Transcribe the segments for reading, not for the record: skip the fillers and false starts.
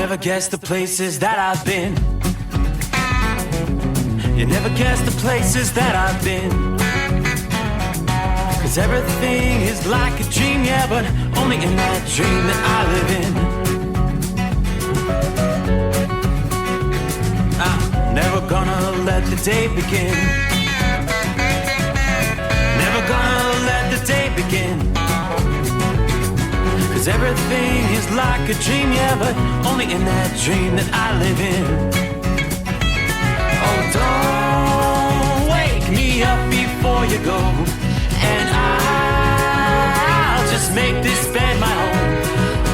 never guess the places that I've been. You never guess the places that I've been. 'Cause everything is like a dream, yeah, but only in that dream that I live in. I'm never gonna let the day begin. Never gonna let the day begin. 'Cause everything is like a dream, yeah, but only in that dream that I live in. Oh, don't wake me up before you go, and I'll just make this bed my home.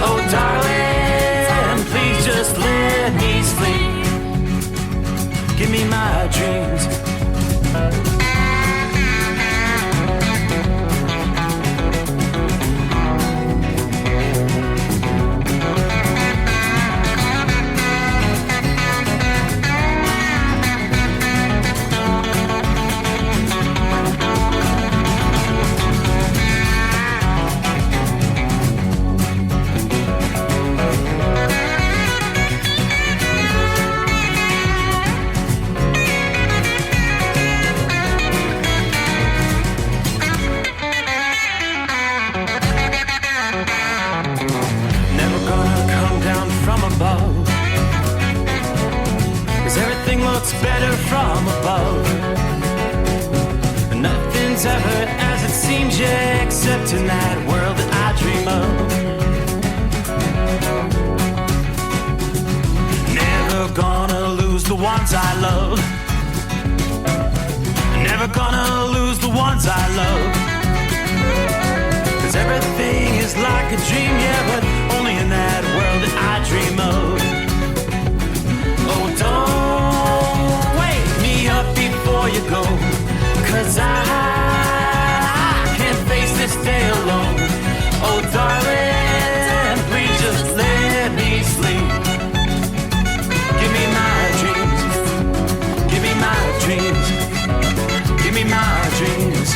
Oh, darling, please just let me sleep. Give me my dreams. Better from above. Nothing's ever as it seems, yeah, except in that world that I dream of. Never gonna lose the ones I love. Never gonna lose the ones I love. 'Cause everything is like a dream, yeah, but only in that world that I dream of. Oh, don't wake me up before you go, 'cause I can't face this day alone. Oh, darling, please just let me sleep. Give me my dreams. Give me my dreams. Give me my dreams.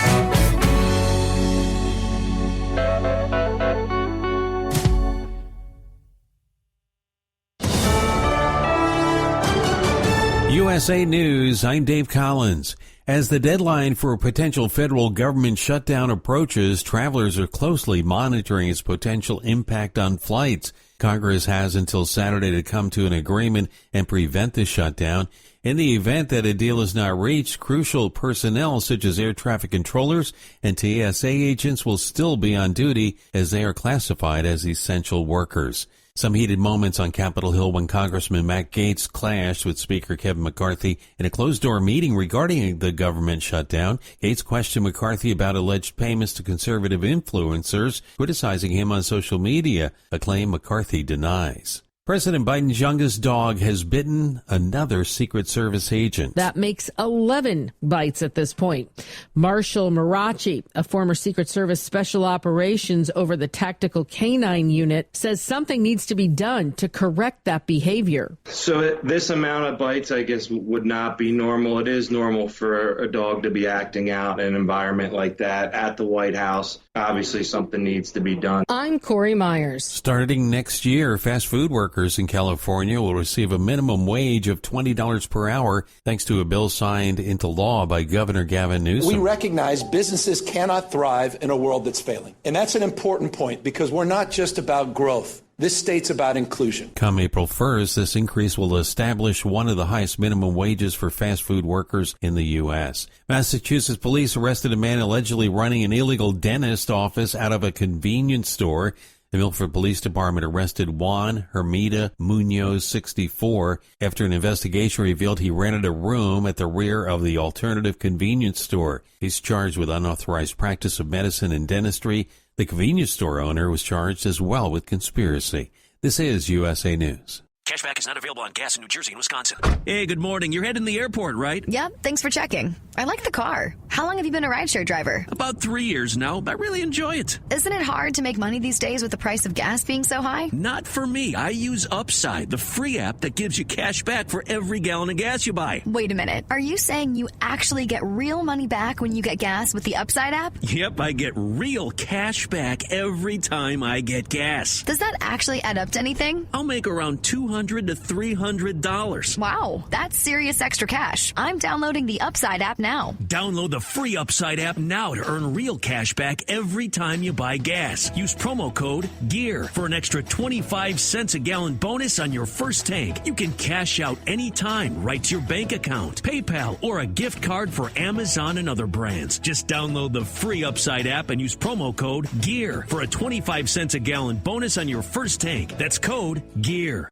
USA News, I'm Dave Collins. As the deadline for a potential federal government shutdown approaches, travelers are closely monitoring its potential impact on flights. Congress has until Saturday to come to an agreement and prevent the shutdown. In the event that a deal is not reached, crucial personnel such as air traffic controllers and TSA agents will still be on duty as they are classified as essential workers. Some heated moments on Capitol Hill when Congressman Matt Gaetz clashed with Speaker Kevin McCarthy in a closed-door meeting regarding the government shutdown. Gaetz questioned McCarthy about alleged payments to conservative influencers, criticizing him on social media, a claim McCarthy denies. President Biden's youngest dog has bitten another Secret Service agent. That makes 11 bites at this point. Marshall Marachi, a former Secret Service Special Operations over the Tactical Canine Unit, says something needs to be done to correct that behavior. So this amount of bites, I guess, would not be normal. It is normal for a dog to be acting out in an environment like that at the White House. Obviously, something needs to be done. I'm Corey Myers. Starting next year, fast food workers in California will receive a minimum wage of $20 per hour thanks to a bill signed into law by Governor Gavin Newsom. We recognize businesses cannot thrive in a world that's failing. And that's an important point because we're not just about growth. This state's about inclusion. Come April 1st, this increase will establish one of the highest minimum wages for fast food workers in the U.S. Massachusetts police arrested a man allegedly running an illegal dentist office out of a convenience store. The Milford Police Department arrested Juan Hermida Munoz, 64, after an investigation revealed he rented a room at the rear of the alternative convenience store. He's charged with unauthorized practice of medicine and dentistry. The convenience store owner was charged as well with conspiracy. This is USA News. Cashback is not available on gas in New Jersey and Wisconsin. Hey, good morning. You're heading to the airport, right? Yep, thanks for checking. I like the car. How long have you been a rideshare driver? About 3 years now. I really enjoy it. Isn't it hard to make money these days with the price of gas being so high? Not for me. I use Upside, the free app that gives you cash back for every gallon of gas you buy. Wait a minute. Are you saying you actually get real money back when you get gas with the Upside app? Yep, I get real cash back every time I get gas. Does that actually add up to anything? I'll make around $200 $200 to $300. Wow, that's serious extra cash. I'm downloading the Upside app now. Download the free Upside app now to earn real cash back every time you buy gas. Use promo code GEAR for an extra 25 cents a gallon bonus on your first tank. You can cash out anytime right to your bank account, PayPal, or a gift card for Amazon and other brands. Just download the free Upside app and use promo code GEAR for a 25 cents a gallon bonus on your first tank. That's code GEAR.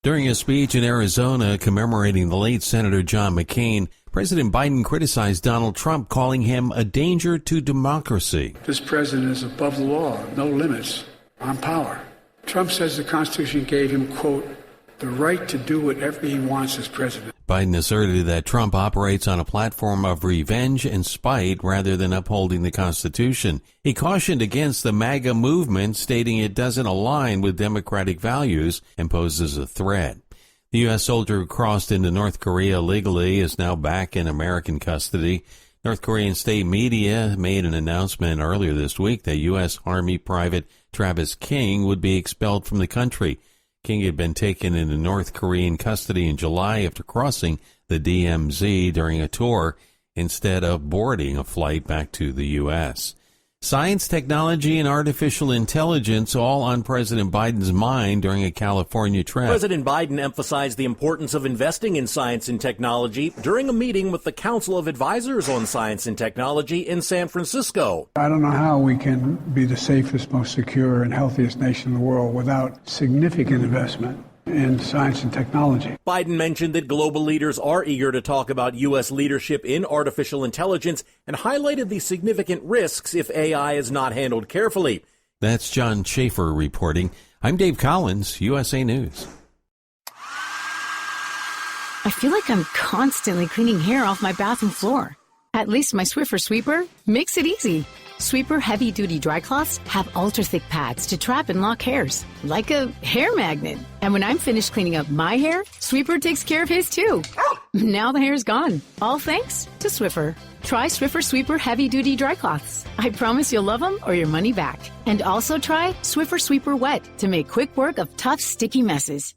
During a speech in Arizona commemorating the late Senator John McCain, President Biden criticized Donald Trump, calling him a danger to democracy. This president is above the law, no limits on power. Trump says the Constitution gave him, quote, the right to do whatever he wants as president. Biden asserted that Trump operates on a platform of revenge and spite rather than upholding the Constitution. He cautioned against the MAGA movement, stating it doesn't align with democratic values and poses a threat. The U.S. soldier who crossed into North Korea illegally is now back in American custody. North Korean state media made an announcement earlier this week that U.S. Army Private Travis King would be expelled from the country. King had been taken into North Korean custody in July after crossing the DMZ during a tour instead of boarding a flight back to the U.S. Science, technology, and artificial intelligence all on President Biden's mind during a California trip. President Biden emphasized the importance of investing in science and technology during a meeting with the Council of Advisors on Science and Technology in San Francisco. I don't know how we can be the safest, most secure, and healthiest nation in the world without significant investment in science and technology. Biden mentioned that global leaders are eager to talk about U.S. leadership in artificial intelligence and highlighted the significant risks if AI is not handled carefully. That's John Schaefer reporting. I'm Dave Collins, USA News. I feel like I'm constantly cleaning hair off my bathroom floor. At least my Swiffer sweeper makes it easy. Sweeper heavy-duty dry cloths have ultra-thick pads to trap and lock hairs, like a hair magnet. And when I'm finished cleaning up my hair, Sweeper takes care of his too. Now the hair's gone, all thanks to Swiffer. Try Swiffer Sweeper heavy-duty dry cloths. I promise you'll love them or your money back. And also try Swiffer Sweeper Wet to make quick work of tough, sticky messes.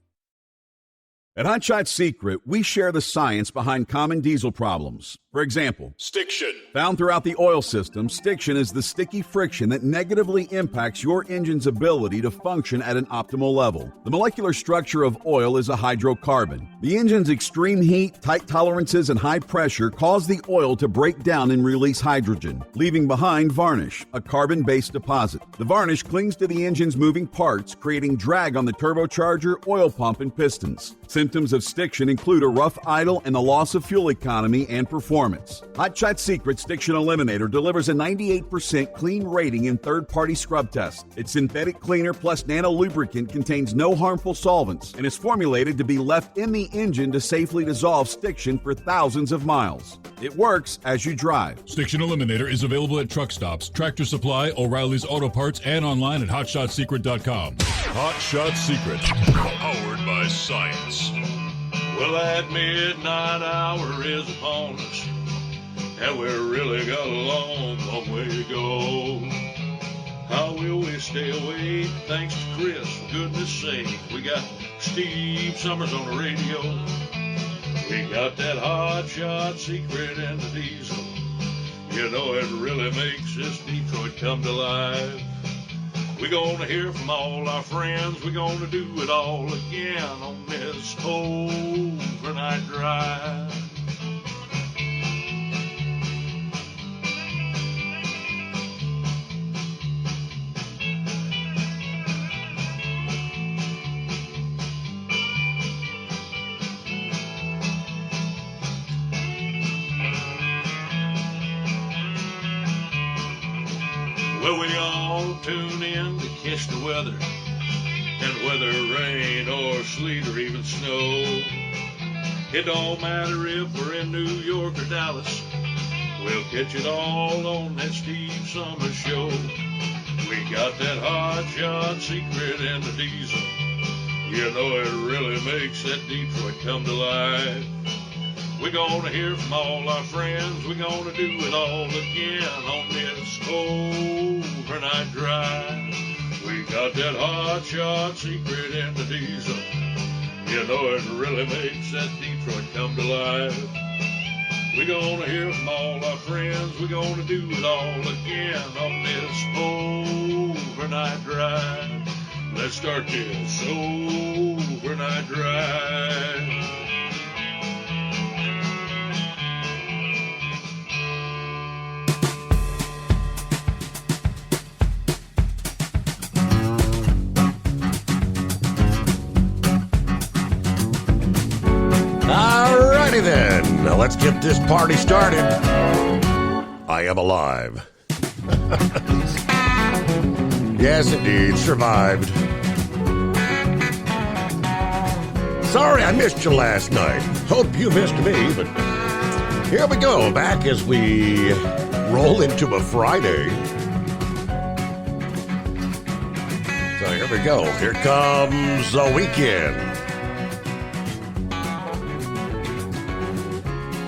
At Hot Shot Secret, we share the science behind common diesel problems. For example, stiction. Found throughout the oil system, stiction is the sticky friction that negatively impacts your engine's ability to function at an optimal level. The molecular structure of oil is a hydrocarbon. The engine's extreme heat, tight tolerances, and high pressure cause the oil to break down and release hydrogen, leaving behind varnish, a carbon-based deposit. The varnish clings to the engine's moving parts, creating drag on the turbocharger, oil pump, and pistons. Symptoms of stiction include a rough idle and the loss of fuel economy and performance. Hot Shot Secret Stiction Eliminator delivers a 98% clean rating in third-party scrub tests. Its synthetic cleaner plus nano lubricant contains no harmful solvents and is formulated to be left in the engine to safely dissolve stiction for thousands of miles. It works as you drive. Stiction Eliminator is available at truck stops, Tractor Supply, O'Reilly's Auto Parts, and online at HotShotSecret.com. Hot Shot Secret, powered by science. Well, that midnight hour is upon us, and we really got a long, long way to go. How will we stay awake? Thanks to Chris, for goodness sake. We got Steve Summers on the radio. We got that Hot Shot Secret and the diesel. You know it really makes this Detroit come to life. We're gonna hear from all our friends. We're gonna do it all again on this overnight drive. Well, we all tune in to catch the weather, and whether rain or sleet or even snow, it don't matter if we're in New York or Dallas, we'll catch it all on that Steve Summers Show. We got that Hot Shot Secret and the diesel. You know it really makes that Detroit come to life. We're gonna hear from all our friends. We're gonna do it all again on this overnight drive. We got that Hot Shot Secret and the diesel. You know it really makes that Detroit come to life. We're gonna hear from all our friends. We're gonna do it all again on this overnight drive. Let's start this overnight drive. Alrighty then, now let's get this party started. I am alive. Yes, indeed, survived. Sorry I missed you last night. Hope you missed me, but here we go, back as we roll into a Friday. So here we go. Here comes the weekend.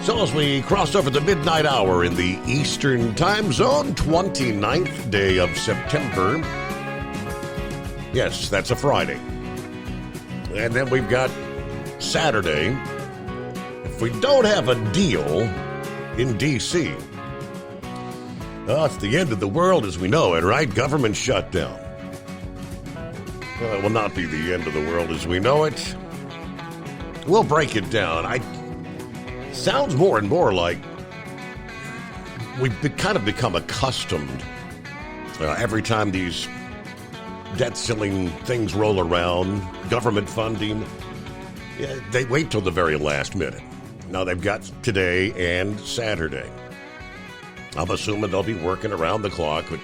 So as we cross over the midnight hour in the Eastern Time Zone, 29th day of September. Yes, that's a Friday. And then we've got Saturday. If we don't have a deal in D.C., it's the end of the world as we know it, right? Government shutdown. Well, it will not be the end of the world as we know it. We'll break it down. Sounds more and more like we've kind of become accustomed every time these debt-ceiling things roll around, government funding, they wait till the very last minute. Now they've got today and Saturday. I'm assuming they'll be working around the clock, but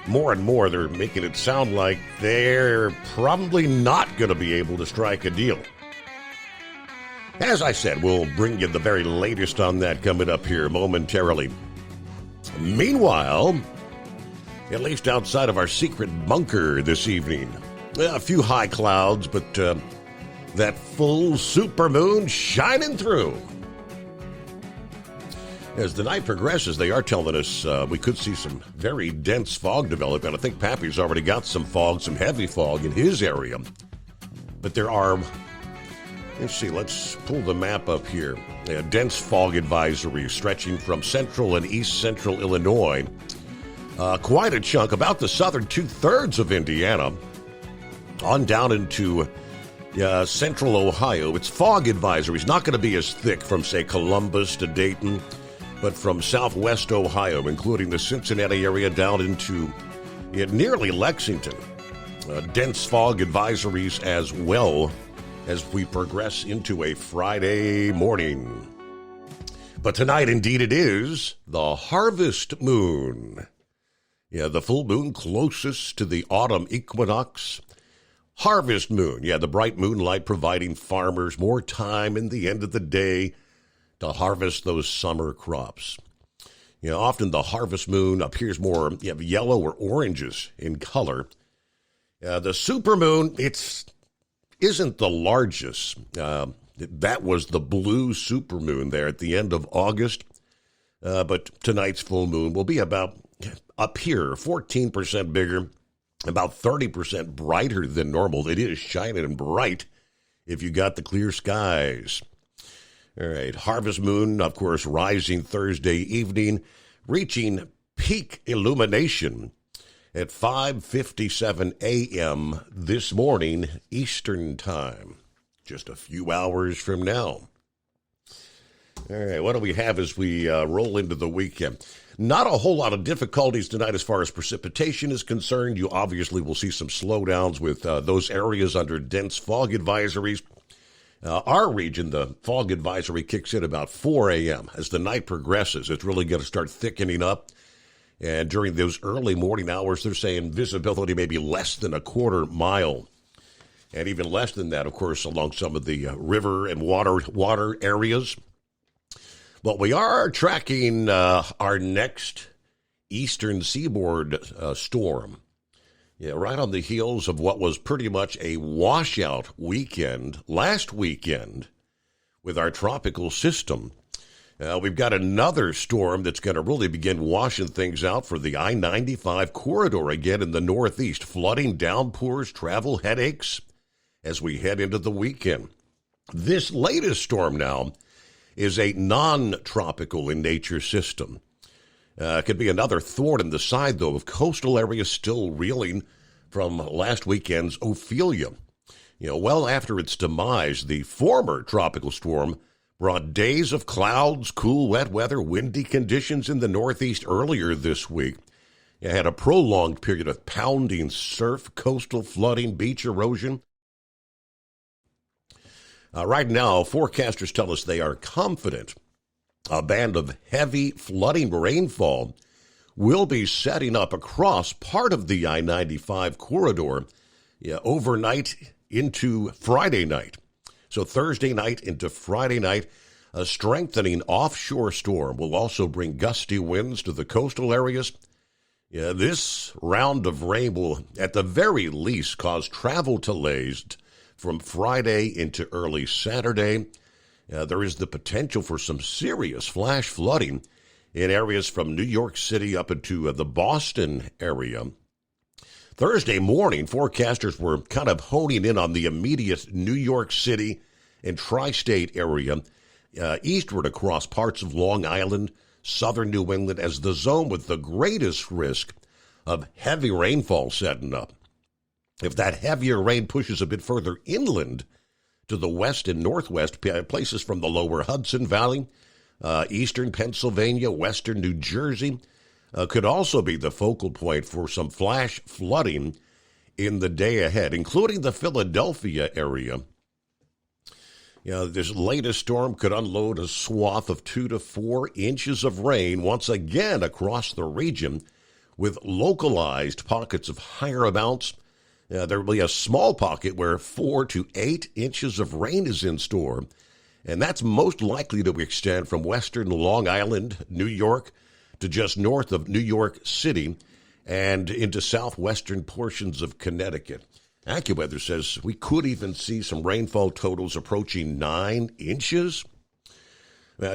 more and more they're making it sound like they're probably not going to be able to strike a deal. As I said, we'll bring you the very latest on that coming up here momentarily. Meanwhile, at least outside of our secret bunker this evening, a few high clouds, but that full supermoon shining through. As the night progresses, they are telling us we could see some very dense fog develop, and I think Pappy's already got some fog, some heavy fog in his area. But there are... Let's see, let's pull the map up here. Dense fog advisory stretching from central and east central Illinois. Quite a chunk, about the southern two-thirds of Indiana, on down into central Ohio. It's fog advisories, not going to be as thick from, say, Columbus to Dayton, but from southwest Ohio, including the Cincinnati area down into nearly Lexington. Dense fog advisories as well as we progress into a Friday morning. But tonight, indeed, it is the harvest moon. Yeah, the full moon closest to the autumn equinox. Harvest moon, the bright moonlight providing farmers more time in the end of the day to harvest those summer crops. Often the harvest moon appears more yellow or oranges in color. The supermoon, isn't the largest. That was the blue supermoon there at the end of August. But tonight's full moon will be about, up here, 14% bigger, about 30% brighter than normal. It is shining bright if you got the clear skies. All right, harvest moon, of course, rising Thursday evening, reaching peak illumination at 5:57 a.m. this morning, Eastern Time, just a few hours from now. All right, what do we have as we roll into the weekend? Not a whole lot of difficulties tonight as far as precipitation is concerned. You obviously will see some slowdowns with those areas under dense fog advisories. Our region, the fog advisory kicks in about 4 a.m. As the night progresses, it's really going to start thickening up. And during those early morning hours, they're saying visibility may be less than a quarter mile. And even less than that, of course, along some of the river and water areas. But we are tracking our next eastern seaboard storm. Right on the heels of what was pretty much a washout weekend last weekend with our tropical system. We've got another storm that's going to really begin washing things out for the I-95 corridor again in the northeast. Flooding, downpours, travel headaches as we head into the weekend. This latest storm now is a non-tropical in nature system. Could be another thorn in the side, though, of coastal areas still reeling from last weekend's Ophelia. Well after its demise, the former tropical storm brought days of clouds, cool, wet weather, windy conditions in the Northeast earlier this week. It had a prolonged period of pounding surf, coastal flooding, beach erosion. Right now, forecasters tell us they are confident a band of heavy flooding rainfall will be setting up across part of the I-95 corridor overnight into Friday night. So Thursday night into Friday night, a strengthening offshore storm will also bring gusty winds to the coastal areas. This round of rain will, at the very least, cause travel delays from Friday into early Saturday. There is the potential for some serious flash flooding in areas from New York City up into the Boston area. Thursday morning, forecasters were kind of honing in on the immediate New York City and tri-state area, eastward across parts of Long Island, southern New England, as the zone with the greatest risk of heavy rainfall setting up. If that heavier rain pushes a bit further inland to the west and northwest, places from the lower Hudson Valley, eastern Pennsylvania, western New Jersey, could also be the focal point for some flash flooding in the day ahead, including the Philadelphia area. This latest storm could unload a swath of 2 to 4 inches of rain once again across the region, with localized pockets of higher amounts. There will be a small pocket where 4 to 8 inches of rain is in store, and that's most likely to extend from western Long Island, New York, to just north of New York City and into southwestern portions of Connecticut. AccuWeather says we could even see some rainfall totals approaching 9 inches.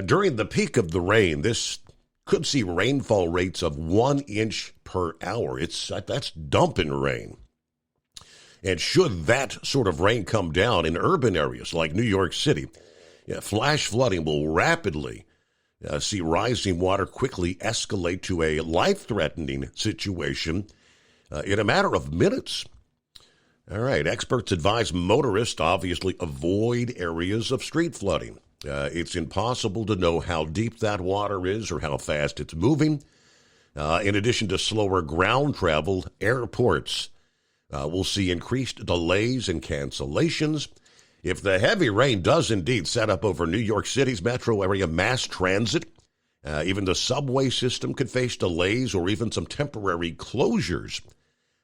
During the peak of the rain, this could see rainfall rates of 1 inch per hour. That's dumping rain. And should that sort of rain come down in urban areas like New York City, flash flooding will rapidly see rising water quickly escalate to a life-threatening situation in a matter of minutes. All right, experts advise motorists to obviously avoid areas of street flooding. It's impossible to know how deep that water is or how fast it's moving. In addition to slower ground travel, airports will see increased delays and cancellations. If the heavy rain does indeed set up over New York City's metro area mass transit, even the subway system could face delays or even some temporary closures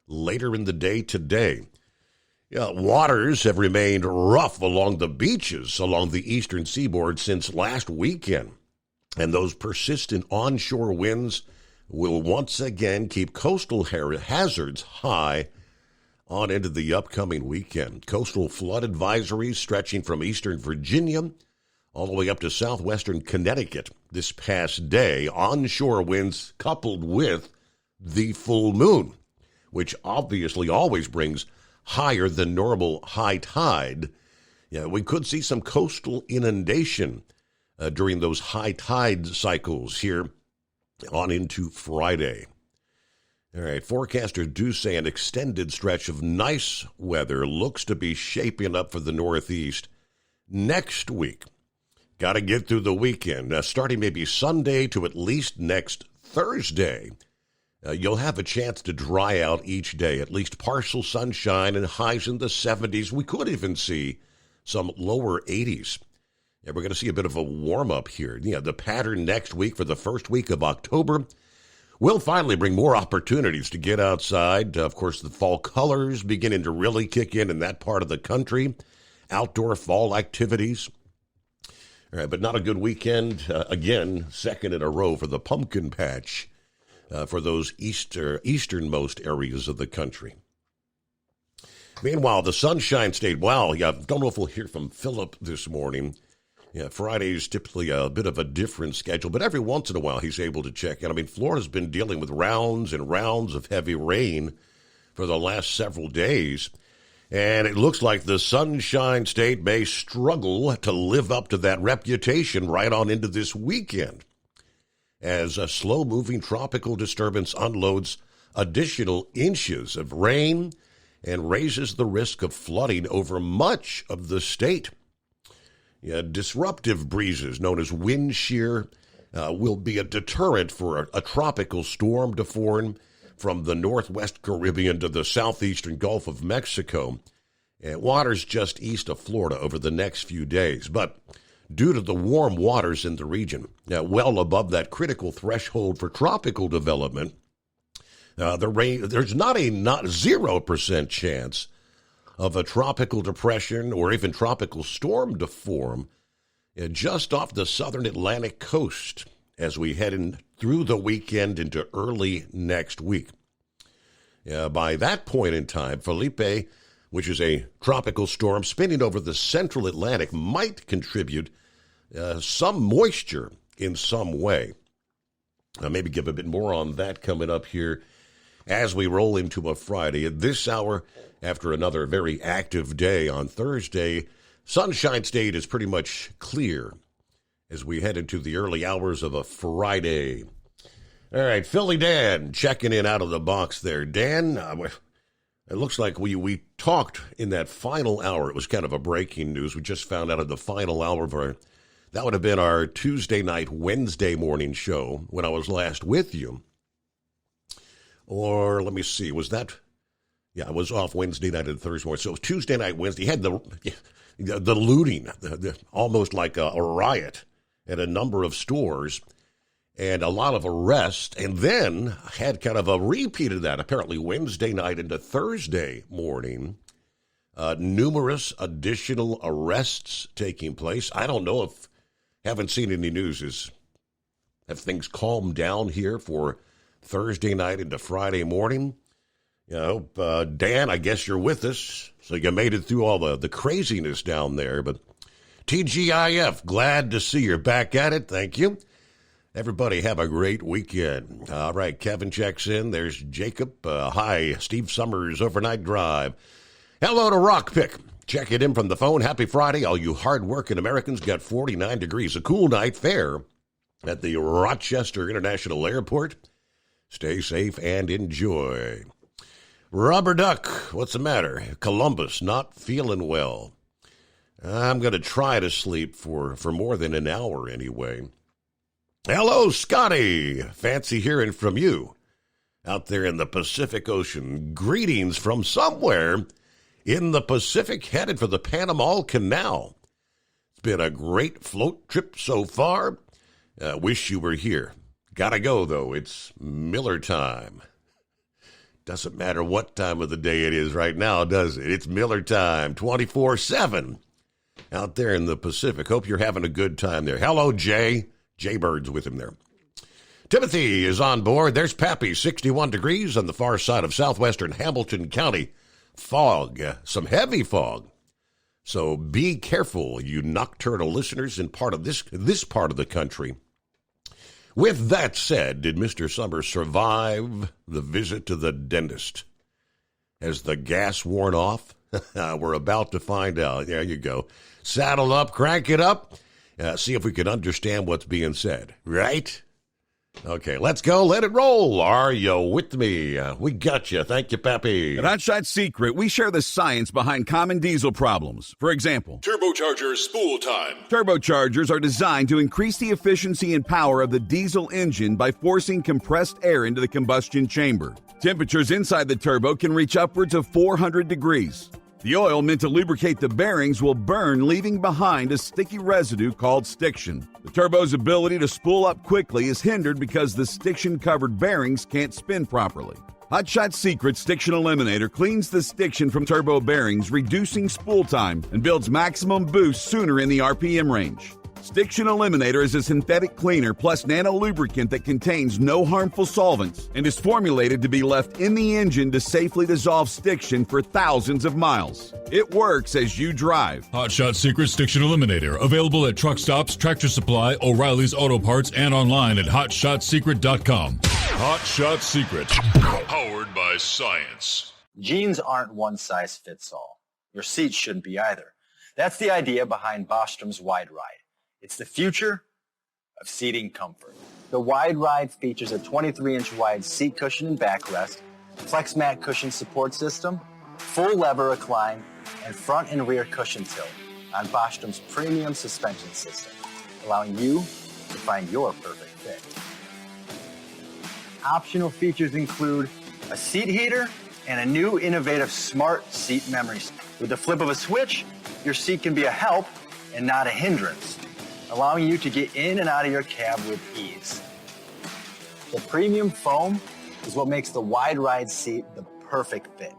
later in the day today. Waters have remained rough along the beaches along the eastern seaboard since last weekend, and those persistent onshore winds will once again keep coastal hazards high on into the upcoming weekend. Coastal flood advisories stretching from eastern Virginia all the way up to southwestern Connecticut this past day. Onshore winds coupled with the full moon, which obviously always brings higher than normal high tide. We could see some coastal inundation during those high tide cycles here on into Friday. All right, forecasters do say an extended stretch of nice weather looks to be shaping up for the Northeast next week. Got to get through the weekend, starting maybe Sunday to at least next Thursday. You'll have a chance to dry out each day, at least partial sunshine and highs in the 70s. We could even see some lower 80s. We're going to see a bit of a warm-up here. The pattern next week for the first week of October will finally bring more opportunities to get outside. Of course, the fall colors beginning to really kick in that part of the country. Outdoor fall activities. All right, but not a good weekend. Again, second in a row for the pumpkin patch for those easternmost areas of the country. Meanwhile, the sunshine state. Wow, don't know if we'll hear from Philip this morning. Friday's typically a bit of a different schedule, but every once in a while he's able to check in. Florida's been dealing with rounds and rounds of heavy rain for the last several days. And it looks like the Sunshine State may struggle to live up to that reputation right on into this weekend, as a slow-moving tropical disturbance unloads additional inches of rain and raises the risk of flooding over much of the state. Disruptive breezes known as wind shear will be a deterrent for a tropical storm to form from the northwest Caribbean to the southeastern Gulf of Mexico, and waters just east of Florida over the next few days. But due to the warm waters in the region, well above that critical threshold for tropical development, there's not 0% chance of a tropical depression or even tropical storm to form just off the southern Atlantic coast as we head in through the weekend into early next week. By that point in time, Felipe, which is a tropical storm spinning over the central Atlantic, might contribute some moisture in some way. I'll maybe give a bit more on that coming up here as we roll into a Friday. At this hour, after another very active day on Thursday, Sunshine State is pretty much clear as we head into the early hours of a Friday. All right, Philly Dan checking in out of the box there. Dan, it looks like we talked in that final hour. It was kind of a breaking news. We just found out in the final hour of that would have been our Tuesday night, Wednesday morning show when I was last with you. Or let me see, was that? Yeah, I was off Wednesday night and Thursday morning. So it was Tuesday night, Wednesday. You had the looting, almost like a riot at a number of stores, and a lot of arrests, and then had kind of a repeat of that, apparently Wednesday night into Thursday morning. Numerous additional arrests taking place. I don't know if, haven't seen any news, have things calmed down here for Thursday night into Friday morning? Dan, I guess you're with us, so you made it through all the craziness down there, but TGIF, glad to see you're back at it. Thank you. Everybody have a great weekend. All right, Kevin checks in. There's Jacob. Hi, Steve Summers, Overnight Drive. Hello to Rockpick. Check it in from the phone. Happy Friday. All you hard-working Americans got 49 degrees. A cool night fair at the Rochester International Airport. Stay safe and enjoy. Rubber Duck, what's the matter? Columbus, not feeling well. I'm going to try to sleep for more than an hour anyway. Hello, Scotty. Fancy hearing from you out there in the Pacific Ocean. Greetings from somewhere in the Pacific, headed for the Panama Canal. It's been a great float trip so far. Wish you were here. Gotta go, though. It's Miller time. Doesn't matter what time of the day it is right now, does it? It's Miller time, 24/7 out there in the Pacific. Hope you're having a good time there. Hello, Jay. Jay Bird's with him there. Timothy is on board. There's Pappy, 61 degrees on the far side of southwestern Hamilton County. Fog, some heavy fog. So be careful, you nocturnal listeners in part of this part of the country. With that said, did Mr. Summers survive the visit to the dentist? Has the gas worn off? We're about to find out. There you go. Saddle up, crank it up. See if we can understand what's being said, right? Okay, let's go. Let it roll. Are you with me? We got you. Thank you, Pappy. At Hotshot Secret, we share the science behind common diesel problems. For example, Turbocharger spool time. Turbochargers are designed to increase the efficiency and power of the diesel engine by forcing compressed air into the combustion chamber. Temperatures inside the turbo can reach upwards of 400 degrees. The oil meant to lubricate the bearings will burn, leaving behind a sticky residue called stiction. The turbo's ability to spool up quickly is hindered because the stiction-covered bearings can't spin properly. Hotshot Secret Stiction Eliminator cleans the stiction from turbo bearings, reducing spool time, and builds maximum boost sooner in the RPM range. Stiction Eliminator is a synthetic cleaner plus nano-lubricant that contains no harmful solvents and is formulated to be left in the engine to safely dissolve stiction for thousands of miles. It works as you drive. Hotshot Secret Stiction Eliminator. Available at truck stops, Tractor Supply, O'Reilly's Auto Parts, and online at hotshotsecret.com. Hotshot Secret. Powered by science. Jeans aren't one size fits all. Your seats shouldn't be either. That's the idea behind Bostrom's Wide Ride. It's the future of seating comfort. The Wide Ride features a 23-inch wide seat cushion and backrest, flex mat cushion support system, full lever recline, and front and rear cushion tilt on Bostrom's premium suspension system, allowing you to find your perfect fit. Optional features include a seat heater and a new innovative smart seat memory. With the flip of a switch, your seat can be a help and not a hindrance, allowing you to get in and out of your cab with ease. The premium foam is what makes the Wide Ride seat the perfect fit.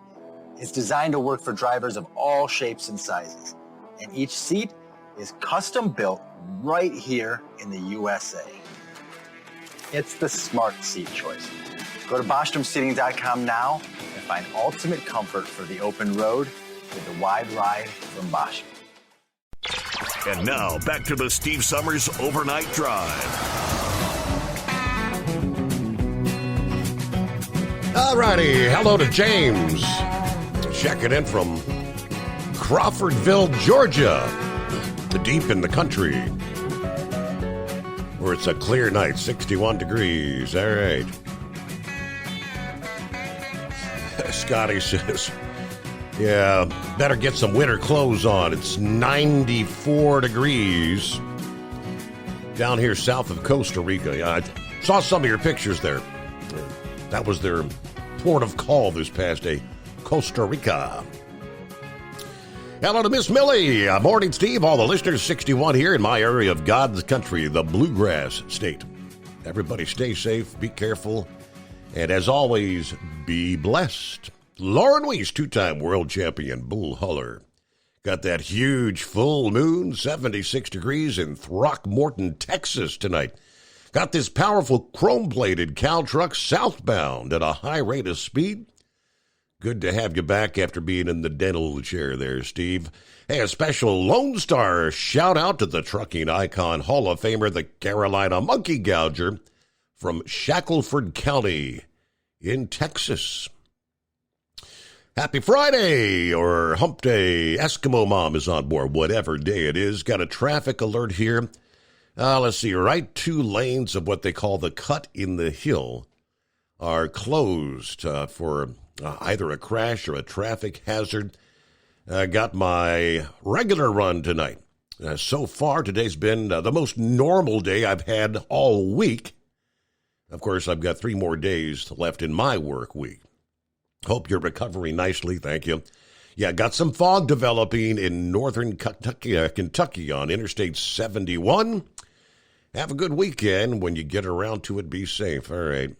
It's designed to work for drivers of all shapes and sizes, and each seat is custom built right here in the USA. It's the smart seat choice. Go to BostromSeating.com now and find ultimate comfort for the open road with the Wide Ride from Bostrom. And now, back to the Steve Summers Overnight Drive. All righty, hello to James. Checking in from Crawfordville, Georgia. Deep in the country. Where it's a clear night, 61 degrees. All right. Scotty says, yeah, better get some winter clothes on. It's 94 degrees down here south of Costa Rica. Yeah, I saw some of your pictures there. That was their port of call this past day, Costa Rica. Hello to Miss Millie. Morning, Steve. All the listeners, 61 here in my area of God's country, the Bluegrass State. Everybody stay safe, be careful, and as always, be blessed. Lauren Weiss, two-time world champion bull hauler. Got that huge full moon, 76 degrees in Throckmorton, Texas tonight. Got this powerful chrome-plated cow truck southbound at a high rate of speed. Good to have you back after being in the dental chair there, Steve. Hey, a special Lone Star shout-out to the trucking icon Hall of Famer, the Carolina Monkey Gouger from Shackleford County in Texas. Happy Friday or Hump Day. Eskimo Mom is on board, whatever day it is. Got a traffic alert here. Let's see, right 2 lanes of what they call the cut in the hill are closed for either a crash or a traffic hazard. Got my regular run tonight. So far, today's been the most normal day I've had all week. Of course, I've got 3 more days left in my work week. Hope you're recovering nicely. Thank you. Yeah, got some fog developing in northern Kentucky on Interstate 71. Have a good weekend. When you get around to it, be safe. All right.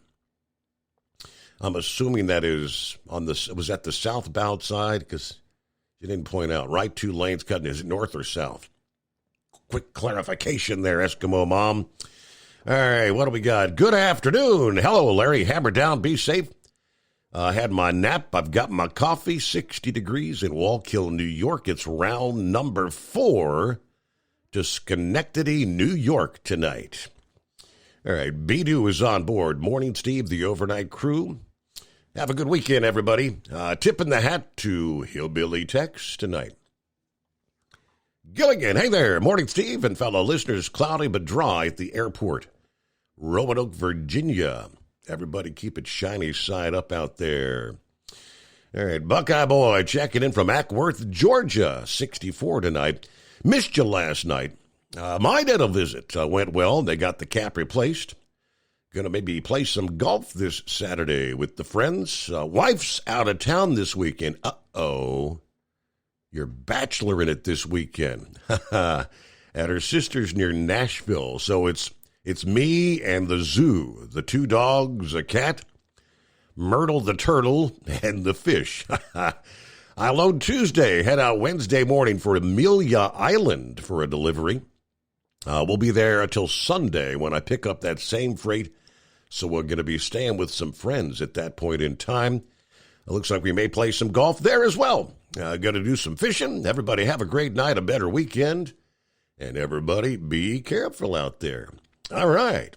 I'm assuming that is was at the southbound side because you didn't point out. Right 2 lanes cutting. Is it north or south? Quick clarification there, Eskimo Mom. All right, what do we got? Good afternoon. Hello, Larry. Hammer down. Be safe. Had my nap. I've got my coffee. 60 degrees in Wallkill, New York. It's round number 4 to Schenectady, New York tonight. All right, Bidu is on board. Morning, Steve, the overnight crew. Have a good weekend, everybody. Tipping the hat to Hillbilly Tex tonight. Gilligan, hey there. Morning, Steve, and fellow listeners. Cloudy but dry at the airport. Roanoke, Virginia. Everybody keep it shiny side up out there. All right, Buckeye Boy checking in from Ackworth, Georgia. 64 tonight. Missed you last night. My dental visit went well. They got the cap replaced. Going to maybe play some golf this Saturday with the friends. Wife's out of town this weekend. Uh-oh. You're bacheloring it this weekend. At her sister's near Nashville. So it's me and the zoo. The 2 dogs, a cat, Myrtle the turtle, and the fish. I load Tuesday, head out Wednesday morning for Amelia Island for a delivery. We'll be there until Sunday when I pick up that same freight. So we're going to be staying with some friends at that point in time. It looks like we may play some golf there as well. Going to do some fishing. Everybody have a great night, a better weekend. And everybody be careful out there. All right.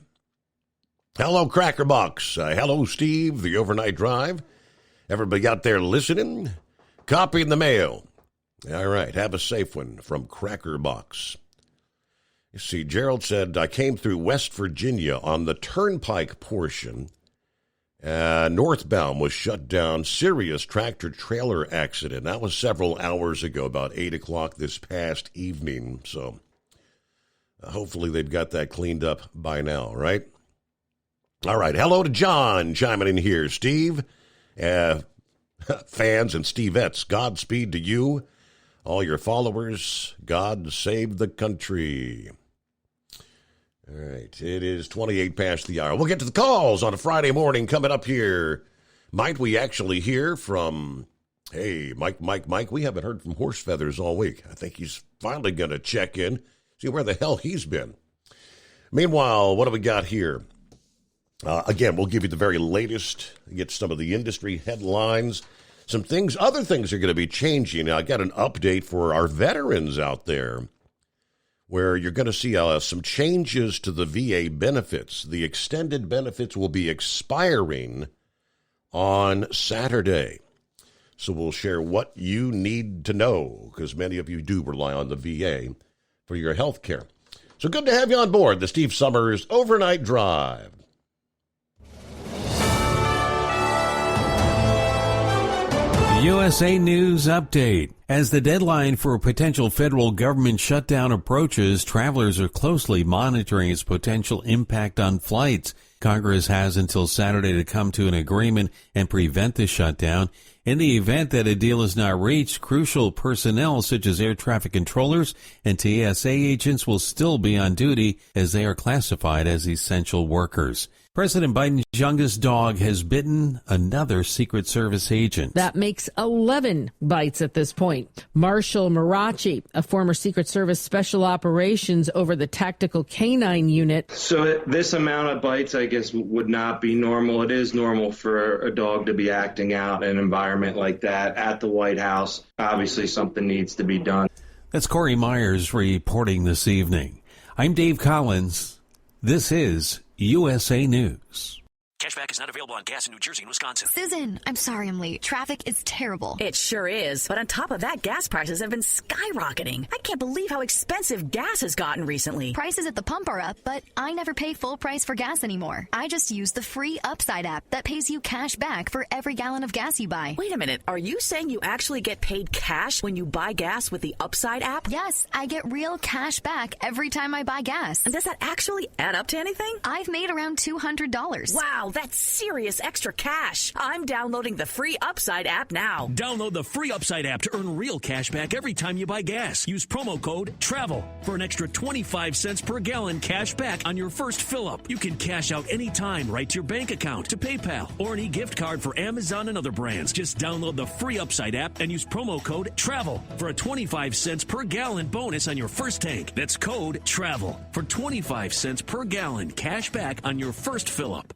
Hello, Crackerbox. Hello, Steve, the overnight drive. Everybody out there listening? Copy in the mail. All right. Have a safe one from Cracker Box. You see, Gerald said, I came through West Virginia on the turnpike portion. Northbound was shut down. Serious tractor-trailer accident. That was several hours ago, about 8 o'clock this past evening. So hopefully they've got that cleaned up by now, right? All right. Hello to John chiming in here. Steve, fans and Stevettes, Godspeed to you. All your followers, God save the country. All right, it is 28 past the hour. We'll get to the calls on a Friday morning coming up here. Might we actually hear from, hey, Mike, we haven't heard from Horse Feathers all week. I think he's finally going to check in, see where the hell he's been. Meanwhile, what do we got here? Again, we'll give you the very latest, get some of the industry headlines. Some things, other things are going to be changing. I got an update for our veterans out there where you're going to see some changes to the VA benefits. The extended benefits will be expiring on Saturday. So we'll share what you need to know because many of you do rely on the VA for your health care. So good to have you on board the Steve Summers Overnight Drive. USA News Update. As the deadline for a potential federal government shutdown approaches, travelers are closely monitoring its potential impact on flights. Congress has until Saturday to come to an agreement and prevent the shutdown. In the event that a deal is not reached, crucial personnel such as air traffic controllers and TSA agents will still be on duty as they are classified as essential workers. President Biden's youngest dog has bitten another Secret Service agent. That makes 11 bites at this point. Marshall Marachi, a former Secret Service Special Operations over the Tactical Canine Unit. So this amount of bites, I guess, would not be normal. It is normal for a dog to be acting out in an environment like that at the White House. Obviously, something needs to be done. That's Corey Myers reporting this evening. I'm Dave Collins. This is USA News. Cashback is not available on gas in New Jersey and Wisconsin. Susan, I'm sorry I'm late. Traffic is terrible. It sure is. But on top of that, gas prices have been skyrocketing. I can't believe how expensive gas has gotten recently. Prices at the pump are up, but I never pay full price for gas anymore. I just use the free Upside app that pays you cash back for every gallon of gas you buy. Wait a minute. Are you saying you actually get paid cash when you buy gas with the Upside app? Yes, I get real cash back every time I buy gas. And does that actually add up to anything? I've made around $200. Wow, that's serious extra cash. I'm downloading the free Upside app now. Download the free Upside app to earn real cash back every time you buy gas. Use promo code TRAVEL for an extra 25 cents per gallon cash back on your first fill-up. You can cash out anytime right to your bank account, to PayPal, or an e-gift card for Amazon and other brands. Just download the free Upside app and use promo code TRAVEL for a 25 cents per gallon bonus on your first tank. That's code TRAVEL for 25 cents per gallon cash back on your first fill-up.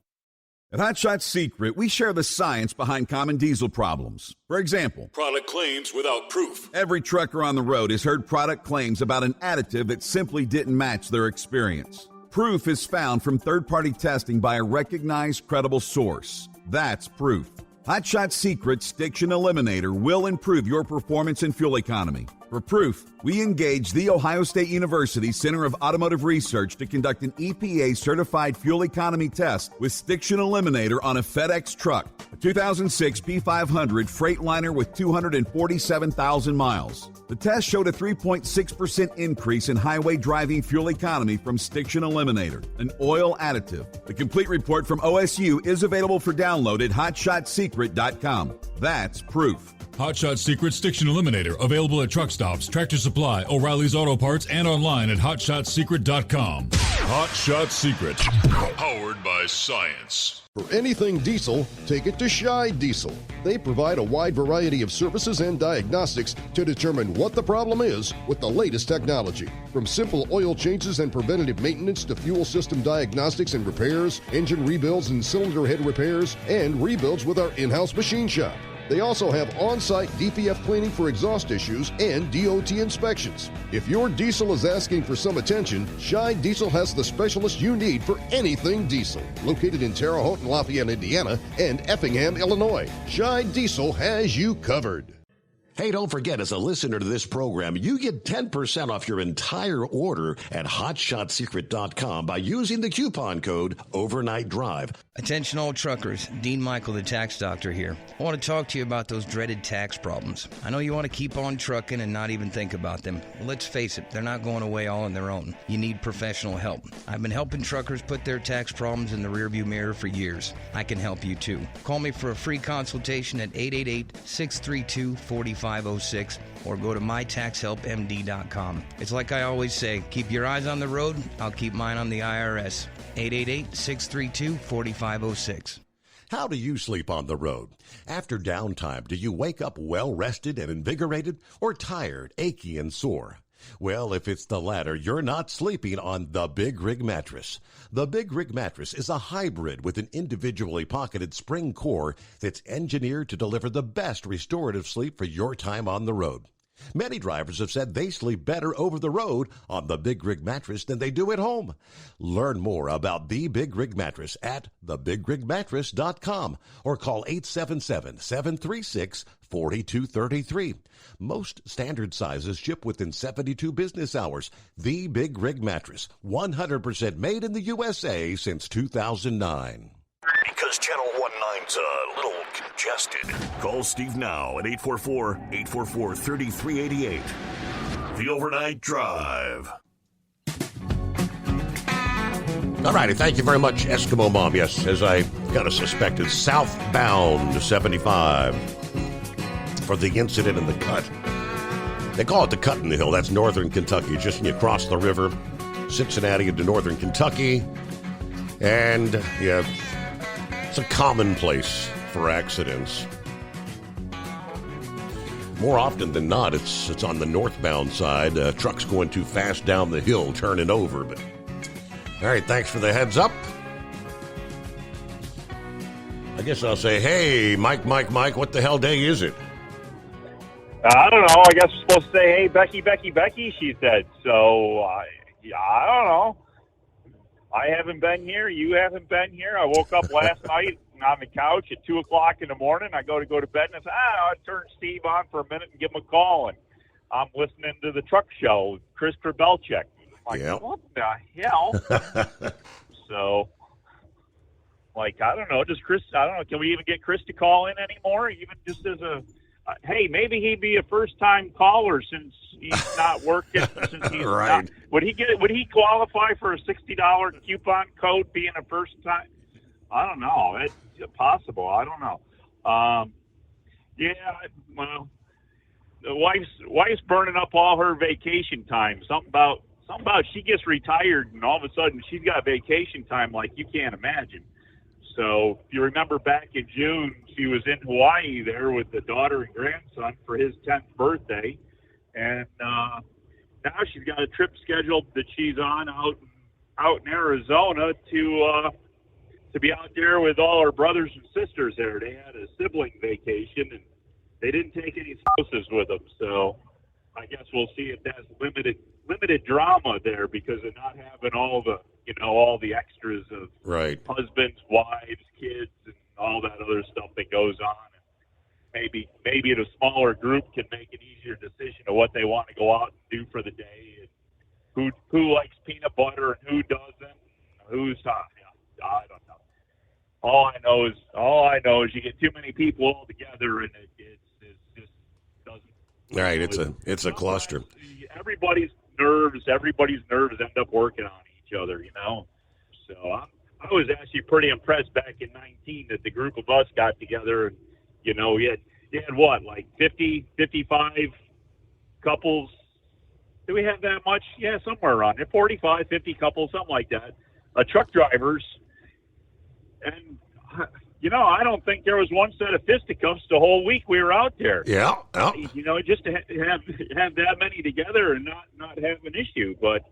At Hot Shot Secret, we share the science behind common diesel problems. For example, product claims without proof. Every trucker on the road has heard product claims about an additive that simply didn't match their experience. Proof is found from third-party testing by a recognized, credible source. That's proof. Hot Shot Secret Stiction Eliminator will improve your performance and fuel economy. For proof, we engaged the Ohio State University Center of Automotive Research to conduct an EPA-certified fuel economy test with Stiction Eliminator on a FedEx truck, a 2006 P500 Freightliner with 247,000 miles. The test showed a 3.6% increase in highway driving fuel economy from Stiction Eliminator, an oil additive. The complete report from OSU is available for download at hotshotsecret.com. That's proof. Hot Shot Secret Stiction Eliminator, available at truck stops, Tractor Supply, O'Reilly's Auto Parts, and online at hotshotsecret.com. Hot Shot Secret, powered by science. For anything diesel, take it to Shy Diesel. They provide a wide variety of services and diagnostics to determine what the problem is with the latest technology. From simple oil changes and preventative maintenance to fuel system diagnostics and repairs, engine rebuilds and cylinder head repairs, and rebuilds with our in-house machine shop. They also have on-site DPF cleaning for exhaust issues and DOT inspections. If your diesel is asking for some attention, Shy Diesel has the specialist you need for anything diesel. Located in Terre Haute and Lafayette, Indiana, and Effingham, Illinois, Shy Diesel has you covered. Hey, don't forget, as a listener to this program, you get 10% off your entire order at hotshotsecret.com by using the coupon code Overnight Drive. Attention all truckers, Dean Michael, the tax doctor here. I want to talk to you about those dreaded tax problems. I know you want to keep on trucking and not even think about them. Well, let's face it, they're not going away all on their own. You need professional help. I've been helping truckers put their tax problems in the rearview mirror for years. I can help you too. Call me for a free consultation at 888-632-4506 or go to mytaxhelpmd.com. It's like I always say, keep your eyes on the road, I'll keep mine on the IRS. 888-632-4506. How do you sleep on the road? After downtime, do you wake up well-rested and invigorated or tired, achy, and sore? Well, if it's the latter, you're not sleeping on the Big Rig Mattress. The Big Rig Mattress is a hybrid with an individually pocketed spring core that's engineered to deliver the best restorative sleep for your time on the road. Many drivers have said they sleep better over the road on the Big Rig Mattress than they do at home. Learn more about the Big Rig Mattress at thebigrigmattress.com or call 877-736-4233. Most standard sizes ship within 72 business hours. The Big Rig Mattress, 100% made in the USA since 2009. Because Channel 19's a little congested. Call Steve now at 844-844-3388. The Overnight Drive. All righty, thank you very much, Eskimo Mom. Yes, as I kind of suspected, southbound 75 for the incident in the cut. They call it the Cut in the Hill. That's northern Kentucky, just when you cross the river, Cincinnati into northern Kentucky. And, yeah, it's a common place for accidents. More often than not, it's on the northbound side. Trucks going too fast down the hill, turning over. But all right, thanks for the heads up. I guess I'll say, hey, Mike, what the hell day is it? I don't know. I guess we're supposed to say, hey, Becky, she said. So, yeah, I don't know. I haven't been here. You haven't been here. I woke up last night on the couch at 2 o'clock in the morning. I go to bed, and I said, I'll turn Steve on for a minute and give him a call. And I'm listening to the truck show, Chris Krabelchik. I'm like, What the hell? So, like, I don't know. Can we even get Chris to call in anymore? Even just as a, hey, maybe he'd be a first-time caller since he's not working. Since he's right. Not, would he qualify for a $60 coupon code being a first-time? I don't know. It's possible. I don't know. Yeah, well, the wife's burning up all her vacation time. Something about she gets retired and all of a sudden she's got vacation time like you can't imagine. So if you remember back in June, she was in Hawaii there with the daughter and grandson for his 10th birthday. And now she's got a trip scheduled that she's on out in Arizona to be out there with all her brothers and sisters there. They had a sibling vacation, and they didn't take any spouses with them. So I guess we'll see if that's limited drama there because of not having all the extras of right. husbands, wives, kids, and all that other stuff that goes on. And maybe a smaller group can make an easier decision of what they want to go out and do for the day, and who likes peanut butter and who doesn't, who's hot. I don't know. All I know is you get too many people all together, and it just doesn't. All right, it's a cluster. Everybody's nerves end up working on each other, So I was actually pretty impressed back in 19 that the group of us got together, and you had what, like 50, 55 couples. Do we have that much? Yeah, somewhere around there, 45, 50 couples, something like that. Truck drivers. And, I don't think there was one set of fisticuffs the whole week we were out there. Yeah. Just to have that many together and not have an issue. But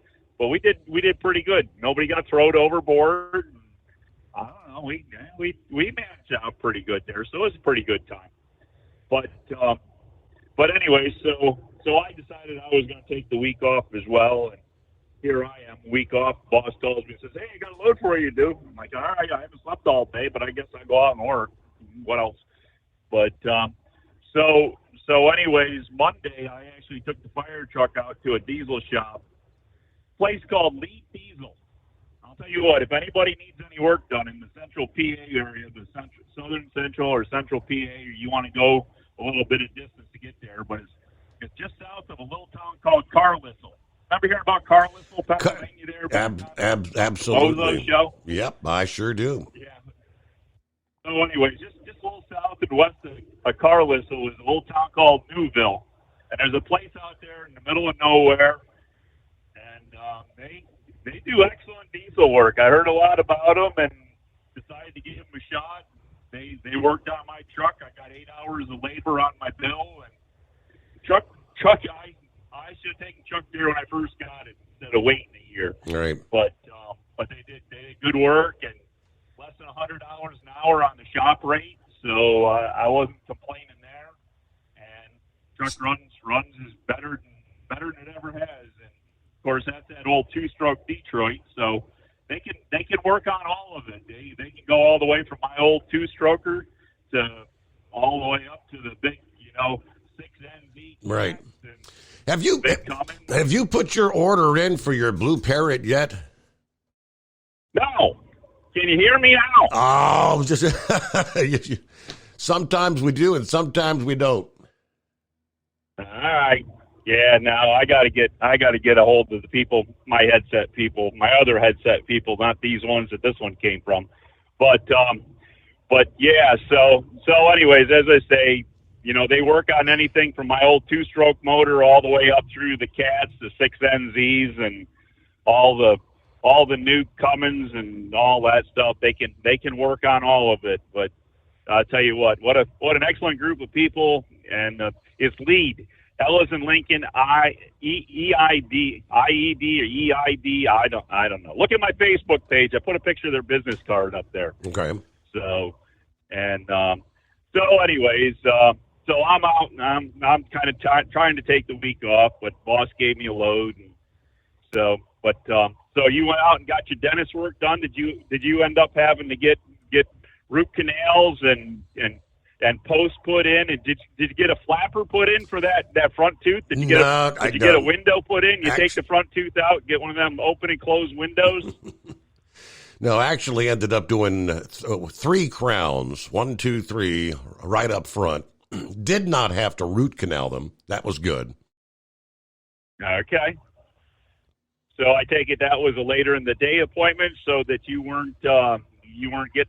we did pretty good. Nobody got thrown overboard. I don't know. We managed out pretty good there, so it was a pretty good time. But anyway, so I decided I was going to take the week off as well, and here I am, week off. Boss calls me and says, hey, I got a load for you to do. I'm like, all right, I haven't slept all day, but I guess I go out and work. What else? But so So anyways, Monday I actually took the fire truck out to a diesel shop, place called Lead Diesel. I'll tell you what, if anybody needs any work done in the central PA area, the southern central or central PA, you want to go a little bit of distance to get there, but it's just south of a little town called Carlisle. Remember hearing about Carlisle, Pennsylvania there? Absolutely. Bozo show? Yep, I sure do. Yeah. So anyway, just a little south and west of Carlisle is a little town called Newville. And there's a place out there in the middle of nowhere, and they do excellent diesel work. I heard a lot about them and decided to give them a shot. They worked on my truck. I got 8 hours of labor on my bill, and truck. I should have taken Chuck there when I first got it instead of waiting a year. Right. But they did good work and less than $100 an hour on the shop rate, so I wasn't complaining there. And truck runs is better than it ever has. And of course that's that old 2-stroke Detroit, so they can work on all of it. They can go all the way from my old 2-stroker to all the way up to the big 6NZ. Right. Have you put your order in for your Blue Parrot yet? No. Can you hear me now? Oh, just sometimes we do and sometimes we don't. All right. Yeah, now I got to get a hold of the people, my other headset people, not these ones that this one came from. But yeah, so anyways, as I say, they work on anything from my old 2-stroke motor all the way up through the Cats, the 6NZs, and all the new Cummins and all that stuff. They can work on all of it. But I'll tell you what an excellent group of people, and it's Lead. L as in Lincoln, IED or EID. I don't know. Look at my Facebook page. I put a picture of their business card up there. Okay. So anyways. So I'm out, and I'm kind of trying to take the week off, but boss gave me a load. And so you went out and got your dentist work done. Did you end up having to get root canals and posts put in? And did you get a flapper put in for that front tooth? Did you get a window put in? Take the front tooth out, get one of them open and close windows? No, I actually ended up doing 3 crowns, 1, 2, 3, right up front. Did not have to root canal them. That was good. Okay. So I take it that was a later in the day appointment, so that you weren't getting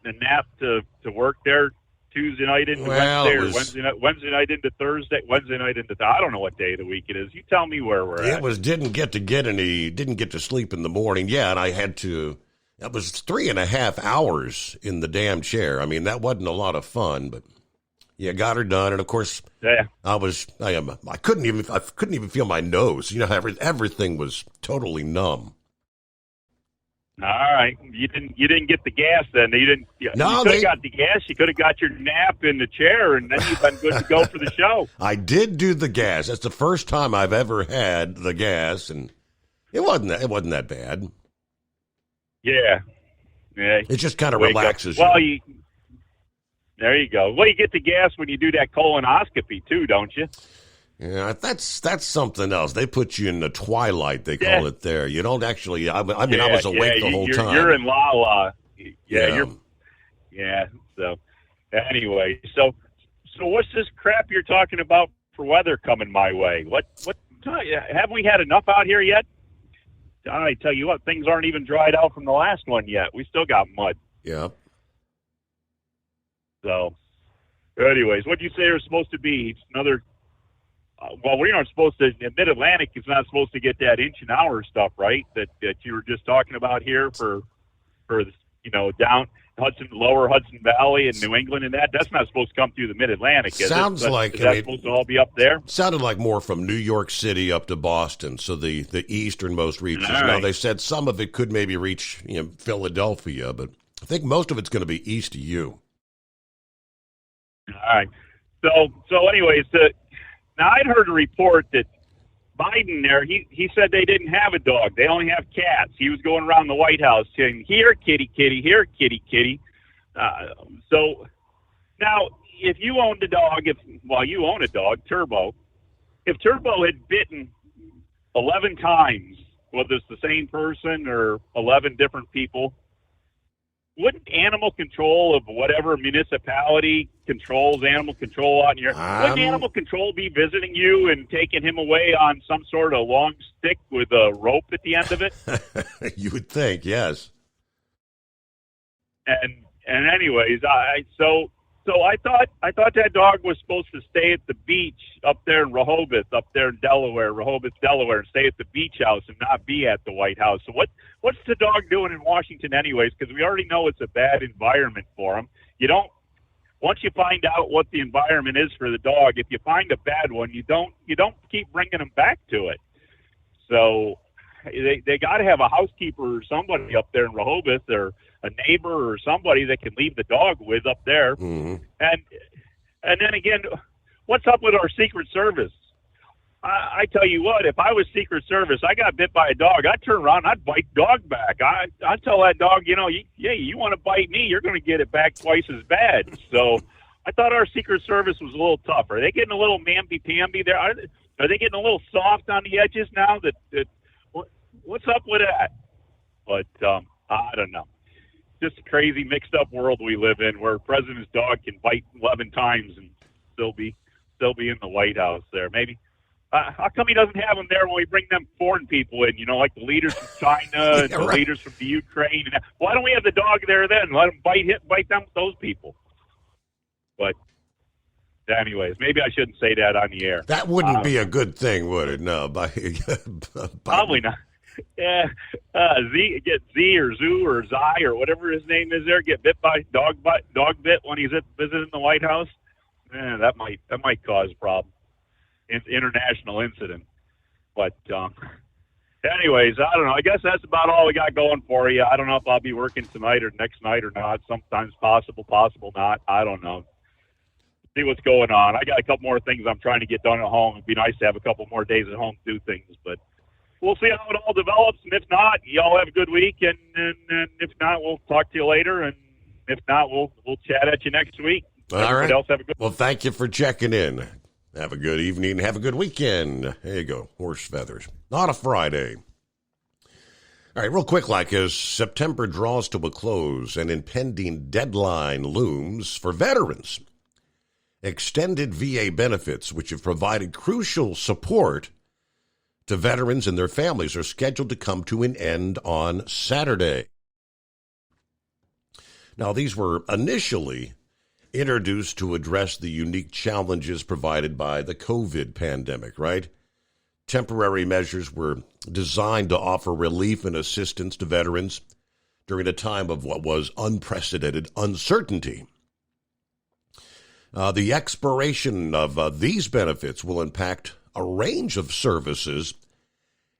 a nap to work there Tuesday night into Wednesday, or Wednesday night into Thursday, Wednesday night into I don't know what day of the week it is. You tell me where we're at. It didn't get to sleep in the morning. Yeah, and I had to. That was 3.5 hours in the damn chair. I mean, that wasn't a lot of fun, but. Yeah, got her done, and of course, yeah. I couldn't even feel my nose. Everything was totally numb. All right, you didn't get the gas then. No, you could have got the gas. You could have got your nap in the chair, and then you've been good to go for the show. I did do the gas. That's the first time I've ever had the gas, and it wasn't that bad. Yeah. It just kind of relaxes you. Well, there you go. Well, you get the gas when you do that colonoscopy too, don't you? Yeah, that's something else. They put you in the twilight, they call it there. You don't actually. I was awake the whole time. You're in la-la. Yeah. So anyway, so what's this crap you're talking about for weather coming my way? What have we had enough out here yet? I tell you what, things aren't even dried out from the last one yet. We still got mud. Yeah. So, anyways, what did you say there's supposed to be? Another. We aren't supposed to. Mid-Atlantic is not supposed to get that inch an hour stuff, right? That you were just talking about here for down lower Hudson Valley and New England and that's not supposed to come through the Mid-Atlantic. Sounds like is that supposed to all be up there? Sounded like more from New York City up to Boston, so the easternmost reaches. Right. Now they said some of it could maybe reach Philadelphia, but I think most of it's going to be east of you. All right. So anyways, now I'd heard a report that Biden there, he said they didn't have a dog. They only have cats. He was going around the White House saying, here, kitty, kitty, here, kitty, kitty. So now if you owned a dog, you own a dog, Turbo. If Turbo had bitten 11 times, whether it's the same person or 11 different people, wouldn't animal control of whatever municipality controls animal control on your... wouldn't animal control be visiting you and taking him away on some sort of long stick with a rope at the end of it? You would think, yes. And anyways, so I thought that dog was supposed to stay at the beach up there in Rehoboth, up there in Delaware, and stay at the beach house and not be at the White House. So what's the dog doing in Washington anyways? Because we already know it's a bad environment for him. Once you find out what the environment is for the dog, if you find a bad one, you don't keep bringing him back to it. So they got to have a housekeeper or somebody up there in Rehoboth, or a neighbor or somebody that can leave the dog with up there. Mm-hmm. And then again, what's up with our Secret Service? I tell you what, if I was Secret Service, I got bit by a dog, I'd turn around, I'd bite dog back. I'd tell that dog, you want to bite me, you're going to get it back twice as bad. So I thought our Secret Service was a little tough. Are they getting a little mamby-pamby there? Are they getting a little soft on the edges now? What's up with that? But I don't know. Just a crazy mixed up world we live in, where a president's dog can bite 11 times and still be in the White House there. Maybe how come he doesn't have them there when we bring them foreign people in, like the leaders from China and the leaders from the Ukraine? Why don't we have the dog there then? Let him bite them with those people. But anyways, maybe I shouldn't say that on the air. That wouldn't be a good thing, would it? No, probably not. Yeah, get Z or Zoo or Zai or whatever his name is there, get bit by dog bit when he's visiting the White House. That might cause a problem. It's international incident. But anyways, I don't know. I guess that's about all we got going for you. I don't know if I'll be working tonight or next night or not. Sometimes possible not. I don't know. See what's going on. I got a couple more things I'm trying to get done at home. It'd be nice to have a couple more days at home to do things, but we'll see how it all develops, and if not, y'all have a good week, and if not, we'll talk to you later, and if not, we'll chat at you next week. All right. Else have a good. Well, thank you for checking in. Have a good evening. Have a good weekend. There you go. Horse feathers. Not a Friday. All right, real quick, as September draws to a close, an impending deadline looms for veterans. Extended VA benefits, which have provided crucial support to veterans and their families, are scheduled to come to an end on Saturday. Now, these were initially introduced to address the unique challenges provided by the COVID pandemic, right? Temporary measures were designed to offer relief and assistance to veterans during a time of what was unprecedented uncertainty. The expiration of these benefits will impact a range of services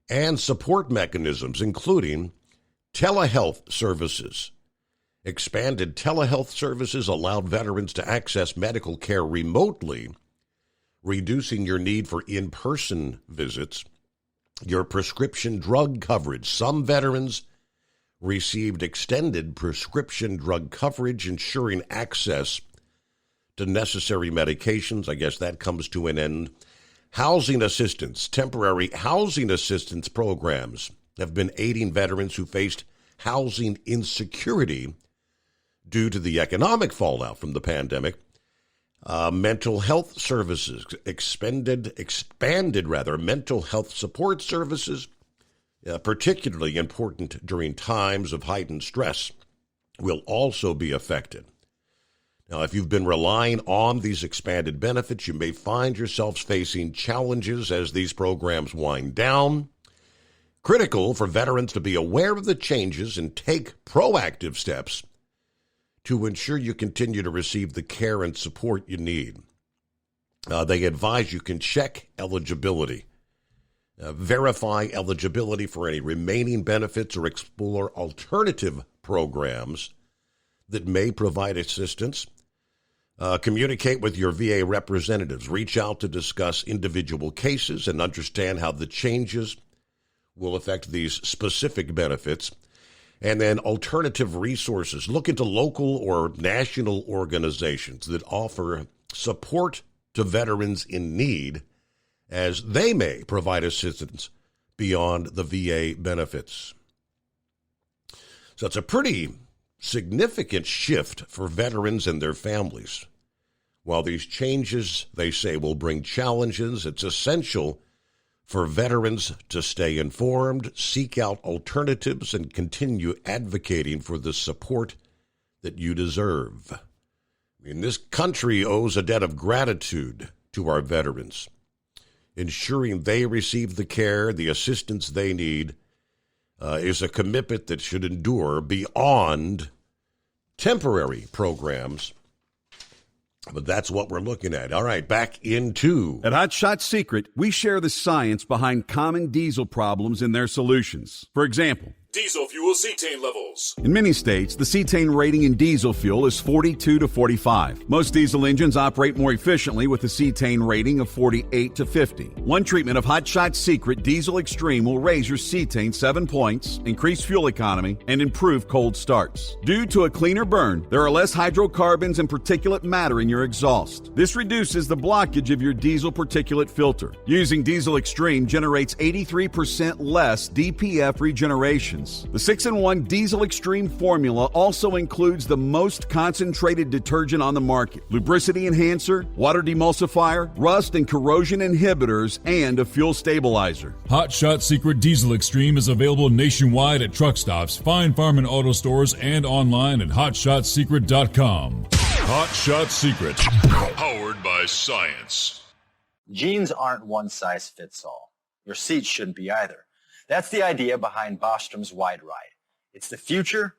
and support mechanisms, including telehealth services. Expanded telehealth services allowed veterans to access medical care remotely, reducing your need for in-person visits. Your prescription drug coverage. Some veterans received extended prescription drug coverage, ensuring access to necessary medications. I guess that comes to an end. Housing assistance, temporary housing assistance programs have been aiding veterans who faced housing insecurity due to the economic fallout from the pandemic. Mental health services, expanded mental health support services, particularly important during times of heightened stress, will also be affected. Now, if you've been relying on these expanded benefits, you may find yourselves facing challenges as these programs wind down. Critical for veterans to be aware of the changes and take proactive steps to ensure you continue to receive the care and support you need. They advise you can check eligibility, verify eligibility for any remaining benefits, or explore alternative programs that may provide assistance. Communicate with your VA representatives. Reach out to discuss individual cases and understand how the changes will affect these specific benefits. And then alternative resources. Look into local or national organizations that offer support to veterans in need, as they may provide assistance beyond the VA benefits. So it's a pretty significant shift for veterans and their families. While these changes, they say, will bring challenges, it's essential for veterans to stay informed, seek out alternatives, and continue advocating for the support that you deserve. I mean, this country owes a debt of gratitude to our veterans. Ensuring they receive the care, the assistance they need, is a commitment that should endure beyond temporary programs. But that's what we're looking at. All right, back into... At Hot Shot Secret, we share the science behind common diesel problems and their solutions. For example, Diesel fuel cetane levels. in many states, the cetane rating in diesel fuel is 42 to 45. Most diesel engines operate more efficiently with a cetane rating of 48 to 50. One treatment of Hot Shot Secret Diesel Extreme will raise your cetane 7 points, increase fuel economy, and improve cold starts. Due to a cleaner burn, there are less hydrocarbons and particulate matter in your exhaust. This reduces the blockage of your diesel particulate filter. Using Diesel Extreme generates 83% less DPF regeneration. The 6-in-1 Diesel Extreme formula also includes the most concentrated detergent on the market, lubricity enhancer, water demulsifier, rust and corrosion inhibitors, and a fuel stabilizer. Hot Shot Secret Diesel Extreme is available nationwide at truck stops, fine farm and auto stores, and online at hotshotsecret.com. Hot Shot Secret, powered by science. Jeans aren't one size fits all. Your seats shouldn't be either. That's the idea behind Bostrom's Wide Ride. It's the future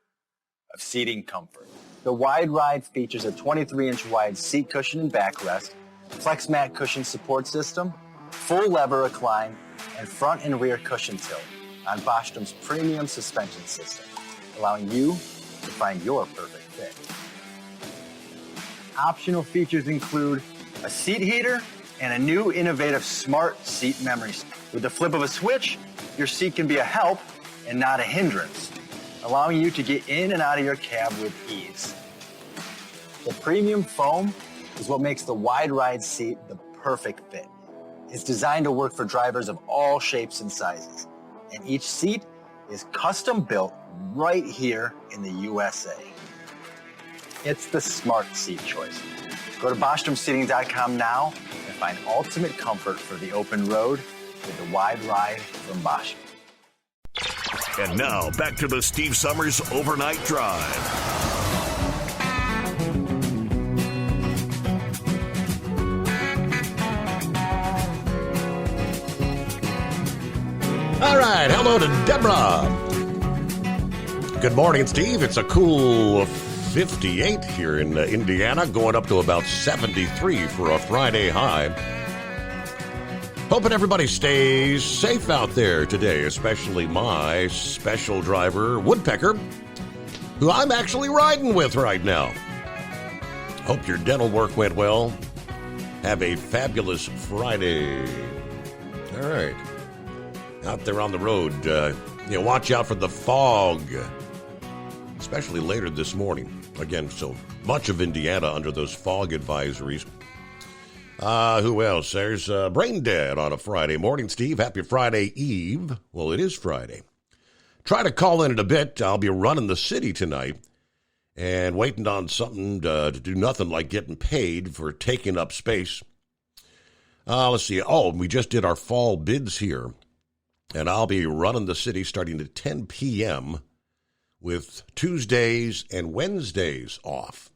of seating comfort. The Wide Ride features a 23-inch wide seat cushion and backrest, flex mat cushion support system, full lever recline, and front and rear cushion tilt on Bostrom's premium suspension system, allowing you to find your perfect fit. Optional features include a seat heater and a new innovative smart seat memory. With the flip of a switch, your seat can be a help and not a hindrance, allowing you to get in and out of your cab with ease. The premium foam is what makes the Wide Ride seat the perfect fit. It's designed to work for drivers of all shapes and sizes, and each seat is custom built right here in the USA. It's the smart seat choice. Go to BostromSeating.com now and find ultimate comfort for the open road with the Wide Ride from Bostrom. And now, back to the Steve Summers Overnight Drive. All right, hello to Deborah. Good morning, Steve. It's a cool 58 here in Indiana, going up to about 73 for a Friday high. Hoping everybody stays safe out there today, especially my special driver, Woodpecker, who I'm actually riding with right now. Hope your dental work went well. Have a fabulous Friday. All right. Out there on the road, watch out for the fog, especially later this morning. Again, so much of Indiana under those fog advisories. Who else? There's Brain Dead on a Friday morning. Steve, happy Friday Eve. Well, it is Friday. Try to call in a bit. I'll be running the city tonight and waiting on something to do nothing like getting paid for taking up space. Let's see. Oh, we just did our fall bids here, and I'll be running the city starting at 10 p.m. with Tuesdays and Wednesdays off.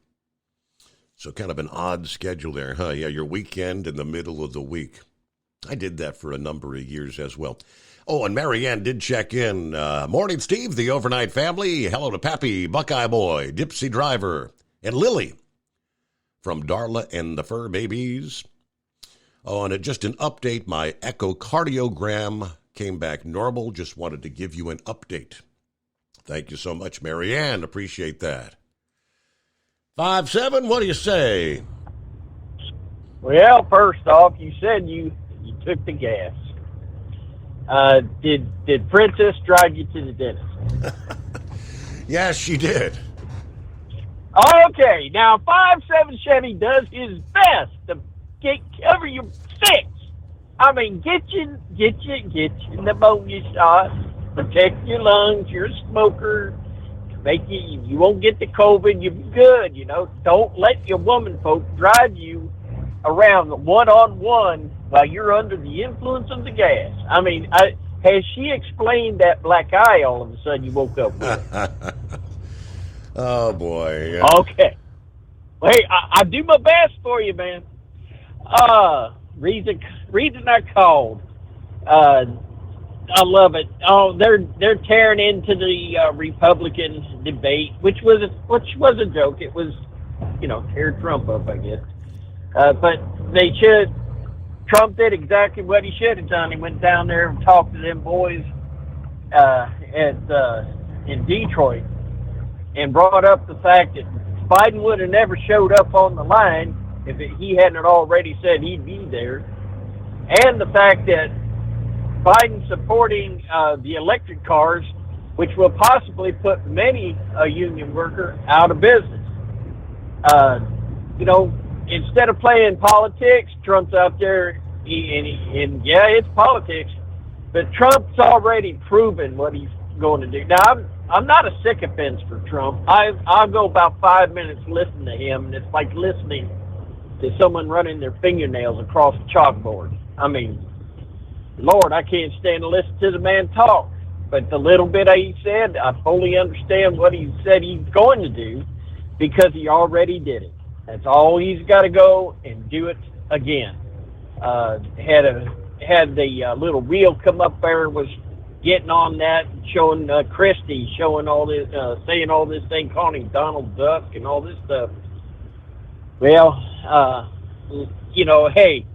So kind of an odd schedule there, huh? Yeah, your weekend in the middle of the week. I did that for a number of years as well. Oh, and Marianne did check in. Morning, Steve, the overnight family. Hello to Pappy, Buckeye Boy, Dipsy Driver, and Lily from Darla and the Fur Babies. Oh, and just an update. My echocardiogram came back normal. Just wanted to give you an update. Thank you so much, Marianne. Appreciate that. 5-7, what do you say? Well, first off, you said you took the gas. Did Princess drive you to the dentist? Yes, she did. Okay, now 5.7 Chevy does his best to cover your six. I mean, get you pneumonia shot, protect your lungs. You're a smoker. You won't get the COVID. You'll be good. Don't let your woman folk drive you around one-on-one while you're under the influence of the gas. I mean, has she explained that black eye all of a sudden you woke up with? Oh, boy. Yeah. Okay. Well, hey, I do my best for you, man. Reason I called. I love it. Oh, they're tearing into the Republican debate, which was a joke. It was, tear Trump up, I guess. But Trump did exactly what he should have done. He went down there and talked to them boys in Detroit and brought up the fact that Biden would have never showed up on the line if he hadn't already said he'd be there, and the fact that Biden supporting the electric cars, which will possibly put many a union worker out of business. Instead of playing politics, Trump's out there, and yeah, it's politics, but Trump's already proven what he's going to do. Now, I'm not a sycophant for Trump. I'll go about 5 minutes listening to him, and it's like listening to someone running their fingernails across a chalkboard. I mean, Lord, I can't stand to listen to the man talk. But the little bit he said, I fully understand what he said he's going to do because he already did it. That's all he's got to go and do it again. Had the little reel come up there, was getting on that, showing Christie, showing all this, saying all this thing, calling him Donald Duck and all this stuff. Well, hey,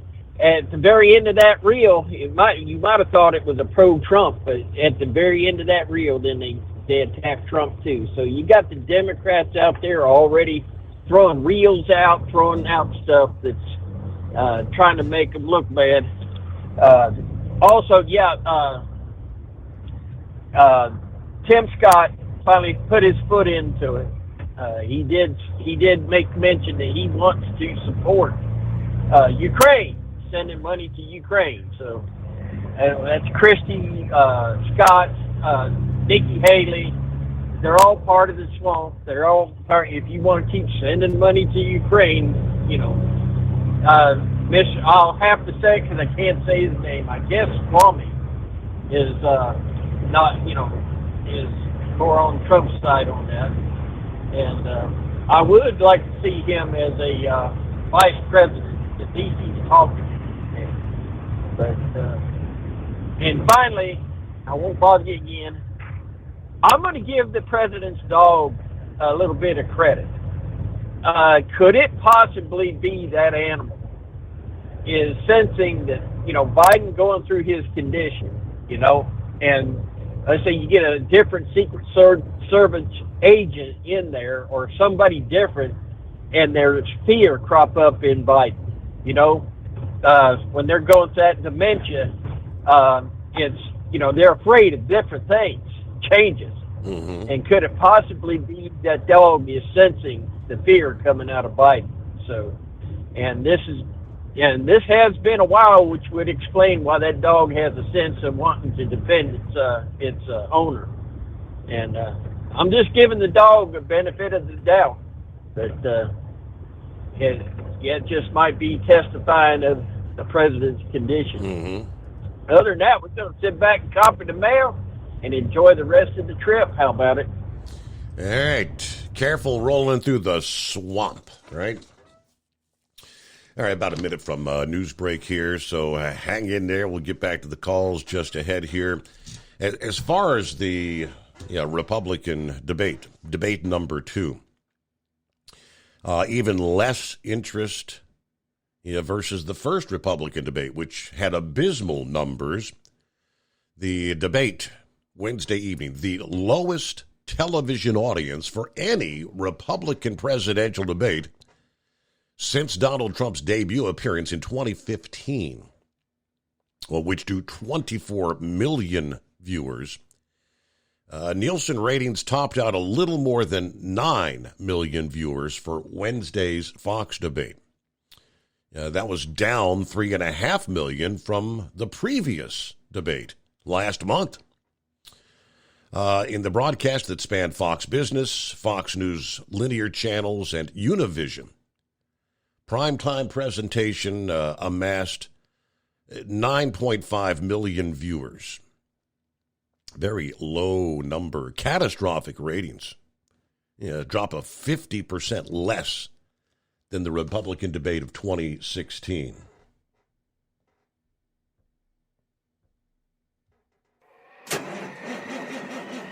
at the very end of that reel, you might have thought it was a pro-Trump, but at the very end of that reel, then they attacked Trump too. So you got the Democrats out there already throwing reels out, throwing out stuff that's trying to make them look bad. Also, Tim Scott finally put his foot into it. He did make mention that he wants to support Ukraine, sending money to Ukraine. So that's Christie, Scott, Nikki Haley. They're all part of the swamp. They're all part. If you want to keep sending money to Ukraine, I'll have to say, because I can't say his name, I guess Kwame is is more on Trump's side on that. And I would like to see him as a vice president, the DC's talking. But and finally, I won't bother you again. I'm going to give the president's dog a little bit of credit. Could it possibly be that animal is sensing that, Biden going through his condition, and let's say you get a different Secret Service agent in there or somebody different, and there's fear crop up in Biden, when they're going through that dementia, it's, they're afraid of different things, changes. Mm-hmm. And could it possibly be that dog is sensing the fear coming out of Biden? So, and this has been a while, which would explain why that dog has a sense of wanting to defend its owner. And I'm just giving the dog the benefit of the doubt, but it just might be testifying of the president's condition. Mm-hmm. Other than that, we're going to sit back and copy the mail and enjoy the rest of the trip. How about it? All right. Careful rolling through the swamp, right? All right, about a minute from news break here, so hang in there. We'll get back to the calls just ahead here. As far as the Republican debate number 2, even less interest versus the first Republican debate, which had abysmal numbers. The debate Wednesday evening, the lowest television audience for any Republican presidential debate since Donald Trump's debut appearance in 2015, which drew 24 million viewers. Nielsen ratings topped out a little more than 9 million viewers for Wednesday's Fox debate. That was down 3.5 million from the previous debate last month. In the broadcast that spanned Fox Business, Fox News linear channels, and Univision, primetime presentation amassed 9.5 million viewers. Very low number, catastrophic ratings. A drop of 50% less than the Republican debate of 2016.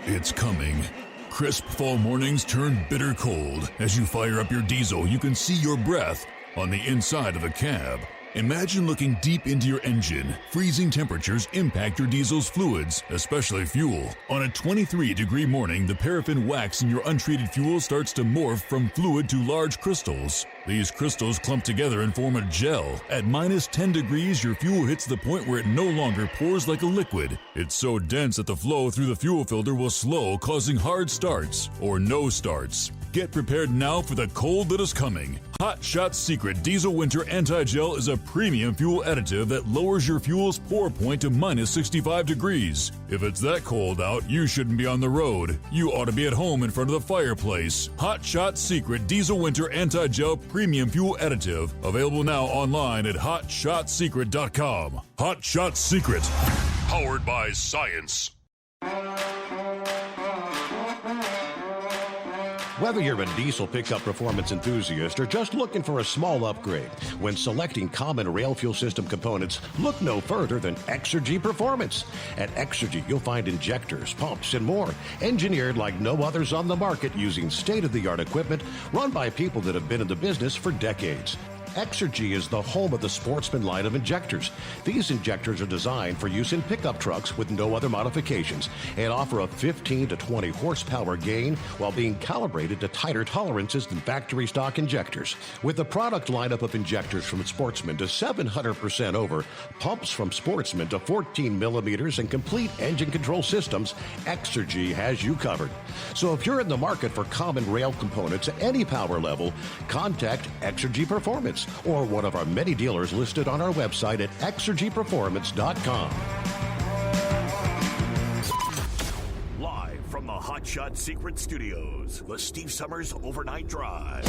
It's coming. Crisp fall mornings turn bitter cold. As you fire up your diesel, you can see your breath on the inside of the cab. Imagine looking deep into your engine. Freezing temperatures impact your diesel's fluids, especially fuel. On a 23-degree morning, the paraffin wax in your untreated fuel starts to morph from fluid to large crystals. These crystals clump together and form a gel. At minus 10 degrees, your fuel hits the point where it no longer pours like a liquid. It's so dense that the flow through the fuel filter will slow, causing hard starts or no starts. Get prepared now for the cold that is coming. Hot Shot Secret Diesel Winter Anti-Gel is a premium fuel additive that lowers your fuel's pour point to minus 65 degrees. If it's that cold out, you shouldn't be on the road. You ought to be at home in front of the fireplace. Hot Shot Secret Diesel Winter Anti-Gel Premium Fuel Additive. Available now online at HotShotSecret.com. Hot Shot Secret. Powered by science. Whether you're a diesel pickup performance enthusiast or just looking for a small upgrade, when selecting common rail fuel system components, look no further than Exergy Performance. At Exergy, you'll find injectors, pumps, and more, engineered like no others on the market using state-of-the-art equipment run by people that have been in the business for decades. Exergy is the home of the Sportsman line of injectors. These injectors are designed for use in pickup trucks with no other modifications and offer a 15 to 20 horsepower gain while being calibrated to tighter tolerances than factory stock injectors. With the product lineup of injectors from Sportsman to 700% over, pumps from Sportsman to 14 millimeters, and complete engine control systems, Exergy has you covered. So if you're in the market for common rail components at any power level, contact Exergy Performance or one of our many dealers listed on our website at exergyperformance.com. Live from the Hot Shot Secret Studios, the Steve Summers Overnight Drive.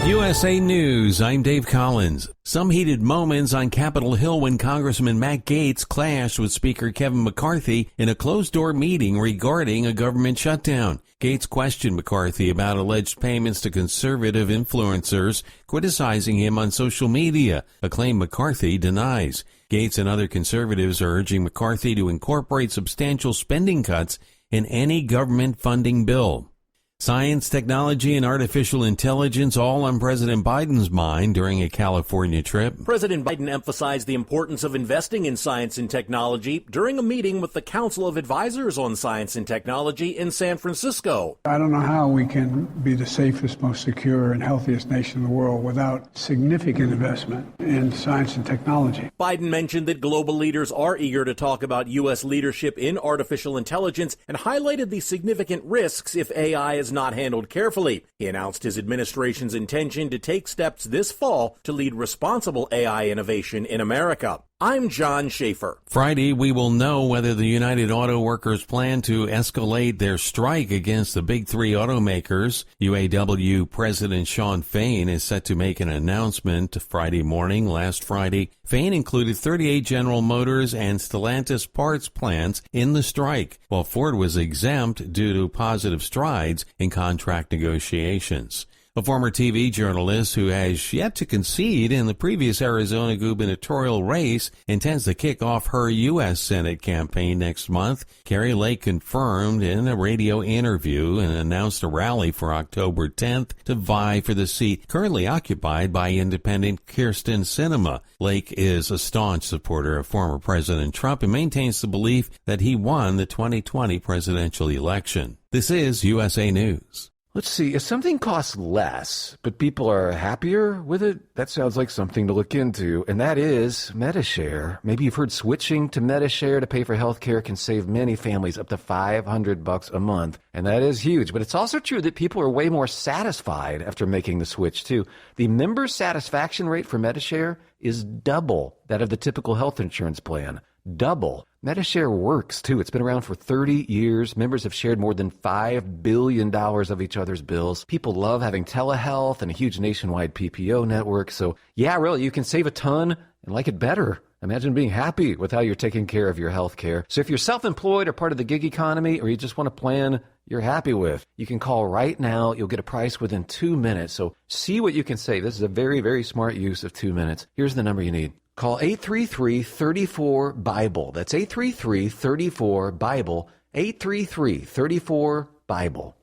USA News, I'm Dave Collins. Some heated moments on Capitol Hill when Congressman Matt Gaetz clashed with Speaker Kevin McCarthy in a closed-door meeting regarding a government shutdown. Gaetz questioned McCarthy about alleged payments to conservative influencers, criticizing him on social media, a claim McCarthy denies. Gaetz and other conservatives are urging McCarthy to incorporate substantial spending cuts in any government funding bill. Science, technology, and artificial intelligence all on President Biden's mind during a California trip. President Biden emphasized the importance of investing in science and technology during a meeting with the Council of Advisors on Science and Technology in San Francisco. I don't know how we can be the safest, most secure, and healthiest nation in the world without significant investment in science and technology. Biden mentioned that global leaders are eager to talk about U.S. leadership in artificial intelligence and highlighted the significant risks if AI is not handled carefully. He announced his administration's intention to take steps this fall to lead responsible AI innovation in America. I'm John Schaefer. Friday, we will know whether the United Auto Workers plan to escalate their strike against the big three automakers. UAW President Shawn Fain is set to make an announcement Friday morning. Last Friday, Fain included 38 General Motors and Stellantis parts plants in the strike, while Ford was exempt due to positive strides in contract negotiations. A former TV journalist who has yet to concede in the previous Arizona gubernatorial race intends to kick off her U.S. Senate campaign next month. Kari Lake confirmed in a radio interview and announced a rally for October 10th to vie for the seat currently occupied by independent Kyrsten Sinema. Lake is a staunch supporter of former President Trump and maintains the belief that he won the 2020 presidential election. This is USA News. Let's see, if something costs less, but people are happier with it, that sounds like something to look into, and that is Medi-Share. Maybe you've heard switching to Medi-Share to pay for health care can save many families up to $500 a month, and that is huge. But it's also true that people are way more satisfied after making the switch, too. The member satisfaction rate for Medi-Share is double that of the typical health insurance plan. Double. Medi-Share works, too. It's been around for 30 years. Members have shared more than $5 billion of each other's bills. People love having telehealth and a huge nationwide PPO network. So, yeah, really, you can save a ton and like it better. Imagine being happy with how you're taking care of your health care. So if you're self-employed or part of the gig economy, or you just want a plan you're happy with, you can call right now. You'll get a price within 2 minutes. So see what you can save. This is a very, very smart use of 2 minutes. Here's the number you need. Call 833-34-BIBLE. That's 833-34-BIBLE. 833-34-BIBLE.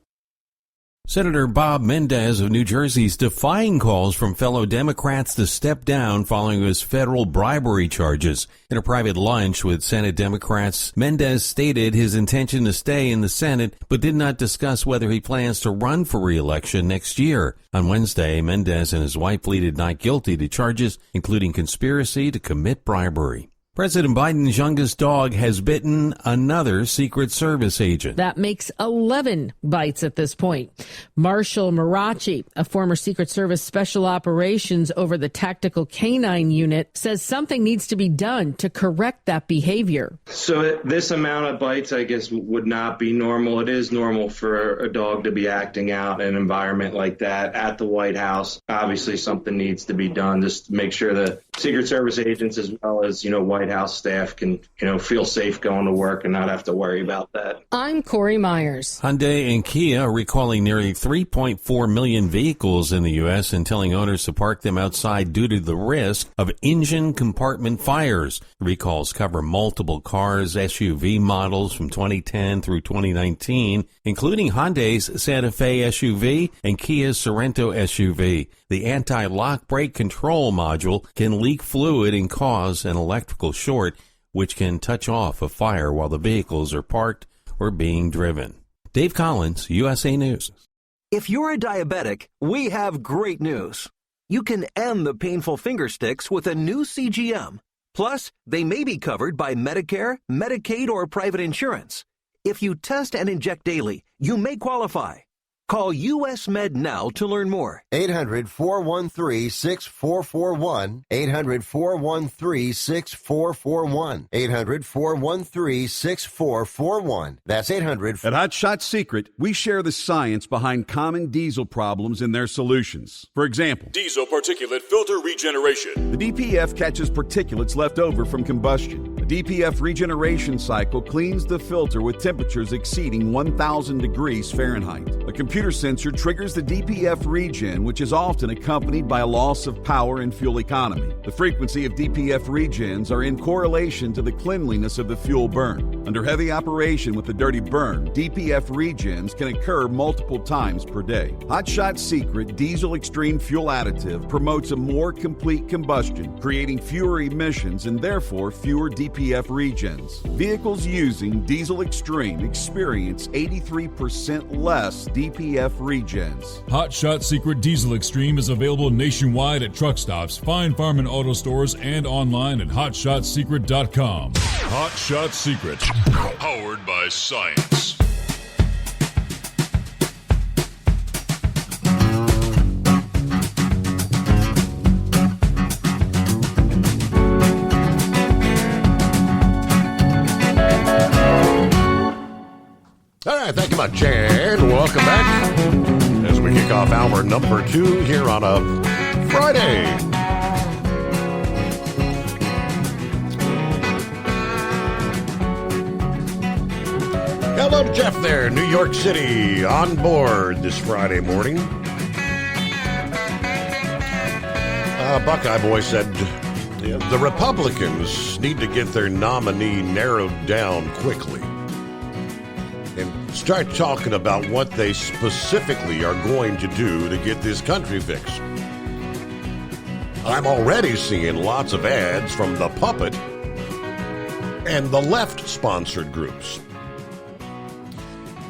Senator Bob Mendez of New Jersey is defying calls from fellow Democrats to step down following his federal bribery charges. In a private lunch with Senate Democrats, Mendez stated his intention to stay in the Senate, but did not discuss whether he plans to run for re-election next year. On Wednesday, Mendez and his wife pleaded not guilty to charges, including conspiracy to commit bribery. President Biden's youngest dog has bitten another Secret Service agent. That makes 11 bites at this point. Marshall Marachi, a former Secret Service Special Operations over the Tactical Canine Unit, says something needs to be done to correct that behavior. So this amount of bites, I guess, would not be normal. It is normal for a dog to be acting out in an environment like that at the White House. Obviously, something needs to be done just to make sure the Secret Service agents, as well as, White House staff, can, feel safe going to work and not have to worry about that. I'm Corey Myers. Hyundai and Kia are recalling nearly 3.4 million vehicles in the U.S. and telling owners to park them outside due to the risk of engine compartment fires. Recalls cover multiple cars, SUV models from 2010 through 2019, including Hyundai's Santa Fe SUV and Kia's Sorento SUV. The anti-lock brake control module can leak fluid and cause an electrical short, which can touch off a fire while the vehicles are parked or being driven. Dave Collins, USA News. If you're a diabetic, we have great news. You can end the painful finger sticks with a new CGM. Plus, they may be covered by Medicare, Medicaid, or private insurance. If you test and inject daily, you may qualify. Call US Med now to learn more. 800-413-6441. 800-413-6441. 800-413-6441. That's 800. At Hot Shot Secret, we share the science behind common diesel problems and their solutions. For example, diesel particulate filter regeneration. The DPF catches particulates left over from combustion. The DPF regeneration cycle cleans the filter with temperatures exceeding 1,000 degrees Fahrenheit. A computer sensor triggers the DPF regen, which is often accompanied by a loss of power and fuel economy. The frequency of DPF regens are in correlation to the cleanliness of the fuel burn. Under heavy operation with a dirty burn, DPF regens can occur multiple times per day. Hot Shot Secret Diesel Extreme Fuel Additive promotes a more complete combustion, creating fewer emissions and therefore fewer DPF regens. Vehicles using Diesel Extreme experience 83% less DPF regens. Hot Shot Secret Diesel Extreme is available nationwide at truck stops, Fine Farm and auto stores, and online at hotshotsecret.com. Hot Shot Secret, powered by science. All right, thank you much, and welcome back as we kick off hour number 2 here on a Friday. Hello, Jeff there, New York City, on board this Friday morning. Buckeye Boy said the Republicans need to get their nominee narrowed down quickly and start talking about what they specifically are going to do to get this country fixed. I'm already seeing lots of ads from the puppet and the left-sponsored groups.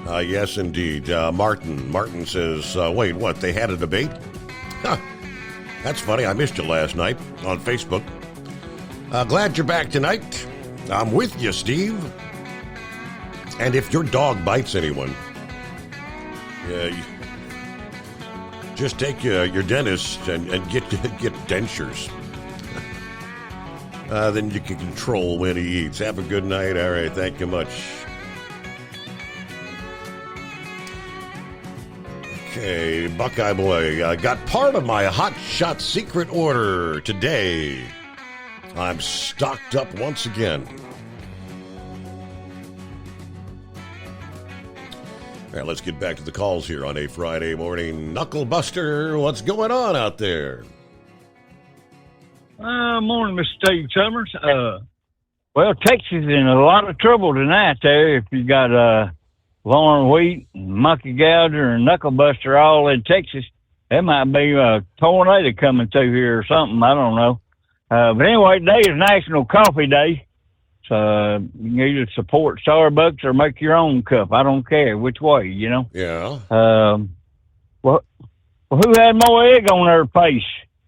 Yes, indeed. Martin says, wait, what? They had a debate? Huh. That's funny. I missed you last night on Facebook. Glad you're back tonight. I'm with you, Steve. And if your dog bites anyone, just take your dentist and get dentures. Then you can control when he eats. Have a good night. All right, thank you much. Okay, Buckeye Boy, got part of my Hot Shot secret order today. I'm stocked up once again. All right, let's get back to the calls here on a Friday morning. Knuckle Buster, what's going on out there? Morning, Mr. Steve Summers. Well, Texas is in a lot of trouble tonight there. If you got Lauren Wheat, Monkey Gouger, and Knuckle Buster all in Texas, there might be a tornado coming through here or something. I don't know. But anyway, today is National Coffee Day. So you can either support Starbucks or make your own cup. I don't care which way, you know. Yeah. Well, who had more egg on their face?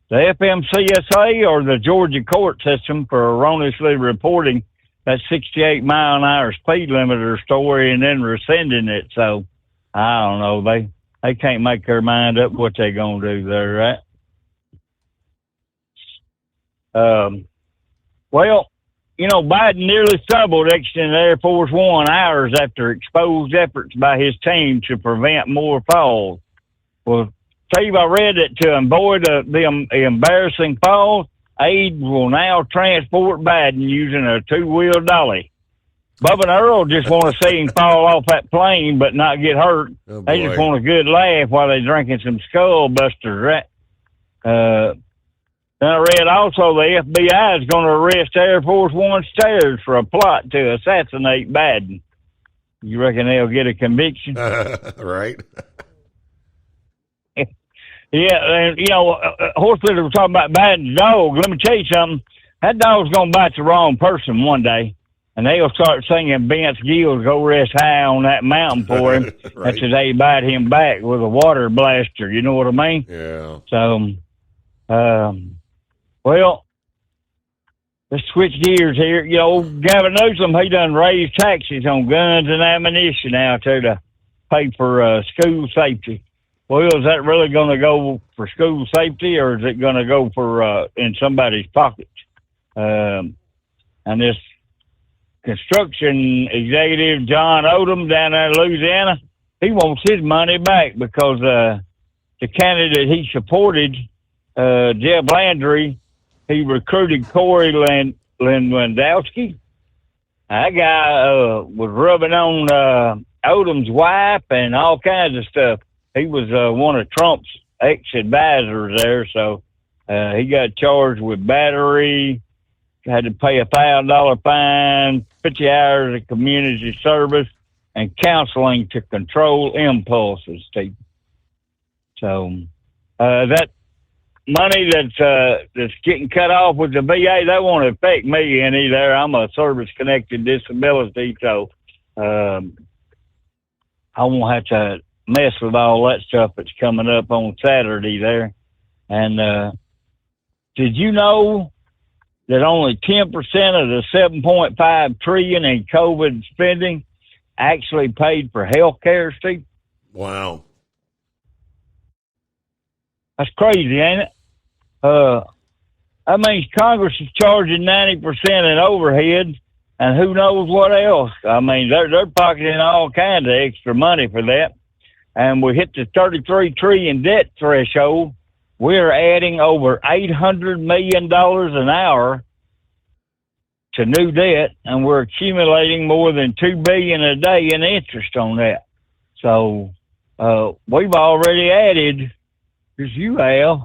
The FMCSA or the Georgia court system for erroneously reporting that 68-mile-an-hour speed limiter story and then rescinding it? So, I don't know. They can't make their mind up what they're going to do there, right? Well, you know, Biden nearly stumbled exiting Air Force One hours after exposed efforts by his team to prevent more falls. Well, Steve, I read it to avoid the embarrassing falls. Aide will now transport Biden using a two-wheel dolly. Bubba and Earl just want to see him fall off that plane but not get hurt. Oh, they just want a good laugh while they're drinking some Skull Busters, right? Then I read also the FBI is going to arrest Air Force One stairs for a plot to assassinate Biden. You reckon they'll get a conviction? Right. Yeah, and, you know, Horsefield was talking about Biden's dog. Let me tell you something. That dog's going to bite the wrong person one day, and they'll start singing Vince Gill's Go Rest High on that mountain for him. Right. After they bite him back with a water blaster. You know what I mean? Yeah. So, well, let's switch gears here. You know, Gavin Newsom, he done raised taxes on guns and ammunition out there to pay for school safety. Well, is that really going to go for school safety, or is it going to go for in somebody's pockets? And this construction executive, John Odom, down there in Louisiana, he wants his money back because the candidate he supported, Jeb Landry, he recruited Corey Lewandowski. That guy was rubbing on Odom's wife and all kinds of stuff. He was one of Trump's ex-advisors there, so he got charged with battery, had to pay a $1,000 fine, 50 hours of community service, and counseling to control impulses, Steve. So that money that's getting cut off with the VA, that won't affect me any there. I'm a service-connected disability, so I won't have to mess with all that stuff that's coming up on Saturday there. And did you know that only 10% of the $7.5 trillion in COVID spending actually paid for health care, Steve? Wow. That's crazy, ain't it? That means Congress is charging 90% in overhead, and who knows what else. I mean, they're pocketing all kinds of extra money for that. And we hit the $33 trillion debt threshold. We're adding over $800 million an hour to new debt, and we're accumulating more than $2 billion a day in interest on that. So we've already added, as you have,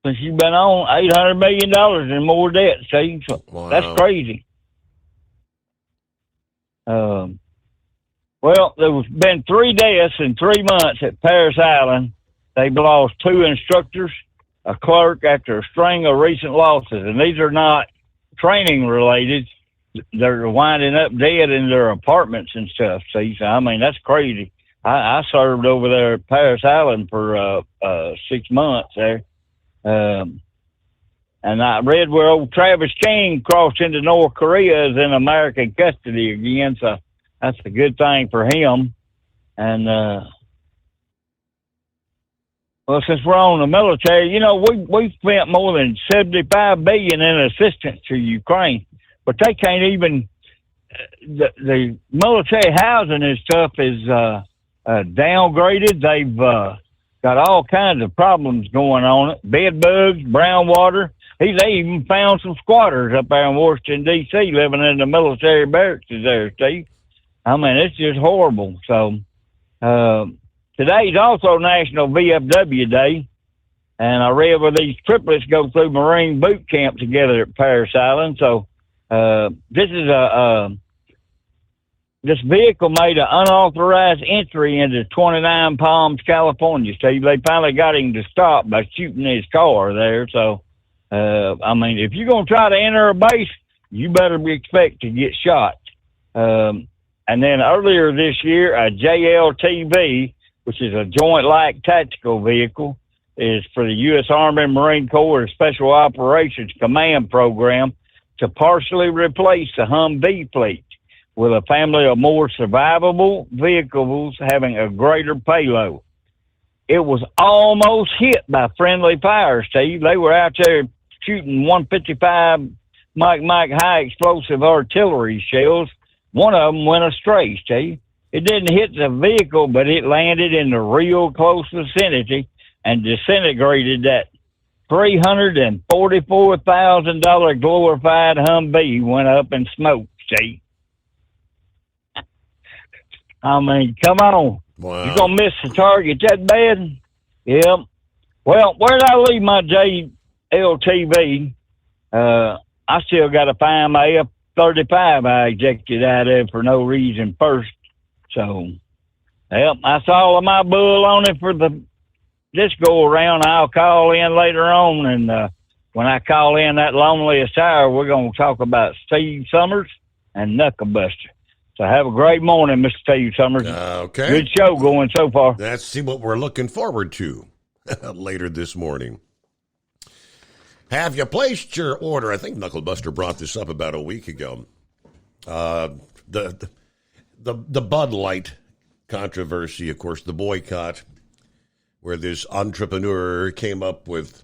since you've been on, $800 million in more debt, Steve. So Wow. That's crazy. Well, there's been 3 deaths in 3 months at Paris Island. They've lost 2 instructors, a clerk, after a string of recent losses. And these are not training related. they're winding up dead in their apartments and stuff. See, so, I mean, that's crazy. I served over there at Paris Island for 6 months there. And I read where old Travis King crossed into North Korea is in American custody again, so that's a good thing for him. And, well, since we're on the military, you know, we spent more than $75 billion in assistance to Ukraine, but they can't even, the military housing and stuff is downgraded. They've got all kinds of problems going on. Bed bugs, brown water. They even found some squatters up there in Washington, D.C. living in the military barracks there, Steve. I mean, it's just horrible. So today's also National VFW Day, and I read where these triplets go through Marine boot camp together at Paris Island. So this is this vehicle made an unauthorized entry into 29 Palms, California, Steve. They finally got him to stop by shooting his car there. So, I mean, if you're going to try to enter a base, you better be expect to get shot. And then earlier this year, a JLTV, which is a Joint Light Tactical Vehicle, is for the U.S. Army and Marine Corps Special Operations Command Program to partially replace the Humvee fleet with a family of more survivable vehicles having a greater payload. It was almost hit by friendly fire, Steve. They were out there shooting 155 Mike high explosive artillery shells. One of them went astray, Steve. It didn't hit the vehicle, but it landed in the real close vicinity and disintegrated that $344,000 glorified Humvee went up in smoke, Steve. I mean, come on. Wow. You gonna miss the target that bad? Yep. Well, where'd I leave my JLTV? I still got to find my F-35 I ejected out of for no reason first. So, yep, that's all of my bull on it for this go around. I'll call in later on, and when I call in that loneliest hour, we're gonna talk about Steve Summers and Knucklebuster. So have a great morning, Mr. Steve Summers. Okay. Good show going so far. Let's see what we're looking forward to later this morning. Have you placed your order? I think Knucklebuster brought this up about a week ago. The Bud Light controversy, of course, the boycott, where this entrepreneur came up with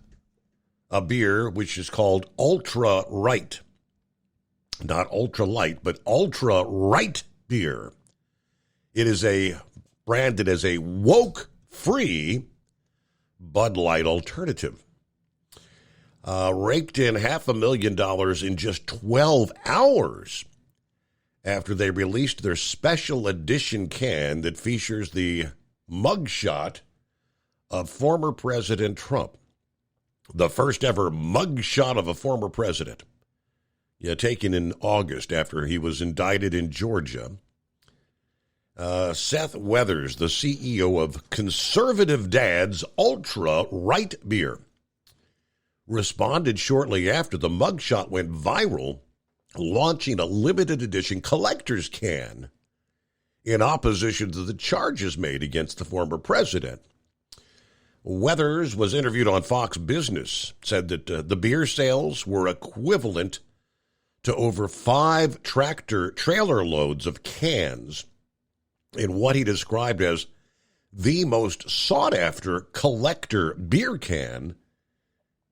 a beer which is called Ultra Right. Not ultra light, but ultra right beer. It is branded as a woke-free Bud Light alternative. Raked in $500,000 in just 12 hours after they released their special edition can that features the mugshot of former President Trump. The first ever mugshot of a former president. Taken in August after he was indicted in Georgia. Seth Weathers, the CEO of Conservative Dad's Ultra Right Beer, responded shortly after the mugshot went viral, launching a limited edition collector's can in opposition to the charges made against the former president. Weathers was interviewed on Fox Business, said that the beer sales were equivalent to over 5 tractor-trailer loads of cans in what he described as the most sought-after collector beer can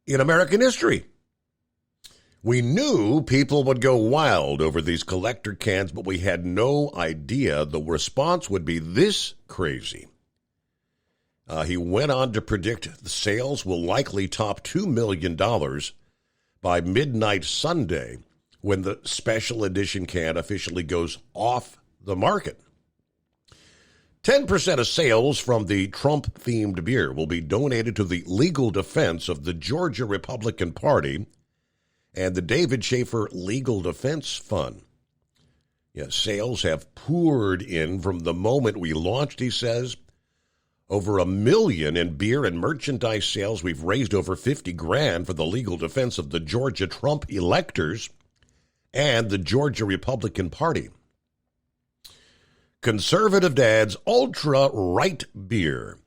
in American history. We knew people would go wild over these collector cans, but we had no idea the response would be this crazy. He went on to predict the sales will likely top $2 million by midnight Sunday, when the special edition can officially goes off the market. 10% of sales from the Trump-themed beer will be donated to the legal defense of the Georgia Republican Party and the David Schaefer Legal Defense Fund. Yes, sales have poured in from the moment we launched, he says. Over $1 million in beer and merchandise sales. We've raised over $50,000 for the legal defense of the Georgia Trump electors. and the Georgia Republican Party. Conservative Dad's ultra-right beer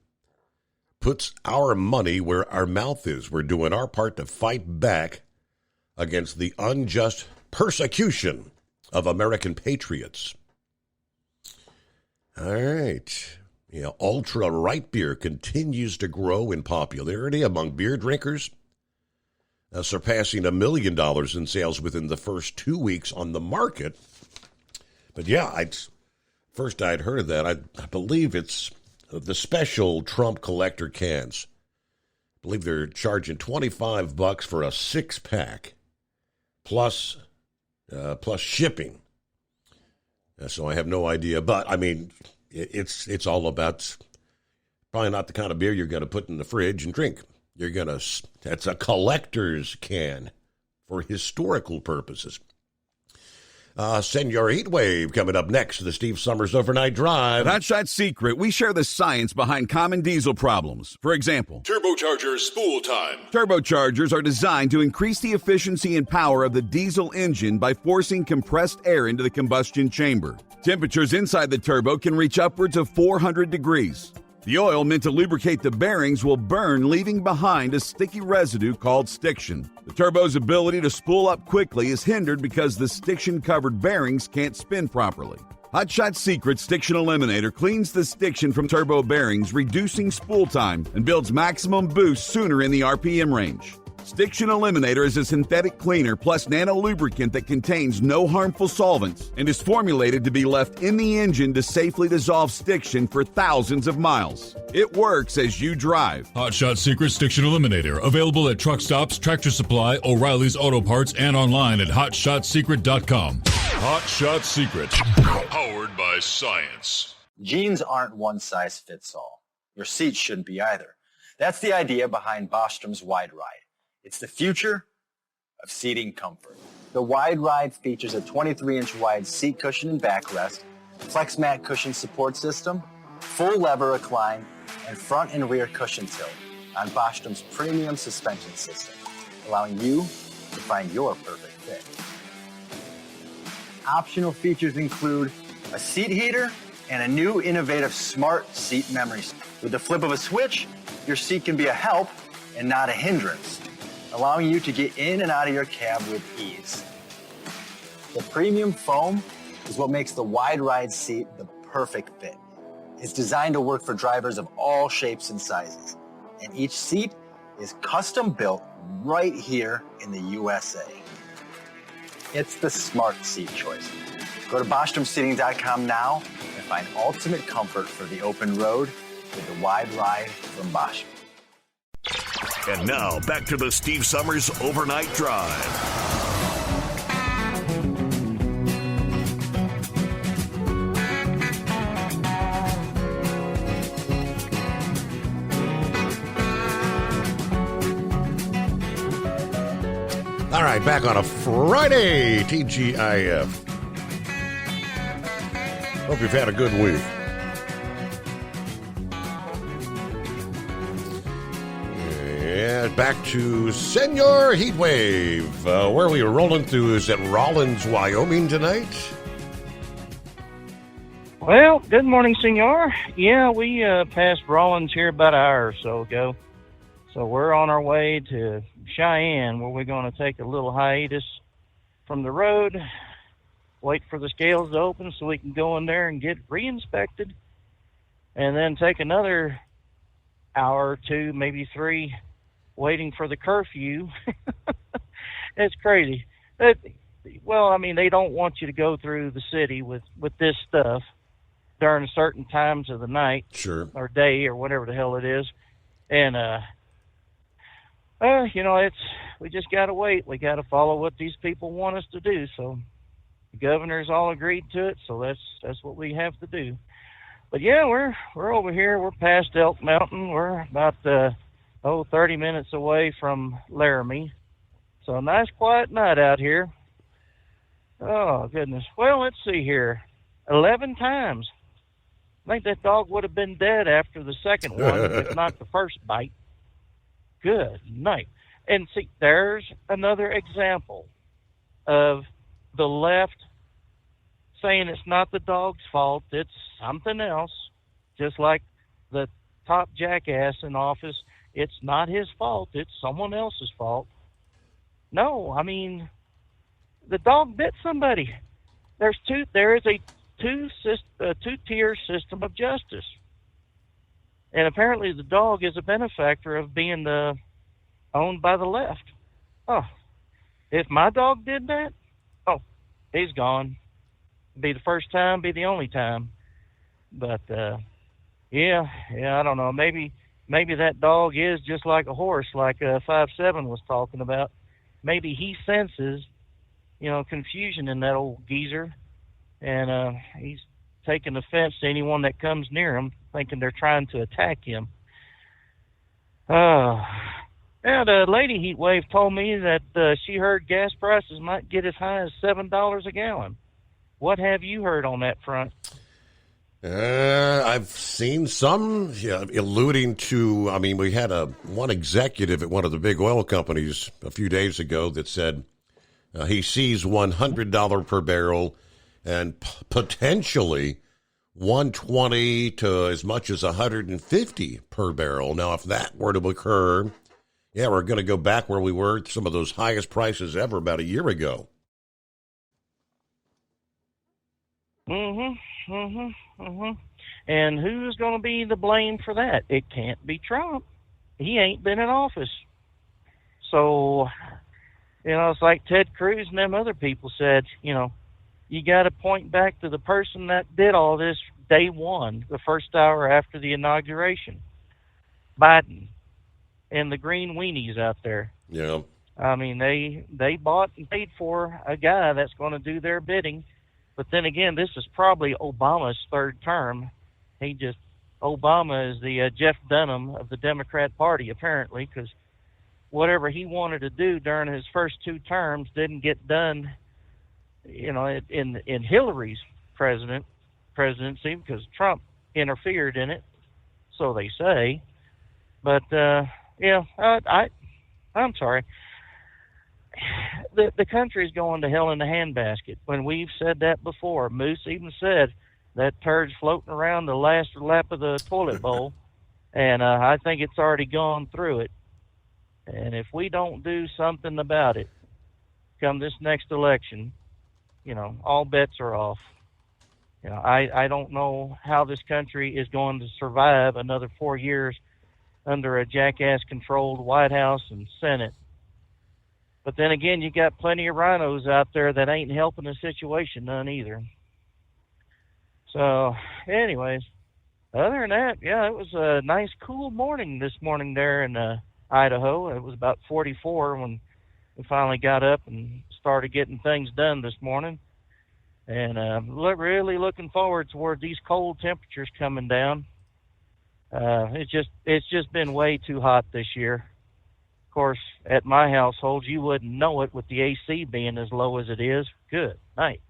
puts our money where our mouth is. We're doing our part to fight back against the unjust persecution of American patriots. All right. Ultra-right beer continues to grow in popularity among beer drinkers, surpassing $1 million in sales within the first 2 weeks on the market. But yeah, first I'd heard of that. I believe it's the special Trump collector cans. I believe they're charging $25 for a 6-pack plus shipping. So I have no idea, but I mean, it's all about probably not the kind of beer you're going to put in the fridge and drink. That's a collector's can for historical purposes. Senor Heatwave coming up next to the Steve Summers Overnight Drive. At Hot Shot Secret, we share the science behind common diesel problems. For example, Turbocharger spool time. Turbochargers are designed to increase the efficiency and power of the diesel engine by forcing compressed air into the combustion chamber. Temperatures inside the turbo can reach upwards of 400 degrees. The oil meant to lubricate the bearings will burn, leaving behind a sticky residue called stiction. The turbo's ability to spool up quickly is hindered because the stiction-covered bearings can't spin properly. Hot Shot Secret Stiction Eliminator cleans the stiction from turbo bearings, reducing spool time, and builds maximum boost sooner in the RPM range. Stiction Eliminator is a synthetic cleaner plus nano-lubricant that contains no harmful solvents and is formulated to be left in the engine to safely dissolve stiction for thousands of miles. It works as you drive. Hot Shot Secret Stiction Eliminator. Available at truck stops, Tractor Supply, O'Reilly's Auto Parts, and online at HotShotSecret.com. Hot Shot Secret. Powered by science. Jeans aren't one size fits all. Your seats shouldn't be either. That's the idea behind Bostrom's Wide Ride. It's the future of seating comfort. The Wide Ride features a 23-inch wide seat cushion and backrest, flex mat cushion support system, full lever recline, and front and rear cushion tilt on Bostrom's premium suspension system, allowing you to find your perfect fit. Optional features include a seat heater and a new innovative smart seat memory. With the flip of a switch, your seat can be a help and not a hindrance, allowing you to get in and out of your cab with ease. The premium foam is what makes the Wide Ride seat the perfect fit. It's designed to work for drivers of all shapes and sizes, and each seat is custom built right here in the USA. It's the smart seat choice. Go to BostromSeating.com now and find ultimate comfort for the open road with the Wide Ride from Bostrom. And now, back to the Steve Summers Overnight Drive. All right, back on a Friday, TGIF. Hope you've had a good week. Back to Senor Heatwave. Where are we rolling through? Is it Rollins, Wyoming tonight? Well, good morning, Senor. Yeah, we passed Rollins here about an hour or so ago. So we're on our way to Cheyenne, where we're going to take a little hiatus from the road, wait for the scales to open so we can go in there and get re-inspected, and then take another hour or two, maybe 3, waiting for the curfew. It's crazy. Well, I mean, they don't want you to go through the city with this stuff during certain times of the night, sure, or day, or whatever the hell it is. And, we just got to wait. We got to follow what these people want us to do. So the governor's all agreed to it, so that's what we have to do. But yeah, we're over here. We're past Elk Mountain. We're about 30 minutes away from Laramie. So a nice quiet night out here. Oh, goodness. Well, let's see here. 11 times. I think that dog would have been dead after the second one, if not the first bite. Good night. And see, there's another example of the left saying it's not the dog's fault, it's something else, just like the top jackass in office, it's not his fault, it's someone else's fault. No, I mean, the dog bit somebody. There is a two-tier system of justice. And apparently the dog is a benefactor of being owned by the left. Oh, if my dog did that, oh, he's gone. Be the first time, be the only time. But, yeah, I don't know. Maybe that dog is just like a horse, like 5-7 was talking about. Maybe he senses, confusion in that old geezer, and he's taking offense to anyone that comes near him, thinking they're trying to attack him. Yeah, the lady heat wave told me that she heard gas prices might get as high as $7 a gallon. What have you heard on that front? I've seen some alluding to, we had one executive at one of the big oil companies a few days ago that said he sees $100 per barrel and potentially $120 to as much as $150 per barrel. Now, if that were to occur, we're going to go back where we were at some of those highest prices ever about a year ago. And who's going to be the blame for that? It can't be Trump. He ain't been in office. So, it's like Ted Cruz and them other people said, you got to point back to the person that did all this day one, the first hour after the inauguration. Biden and the green weenies out there. Yeah. They bought and paid for a guy that's going to do their bidding. But then again, this is probably Obama's third term. Obama is the Jeff Dunham of the Democrat Party, apparently, because whatever he wanted to do during his first two terms didn't get done, in Hillary's presidency, because Trump interfered in it, so they say. But, I'm sorry. The country's going to hell in a handbasket. When we've said that before, Moose even said that turd's floating around the last lap of the toilet bowl, and I think it's already gone through it. And if we don't do something about it come this next election, all bets are off. I don't know how this country is going to survive another 4 years under a jackass-controlled White House and Senate. But then again, you got plenty of rhinos out there that ain't helping the situation none either. So, anyways, other than that, it was a nice, cool morning this morning there in Idaho. It was about 44 when we finally got up and started getting things done this morning. And really looking forward toward these cold temperatures coming down. It's just been way too hot this year. Of course, at my household, you wouldn't know it with the AC being as low as it is. Good night.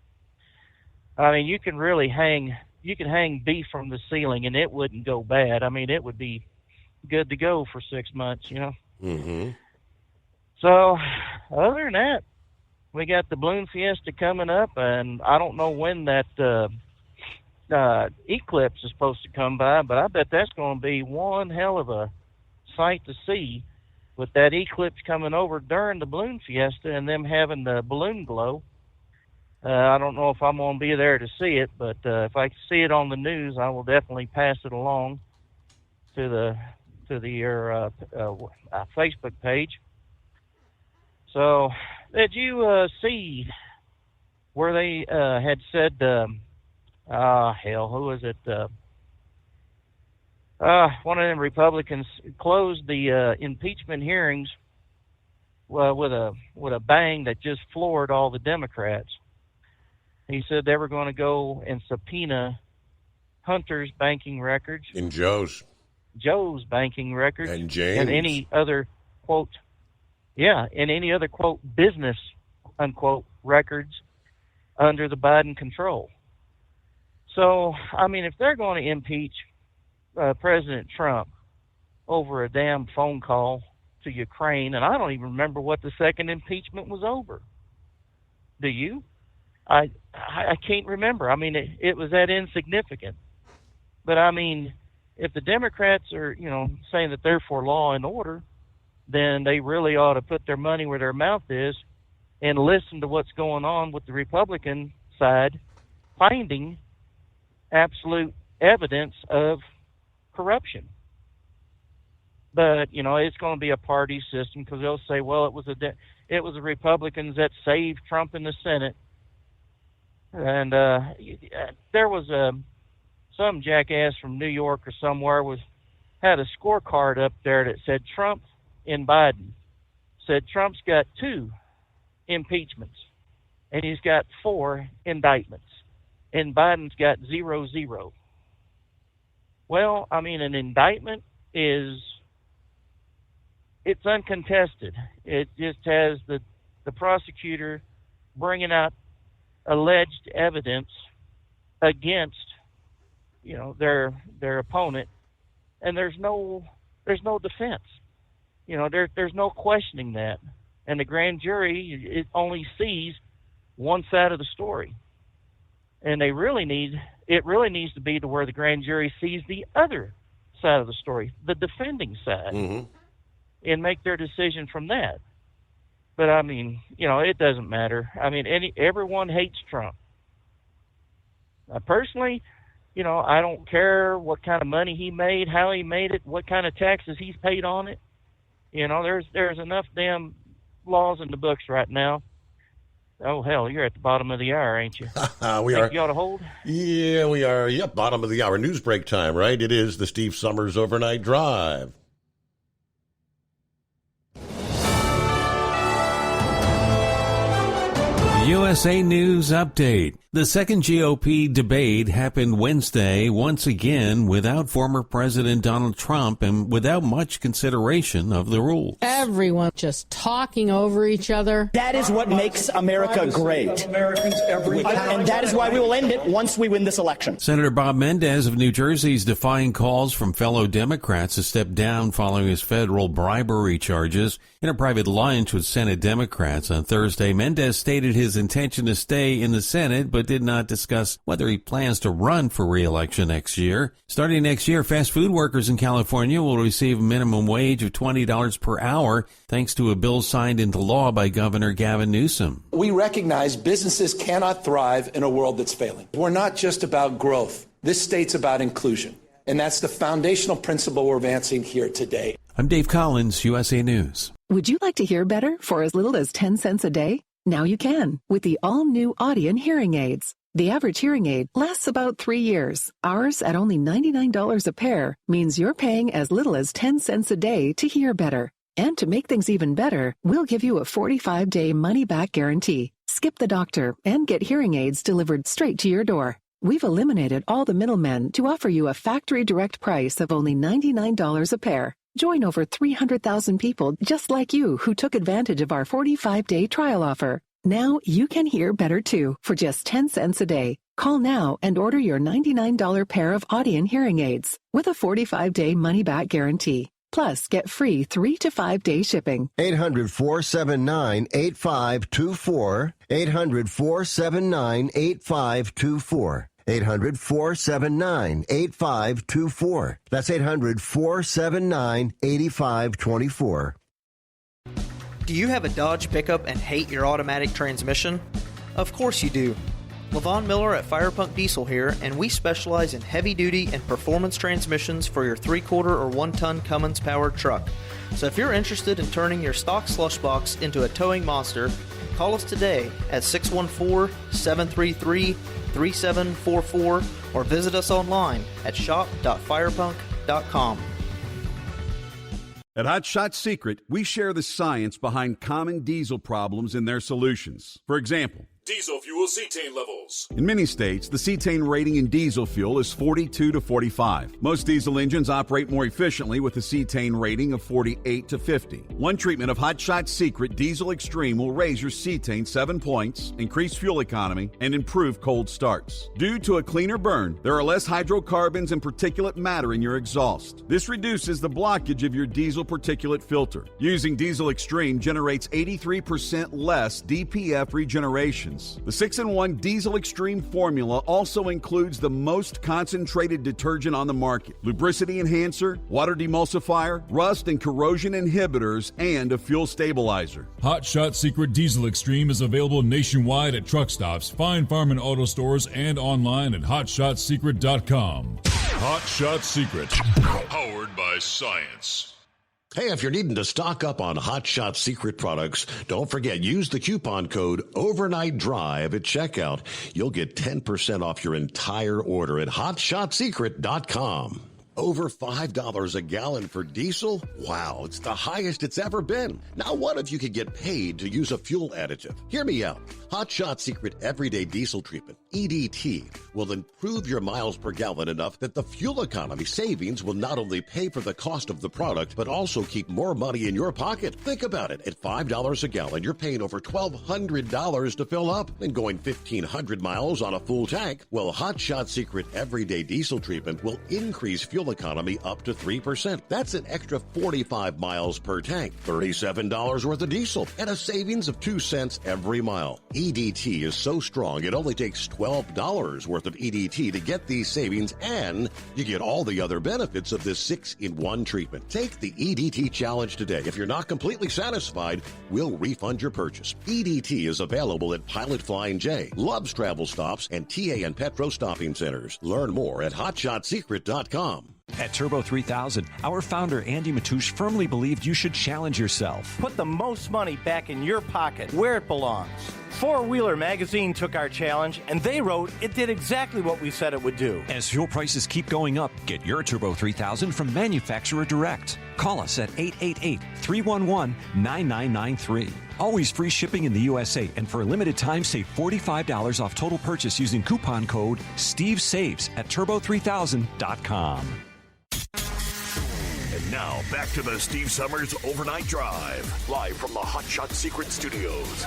You can really hang beef from the ceiling and it wouldn't go bad. It would be good to go for 6 months, Mm-hmm. So, other than that, we got the Balloon Fiesta coming up, and I don't know when that eclipse is supposed to come by, but I bet that's going to be one hell of a sight to see, with that eclipse coming over during the Balloon Fiesta and them having the balloon glow. I don't know if I'm going to be there to see it, but if I see it on the news, I will definitely pass it along to your Facebook page. So, did you see where they had said, who was it? One of them Republicans closed the impeachment hearings with a bang that just floored all the Democrats. He said they were going to go and subpoena Hunter's banking records. And Joe's banking records. And James. And any other, quote, and any other, quote, business, unquote, records under the Biden control. So, if they're going to impeach President Trump over a damn phone call to Ukraine, and I don't even remember what the second impeachment was over. Do you? I can't remember. I mean, it was that insignificant. But I mean, if the Democrats are, saying that they're for law and order, then they really ought to put their money where their mouth is and listen to what's going on with the Republican side, finding absolute evidence of corruption. But, it's going to be a party system because they'll say, well, it was the Republicans that saved Trump in the Senate. And there was some jackass from New York or somewhere had a scorecard up there that said Trump and Biden. Said Trump's got 2 impeachments and he's got 4 indictments, and Biden's got 0. Well, I mean, an indictment it's uncontested. It just has the prosecutor bringing out alleged evidence against, their opponent, and there's no defense. There's no questioning that, and the grand jury it only sees one side of the story, and it really needs to be to where the grand jury sees the other side of the story, the defending side, and make their decision from that. But I mean, it doesn't matter. I mean, everyone hates Trump. Personally, I don't care what kind of money he made, how he made it, what kind of taxes he's paid on it. There's enough damn laws in the books right now. Oh, hell, you're at the bottom of the hour, ain't you? We are. You ought to hold? Yeah, we are. Yep, bottom of the hour. News break time, right? It is the Steve Summers Overnight Drive. USA News Update. The second GOP debate happened Wednesday, once again without former President Donald Trump and without much consideration of the rules. Everyone just talking over each other. That is what makes America great. And that is why we will end it once we win this election. Senator Bob Mendez of New Jersey is defying calls from fellow Democrats to step down following his federal bribery charges. In a private lunch with Senate Democrats on Thursday, Mendez stated his intention to stay in the Senate, but did not discuss whether he plans to run for re-election next year. Starting next year, fast food workers in California will receive a minimum wage of $20 per hour, thanks to a bill signed into law by Governor Gavin Newsom. We recognize businesses cannot thrive in a world that's failing. We're not just about growth. This state's about inclusion. And that's the foundational principle we're advancing here today. I'm Dave Collins, USA News. Would you like to hear better for as little as 10 cents a day? Now you can with the all-new Audion hearing aids. The average hearing aid lasts about 3 years. Ours, at only $99 a pair, means you're paying as little as 10 cents a day to hear better. And to make things even better, we'll give you a 45-day money-back guarantee. Skip the doctor and get hearing aids delivered straight to your door. We've eliminated all the middlemen to offer you a factory direct price of only $99 a pair. Join over 300,000 people just like you who took advantage of our 45-day trial offer. Now you can hear better too for just 10 cents a day. Call now and order your $99 pair of Audion hearing aids with a 45-day money-back guarantee. Plus, get free 3 to 5 day shipping. 800-479-8524. 800-479-8524. 800-479-8524. That's 800-479-8524. Do you have a Dodge pickup and hate your automatic transmission? Of course you do. LaVon Miller at Firepunk Diesel here, and we specialize in heavy-duty and performance transmissions for your 3/4 or 1-ton Cummins-powered truck. So if you're interested in turning your stock slush box into a towing monster, call us today at 614-733-3744 or visit us online at shop.firepunk.com. At Hot Shot Secret, we share the science behind common diesel problems and their solutions. For example, diesel fuel cetane levels. in many states, the cetane rating in diesel fuel is 42 to 45. Most diesel engines operate more efficiently with a cetane rating of 48 to 50. One treatment of Hot Shot Secret Diesel Extreme will raise your cetane 7 points, increase fuel economy, and improve cold starts. Due to a cleaner burn, there are less hydrocarbons and particulate matter in your exhaust. This reduces the blockage of your diesel particulate filter. Using Diesel Extreme generates 83% less DPF regeneration emissions. The 6-in-1 Diesel Extreme formula also includes the most concentrated detergent on the market, lubricity enhancer, water demulsifier, rust and corrosion inhibitors, and a fuel stabilizer. Hot Shot Secret Diesel Extreme is available nationwide at truck stops, fine farm and auto stores, and online at hotshotsecret.com. Hot Shot Secret, powered by science. Hey, if you're needing to stock up on Hot Shot Secret products, don't forget, use the coupon code OvernightDrive at checkout. You'll get 10% off your entire order at hotshotsecret.com. Over $5 a gallon for diesel? Wow, it's the highest it's ever been. Now, what if you could get paid to use a fuel additive? Hear me out. Hot Shot Secret Everyday Diesel Treatment, EDT, will improve your miles per gallon enough that the fuel economy savings will not only pay for the cost of the product, but also keep more money in your pocket. Think about it. At $5 a gallon, you're paying over $1,200 to fill up and going 1,500 miles on a full tank. Well, Hot Shot Secret Everyday Diesel Treatment will increase fuel economy up to 3%. That's an extra 45 miles per tank, $37 worth of diesel, and a savings of 2 cents every mile. EDT is so strong, it only takes $12 worth of EDT to get these savings, and you get all the other benefits of this 6-in-1 treatment. Take the EDT challenge today. If you're not completely satisfied, we'll refund your purchase. EDT is available at Pilot Flying J, Love's Travel Stops, and TA and Petro Stopping Centers. Learn more at hotshotsecret.com. At Turbo 3000, our founder Andy Matouche firmly believed you should challenge yourself. Put the most money back in your pocket, where it belongs. Four Wheeler Magazine took our challenge, and they wrote it did exactly what we said it would do. As fuel prices keep going up, get your Turbo 3000 from manufacturer direct. Call us at 888-311-9993. Always free shipping in the USA, and for a limited time, save $45 off total purchase using coupon code STEVESAVES at turbo3000.com. And now, back to the Steve Summers Overnight Drive, live from the Hot Shot Secret Studios.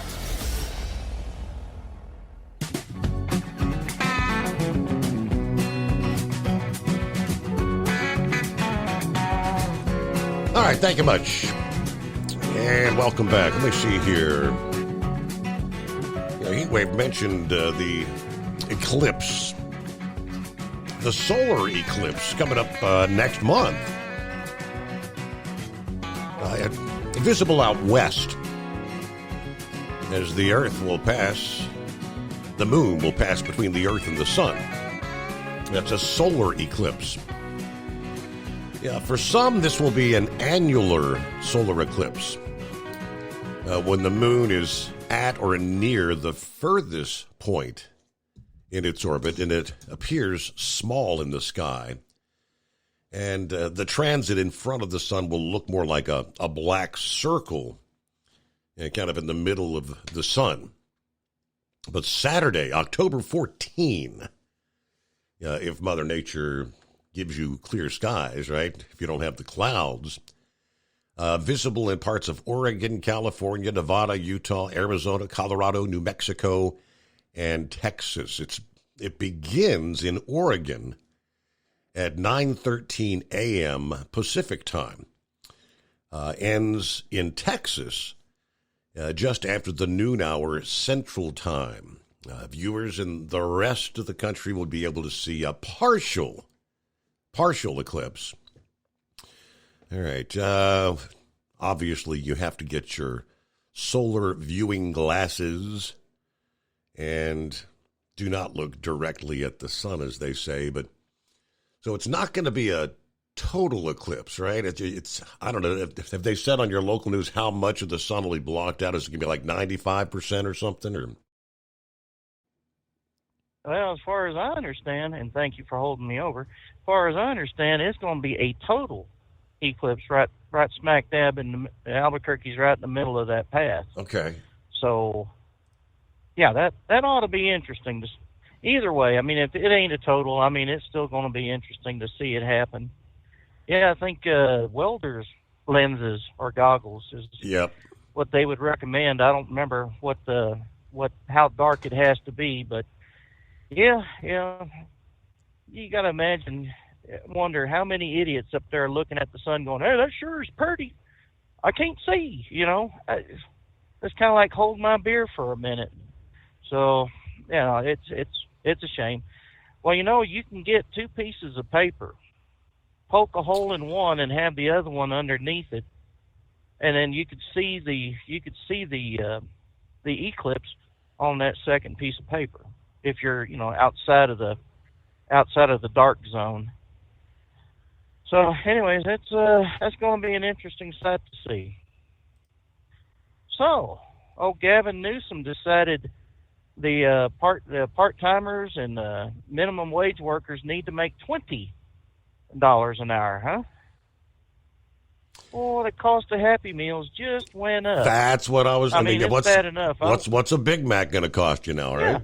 All right, thank you much. And welcome back. Let me see here. Heatwave mentioned the eclipse, the solar eclipse coming up next month. Visible out west as the Earth will pass, the moon will pass between the Earth and the sun. That's a solar eclipse. Yeah, for some, this will be an annular solar eclipse when the moon is at or near the furthest point in its orbit, and it appears small in the sky. And the transit in front of the sun will look more like a black circle, kind of in the middle of the sun. But Saturday, October 14, if Mother Nature gives you clear skies, right? If you don't have the clouds, visible in parts of Oregon, California, Nevada, Utah, Arizona, Colorado, New Mexico, and Texas. It begins in Oregon at 9:13 a.m. Pacific time, ends in Texas just after the noon hour Central Time. Viewers in the rest of the country will be able to see a partial eclipse. All right. Obviously, you have to get your solar viewing glasses and do not look directly at the sun, as they say, but so it's not going to be a total eclipse, right? It's I don't know, if they said on your local news how much of the sun will be blocked out, is it going to be like 95% or something? Or Well, as far as I understand, and thank you for holding me over, as far as I understand, it's going to be a total eclipse right smack dab in Albuquerque's right in the middle of that path. Okay. So, yeah, that ought to be interesting. Either way, I mean, if it ain't a total, I mean, it's still going to be interesting to see it happen. Yeah, I think welders' lenses or goggles is what they would recommend. I don't remember how dark it has to be, but yeah, you got to wonder how many idiots up there looking at the sun going, hey, that sure is pretty. I can't see, It's kind of like hold my beer for a minute. So, it's a shame. Well, you can get 2 pieces of paper, poke a hole in one, and have the other one underneath it, and then you could see the eclipse on that second piece of paper if you're outside of the dark zone. So, anyways, that's going to be an interesting sight to see. So, Gavin Newsom decided the part-timers and minimum wage workers need to make $20 an hour, huh? Well, the cost of Happy Meals just went up. That's what I was. It's bad enough. What's a Big Mac going to cost you now, right? Yeah.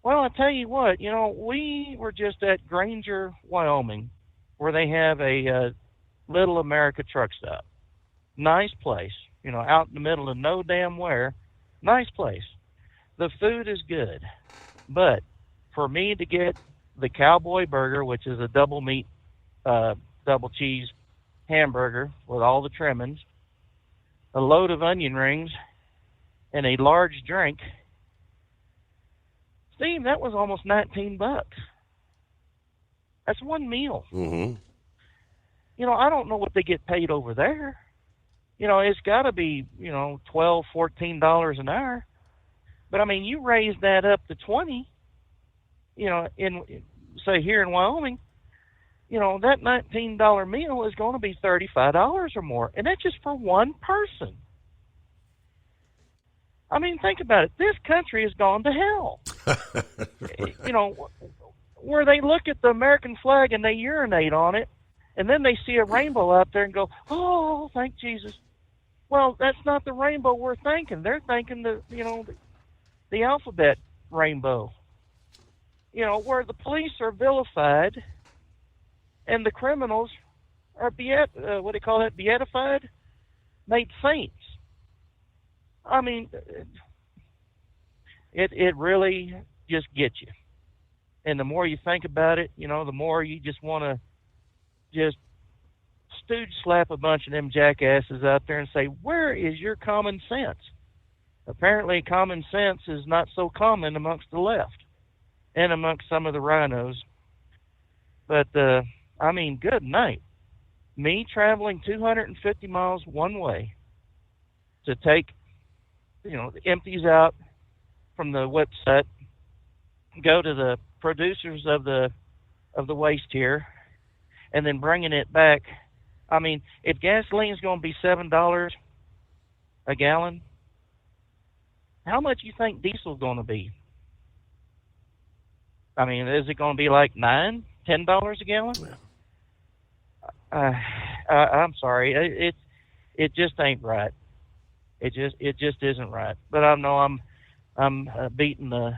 Well, I tell you what, we were just at Granger, Wyoming, where they have a Little America truck stop. Nice place, out in the middle of no damn where. Nice place. The food is good. But for me to get the Cowboy Burger, which is a double meat, double cheese hamburger with all the trimmings, a load of onion rings, and a large drink, Steve, that was almost $19. That's one meal. Mm-hmm. I don't know what they get paid over there. It's got to be, $12, $14 an hour. But, you raise that up to 20, say here in Wyoming, that $19 meal is going to be $35 or more. And that's just for one person. Think about it. This country has gone to hell. Where they look at the American flag and they urinate on it, and then they see a rainbow out there and go, "Oh, thank Jesus." Well, that's not the rainbow we're thinking. They're thinking the alphabet rainbow. Where the police are vilified and the criminals are beatified, made saints. It really just gets you. And the more you think about it, the more you just want to just stooge slap a bunch of them jackasses out there and say, where is your common sense? Apparently common sense is not so common amongst the left and amongst some of the rhinos. But, good night. Me traveling 250 miles one way to take, the empties out from the website, go to the producers of the waste here, and then bringing it back. If gasoline is going to be $7 a gallon, how much you think diesel is going to be? Is it going to be like $9, $10 a gallon? I'm sorry, it just ain't right. It just isn't right. But I know I'm beating the,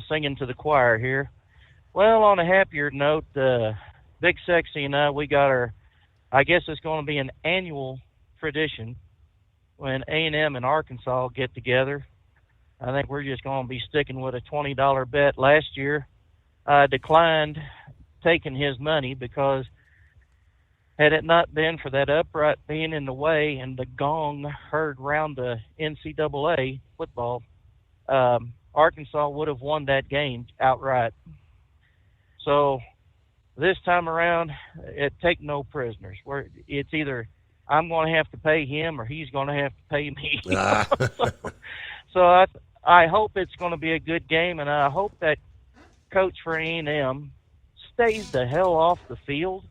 singing to the choir here. Well, on a happier note, Big Sexy and I, we got I guess it's going to be an annual tradition when A&M and Arkansas get together. I think we're just going to be sticking with a $20 bet. Last year, I declined taking his money because had it not been for that upright being in the way and the gong heard round the NCAA football, Arkansas would have won that game outright. So this time around, take no prisoners. It's either I'm going to have to pay him or he's going to have to pay me. So I hope it's going to be a good game, and I hope that coach for A&M stays the hell off the field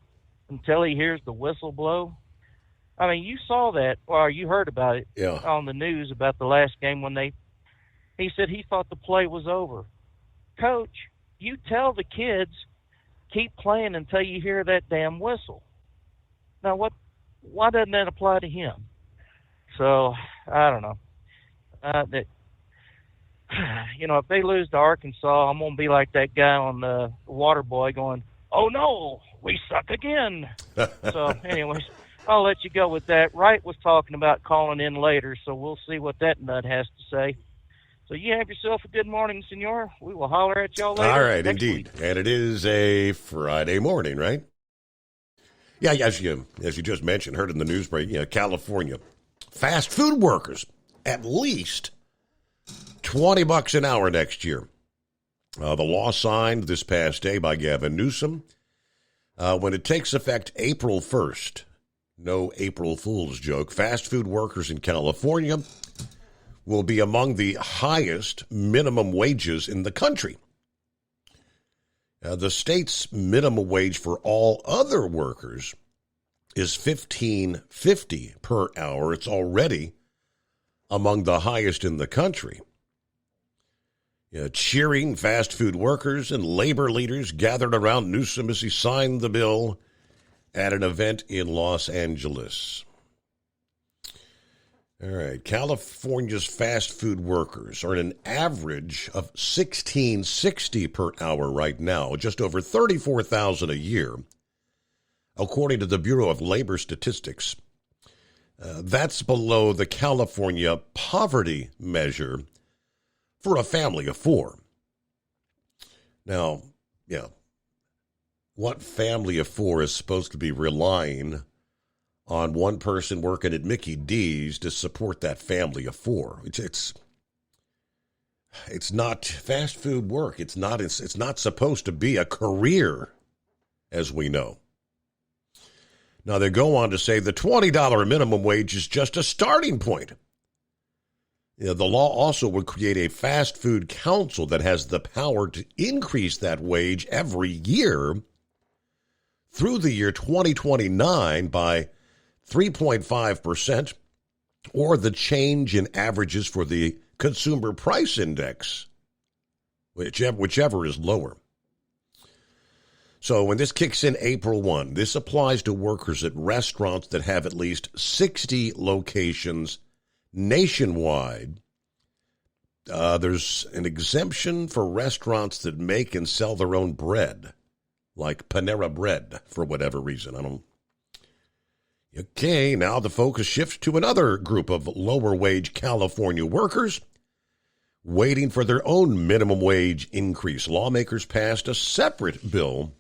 until he hears the whistle blow. You saw that, or you heard about it on the news about the last game when he said he thought the play was over. Coach, you tell the kids, keep playing until you hear that damn whistle. Now, why doesn't that apply to him? So, I don't know. If they lose to Arkansas, I'm going to be like that guy on the Waterboy going, oh, no, we suck again. So, anyways, I'll let you go with that. Wright was talking about calling in later, so we'll see what that nut has to say. So you have yourself a good morning, senor. We will holler at y'all later. All right, indeed. Week. And it is a Friday morning, right? Yeah, as you just mentioned, heard in the news break, California. Fast food workers, at least $20 an hour next year. The law signed this past day by Gavin Newsom. When it takes effect April 1st, no April Fool's joke, fast food workers in California will be among the highest minimum wages in the country. The state's minimum wage for all other workers is $15.50 per hour. It's already among the highest in the country. Cheering fast food workers and labor leaders gathered around Newsom as he signed the bill at an event in Los Angeles. All right, California's fast food workers earn an average of $16.60 per hour right now, just over $34,000 a year, according to the Bureau of Labor Statistics. That's below the California poverty measure for a family of four. Now, what family of four is supposed to be relying on one person working at Mickey D's to support that family of four? It's not fast food work. It's not supposed to be a career, as we know. Now, they go on to say the $20 minimum wage is just a starting point. The law also would create a fast food council that has the power to increase that wage every year through the year 2029 by 3.5%, or the change in averages for the consumer price index, whichever is lower. So when this kicks in April 1, this applies to workers at restaurants that have at least 60 locations nationwide. There's an exemption for restaurants that make and sell their own bread, like Panera Bread, for whatever reason. Okay, now the focus shifts to another group of lower-wage California workers waiting for their own minimum wage increase. Lawmakers passed a separate bill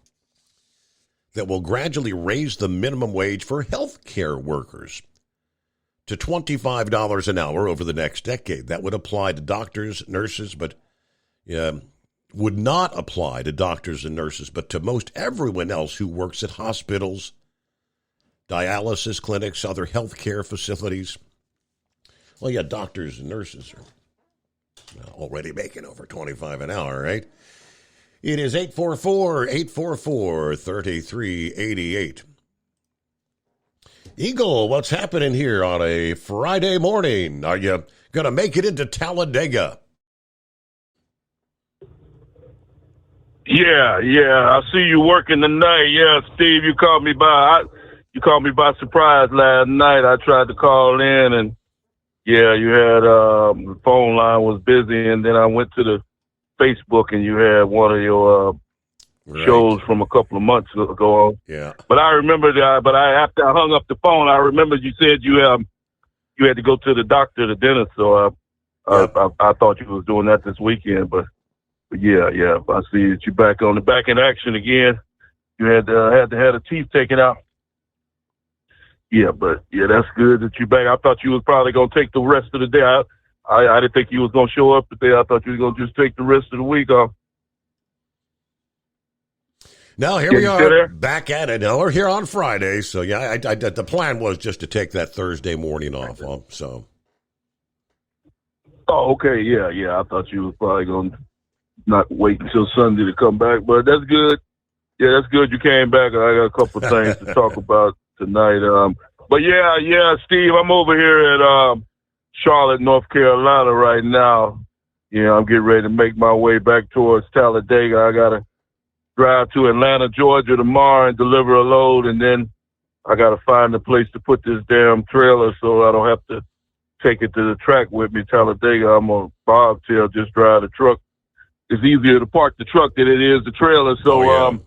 that will gradually raise the minimum wage for health care workers to $25 an hour over the next decade. That would apply to doctors, nurses, but would not apply to doctors and nurses, but to most everyone else who works at hospitals, dialysis clinics, other health care facilities. Well, yeah, doctors and nurses are already making over $25 an hour, right? It is 844-844-3388. Eagle, what's happening here on a Friday morning? Are you going to make it into Talladega? Yeah. I see you working tonight. Yeah, Steve, you called me by surprise last night. I tried to call in, and yeah, you had the phone line was busy, and then I went to the Facebook, and you had one of your shows from a couple of months ago on. Yeah. But I remember that. But after I hung up the phone, I remember you said you had to go to the doctor, the dentist. So I thought you was doing that this weekend. But yeah. I see that you're back in action again. You had to have the teeth taken out. Yeah, but yeah, that's good that you're back. I thought you was probably gonna take the rest of the day. I didn't think you was gonna show up today. I thought you was gonna just take the rest of the week off. Now, here we are back at it. Now, we're here on Friday. So, yeah, the plan was just to take that Thursday morning off. So. Oh, okay. Yeah. I thought you was probably going to not wait until Sunday to come back. But that's good. Yeah, that's good you came back. I got a couple of things to talk about tonight. But, yeah, Steve, I'm over here at Charlotte, North Carolina right now. Yeah, I'm getting ready to make my way back towards Talladega. I got to drive to Atlanta, Georgia tomorrow and deliver a load, and then I got to find a place to put this damn trailer so I don't have to take it to the track with me. Talladega, I'm on bobtail, just drive the truck. It's easier to park the truck than it is the trailer, so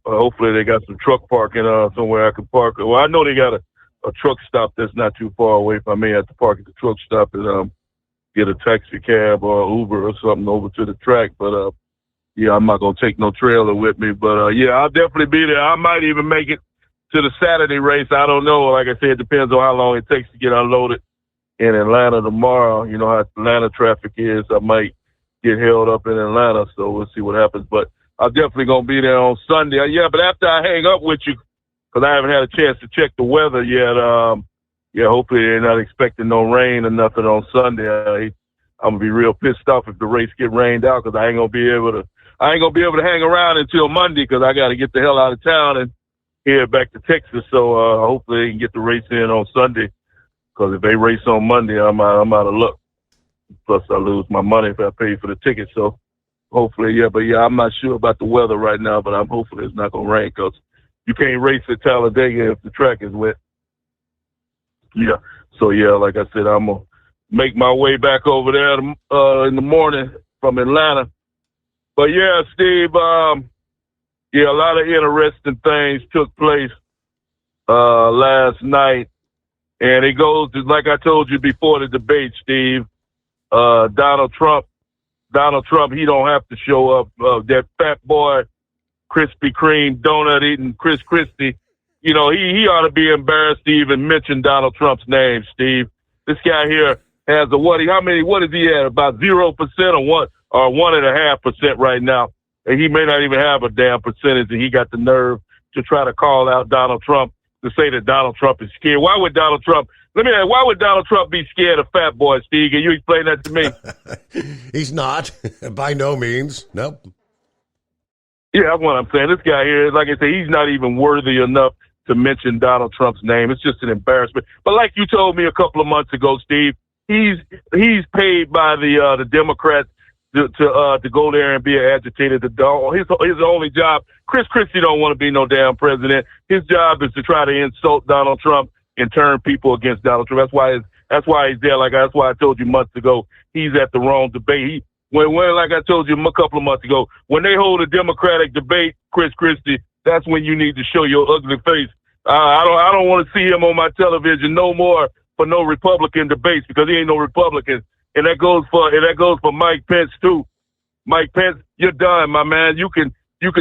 hopefully they got some truck parking somewhere I can park. Well, I know they got a truck stop that's not too far away. If I may have to park at the truck stop and get a taxi cab or Uber or something over to the track, but yeah, I'm not going to take no trailer with me, but yeah, I'll definitely be there. I might even make it to the Saturday race. I don't know. Like I said, it depends on how long it takes to get unloaded in Atlanta tomorrow. You know how Atlanta traffic is. I might get held up in Atlanta, so we'll see what happens. But I'm definitely going to be there on Sunday. Yeah, but after I hang up with you, because I haven't had a chance to check the weather yet, hopefully they're not expecting no rain or nothing on Sunday. I'm going to be real pissed off if the race get rained out, because I ain't going to be able to hang around until Monday, because I got to get the hell out of town and head back to Texas. So hopefully they can get the race in on Sunday, because if they race on Monday, I'm out of luck. Plus I lose my money if I pay for the ticket. So hopefully, I'm not sure about the weather right now, but I'm hopeful it's not going to rain, because you can't race at Talladega if the track is wet. Yeah. So, like I said, I'm going to make my way back over there in the morning from Atlanta. But, Steve, a lot of interesting things took place last night. And it goes, like I told you before the debate, Steve, Donald Trump, he don't have to show up. That fat boy, Krispy Kreme donut eating Chris Christie, he ought to be embarrassed to even mention Donald Trump's name, Steve. This guy here has what is he at? About 0% or 1.5% right now. And he may not even have a damn percentage, and he got the nerve to try to call out Donald Trump, to say that Donald Trump is scared. Why would Donald Trump be scared of fat boy, Steve? Can you explain that to me? He's not, by no means. Nope. Yeah, that's what I'm saying. This guy here, like I said, he's not even worthy enough to mention Donald Trump's name. It's just an embarrassment. But like you told me a couple of months ago, Steve, he's paid by the Democrats to go there and be an agitator. His only job. Chris Christie don't want to be no damn president. His job is to try to insult Donald Trump and turn people against Donald Trump. That's why he's there. That's why I told you months ago he's at the wrong debate. When like I told you a couple of months ago, when they hold a Democratic debate, Chris Christie, that's when you need to show your ugly face. I don't want to see him on my television no more for no Republican debates, because he ain't no Republican. And that goes for Mike Pence too. Mike Pence, you're done, my man. You can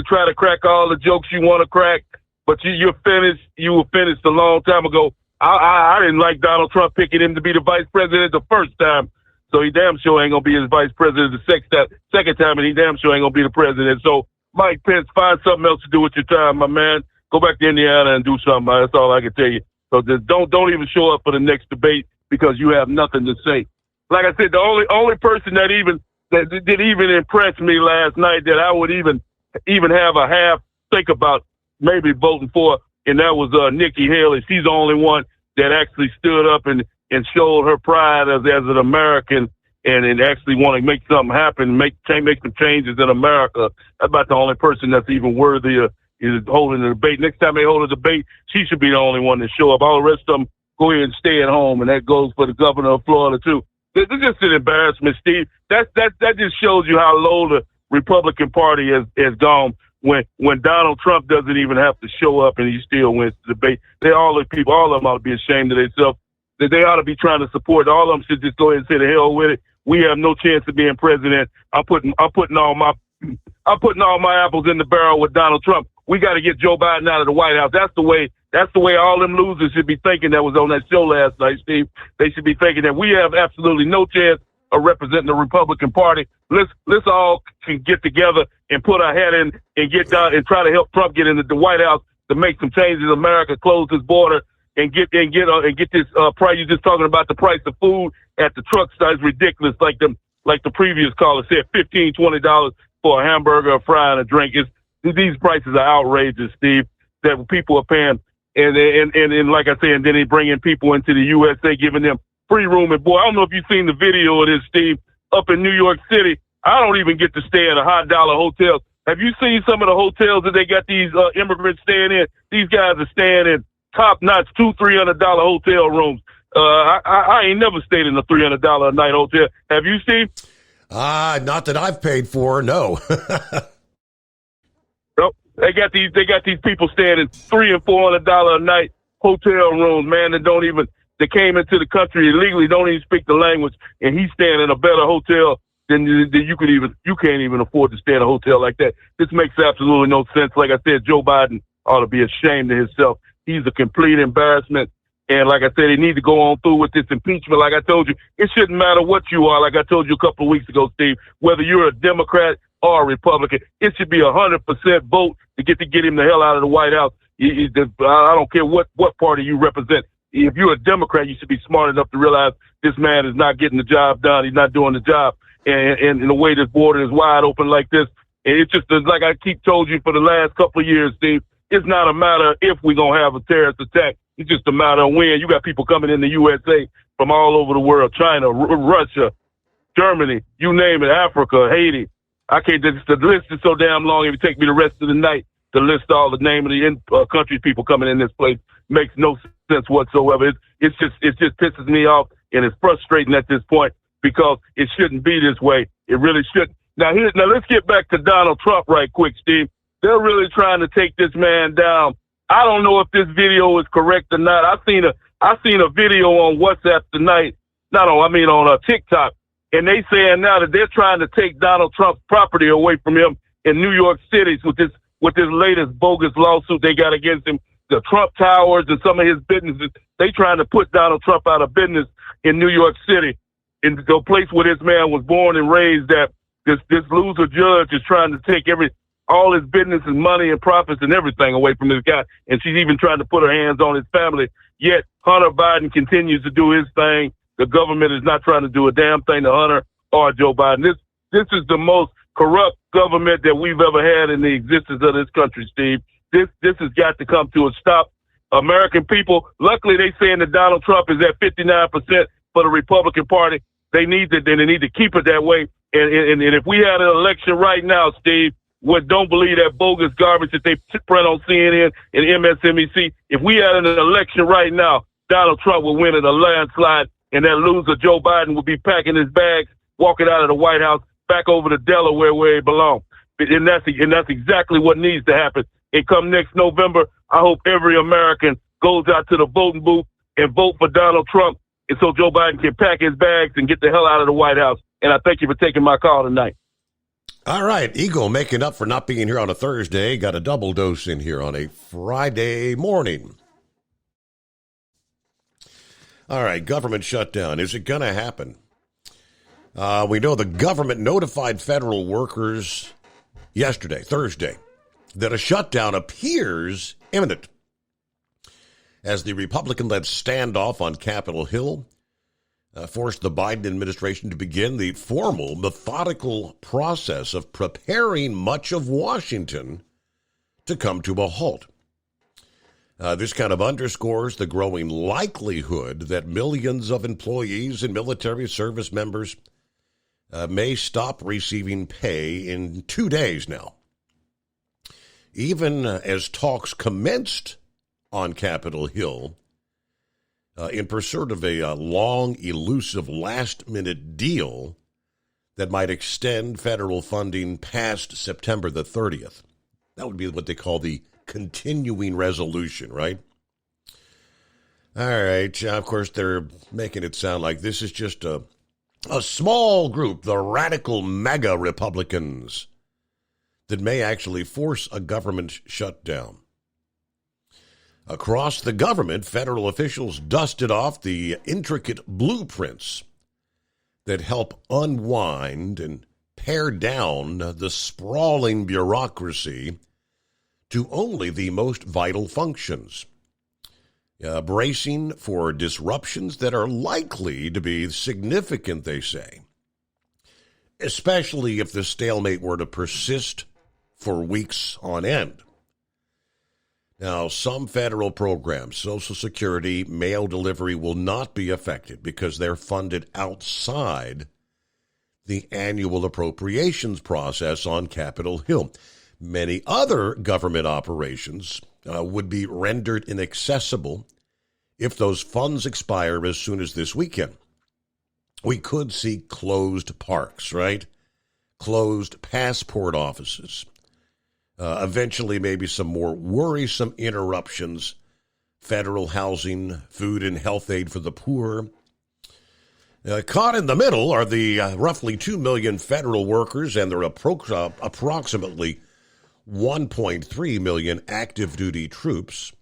try to crack all the jokes you want to crack, but you're finished. You were finished a long time ago. I didn't like Donald Trump picking him to be the vice president the first time. So he damn sure ain't going to be his vice president the second time, and he damn sure ain't going to be the president. So, Mike Pence, find something else to do with your time, my man. Go back to Indiana and do something. That's all I can tell you. So just don't even show up for the next debate, because you have nothing to say. Like I said, the only person that did even impress me last night that I would even have a half think about maybe voting for, and that was Nikki Haley. She's the only one that actually stood up and showed her pride as an American and actually want to make something happen, make some changes in America. That's about the only person that's even worthy of is holding a debate. Next time they hold a debate, she should be the only one to show up. All the rest of them go ahead and stay at home, and that goes for the governor of Florida too. This is just an embarrassment, Steve. That just shows you how low the Republican Party has gone when Donald Trump doesn't even have to show up and he still wins the debate. All of them ought to be ashamed of themselves. They ought to be trying to support. All of them should just go ahead and say the hell with it. We have no chance of being president. I'm putting all my apples in the barrel with Donald Trump. We got to get Joe Biden out of the White House. That's the way all them losers should be thinking that was on that show last night, Steve. They should be thinking that we have absolutely no chance of representing the Republican Party. Let's all get together and put our head in and get down and try to help Trump get into the White House to make some changes in America, close this border, and get this price. You're just talking about the price of food at the truck stop is ridiculous. Like the previous caller said, $15, $20 for a hamburger, a fry, and a drink. These prices are outrageous, Steve, that people are paying. And like I said, and then they bring in people into the USA, giving them free room. And boy, I don't know if you've seen the video of this, Steve, up in New York City. I don't even get to stay at a high dollar hotel. Have you seen some of the hotels that they got these immigrants staying in? These guys are staying in top-notch $200-$300 hotel rooms. I ain't never stayed in a $300 a night hotel. Have you, Steve? Not that I've paid for, no. Nope. They got these people staying in $300 and $400 a night hotel rooms, man, that came into the country illegally, don't even speak the language, and he's staying in a better hotel than you can't even afford to stay in a hotel like that. This makes absolutely no sense. Like I said, Joe Biden ought to be ashamed of himself. He's a complete embarrassment. And like I said, they need to go on through with this impeachment. Like I told you, it shouldn't matter what you are. Like I told you a couple of weeks ago, Steve, whether you're a Democrat or a Republican, it should be 100% vote to get him the hell out of the White House. I don't care what party you represent. If you're a Democrat, you should be smart enough to realize this man is not getting the job done. He's not doing the job. And in the way this border is wide open like this, and it's just like I keep told you for the last couple of years, Steve, it's not a matter if we're going to have a terrorist attack. It's just a matter of when. You got people coming in the USA from all over the world, China, Russia, Germany, you name it, Africa, Haiti. I can't, the list is so damn long, it would take me the rest of the night to list all the name of the countries people coming in this place. Makes no sense whatsoever. It just pisses me off, and it's frustrating at this point because it shouldn't be this way. It really shouldn't. Now let's get back to Donald Trump right quick, Steve. They're really trying to take this man down. I don't know if this video is correct or not. I seen a video on WhatsApp tonight. On TikTok, and they saying now that they're trying to take Donald Trump's property away from him in New York City with this latest bogus lawsuit they got against him. The Trump Towers and some of his businesses, they trying to put Donald Trump out of business in New York City, in the place where this man was born and raised. That this loser judge is trying to take all his business and money and profits and everything away from this guy, and she's even trying to put her hands on his family. Yet Hunter Biden continues to do his thing. The government is not trying to do a damn thing to Hunter or Joe Biden. This is the most corrupt government that we've ever had in the existence of this country, Steve. This has got to come to a stop. American people, luckily they saying that Donald Trump is at 59% for the Republican Party. They need to keep it that way. And if we had an election right now, Steve, don't believe that bogus garbage that they print on CNN and MSNBC. If we had an election right now, Donald Trump would win in a landslide, and that loser Joe Biden would be packing his bags, walking out of the White House, back over to Delaware where he belongs. And that's exactly what needs to happen. And come next November, I hope every American goes out to the voting booth and vote for Donald Trump, and so Joe Biden can pack his bags and get the hell out of the White House. And I thank you for taking my call tonight. All right, Eagle making up for not being here on a Thursday. Got a double dose in here on a Friday morning. All right, government shutdown. Is it going to happen? We know the government notified federal workers yesterday, Thursday, that a shutdown appears imminent as the Republican-led standoff on Capitol Hill forced the Biden administration to begin the formal, methodical process of preparing much of Washington to come to a halt. This kind of underscores the growing likelihood that millions of employees and military service members may stop receiving pay in 2 days now. Even as talks commenced on Capitol Hill, in pursuit of a long, elusive, last-minute deal that might extend federal funding past September the 30th. That would be what they call the continuing resolution, right? All right. Of course, they're making it sound like this is just a small group, the radical MAGA Republicans, that may actually force a government shutdown. Across the government, federal officials dusted off the intricate blueprints that help unwind and pare down the sprawling bureaucracy to only the most vital functions, bracing for disruptions that are likely to be significant, they say, especially if the stalemate were to persist for weeks on end. Now, some federal programs, Social Security, mail delivery, will not be affected because they're funded outside the annual appropriations process on Capitol Hill. Many other government operations would be rendered inaccessible if those funds expire as soon as this weekend. We could see closed parks, right? Closed passport offices. Eventually, maybe some more worrisome interruptions, federal housing, food and health aid for the poor. Caught in the middle are the roughly 2 million federal workers and their approximately 1.3 million active duty troops.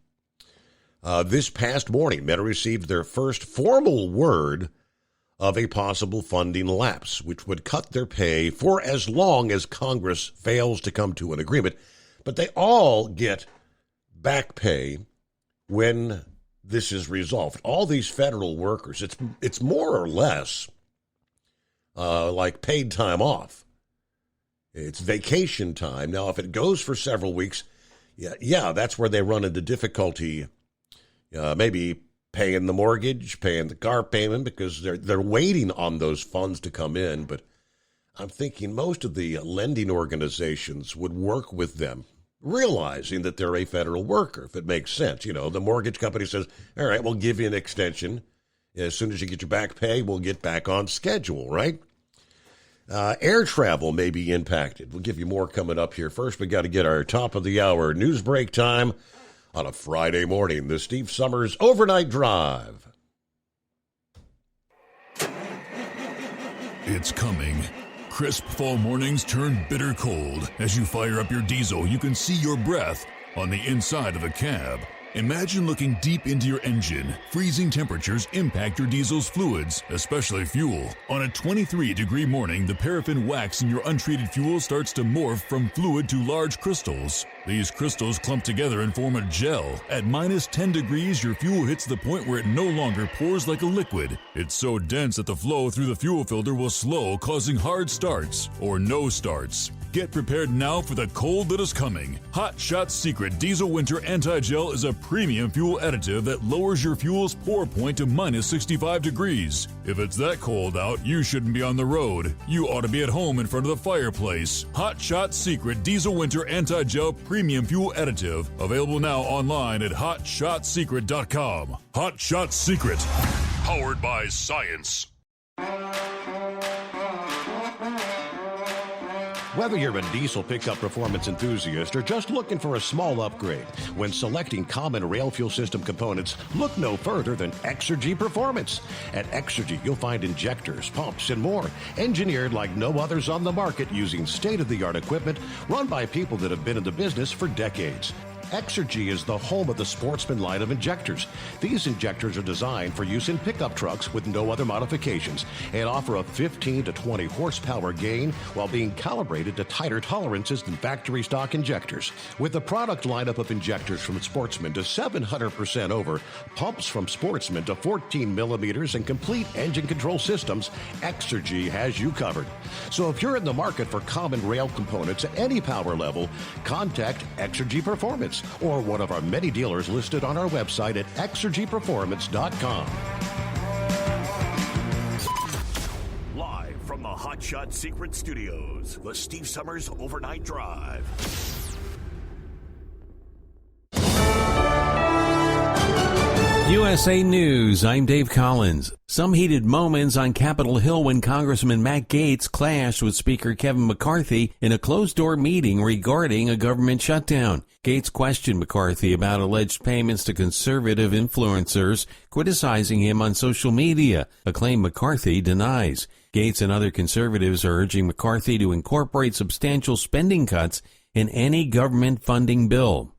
This past morning, Meta received their first formal word of a possible funding lapse, which would cut their pay for as long as Congress fails to come to an agreement. But they all get back pay when this is resolved. All these federal workers, it's more or less like paid time off. It's vacation time. Now, if it goes for several weeks, yeah, that's where they run into difficulty, maybe paying the mortgage, paying the car payment, because they're waiting on those funds to come in. But I'm thinking most of the lending organizations would work with them, realizing that they're a federal worker, if it makes sense. You know, the mortgage company says, all right, we'll give you an extension. As soon as you get your back pay, we'll get back on schedule, right? Air travel may be impacted. We'll give you more coming up here. First, we got to get our top of the hour news break time on a Friday morning. The Steve Summers Overnight Drive. It's coming. Crisp fall mornings turn bitter cold. As you fire up your diesel, you can see your breath on the inside of the cab. Imagine looking deep into your engine. Freezing temperatures impact your diesel's fluids, especially fuel. On a 23-degree morning, the paraffin wax in your untreated fuel starts to morph from fluid to large crystals. These crystals clump together and form a gel. At minus 10 degrees, your fuel hits the point where it no longer pours like a liquid. It's so dense that the flow through the fuel filter will slow, causing hard starts or no starts. Get prepared now for the cold that is coming. Hot Shot Secret Diesel Winter Anti-Gel is a premium fuel additive that lowers your fuel's pour point to minus 65 degrees. If it's that cold out, you shouldn't be on the road. You ought to be at home in front of the fireplace. Hot Shot Secret Diesel Winter Anti-Gel Premium Fuel Additive. Available now online at HotShotSecret.com. Hot Shot Secret. Powered by science. Whether you're a diesel pickup performance enthusiast or just looking for a small upgrade, when selecting common rail fuel system components, look no further than Exergy Performance. At Exergy, you'll find injectors, pumps, and more, engineered like no others on the market using state-of-the-art equipment run by people that have been in the business for decades. Exergy is the home of the Sportsman line of injectors. These injectors are designed for use in pickup trucks with no other modifications and offer a 15 to 20 horsepower gain while being calibrated to tighter tolerances than factory stock injectors. With the product lineup of injectors from Sportsman to 700% over, pumps from Sportsman to 14 millimeters, and complete engine control systems, Exergy has you covered. So if you're in the market for common rail components at any power level, contact Exergy Performance or one of our many dealers listed on our website at exergyperformance.com. Live from the Hot Shot Secret Studios, the Steve Summers Overnight Drive. USA News, I'm Dave Collins. Some heated moments on Capitol Hill when Congressman Matt Gaetz clashed with Speaker Kevin McCarthy in a closed-door meeting regarding a government shutdown. Gaetz questioned McCarthy about alleged payments to conservative influencers, criticizing him on social media, a claim McCarthy denies. Gaetz and other conservatives are urging McCarthy to incorporate substantial spending cuts in any government funding bill.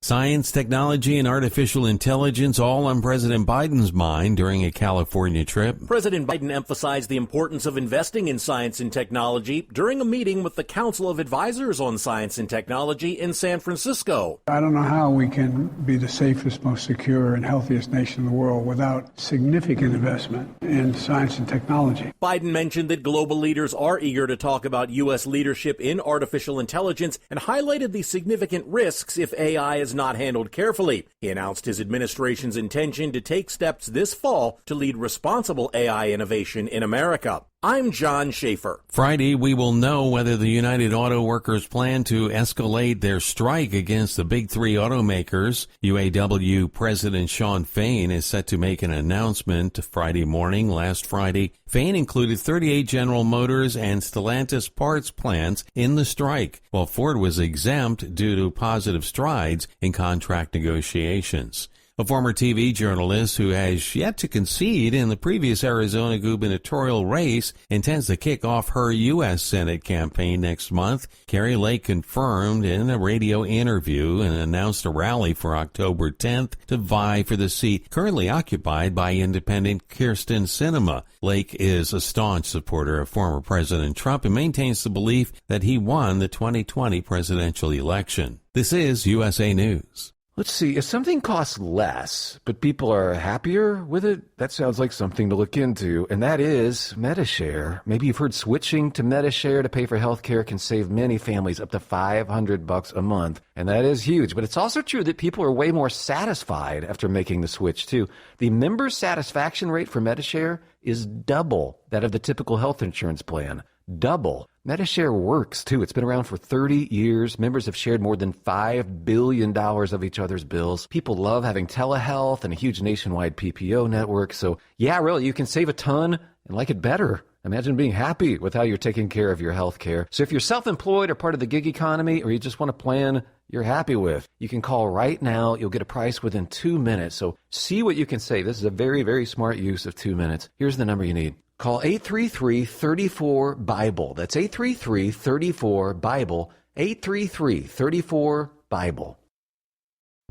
Science, technology, and artificial intelligence all on President Biden's mind during a California trip. President Biden emphasized the importance of investing in science and technology during a meeting with the Council of Advisors on Science and Technology in San Francisco. I don't know how we can be the safest, most secure, and healthiest nation in the world without significant investment in science and technology. Biden mentioned that global leaders are eager to talk about U.S. leadership in artificial intelligence and highlighted the significant risks if AI is not handled carefully. He announced his administration's intention to take steps this fall to lead responsible AI innovation in America. I'm John Schaefer. Friday, we will know whether the United Auto Workers plan to escalate their strike against the big three automakers. UAW President Shawn Fain is set to make an announcement Friday morning. Last Friday, Fain included 38 General Motors and Stellantis parts plants in the strike, while Ford was exempt due to positive strides in contract negotiations. a former TV journalist who has yet to concede in the previous Arizona gubernatorial race, intends to kick off her U.S. Senate campaign next month. Kari Lake confirmed in a radio interview and announced a rally for October 10th to vie for the seat currently occupied by independent Kyrsten Sinema. Lake is a staunch supporter of former President Trump and maintains the belief that he won the 2020 presidential election. This is USA News. Let's see, if something costs less, but people are happier with it, that sounds like something to look into, and that is Medi-Share. Maybe you've heard switching to Medi-Share to pay for health care can save many families up to $500 a month, and that is huge. But it's also true that people are way more satisfied after making the switch, too. The member satisfaction rate for Medi-Share is double that of the typical health insurance plan. Double. Medi-Share works, too. It's been around for 30 years. Members have shared more than $5 billion of each other's bills. People love having telehealth and a huge nationwide PPO network. So, yeah, really, you can save a ton and like it better. Imagine being happy with how you're taking care of your health care. So if you're self-employed or part of the gig economy, or you just want a plan you're happy with, you can call right now. You'll get a price within 2 minutes. So see what you can save. This is a very, very smart use of 2 minutes. Here's the number you need. Call 833-34-BIBLE. That's 833-34-BIBLE. 833-34-BIBLE.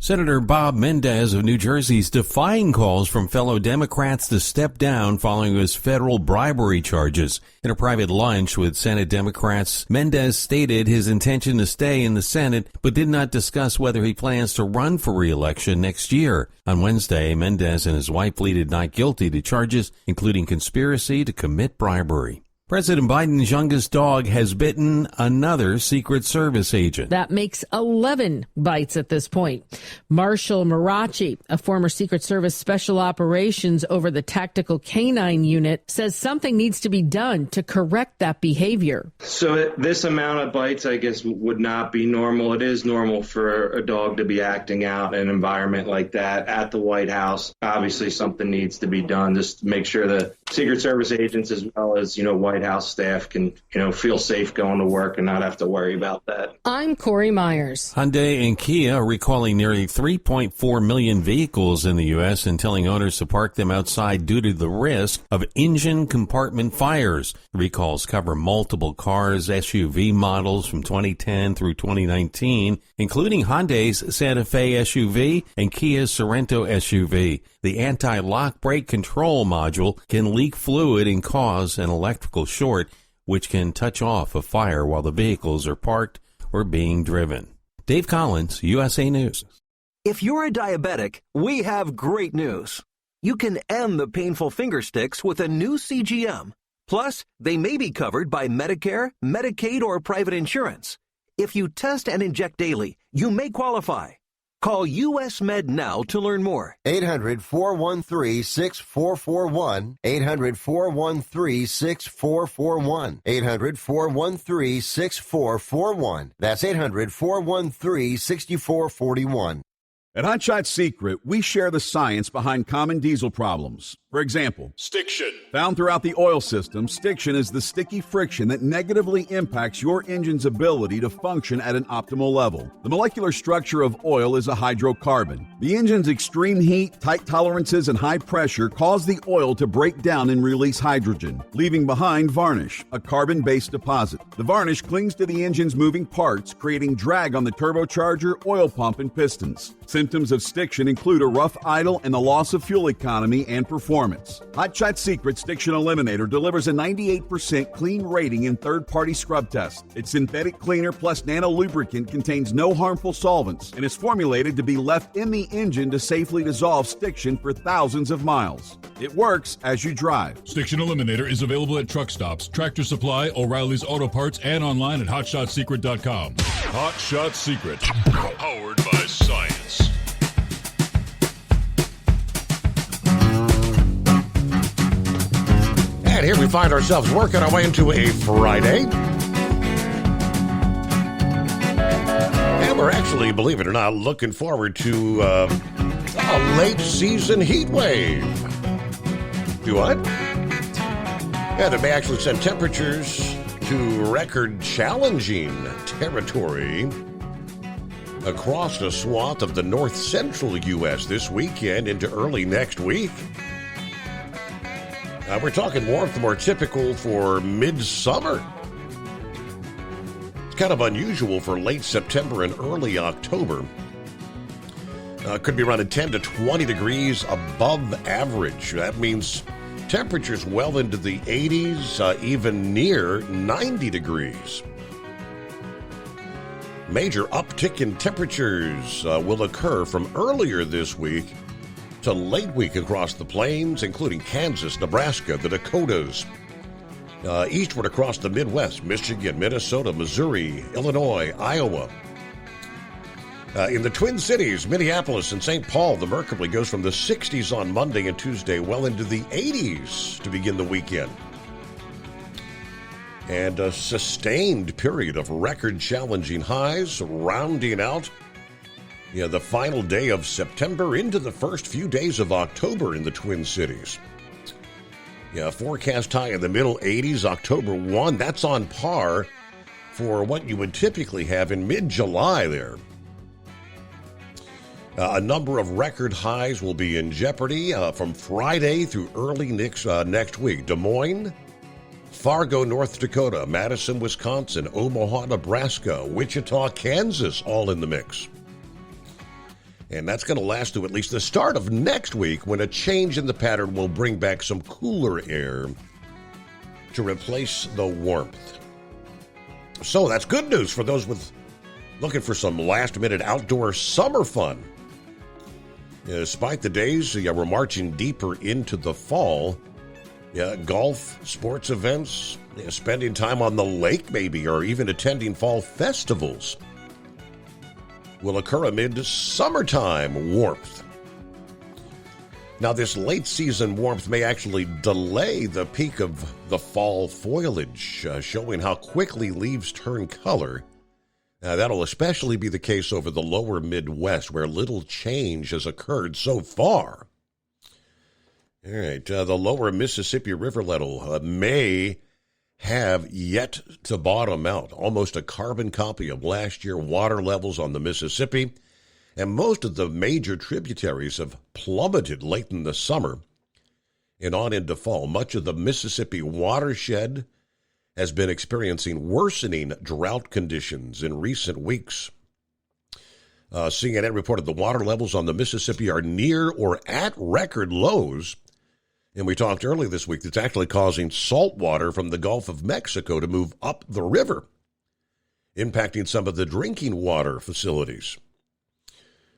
Senator Bob Mendez of New Jersey is defying calls from fellow Democrats to step down following his federal bribery charges. In a private lunch with Senate Democrats, Mendez stated his intention to stay in the Senate, but did not discuss whether he plans to run for re-election next year. On Wednesday, Mendez and his wife pleaded not guilty to charges, including conspiracy to commit bribery. President Biden's youngest dog has bitten another Secret Service agent. That makes 11 bites at this point. Marshall Marachi, a former Secret Service Special Operations over the Tactical Canine Unit, says something needs to be done to correct that behavior. So this amount of bites, I guess, would not be normal. It is normal for a dog to be acting out in an environment like that at the White House. Obviously, something needs to be done just to make sure the Secret Service agents, as well as, White House staff, can, feel safe going to work and not have to worry about that. I'm Corey Myers. Hyundai and Kia are recalling nearly 3.4 million vehicles in the U.S. and telling owners to park them outside due to the risk of engine compartment fires. Recalls cover multiple cars, SUV models from 2010 through 2019, including Hyundai's Santa Fe SUV and Kia's Sorento SUV. The anti-lock brake control module can leak fluid and cause an electrical short, which can touch off a fire while the vehicles are parked or being driven. Dave Collins, USA News. If you're a diabetic, we have great news. You can end the painful finger sticks with a new CGM. Plus, they may be covered by Medicare, Medicaid, or private insurance. If you test and inject daily, you may qualify. Call US Med now to learn more. 800-413-6441. 800-413-6441. 800-413-6441. That's 800-413-6441. At Hot Shot Secret, we share the science behind common diesel problems. For example, stiction. Found throughout the oil system, stiction is the sticky friction that negatively impacts your engine's ability to function at an optimal level. The molecular structure of oil is a hydrocarbon. The engine's extreme heat, tight tolerances, and high pressure cause the oil to break down and release hydrogen, leaving behind varnish, a carbon-based deposit. The varnish clings to the engine's moving parts, creating drag on the turbocharger, oil pump, and pistons. Symptoms of stiction include a rough idle and the loss of fuel economy and performance. Hot Shot Secret Stiction Eliminator delivers a 98% clean rating in third-party scrub tests. Its synthetic cleaner plus nano lubricant contains no harmful solvents and is formulated to be left in the engine to safely dissolve stiction for thousands of miles. It works as you drive. Stiction Eliminator is available at truck stops, Tractor Supply, O'Reilly's Auto Parts, and online at HotShotSecret.com. Hot Shot Secret, powered by science. And here we find ourselves working our way into a Friday. And we're actually, believe it or not, looking forward to a late season heat wave. Do what? Yeah, that may actually send temperatures to record challenging territory. across a swath of the north central U.S. this weekend into early next week. We're talking warmth more typical for midsummer. It's kind of unusual for late September and early October. Could be around 10 to 20 degrees above average. That means temperatures well into the 80s, even near 90 degrees. Major uptick in temperatures will occur from earlier this week to late week across the plains, including Kansas, Nebraska, the Dakotas, eastward across the Midwest, Michigan, Minnesota, Missouri, Illinois, Iowa. In the Twin Cities, Minneapolis and St. Paul, the mercury goes from the 60s on Monday and Tuesday well into the 80s to begin the weekend. And a sustained period of record-challenging highs rounding out the final day of September into the first few days of October in the Twin Cities. Forecast high in the middle 80s, October 1. That's on par for what you would typically have in mid-July there. A number of record highs will be in jeopardy from Friday through early next week. Des Moines, Fargo, North Dakota, Madison, Wisconsin, Omaha, Nebraska, Wichita, Kansas, all in the mix. And that's going to last to at least the start of next week, when a change in the pattern will bring back some cooler air to replace the warmth. So that's good news for those looking for some last-minute outdoor summer fun. Despite the days, we're marching deeper into the fall. Golf, sports events, spending time on the lake maybe, or even attending fall festivals will occur amid summertime warmth. Now, this late season warmth may actually delay the peak of the fall foliage, showing how quickly leaves turn color. That'll especially be the case over the lower Midwest, where little change has occurred so far. All right, the lower Mississippi River level may have yet to bottom out. Almost a carbon copy of last year's water levels on the Mississippi, and most of the major tributaries have plummeted late in the summer and on into fall. Much of the Mississippi watershed has been experiencing worsening drought conditions in recent weeks. CNN reported the water levels on the Mississippi are near or at record lows. And we talked earlier this week that's actually causing salt water from the Gulf of Mexico to move up the river, impacting some of the drinking water facilities.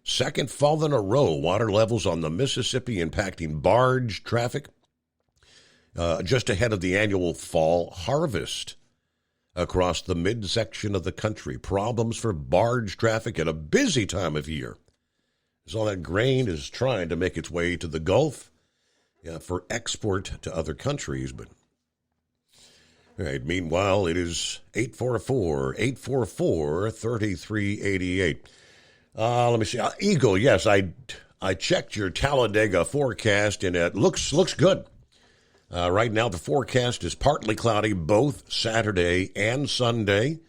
Second fall in a row, water levels on the Mississippi impacting barge traffic just ahead of the annual fall harvest across the midsection of the country. Problems for barge traffic at a busy time of year, as all that grain is trying to make its way to the Gulf for export to other countries. But all right, meanwhile, it is 844-844-3388. Let me see. Eagle, yes, I checked your Talladega forecast, and it looks good. Right now, the forecast is partly cloudy both Saturday and Sunday,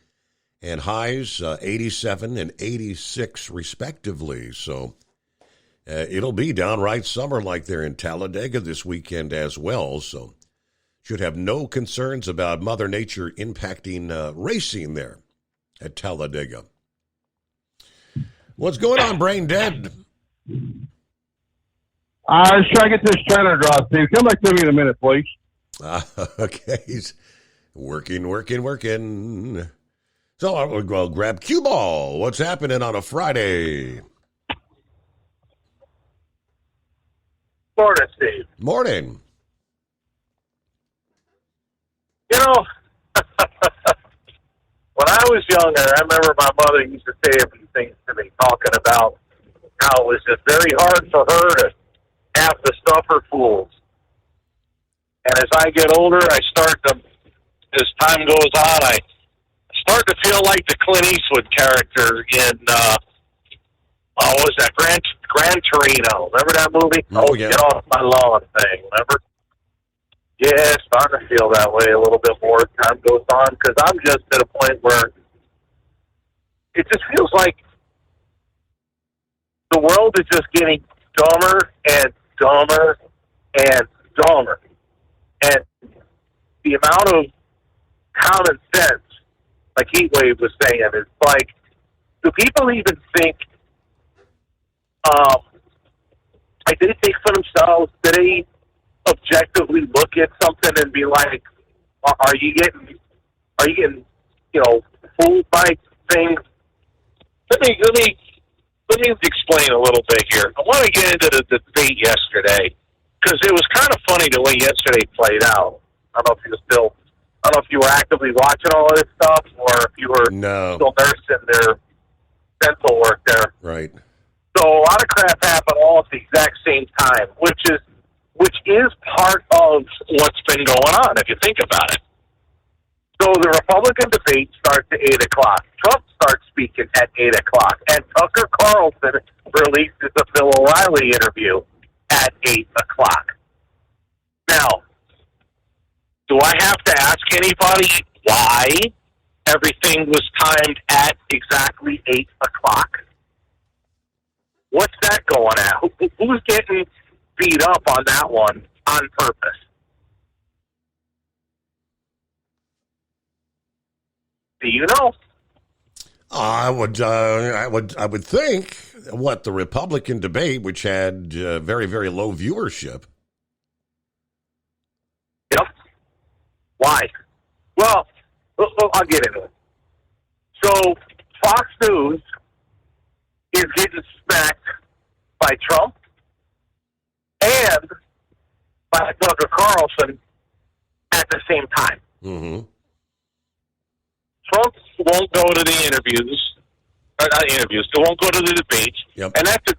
and highs 87 and 86 respectively. So it'll be downright summer-like there in Talladega this weekend as well. So should have no concerns about Mother Nature impacting racing there at Talladega. What's going on, Brain Dead? I was trying to get this trailer dropped, Steve. Come back to me in a minute, please. Okay, he's working. So I'll grab cue ball. What's happening on a Friday? Morning, Steve. Morning. You know, when I was younger, I remember my mother used to say a few things to me, talking about how it was just very hard for her to have to suffer fools. And as I get older, as time goes on, I start to feel like the Clint Eastwood character in, what was that, Gran Torino. Remember that movie? Oh, yeah. Get off my lawn thing, remember? Yeah, starting to feel that way a little bit more as time goes on, because I'm just at a point where it just feels like the world is just getting dumber and dumber and dumber. And the amount of common sense, like Heatwave was saying, is like, do people even think, like, they think for themselves? Do they objectively look at something and be like, are you getting, fooled by things? Let me explain a little bit here. I want to get into the debate yesterday because it was kind of funny the way yesterday played out. I don't know if you were actively watching all of this stuff or if you were still nursing their dental work there. Right. So a lot of crap happened all at the exact same time, which is part of what's been going on, if you think about it. So the Republican debate starts at 8 o'clock. Trump starts speaking at 8 o'clock. And Tucker Carlson releases a Bill O'Reilly interview at 8 o'clock. Now, do I have to ask anybody why everything was timed at exactly 8 o'clock? What's that going at? Who's getting beat up on that one on purpose? Do you know? I would think the Republican debate, which had very, very low viewership. Yep. Why? Well, I'll get into it. So Fox News is getting smacked by Trump and by Tucker Carlson at the same time. Mm-hmm. Trump won't go to the interviews, they won't go to the debates, yep. And that's a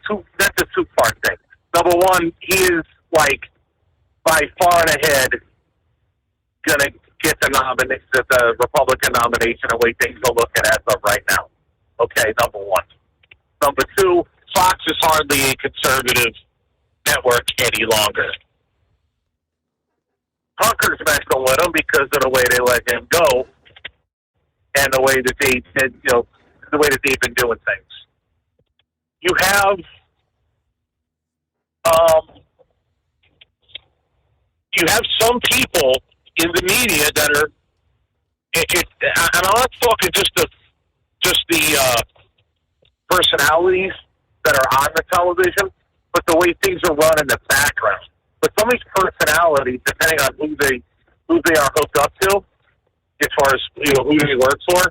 two-part thing. Number one, he is, like, by far and ahead going to get the Republican nomination the way things are looking as of right now. Okay, number one. Number two, Fox is hardly a conservative network any longer. Tucker's messing with him because of the way they let him go and the way that they did, the way that they've been doing things. You have some people in the media that are, and I'm not talking just the personalities that are on the television, but the way things are run in the background. But some of these personalities, depending on who they are hooked up to, as far as who they work for,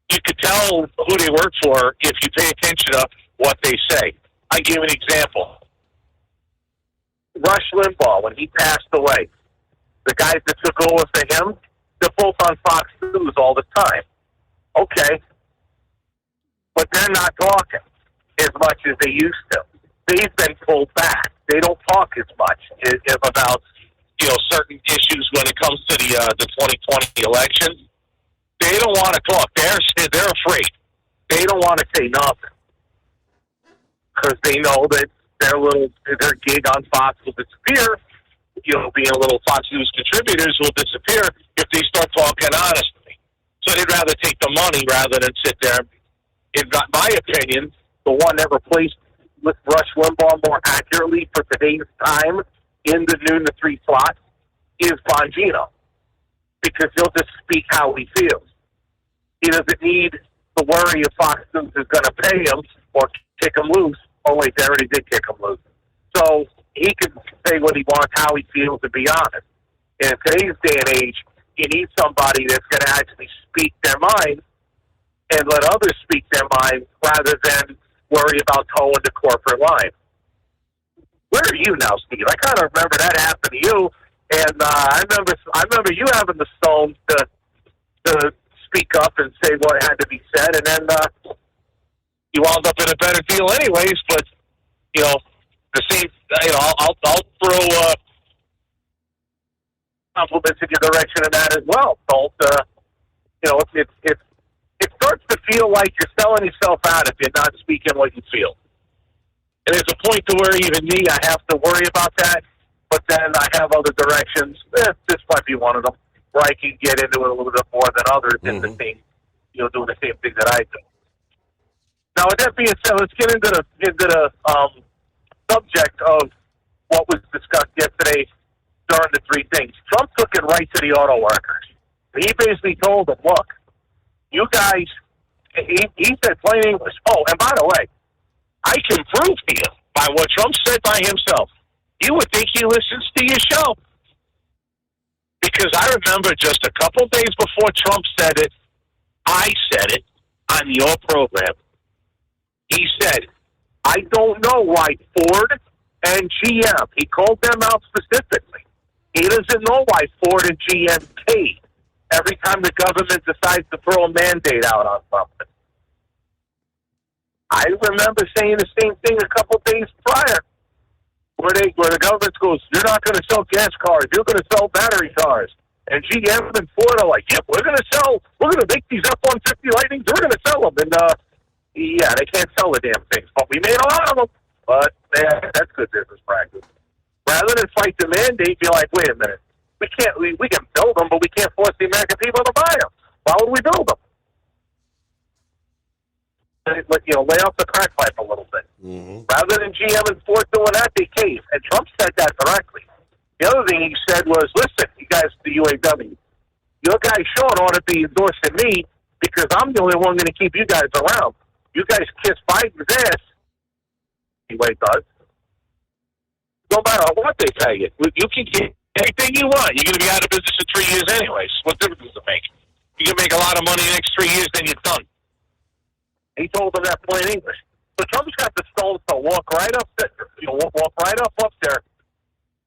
you could tell who they work for if you pay attention to what they say. I give an example. Rush Limbaugh, when he passed away, the guys that took over for him, they're both on Fox News all the time. Okay. But they're not talking as much as they used to. They've been pulled back. They don't talk as much about certain issues when it comes to the 2020 election. They don't want to talk. They're afraid. They don't want to say nothing because they know that their gig on Fox will disappear. Being a little Fox News contributors will disappear if they start talking honestly. So they'd rather take the money rather than sit there. In my opinion, the one that replaced Rush Limbaugh more accurately for today's time in the noon to 3 slot is Bongino, because he'll just speak how he feels. He doesn't need to worry if Fox News is going to pay him or kick him loose. Oh, wait, they already did kick him loose. So he can say what he wants, how he feels, to be honest. And in today's day and age, you need somebody that's going to actually speak their mind and let others speak their mind rather than worry about towing the corporate line. Where are you now, Steve? I kind of remember that happened to you, and I remember you having the stones to speak up and say what had to be said, and then you wound up in a better deal, anyways. But the same. I'll throw compliments in your direction in that as well. Don't it starts to feel like you're selling yourself out if you're not speaking what you feel. And there's a point to where even me, I have to worry about that. But then I have other directions. This might be one of them where I can get into it a little bit more than others in the same, doing the same thing that I do. Now, with that being said, let's get into the subject of what was discussed yesterday during the three things. Trump took it right to the auto workers. He basically told them, look, you guys, he said plain English. Oh, and by the way, I can prove to you by what Trump said by himself. You would think he listens to your show. Because I remember just a couple days before Trump said it, I said it on your program. He said, I don't know why Ford and GM, he called them out specifically. He doesn't know why Ford and GM paid every time the government decides to throw a mandate out on something. I remember saying the same thing a couple days prior, where the government goes, you're not going to sell gas cars, you're going to sell battery cars. And GM and Ford are like, yep, we're going to make these F-150 Lightnings, we're going to sell them. And, yeah, they can't sell the damn things, but we made a lot of them. But that's good business practice. Rather than fight the mandate, be like, wait a minute, we can build them, but we can't force the American people to buy them. Why would we build them? Lay off the crack pipe a little bit. Mm-hmm. Rather than GM and Ford doing that, they cave. And Trump said that directly. The other thing he said was, listen, you guys, the UAW, your guy Sean ought to be endorsing me because I'm the only one going to keep you guys around. You guys kiss Biden's ass. Anyway, does. No matter what they pay you, you can get anything you want. You're going to be out of business in 3 years anyways. What difference does it make? You can make a lot of money in the next 3 years, then you're done. He told them that plain English. So Trump's got the stones to walk right up there, walk right up there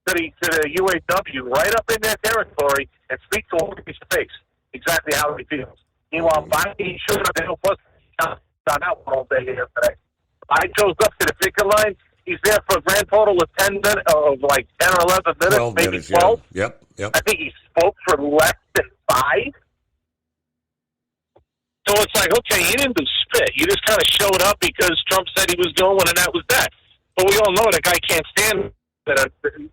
to the UAW, right up in their territory, and speak to them face to face exactly how he feels. Meanwhile, Biden should have been done out all day yesterday. I goes up to the picket line. He's there for a grand total of 10 minutes, of like 10 or 11 minutes, maybe 12. Yeah. Yep. I think he spoke for less than 5. So it's like, okay, you didn't do spit. You just kind of showed up because Trump said he was going, and that was that. But we all know that guy can't stand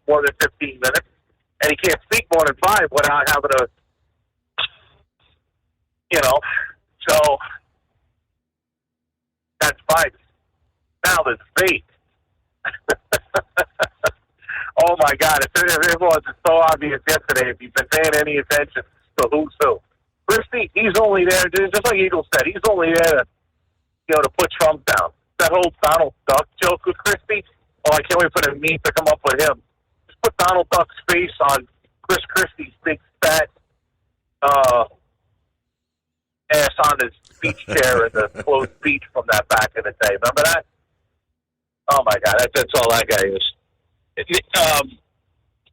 more than 15 minutes, and he can't speak more than 5 without having a, so that's Biden. Now there's fate. Oh, my God. It was so obvious yesterday if you've been paying any attention to who's who. Christie, he's only there, just like Eagle said, he's only there to put Trump down. That whole Donald Duck joke with Christie, oh, I can't wait for the meme to come up with him. Just put Donald Duck's face on Chris Christie's big fat ass on his beach chair in the closed beach from that back in the day. Remember that? Oh, my God, that's all that guy is.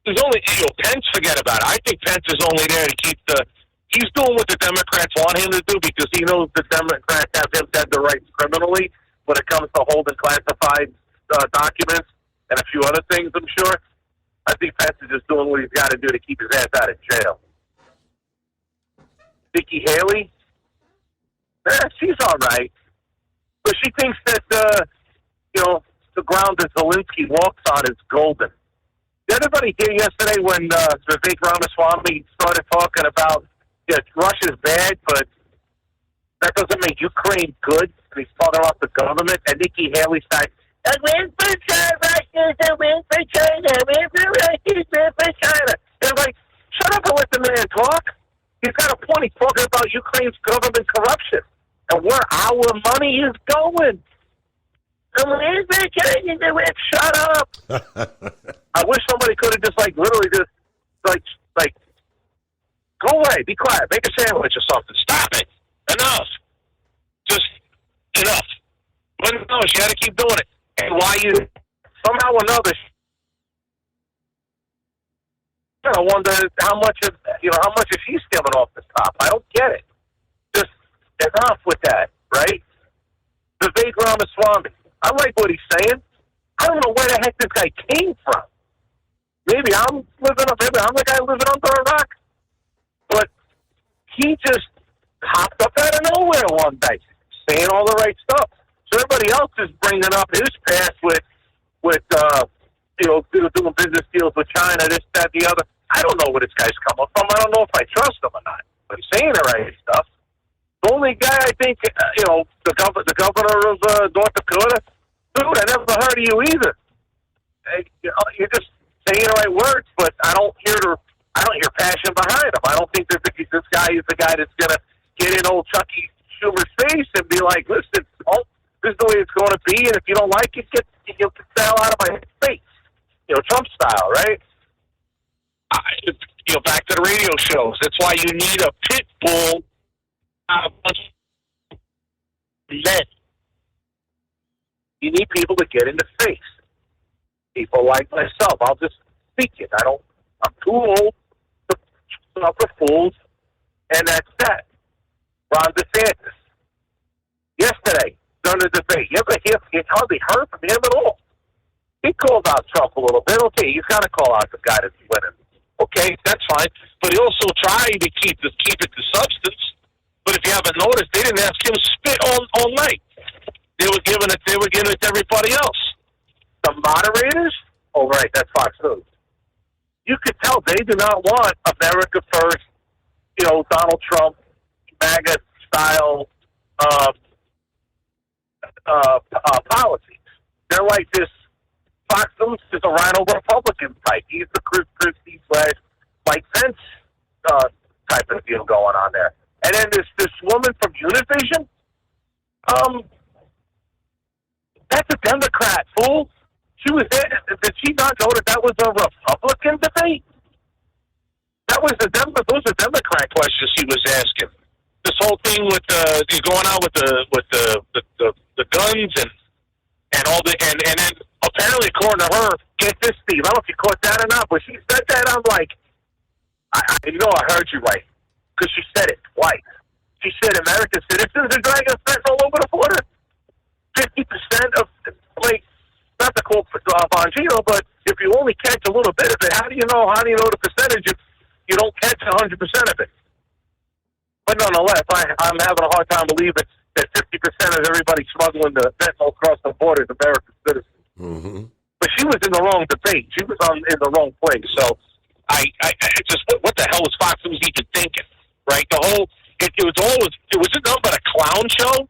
There's only, Pence, forget about it. I think Pence is only there to keep he's doing what the Democrats want him to do because he knows the Democrats have him dead to rights criminally when it comes to holding classified documents and a few other things, I'm sure. I think Pence is just doing what he's got to do to keep his ass out of jail. Nikki Haley, she's all right. But she thinks that, the ground that Zelensky walks on is golden. Did everybody hear yesterday when Vivek Ramaswamy started talking about Russia's bad, but that doesn't make Ukraine good? And he's talking about the government, and Nikki Haley said, a win for Russia, a win for China, a win for Russia, a win for China. And I'm like, shut up and let the man talk. He's got a point. He's talking about Ukraine's government corruption and where our money is going. Shut up. I wish somebody could have just literally just go away, be quiet, make a sandwich or something. Stop it. Enough. Just enough. But no, she had to keep doing it. And why you somehow or another I wonder how much is she skimming off the top? I don't get it. Just enough with that, right? Vivek Ramaswamy. I like what he's saying. I don't know where the heck this guy came from. Maybe I'm the guy living under a rock. But he just popped up out of nowhere one day, saying all the right stuff. So everybody else is bringing up his past with doing business deals with China, this, that, the other. I don't know where this guy's coming from. I don't know if I trust him or not. But he's saying the right stuff. Only guy I think, the governor of North Dakota. Dude, I never heard of you either. You're just saying the right words, but I don't hear passion behind him. I don't think that this guy is the guy that's gonna get in old Chucky Schumer's face and be like, "Listen, this is the way it's going to be, and if you don't like it, get the hell out of my face." Trump style, right? Back to the radio shows. That's why you need a pit bull. Men. You need people to get in the face. People like myself. I'll just speak it. I'm too old to suffer fools, and that's that. Ron DeSantis. Yesterday, during the debate, you hardly heard from him at all. He called out Trump a little bit. Okay, he's got to call out the guy that's winning. Okay, that's fine. But he also tried to keep it to substance. But if you haven't noticed, they didn't ask him to spit all night. They were giving it to everybody else. The moderators, right, that's Fox News. You could tell they do not want America first, Donald Trump, MAGA style policies. They're like this. Fox News is a rhino Republican type. He's the Chris Christie / Mike Pence type of deal going on there. And then this woman from Univision, that's a Democrat, fool. She was there. Did she not know that was a Republican debate? Those are Democrat questions she was asking. This whole thing with going on with the guns and all and then apparently according to her, get this, Steve. I don't know if you caught that or not, but she said that. I'm like, I heard you right, because she said it twice. She said American citizens are dragging fence all over the border. 50% of, not to quote Bongino, but if you only catch a little bit of it, how do you know the percentage if you don't catch 100% of it? But nonetheless, I'm having a hard time believing that 50% of everybody smuggling the fentanyl across the border is American citizens. Mm-hmm. But she was in the wrong debate. She was in the wrong place. So I just, what the hell was Fox News even thinking? Right? It was nothing but a clown show.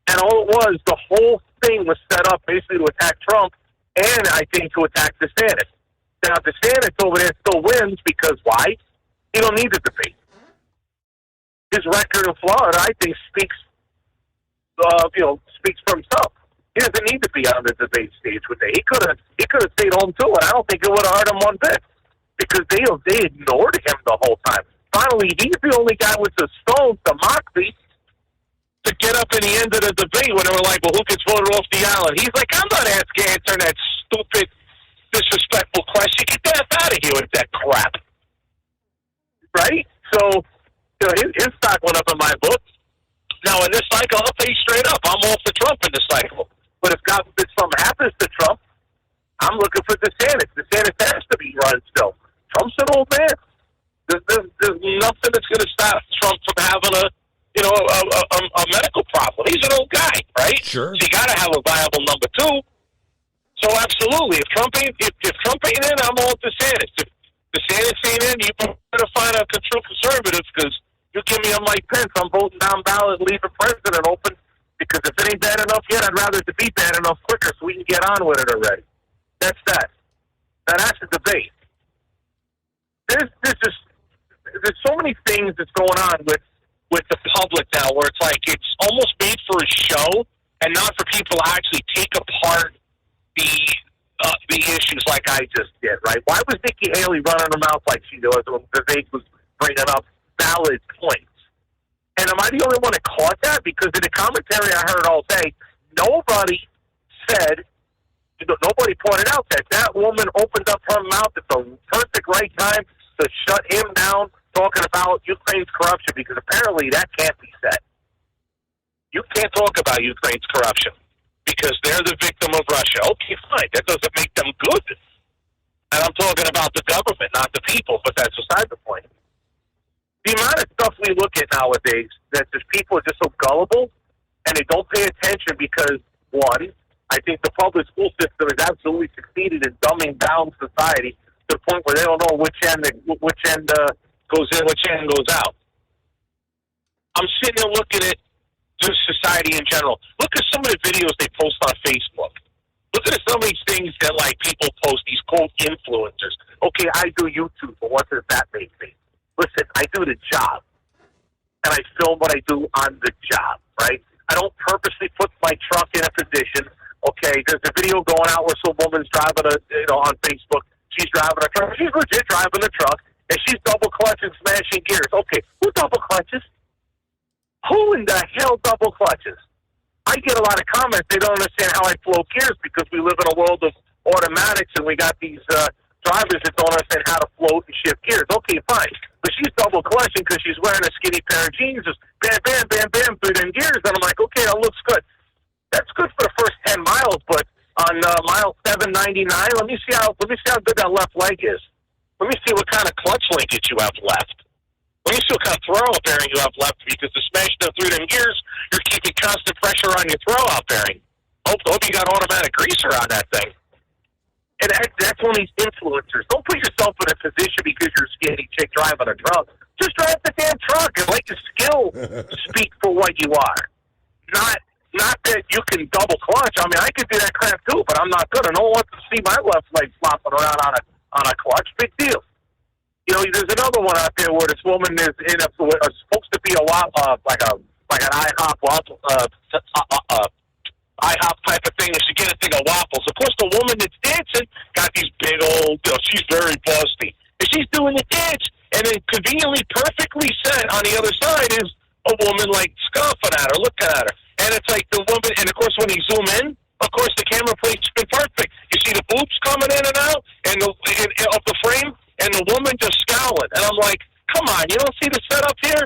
And all it was, the whole thing was set up basically to attack Trump and I think to attack DeSantis. Now, DeSantis over there still wins because why? He don't need the debate. His record in Florida, I think, speaks for himself. He doesn't need to be on the debate stage with it. He could have stayed home too, and I don't think it would have hurt him one bit because they ignored him the whole time. Finally, he's the only guy with the stones, the moxie, to get up in the end of the debate when they were like, well, who gets voted off the island? He's like, I'm not answering that stupid, disrespectful question. Get the F out of here with that crap. Right? So, his stock went up in my book. Now, in this cycle, I'll tell you straight up, I'm all for Trump in this cycle. But if God forbid something happens to Trump, I'm looking for DeSantis. DeSantis has to be run still. Trump's an old man. There's nothing that's going to stop Trump from having a medical problem. He's an old guy, right? Sure. So you got to have a viable number two. So absolutely, if Trump ain't in, I'm all DeSantis. If DeSantis ain't in, you better find a true conservative because you give me a Mike Pence, I'm voting down ballot, leaving president open. Because if it ain't bad enough yet, I'd rather it be bad enough quicker so we can get on with it already. That's that. Now that's the debate. There's so many things that's going on with the public now where it's like it's almost made for a show and not for people to actually take apart the issues like I just did, right? Why was Nikki Haley running her mouth like she does when Vivek was bringing up valid points? And am I the only one that caught that? Because in the commentary I heard all day, nobody pointed out that woman opened up her mouth at the perfect right time to shut him down talking about Ukraine's corruption, because apparently that can't be said. You can't talk about Ukraine's corruption because they're the victim of Russia. Okay, fine. That doesn't make them good. And I'm talking about the government, not the people, but that's beside the point. The amount of stuff we look at nowadays that just people are just so gullible and they don't pay attention because, one, I think the public school system has absolutely succeeded in dumbing down society to the point where they don't know which end goes in, which end goes out. I'm sitting there looking at just society in general. Look at some of the videos they post on Facebook. Look at some of these things that, like, people post, these quote influencers. Okay, I do YouTube, but what does that make me? Listen, I do the job, and I film what I do on the job, right? I don't purposely put my truck in a position. Okay, there's a video going out where some woman's driving on Facebook. She's driving a truck. She's legit driving a truck, and she's double clutching, smashing gears. Okay, who double clutches? Who in the hell double clutches? I get a lot of comments. They don't understand how I flow gears because we live in a world of automatics, and we got these drivers that don't understand how to float and shift gears. Okay, fine. But she's double clutching because she's wearing a skinny pair of jeans, just bam, bam, bam, bam, through them gears. And I'm like, okay, that looks good. That's good for the first 10 miles, but on mile 799, let me see how good that left leg is. Let me see what kind of clutch linkage you have left. Let me see what kind of throw-out bearing you have left, because to smash them through them gears, you're keeping constant pressure on your throw-out bearing. Hope you got automatic greaser on that thing. And that's one of these influencers. Don't put yourself in a position because you're a skinny chick driving a truck. Just drive the damn truck and let your skill speak for what you are. Not that you can double clutch. I mean, I could do that crap too, but I'm not good. I don't want to see my left leg flopping around on a clutch. Big deal. You know, there's another one out there where this woman is supposed to be like an IHOP waffle, IHOP type of thing, and she get a thing of waffles. Of course, the woman that's dancing got these big old, she's very busty. And she's doing the dance, and then conveniently, perfectly set on the other side is a woman, like, scoffing at her, looking at her. And it's like the woman, and of course, when you zoom in, of course, the camera plate's been perfect. You see the boobs coming in and out and of the frame, and the woman just scowling. And I'm like, come on, you don't see the setup here?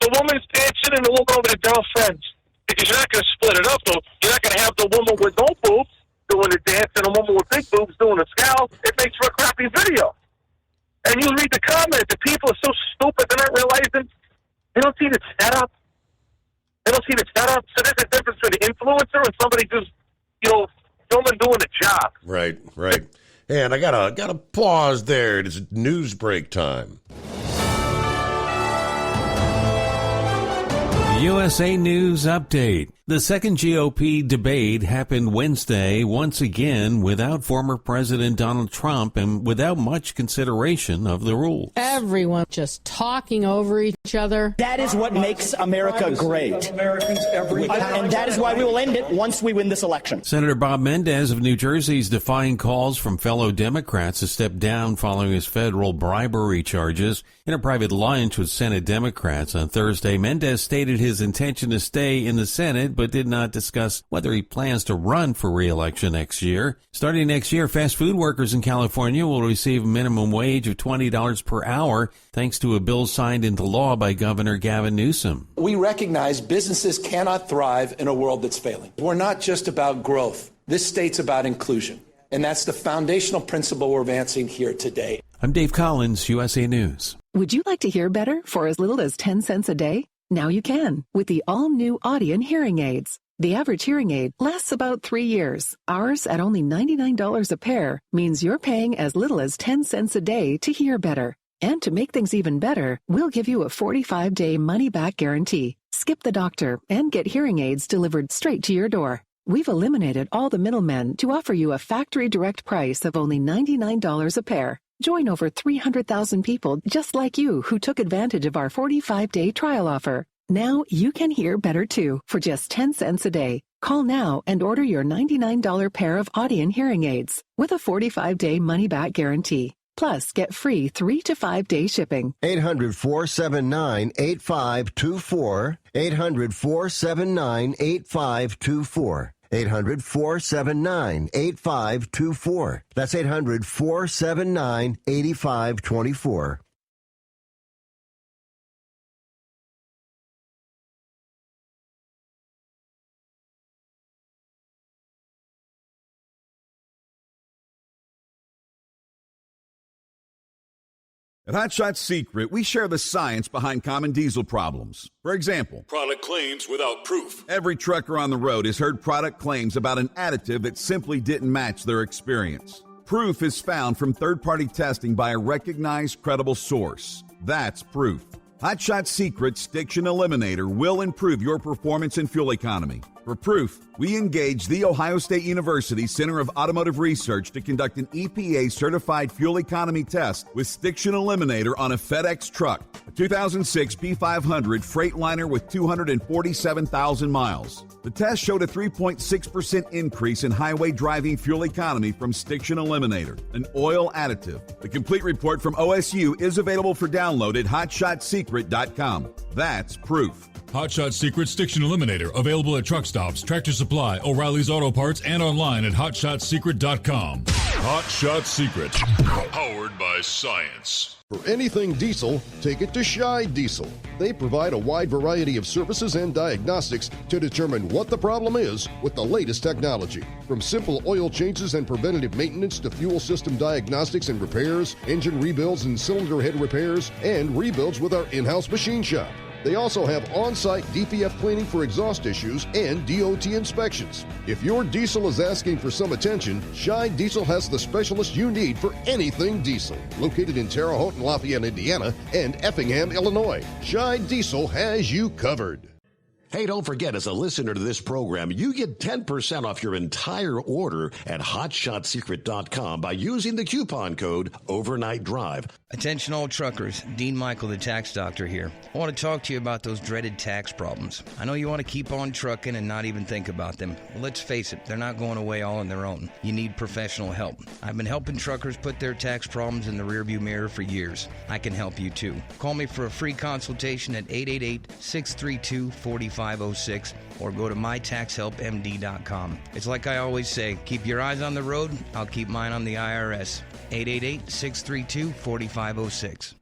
The woman's dancing, and the woman over the girlfriends. Because you're not going to split it up, though. You're not going to have the woman with no boobs doing the dance and the woman with big boobs doing the scowl. It makes for a crappy video. And you read the comments, the people are so stupid, they're not realizing they don't see the setup. They don't see the setup. So there's a difference between an influencer and somebody just, filming doing the job. Right. And I gotta pause there. It's news break time. USA News Update. The second GOP debate happened Wednesday, once again without former President Donald Trump and without much consideration of the rules. Everyone just talking over each other. That is what makes America great. And that is why we will end it once we win this election. Senator Bob Mendez of New Jersey is defying calls from fellow Democrats to step down following his federal bribery charges. In a private lunch with Senate Democrats on Thursday, Mendez stated his intention to stay in the Senate, but did not discuss whether he plans to run for re-election next year. Starting next year, fast food workers in California will receive a minimum wage of $20 per hour, thanks to a bill signed into law by Governor Gavin Newsom. We recognize businesses cannot thrive in a world that's failing. We're not just about growth. This state's about inclusion. And that's the foundational principle we're advancing here today. I'm Dave Collins, USA News. Would you like to hear better for as little as 10 cents a day? Now you can with the all-new Audien hearing aids. The average hearing aid lasts about 3 years. Ours, at only $99 a pair, means you're paying as little as 10 cents a day to hear better. And to make things even better, we'll give you a 45-day money-back guarantee. Skip the doctor and get hearing aids delivered straight to your door. We've eliminated all the middlemen to offer you a factory direct price of only $99 a pair. Join over 300,000 people just like you who took advantage of our 45-day trial offer. Now you can hear better too for just 10 cents a day. Call now and order your $99 pair of Audien hearing aids with a 45-day money-back guarantee. Plus, get free 3 to 5 day shipping. 800-479-8524. 800-479-8524. 800-479-8524. That's 800-479-8524. At Hot Shot Secret, we share the science behind common diesel problems. For example, product claims without proof. Every trucker on the road has heard product claims about an additive that simply didn't match their experience. Proof is found from third-party testing by a recognized, credible source. That's proof. Hot Shot Secret Stiction Eliminator will improve your performance and fuel economy. For proof, we engaged the Ohio State University Center of Automotive Research to conduct an EPA-certified fuel economy test with Stiction Eliminator on a FedEx truck, a 2006 B500 Freightliner with 247,000 miles. The test showed a 3.6% increase in highway driving fuel economy from Stiction Eliminator, an oil additive. The complete report from OSU is available for download at hotshotsecret.com. That's proof. Hot Shot Secret Stiction Eliminator, available at truck stops, Tractor Supply, O'Reilly's Auto Parts, and online at hotshotsecret.com. Hot Shot Secret, powered by science. For anything diesel, take it to Shai Diesel. They provide a wide variety of services and diagnostics to determine what the problem is with the latest technology. From simple oil changes and preventative maintenance to fuel system diagnostics and repairs, engine rebuilds and cylinder head repairs, and rebuilds with our in-house machine shop. They also have on-site DPF cleaning for exhaust issues and DOT inspections. If your diesel is asking for some attention, Shai Diesel has the specialist you need for anything diesel. Located in Terre Haute and Lafayette, Indiana, and Effingham, Illinois, Shai Diesel has you covered. Hey, don't forget, as a listener to this program, you get 10% off your entire order at hotshotsecret.com by using the coupon code Overnight Drive. Attention all truckers, Dean Michael, the tax doctor here. I want to talk to you about those dreaded tax problems. I know you want to keep on trucking and not even think about them. Well, let's face it, they're not going away all on their own. You need professional help. I've been helping truckers put their tax problems in the rearview mirror for years. I can help you too. Call me for a free consultation at 888-632-4506 or go to mytaxhelpmd.com. It's like I always say, keep your eyes on the road, I'll keep mine on the IRS. 888-632-4506.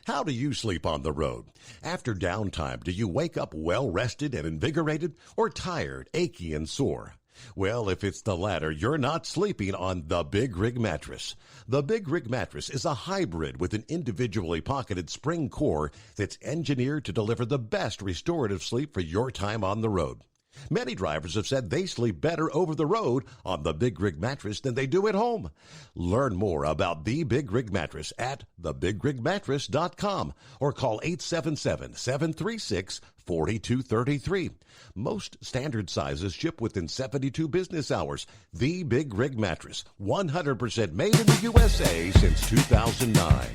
How do you sleep on the road? After downtime, do you wake up well-rested and invigorated, or tired, achy, and sore? Well, if it's the latter, you're not sleeping on the Big Rig Mattress. The Big Rig Mattress is a hybrid with an individually pocketed spring core that's engineered to deliver the best restorative sleep for your time on the road. Many drivers have said they sleep better over the road on the Big Rig Mattress than they do at home. Learn more about the Big Rig Mattress at thebigrigmattress.com or call 877-736-4233. Most standard sizes ship within 72 business hours. The Big Rig Mattress, 100% made in the USA since 2009.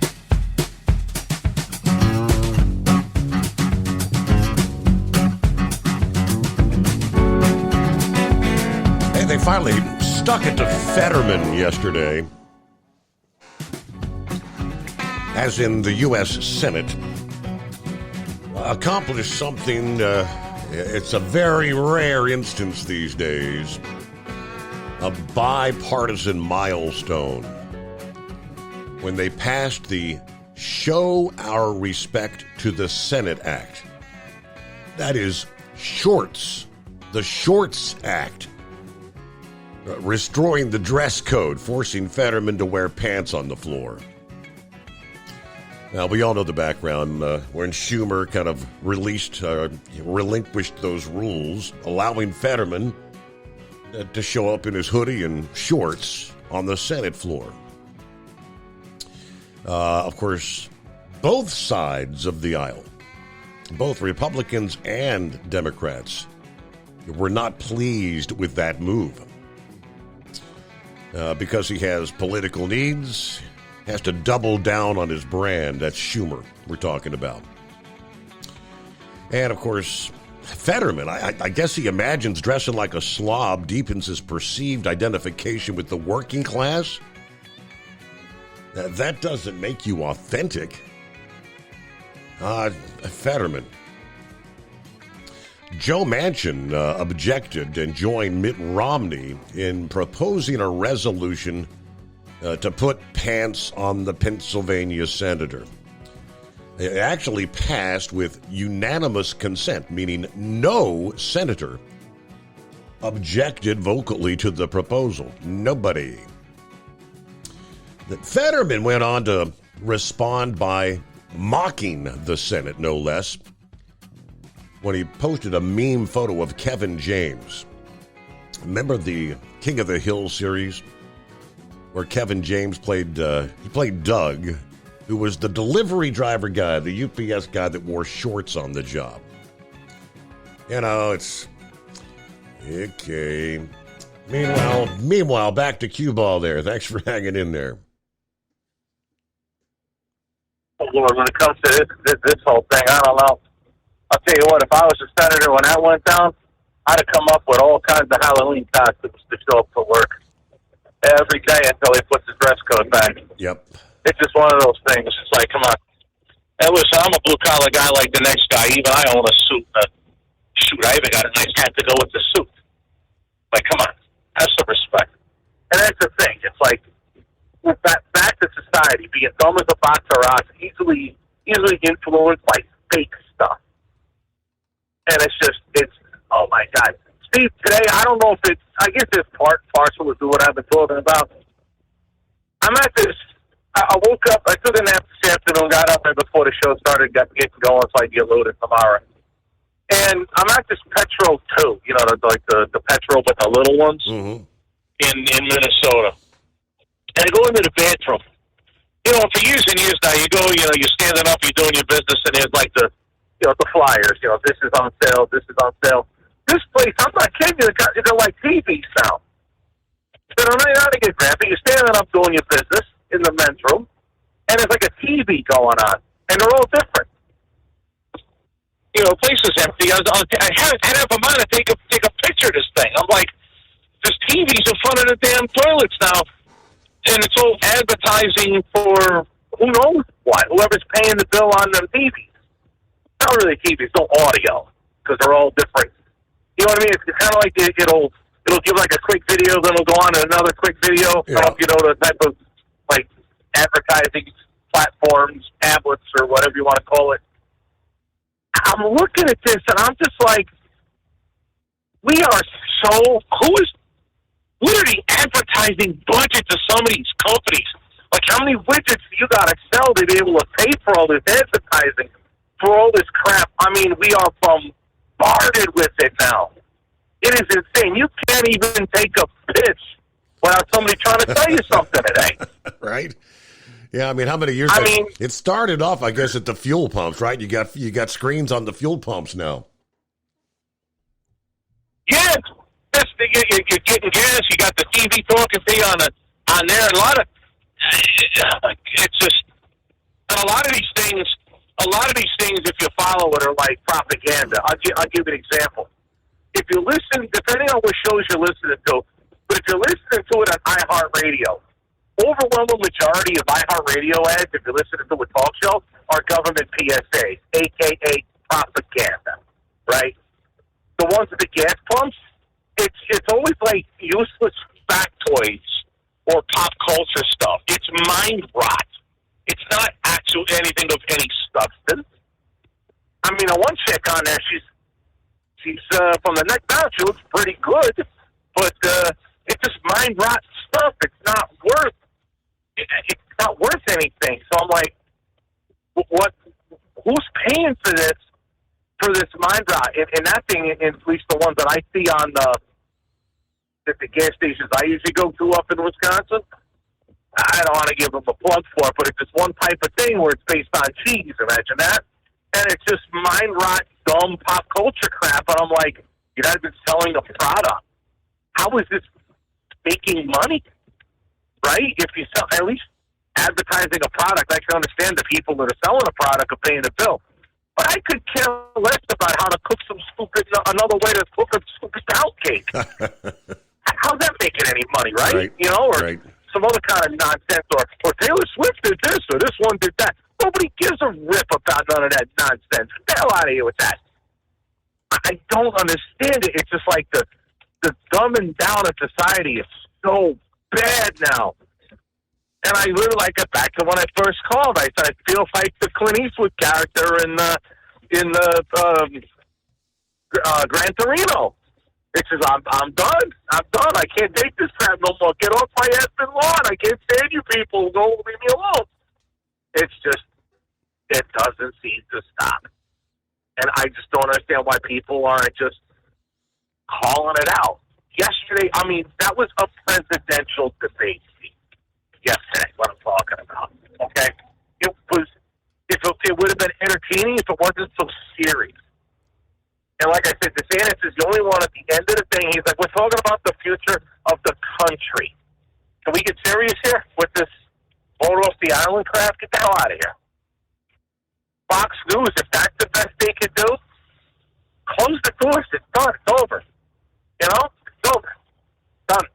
They finally stuck it to Fetterman yesterday, as in the U.S. Senate accomplished something. It's a very rare instance these days, a bipartisan milestone, when they passed the Show Our Respect to the Senate Act. That is Shorts, the Shorts Act. Restoring the dress code, forcing Fetterman to wear pants on the floor. Now, we all know the background when Schumer kind of relinquished those rules, allowing Fetterman to show up in his hoodie and shorts on the Senate floor. Of course, both sides of the aisle, both Republicans and Democrats, were not pleased with that move. Because he has political needs, has to double down on his brand. That's Schumer we're talking about. And, of course, Fetterman, I guess he imagines dressing like a slob deepens his perceived identification with the working class. That doesn't make you authentic. Fetterman. Joe Manchin objected and joined Mitt Romney in proposing a resolution to put pants on the Pennsylvania senator. It actually passed with unanimous consent, meaning no senator objected vocally to the proposal. Nobody. Fetterman went on to respond by mocking the Senate, no less, when he posted a meme photo of Kevin James. Remember the King of the Hill series, where Kevin James played Doug, who was the delivery driver guy, the UPS guy that wore shorts on the job. You know, it's okay. Meanwhile, back to cue ball there. Thanks for hanging in there. Oh, Lord, when it comes to this whole thing, I don't know. I'll tell you what, if I was a senator when that went down, I'd have come up with all kinds of Halloween costumes to show up for work every day until he puts his dress code back. Yep. It's just one of those things. It's like, come on. And listen, I'm a blue-collar guy like the next guy. Even I own a suit. Shoot, I even got a nice hat to go with the suit. Like, come on. Have some respect. And that's the thing. It's like, back to society, being dumb as a box of rocks, easily influenced by fake stuff. And it's, oh my God. Steve, today, I don't know if it's, I guess it's partial to what I've been talking about. I'm at this, I woke up, I took a nap this afternoon, got up right before the show started, got getting going so I can get loaded tomorrow. And I'm at this Petro 2, you know, the Petro, but the little ones in Minnesota. And I go into the bathroom. You know, for years and years now, you go, you know, you're standing up, you're doing your business, and there's like the flyers, you know, this is on sale, this is on sale. This place, I'm not kidding you, they're like TVs now. So I don't know how to get grabbed, you're standing up doing your business in the men's room, and there's like a TV going on, and they're all different. You know, the place is empty. I had a mind to take a picture of this thing. I'm like, there's TVs in front of the damn toilets now, and it's all advertising for who knows what, whoever's paying the bill on them TVs. Not really TVs, no audio, because they're all different. You know what I mean? It's kind of like it'll give like a quick video, then it'll go on to another quick video. Yeah. I don't know if you know the type of like advertising platforms, tablets, or whatever you want to call it. I'm looking at this and I'm just like, we are so, what are the advertising budgets of some of these companies? Like, how many widgets do you got to sell to be able to pay for all this advertising, for all this crap? I mean, we are bombarded with it now. It is insane. You can't even take a pitch without somebody trying to tell you something today. Right? Yeah, I mean, how many years? It started off, I guess, at the fuel pumps, right? You got screens on the fuel pumps now. Yeah, you're getting gas. You got the TV talking to you on there. A lot of it's just a lot of these things. If you follow it, are like propaganda. I'll give you an example. If you listen, depending on what shows you're listening to, but if you're listening to it on iHeartRadio, overwhelming majority of iHeartRadio ads, if you're listening to a talk show, are government PSAs, a.k.a. propaganda, right? The ones at the gas pumps, it's always like useless factoids or pop culture stuff. It's mind rot. It's not actual anything of any substance. I mean, one chick on there, she's from the neck down, she looks pretty good, but it's just mind rot stuff. It's not worth anything. So I'm like, who's paying for this mind rot? And that thing, at least the ones that I see on the gas stations I usually go to up in Wisconsin, I don't want to give them a plug for it, but it's just one type of thing where it's based on cheese. Imagine that. And it's just mind rot, dumb pop culture crap. And I'm like, you guys been selling a product. How is this making money? Right? If you sell, at least advertising a product, I can understand the people that are selling a product are paying the bill. But I could care less about how to cook another way to cook a stupid pound cake. How's that making any money, right? You know, or some other kind of nonsense, or Taylor Swift did this, or this one did that. Nobody gives a rip about none of that nonsense. Get the hell out of here with that. I don't understand it. It's just like the dumbing down of society is so bad now. And I really like it back to when I first called. I said I feel like the Clint Eastwood character in Gran Torino. It says, I'm done. I can't take this crap no more. Get off my effing lawn. I can't stand you people. Go leave me alone. It's just, it doesn't seem to stop. And I just don't understand why people aren't just calling it out. Yesterday, I mean, that was a presidential debate yesterday, what I'm talking about. Okay? entertaining if it wasn't so serious. And like I said, DeSantis is the only one at the end of the thing. He's like, we're talking about the future of the country. Can we get serious here with this vote off the island crap? Get the hell out of here. Fox News, if that's the best they could do, close the doors. It's done. It's over. You know? It's over. Done.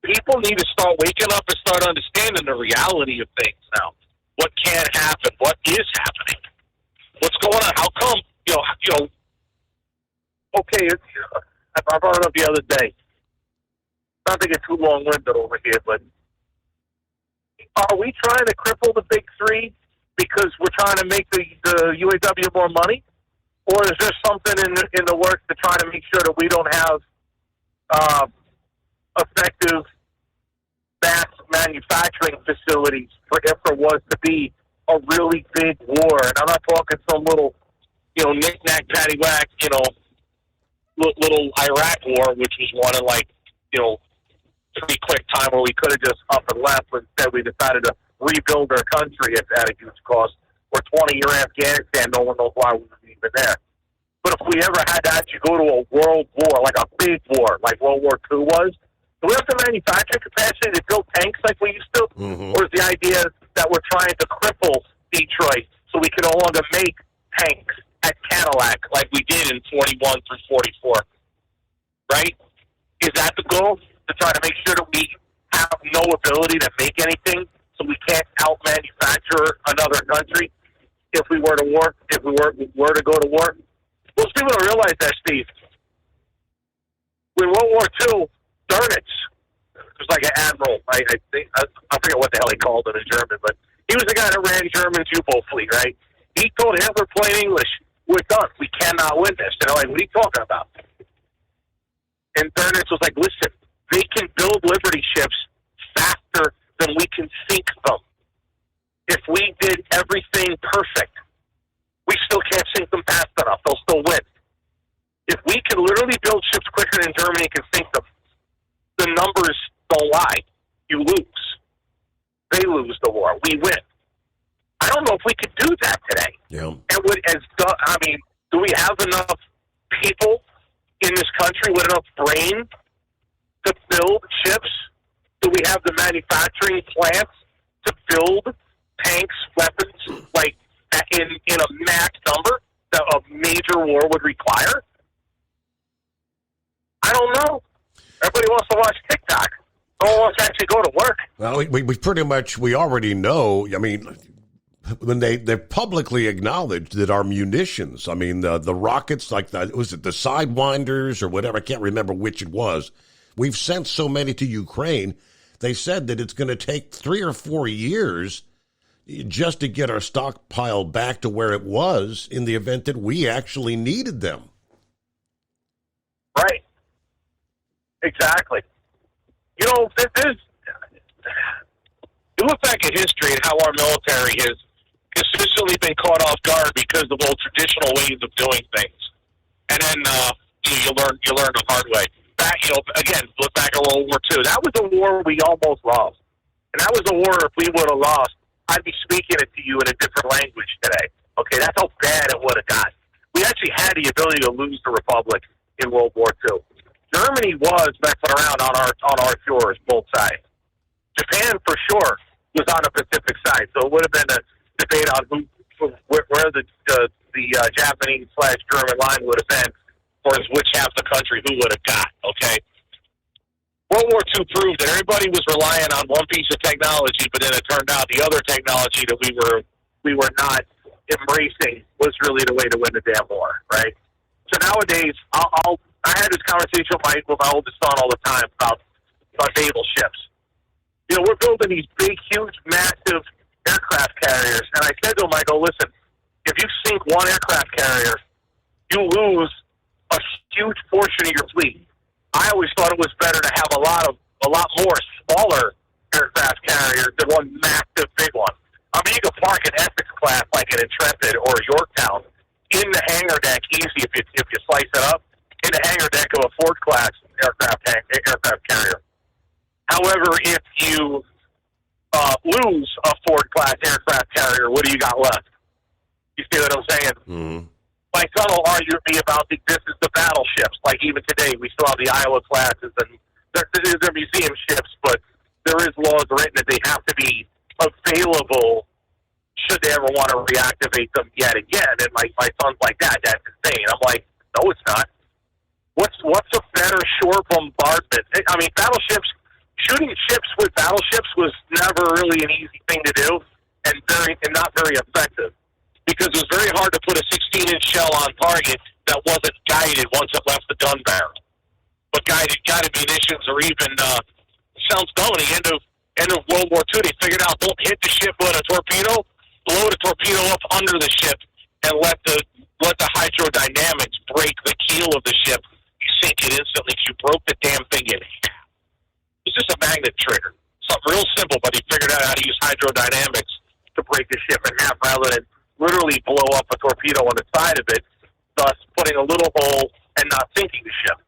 People need to start waking up and start understanding the reality of things now. What can happen? What is happening? What's going on? How come? Okay, I brought it up the other day. Not to get too long-winded over here, but are we trying to cripple the big three because we're trying to make the UAW more money? Or is there something in the works to try to make sure that we don't have effective mass manufacturing facilities for if there was to be a really big war? And I'm not talking some little, knick-knack, paddywhack, little Iraq war, which was one in pretty quick time where we could have just up and left, but instead we decided to rebuild our country at a huge cost. Or 20-year Afghanistan, no one knows why we were even there. But if we ever had to actually go to a world war, like a big war, like World War II was, do we have the manufacturing capacity to build tanks like we used to? Mm-hmm. Or is the idea that we're trying to cripple Detroit so we can no longer make tanks at Cadillac like we did in 41 through 44? Right? Is that the goal? To try to make sure that we have no ability to make anything so we can't out-manufacture another country if we were to war, if we were to go to war? Most people don't realize that, Steve. In World War II, Dönitz was like an admiral. I forget what the hell he called it in German, but he was the guy that ran German's U-boat fleet, right? He told Hitler plain English, we're done. We cannot win this. They're like, what are you talking about? And Dönitz was like, listen, they can build Liberty ships faster than we can sink them. If we did everything perfect, we still can't sink them fast enough. They'll still win. If we can literally build ships quicker than Germany can sink them, the numbers don't lie. You lose. They lose the war. We win. I don't know if we could do that today. Yeah. And do we have enough people in this country with enough brain to build ships? Do we have the manufacturing plants to build tanks, weapons, like in a max number that a major war would require? I don't know. Everybody wants to watch TikTok. No one wants to actually go to work. Well, we pretty much, we already know. I mean, when they publicly acknowledged that our munitions, the rockets, was it the Sidewinders or whatever, I can't remember which it was, we've sent so many to Ukraine. They said that it's going to take 3 or 4 years just to get our stockpile back to where it was in the event that we actually needed them. Right. Exactly. You look back at history and how our military has consistently been caught off guard because of old traditional ways of doing things. And then you learn the hard way. Again, look back at World War II. That was a war we almost lost. And that was a war, if we would have lost, I'd be speaking it to you in a different language today. Okay, that's how bad it would have got. We actually had the ability to lose the Republic in World War II. Germany was messing around on our shores, both sides. Japan, for sure, was on the Pacific side, so it would have been a debate on where the Japanese/German line would have been, or which half the country who would have got. Okay. World War II proved that everybody was relying on one piece of technology, but then it turned out the other technology that we were not embracing was really the way to win the damn war, right? So nowadays, I had this conversation with my oldest son all the time about naval ships. We're building these big, huge, massive aircraft carriers, and I said to him, I go, listen, if you sink one aircraft carrier, you lose a huge portion of your fleet. I always thought it was better to have a lot more smaller aircraft carriers than one massive big one. You could park an Essex class like an Intrepid or a Yorktown in the hangar deck easy if you slice it up, in the hangar deck of a Ford class aircraft carrier. However, if you lose a Ford-class aircraft carrier, what do you got left? You see what I'm saying? Mm-hmm. My son will argue with me about this is the battleships. Like even today, we still have the Iowa classes, and they're museum ships, but there is laws written that they have to be available should they ever want to reactivate them yet again. And my son's like, that's insane. I'm like, no, it's not. What's a better shore bombardment? I mean, battleships, shooting ships with battleships was never really an easy thing to do, and not very effective, because it was very hard to put a 16-inch shell on target that wasn't guided once it left the gun barrel. But guided munitions, or even sounds dumb. At the end of World War II, they figured out don't hit the ship with a torpedo, blow the torpedo up under the ship, and let the hydrodynamics break the keel of the ship. You sink it instantly. You broke the damn thing in half. It's just a magnet trigger. Something real simple, but he figured out how to use hydrodynamics to break the ship in half rather than literally blow up a torpedo on the side of it, thus putting a little hole and not sinking the ship.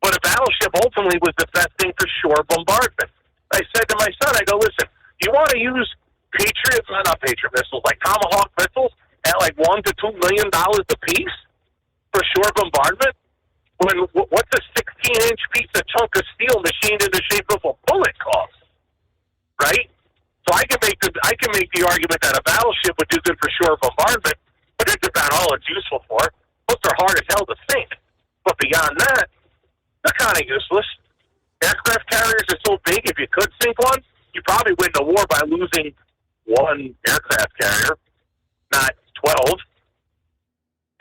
But a battleship ultimately was the best thing for shore bombardment. I said to my son, I go, listen, you want to use not Patriot missiles, like Tomahawk missiles at like $1 to $2 million a piece for shore bombardment? When what's a 16-inch piece of chunk of steel machined in the shape of a bullet cost? Right? So I can make the argument that a battleship would do good for shore bombardment, but that's about all it's useful for. Plus, they're hard as hell to sink. But beyond that, they're kind of useless. Aircraft carriers are so big, if you could sink one, you probably win the war by losing one aircraft carrier, not 12.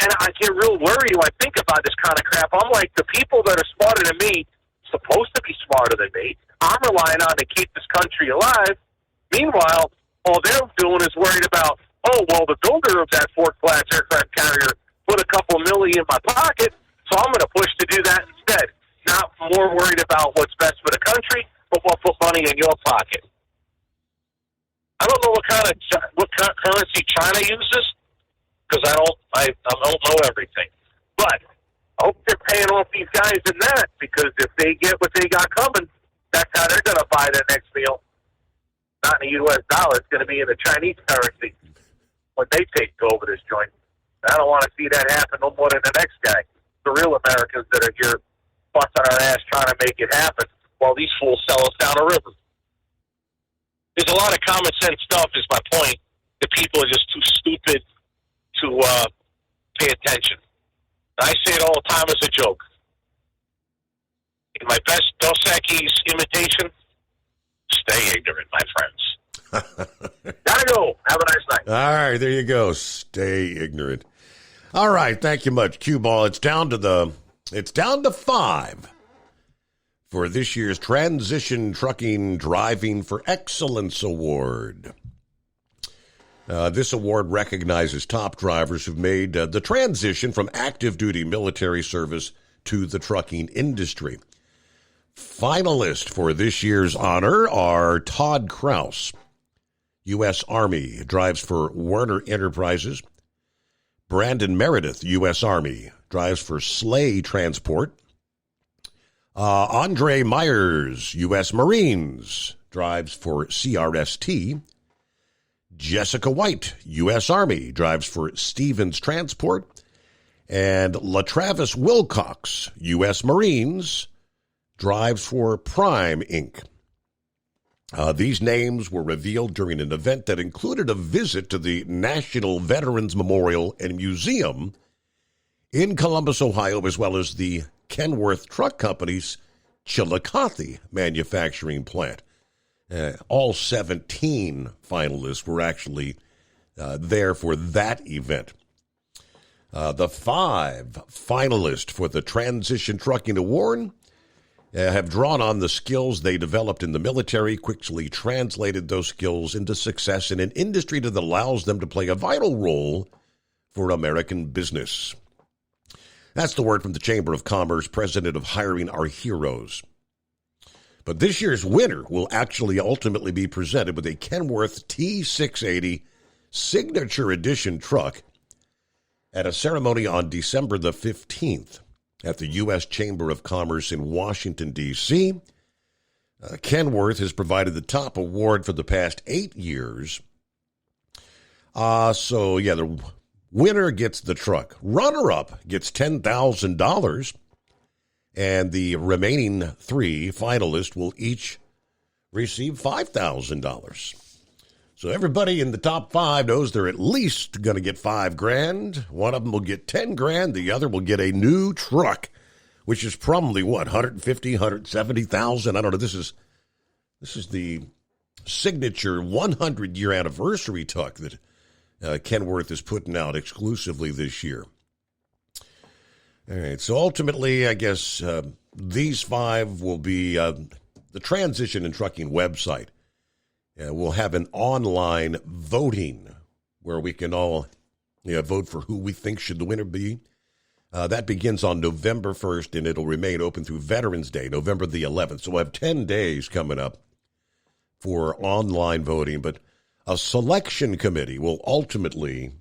And I get real worried when I think about this kind of crap. I'm like, the people that are smarter than me, supposed to be smarter than me, I'm relying on to keep this country alive. Meanwhile, all they're doing is worried about, oh, well, the builder of that Ford-class aircraft carrier put a couple million in my pocket, so I'm going to push to do that instead. Not more worried about what's best for the country, but what put money in your pocket. I don't know what currency China uses, because I don't know everything. But I hope they're paying off these guys in that, because if they get what they got coming, that's how they're going to buy their next meal. Not in the U.S. dollar. It's going to be in the Chinese currency when they take over this joint. I don't want to see that happen no more than the next guy. The real Americans that are here busting our ass trying to make it happen while these fools sell us down a river. There's a lot of common sense stuff, is my point. The people are just too stupid to pay attention. I say it all the time as a joke. In my best Dos Equis imitation, stay ignorant, my friends. Gotta go. Have a nice night. All right, there you go. Stay ignorant. All right, thank you much, Cue Ball. It's down to 5 for this year's Transition Trucking Driving for Excellence Award. This award recognizes top drivers who've made the transition from active duty military service to the trucking industry. Finalists for this year's honor are Todd Kraus, U.S. Army, drives for Werner Enterprises. Brandon Meredith, U.S. Army, drives for Slay Transport. Andre Myers, U.S. Marines, drives for CRST. Jessica White, U.S. Army, drives for Stevens Transport. And LaTravis Wilcox, U.S. Marines, drives for Prime Inc. These names were revealed during an event that included a visit to the National Veterans Memorial and Museum in Columbus, Ohio, as well as the Kenworth Truck Company's Chillicothe manufacturing plant. All 17 finalists were actually there for that event. The 5 finalists for the Transition Trucking Award have drawn on the skills they developed in the military, quickly translated those skills into success in an industry that allows them to play a vital role for American business. That's the word from the Chamber of Commerce, president of Hiring Our Heroes. But this year's winner will actually ultimately be presented with a Kenworth T680 Signature Edition truck at a ceremony on December the 15th at the U.S. Chamber of Commerce in Washington, D.C. Kenworth has provided the top award for the past 8 years. The winner gets the truck. Runner-up gets $10,000. And the remaining 3 finalists will each receive $5,000. So everybody in the top 5 knows they're at least going to get $5,000. One of them will get $10,000. The other will get a new truck, which is probably $150,000, $170,000. I don't know. This is the signature 100-year anniversary truck that Kenworth is putting out exclusively this year. All right. So ultimately, I guess these 5 will be the Transition in Trucking website. We'll have an online voting where we can all vote for who we think should the winner be. That begins on November 1st, and it'll remain open through Veterans Day, November the 11th. So we'll have 10 days coming up for online voting, but a selection committee will ultimately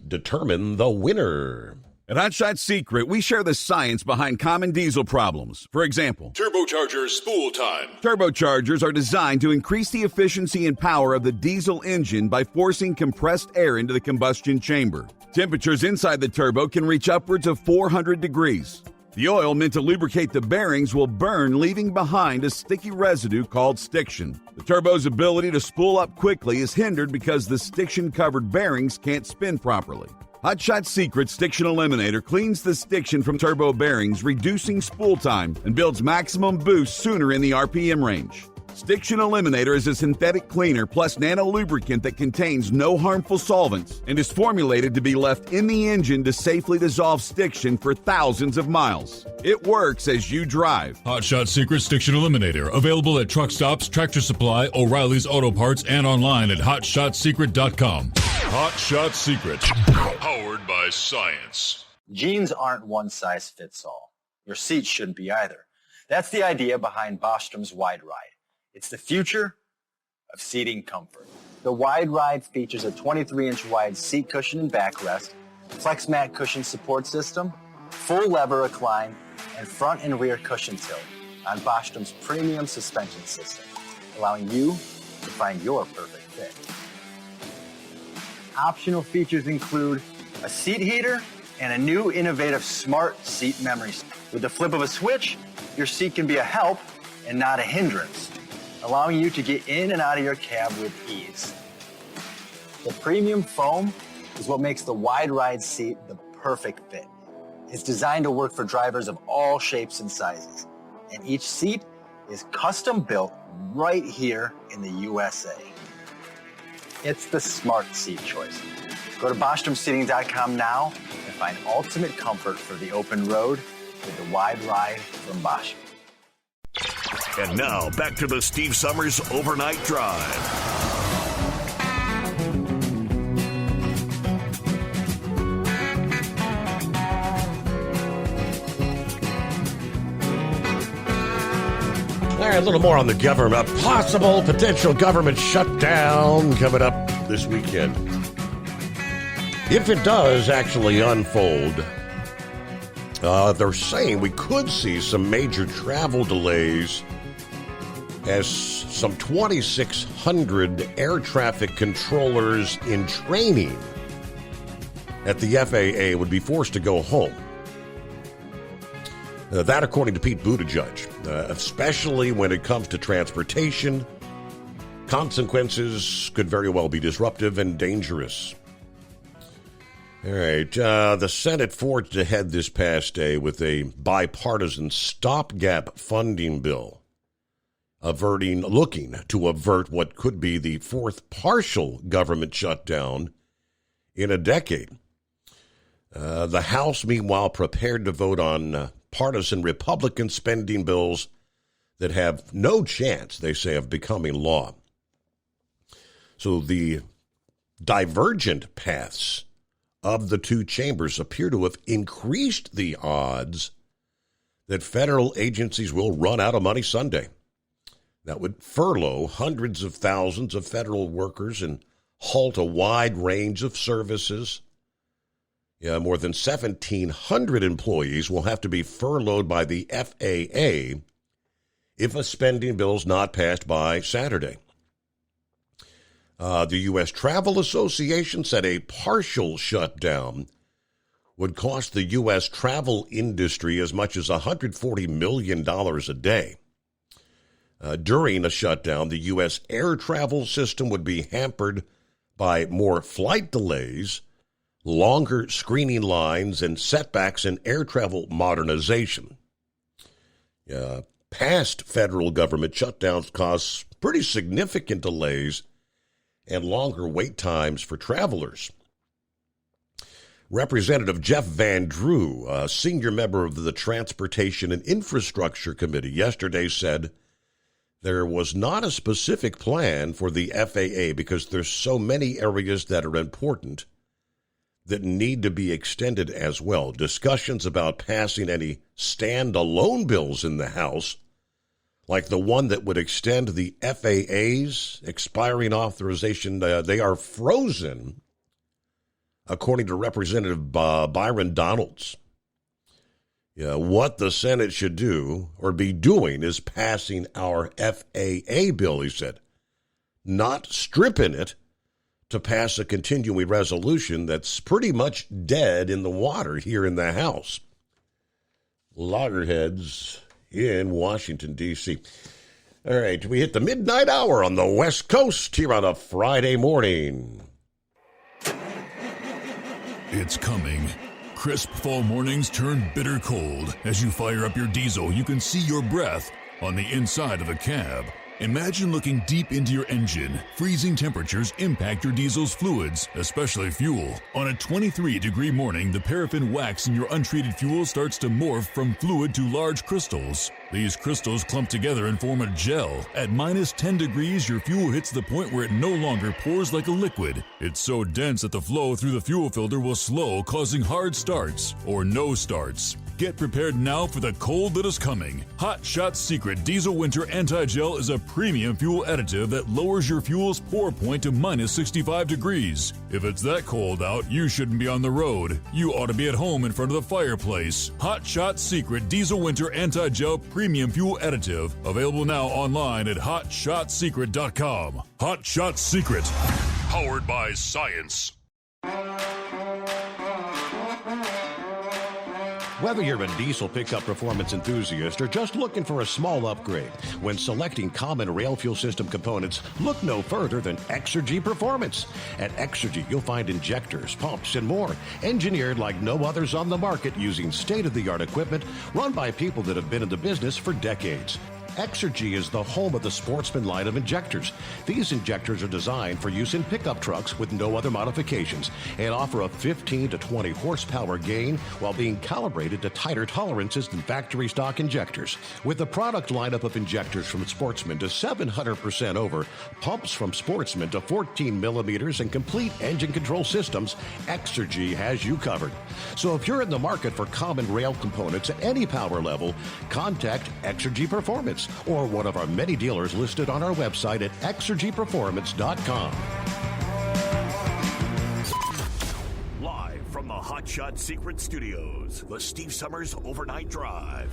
determine the winner. At Hot Shot Secret, we share the science behind common diesel problems. For example, Turbocharger spool time. Turbochargers are designed to increase the efficiency and power of the diesel engine by forcing compressed air into the combustion chamber. Temperatures inside the turbo can reach upwards of 400 degrees. The oil meant to lubricate the bearings will burn, leaving behind a sticky residue called stiction. The turbo's ability to spool up quickly is hindered because the stiction-covered bearings can't spin properly. Hot Shot Secret Stiction Eliminator cleans the stiction from turbo bearings, reducing spool time, and builds maximum boost sooner in the RPM range. Stiction Eliminator is a synthetic cleaner plus nano lubricant that contains no harmful solvents and is formulated to be left in the engine to safely dissolve stiction for thousands of miles. It works as you drive. Hot Shot Secret Stiction Eliminator. Available at truck stops, Tractor Supply, O'Reilly's Auto Parts, and online at HotShotSecret.com. Hot Shot Secret. Powered by science. Jeans aren't one size fits all. Your seats shouldn't be either. That's the idea behind Bostrom's Wide Ride. It's the future of seating comfort. The Wide Ride features a 23-inch wide seat cushion and backrest, flex mat cushion support system, full lever recline, and front and rear cushion tilt on Bostrom's premium suspension system, allowing you to find your perfect fit. Optional features include a seat heater and a new innovative smart seat memory. With the flip of a switch, your seat can be a help and not a hindrance, allowing you to get in and out of your cab with ease. The premium foam is what makes the Wide Ride seat the perfect fit. It's designed to work for drivers of all shapes and sizes, and each seat is custom built right here in the USA. It's the smart seat choice. Go to BostromSeating.com now and find ultimate comfort for the open road with the Wide Ride from Bostrom. And now, back to the Steve Summers Overnight Drive. All right, a little more on the government. Potential government shutdown coming up this weekend. If it does actually unfold, they're saying we could see some major travel delays as some 2,600 air traffic controllers in training at the FAA would be forced to go home. That according to Pete Buttigieg, especially when it comes to transportation, consequences could very well be disruptive and dangerous. All right, the Senate forged ahead this past day with a bipartisan stopgap funding bill, looking to avert what could be the fourth partial government shutdown in a decade. The House, meanwhile, prepared to vote on partisan Republican spending bills that have no chance, they say, of becoming law. So the divergent paths of the two chambers appear to have increased the odds that federal agencies will run out of money Sunday. That would furlough hundreds of thousands of federal workers and halt a wide range of services. More than 1,700 employees will have to be furloughed by the FAA if a spending bill is not passed by Saturday. The U.S. Travel Association said a partial shutdown would cost the U.S. travel industry as much as $140 million a day. During a shutdown, the U.S. air travel system would be hampered by more flight delays, longer screening lines, and setbacks in air travel modernization. Past federal government shutdowns caused pretty significant delays and longer wait times for travelers. Representative Jeff Van Drew, a senior member of the Transportation and Infrastructure Committee, yesterday said there was not a specific plan for the FAA because there's so many areas that are important that need to be extended as well. Discussions about passing any standalone bills in the House, like the one that would extend the FAA's expiring authorization, they are frozen, according to Representative Byron Donalds. What the Senate should do or be doing is passing our FAA bill, he said, not stripping it to pass a continuing resolution that's pretty much dead in the water here in the House. Loggerheads in Washington, D.C. All right, we hit the midnight hour on the West Coast here on a Friday morning. It's coming. Crisp fall mornings turn bitter cold. As you fire up your diesel, you can see your breath on the inside of the cab. Imagine looking deep into your engine. Freezing temperatures impact your diesel's fluids, especially fuel. On a 23-degree morning, the paraffin wax in your untreated fuel starts to morph from fluid to large crystals. These crystals clump together and form a gel. At minus 10 degrees, your fuel hits the point where it no longer pours like a liquid. It's so dense that the flow through the fuel filter will slow, causing hard starts or no starts. Get prepared now for the cold that is coming. Hot Shot Secret Diesel Winter Anti-Gel is a premium fuel additive that lowers your fuel's pour point to minus 65 degrees. If it's that cold out, you shouldn't be on the road. You ought to be at home in front of the fireplace. Hot Shot Secret Diesel Winter Anti-Gel Premium Fuel Additive. Available now online at HotShotSecret.com. Hot Shot Secret. Powered by science. Whether you're a diesel pickup performance enthusiast or just looking for a small upgrade, when selecting common rail fuel system components, look no further than Exergy Performance. At Exergy, you'll find injectors, pumps, and more, engineered like no others on the market using state-of-the-art equipment run by people that have been in the business for decades. Exergy is the home of the Sportsman line of injectors. These injectors are designed for use in pickup trucks with no other modifications and offer a 15 to 20 horsepower gain while being calibrated to tighter tolerances than factory stock injectors. With a product lineup of injectors from Sportsman to 700% over, pumps from Sportsman to 14 millimeters, and complete engine control systems, Exergy has you covered. So if you're in the market for common rail components at any power level, contact Exergy Performance or one of our many dealers listed on our website at exergyperformance.com. Live from the Hot Shot Secret Studios, the Steve Summers Overnight Drive.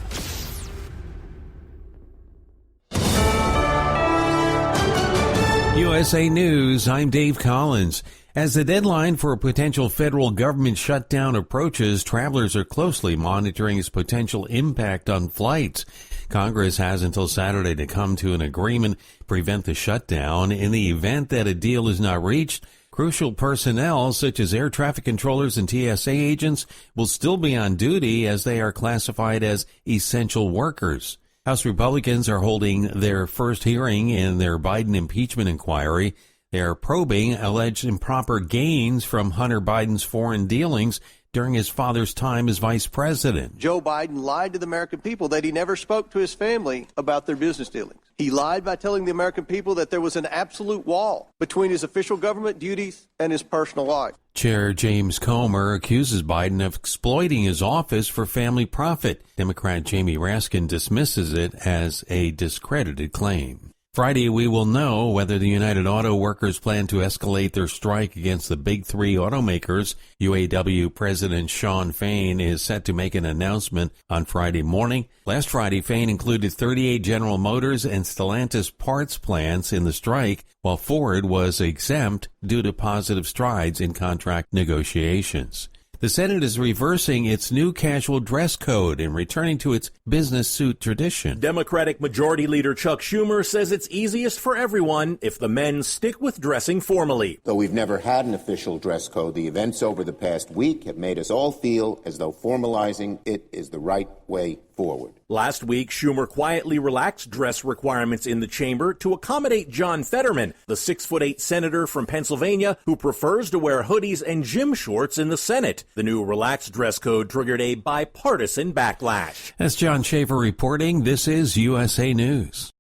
USA News, I'm Dave Collins. As the deadline for a potential federal government shutdown approaches, travelers are closely monitoring its potential impact on flights. Congress has until Saturday to come to an agreement to prevent the shutdown. In the event that a deal is not reached, crucial personnel such as air traffic controllers and TSA agents will still be on duty as they are classified as essential workers. House Republicans are holding their first hearing in their Biden impeachment inquiry. They are probing alleged improper gains from Hunter Biden's foreign dealings during his father's time as vice president. Joe Biden lied to the American people that he never spoke to his family about their business dealings. He lied by telling the American people that there was an absolute wall between his official government duties and his personal life. Chair James Comer accuses Biden of exploiting his office for family profit. Democrat Jamie Raskin dismisses it as a discredited claim. Friday, we will know whether the United Auto Workers plan to escalate their strike against the big three automakers. UAW President Shawn Fain is set to make an announcement on Friday morning. Last Friday, Fain included 38 General Motors and Stellantis parts plants in the strike, while Ford was exempt due to positive strides in contract negotiations. The Senate is reversing its new casual dress code and returning to its business suit tradition. Democratic Majority Leader Chuck Schumer says it's easiest for everyone if the men stick with dressing formally. Though we've never had an official dress code, the events over the past week have made us all feel as though formalizing it is the right way forward. Last week, Schumer quietly relaxed dress requirements in the chamber to accommodate John Fetterman, the 6'8" senator from Pennsylvania who prefers to wear hoodies and gym shorts in the Senate. The new relaxed dress code triggered a bipartisan backlash. That's John Schaefer reporting. This is USA News.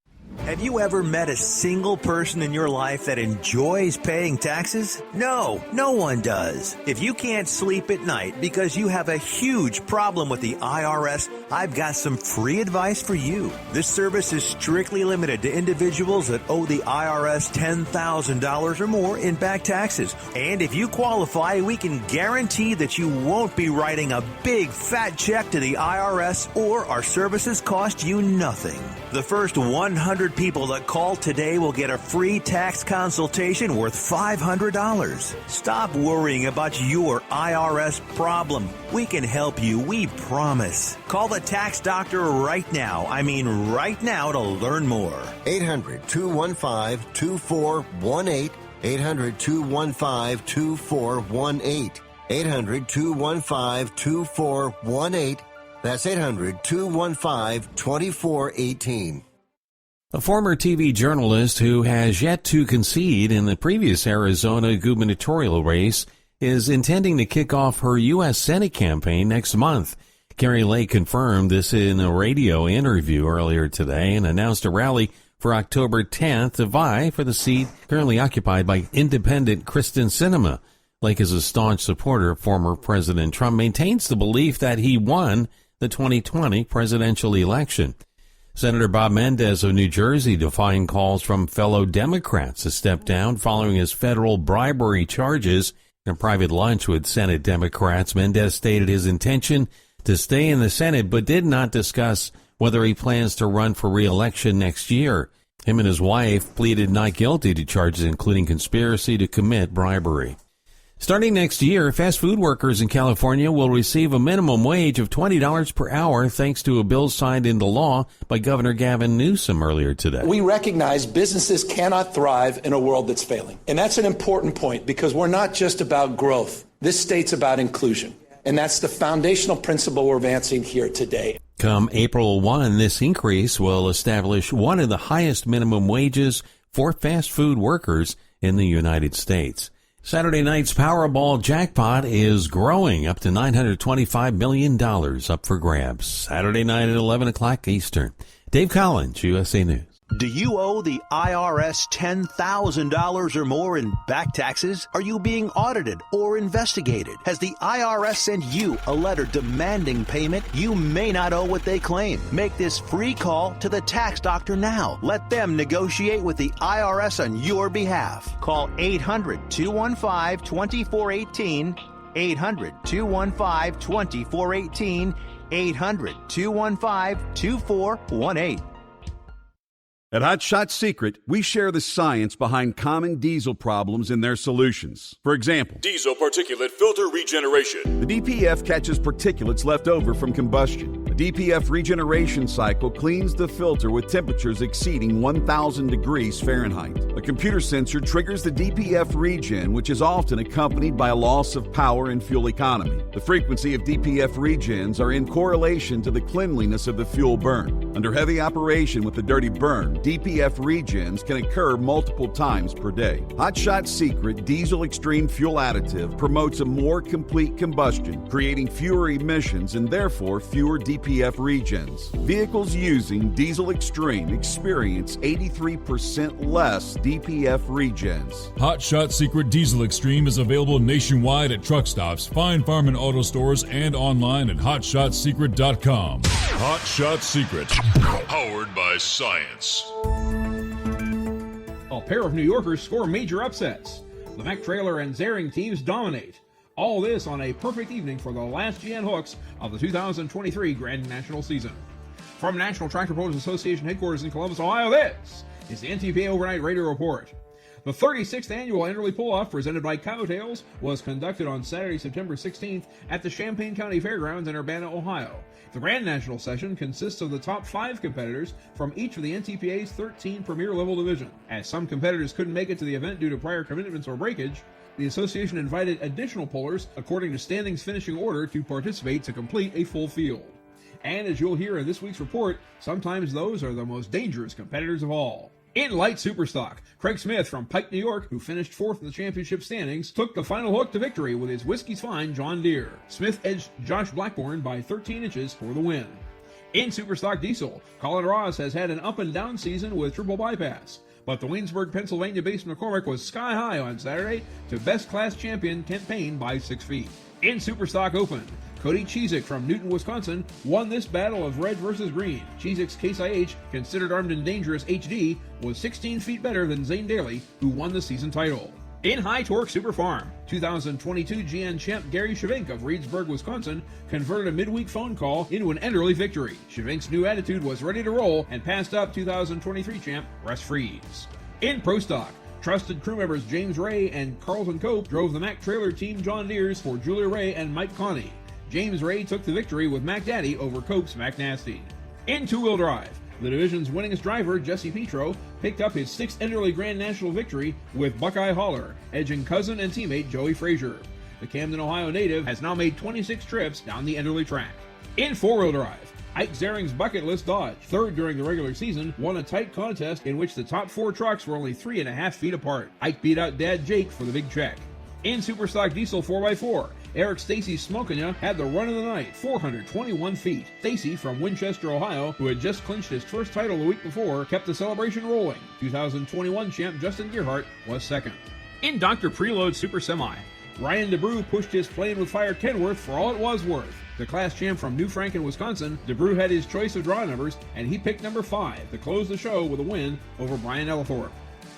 Have you ever met a single person in your life that enjoys paying taxes? No, no one does. If you can't sleep at night because you have a huge problem with the IRS, I've got some free advice for you. This service is strictly limited to individuals that owe the IRS $10,000 or more in back taxes. And if you qualify, we can guarantee that you won't be writing a big fat check to the IRS, or our services cost you nothing. The first 100 people that call today will get a free tax consultation worth $500. Stop worrying about your IRS problem. We can help you, we promise. Call the tax doctor right now. I mean right now to learn more. 800-215-2418. 800-215-2418. 800-215-2418. That's 800-215-2418. A former TV journalist who has yet to concede in the previous Arizona gubernatorial race is intending to kick off her U.S. Senate campaign next month. Kari Lake confirmed this in a radio interview earlier today and announced a rally for October 10th to vie for the seat currently occupied by independent Kyrsten Sinema. Lake is a staunch supporter of former President Trump, maintains the belief that he won the 2020 presidential election. Senator Bob Mendez of New Jersey defying calls from fellow Democrats to step down following his federal bribery charges. In a private lunch with Senate Democrats, Mendez stated his intention to stay in the Senate, but did not discuss whether he plans to run for re-election next year. Him and his wife pleaded not guilty to charges including conspiracy to commit bribery. Starting next year, fast food workers in California will receive a minimum wage of $20 per hour thanks to a bill signed into law by Governor Gavin Newsom earlier today. We recognize businesses cannot thrive in a world that's failing. And that's an important point because we're not just about growth. This state's about inclusion. And that's the foundational principle we're advancing here today. Come April 1, this increase will establish one of the highest minimum wages for fast food workers in the United States. Saturday night's Powerball jackpot is growing up to $925 million up for grabs. Saturday night at 11 o'clock Eastern. Dave Collins, USA News. Do you owe the IRS $10,000 or more in back taxes? Are you being audited or investigated? Has the IRS sent you a letter demanding payment? You may not owe what they claim. Make this free call to the tax doctor now. Let them negotiate with the IRS on your behalf. Call 800-215-2418. 800-215-2418. 800-215-2418. At Hot Shot Secret, we share the science behind common diesel problems and their solutions. For example, diesel particulate filter regeneration. The DPF catches particulates left over from combustion. A DPF regeneration cycle cleans the filter with temperatures exceeding 1,000 degrees Fahrenheit. A computer sensor triggers the DPF regen, which is often accompanied by a loss of power and fuel economy. The frequency of DPF regens are in correlation to the cleanliness of the fuel burn. Under heavy operation with the dirty burn, DPF regens can occur multiple times per day. Hot Shot Secret Diesel Extreme Fuel Additive promotes a more complete combustion, creating fewer emissions and therefore fewer DPF regens. Vehicles using Diesel Extreme experience 83% less DPF regens. Hot Shot Secret Diesel Extreme is available nationwide at truck stops, fine farm and auto stores, and online at hotshotsecret.com. Hot Shot Secret, powered by science. a pair of New Yorkers score major upsets. The Mack Trailer and Zering teams dominate. All this on a perfect evening for the last GN hooks of the 2023 Grand National season. From National Tractor Pullers Association headquarters in Columbus, Ohio, this is the NTPA Overnight Radio Report. The 36th annual Enderley Pull-Off, presented by Cowtails, was conducted on Saturday, September 16th at the Champaign County Fairgrounds in Urbana, Ohio. The Grand National session consists of the top 5 competitors from each of the NTPA's 13 premier level divisions. As some competitors couldn't make it to the event due to prior commitments or breakage, the association invited additional pullers according to standings finishing order to participate to complete a full field. And as you'll hear in this week's report, sometimes those are the most dangerous competitors of all. In light superstock, Craig Smith from Pike, New York, who finished 4th in the championship standings, took the final hook to victory with his Whiskey's Fine John Deere. Smith edged Josh Blackburn by 13 inches for the win. In superstock diesel, Colin Ross has had an up and down season with triple bypass, but the Waynesburg, Pennsylvania-based McCormick was sky high on Saturday to best class champion Kent Payne by 6 feet. In superstock open, Cody Cheezick from Newton, Wisconsin, won this battle of red versus green. Cheezick's Case IH, considered armed and dangerous HD, was 16 feet better than Zane Daly, who won the season title. In high torque super farm, 2022 GN champ Gary Shavink of Reedsburg, Wisconsin, converted a midweek phone call into an Enderley victory. Shavink's new attitude was ready to roll and passed up 2023 champ Russ Freeze. In pro stock, trusted crew members James Ray and Carlton Cope drove the Mack Trailer Team John Deere's for Julia Ray and Mike Connie. James Ray took the victory with Mac Daddy over Cope's Mac Nasty. In two-wheel drive, the division's winningest driver, Jesse Petro, picked up his 6th Enderley Grand National victory with Buckeye Holler, edging cousin and teammate Joey Frazier. The Camden, Ohio native has now made 26 trips down the Enderley track. In four-wheel drive, Ike Zering's Bucket List Dodge, 3rd during the regular season, won a tight contest in which the top 4 trucks were only 3.5 feet apart. Ike beat out Dad Jake for the big check. In Superstock Diesel 4x4, Eric Stacy Smokanya had the run of the night, 421 feet. Stacy from Winchester, Ohio, who had just clinched his first title the week before, kept the celebration rolling. 2021 champ Justin Gearhart was 2nd. In Dr. Preload Super Semi, Ryan DeBrew pushed his Playing with Fire Kenworth for all it was worth. The class champ from New Franken, Wisconsin, DeBrew had his choice of draw numbers, and he picked number 5 to close the show with a win over Brian Ellithorpe.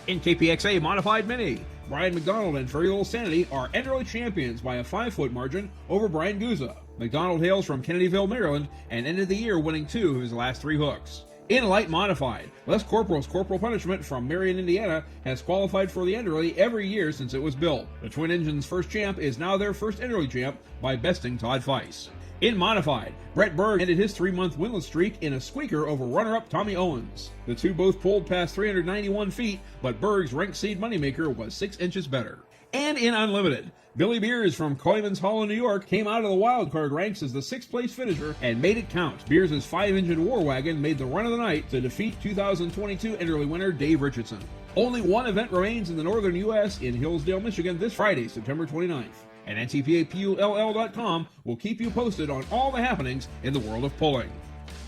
In KPXA Modified Mini, Brian McDonald and Very Little Sanity are Enderley champions by a 5-foot margin over Brian Guzza. McDonald hails from Kennedyville, Maryland, and ended the year winning 2 of his last 3 hooks. In light modified, Les Corporal's Corporal Punishment from Marion, Indiana, has qualified for the Enderley every year since it was built. The Twin Engine's first champ is now their first Enderley champ by besting Todd Feiss. In modified, Brett Berg ended his 3-month winless streak in a squeaker over runner-up Tommy Owens. The two both pulled past 391 feet, but Berg's ranked seed moneymaker was 6 inches better. And in unlimited, Billy Beers from Coyman's Hollow, New York, came out of the wildcard ranks as the 6th-place finisher and made it count. Beers' 5-engine War Wagon made the run of the night to defeat 2022 Enderley winner Dave Richardson. Only one event remains in the northern U.S. in Hillsdale, Michigan this Friday, September 29th. And NTPAPULL.com will keep you posted on all the happenings in the world of pulling.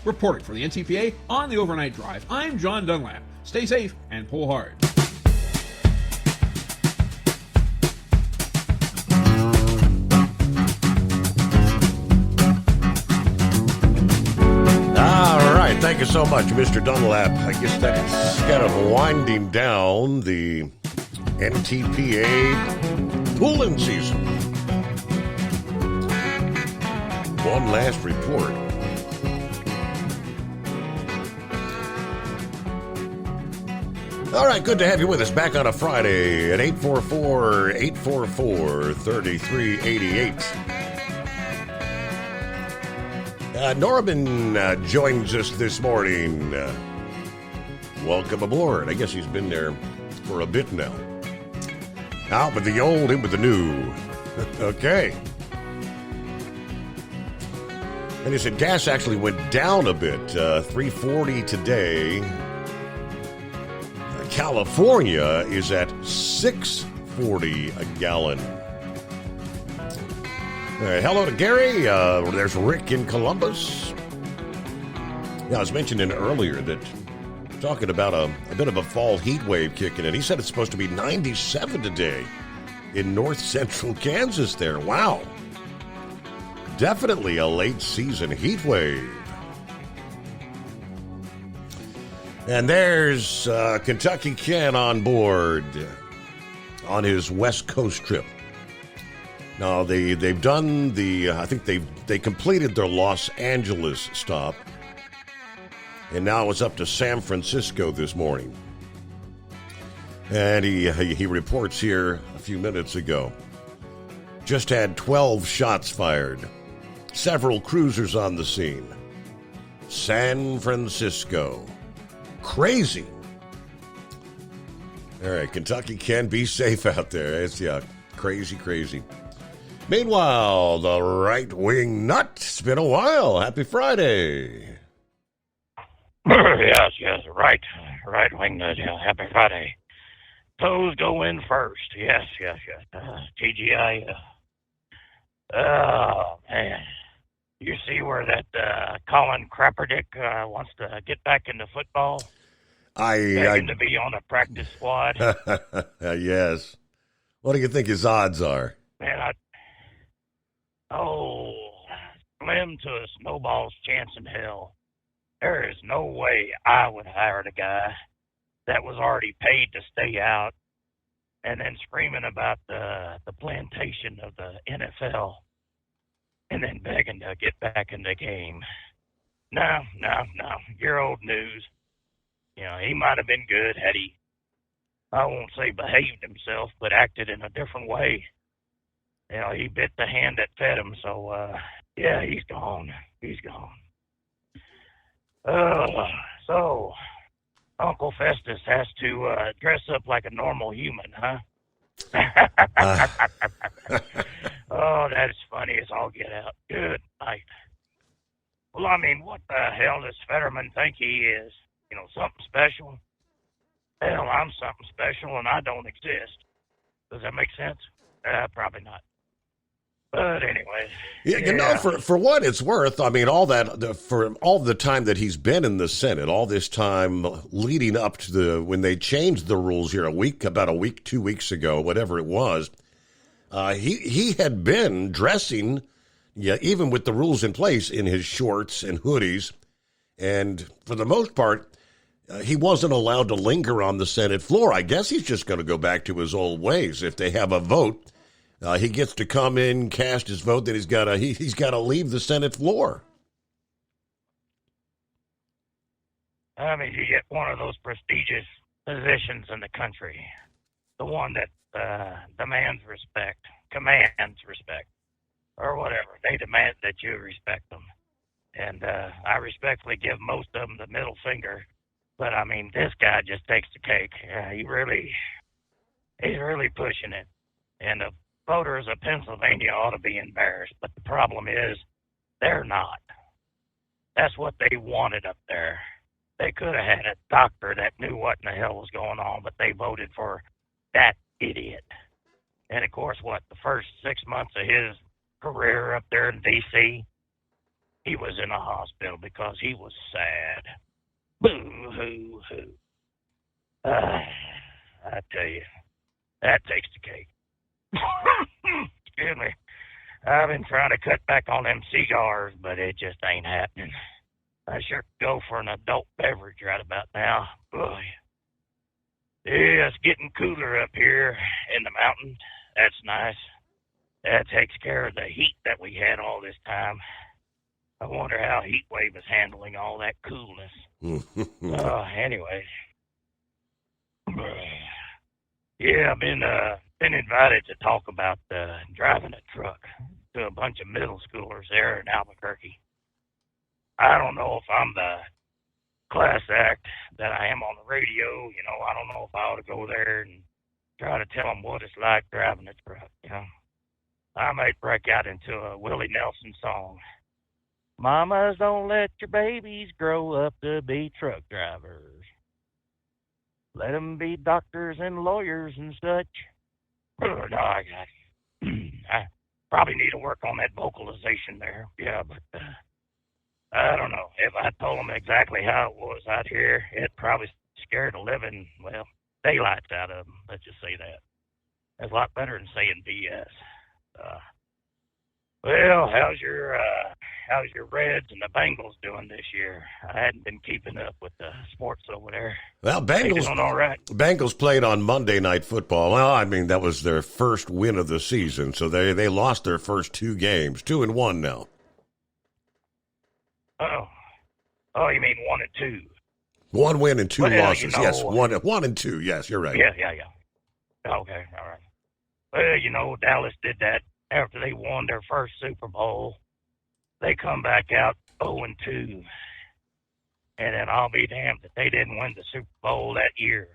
Reporting for the NTPA on the Overnight Drive, I'm John Dunlap. Stay safe and pull hard. All right, thank you so much, Mr. Dunlap. I guess that's kind of winding down the NTPA pulling season. One last report. All right, good to have you with us back on a Friday at 844-844-3388. Norman joins us this morning. Welcome aboard. I guess he's been there for a bit now. Out with the old, in with the new. Okay. And he said gas actually went down a bit, $3.40 today. California is at $6.40 a gallon. All right, hello to Gary. There's Rick in Columbus. Yeah, I was mentioning earlier that talking about a bit of a fall heat wave kicking in. He said it's supposed to be 97 today in north central Kansas there. Wow. Definitely a late season heat wave. And there's Kentucky Ken on board on his West Coast trip. Now, they've done I think they completed their Los Angeles stop. And now it's up to San Francisco this morning. And he reports here a few minutes ago. Just had 12 shots fired. Several cruisers on the scene. San Francisco. Crazy. All right, Kentucky Ken, be safe out there. It's crazy. Meanwhile, the right-wing nut. It's been a while. Happy Friday. Yes, right-wing nut. Yeah, happy Friday. Toes go in first. Yes. TGI. Oh, man. You see where that Colin Kaepernick wants to get back into football? Begging to be on a practice squad. Yes. What do you think his odds are? Man, slim to a snowball's chance in hell. There is no way I would hire the guy that was already paid to stay out and then screaming about the plantation of the NFL and then begging to get back in the game. No. You're old news. You know, he might have been good had he, I won't say behaved himself, but acted in a different way. You know, he bit the hand that fed him, so, he's gone. So, Uncle Festus has to dress up like a normal human, huh? Oh, that is funny as all get out. Good night. Well, I mean, what the hell does Fetterman think he is? You know, something special? Hell, I'm something special and I don't exist. Does that make sense? Probably not. But anyway. Yeah, you know, for what it's worth, I mean, for all the time that he's been in the Senate, all this time leading up to when they changed the rules here about a week, 2 weeks ago, whatever it was, he had been dressing, even with the rules in place, in his shorts and hoodies. And for the most part, he wasn't allowed to linger on the Senate floor. I guess he's just going to go back to his old ways. If they have a vote, he gets to come in, cast his vote, then he's got to leave the Senate floor. I mean, you get one of those prestigious positions in the country, the one that commands respect, or whatever. They demand that you respect them. And I respectfully give most of them the middle finger. But, I mean, this guy just takes the cake. He's really pushing it. And the voters of Pennsylvania ought to be embarrassed. But the problem is they're not. That's what they wanted up there. They could have had a doctor that knew what in the hell was going on, but they voted for that idiot. And, of course, the first 6 months of his career up there in D.C., he was in a hospital because he was sad. Boo-hoo-hoo. I tell you, that takes the cake. Excuse me. I've been trying to cut back on them cigars, but it just ain't happening. I sure could go for an adult beverage right about now. Boy. Yeah, it's getting cooler up here in the mountains. That's nice. That takes care of the heat that we had all this time. I wonder how Heatwave is handling all that coolness. Anyway. Yeah, I've been invited to talk about driving a truck to a bunch of middle schoolers there in Albuquerque. I don't know if I'm the class act that I am on the radio. You know, I don't know if I ought to go there and try to tell them what it's like driving a truck, you know. I might break out into a Willie Nelson song. Mamas, don't let your babies grow up to be truck drivers. Let them be doctors and lawyers and such. No, I probably need to work on that vocalization there. Yeah, but I don't know. If I told them exactly how it was out here, it probably scared the living, daylights out of them. Let's just say that. That's a lot better than saying BS. Well, how's your Reds and the Bengals doing this year? I hadn't been keeping up with the sports over there. Well, They doing all right. Bengals played on Monday Night Football. Well, I mean, that was their first win of the season, so they lost their first 2 games, 2-1 now. Oh, you mean 1 and 2? 1 win and 2 losses. You know, yes, 1 and 2. Yes, you're right. Yeah. Okay, all right. Well, you know, Dallas did that after they won their first Super Bowl. They come back out 0-2. And then I'll be damned if they didn't win the Super Bowl that year.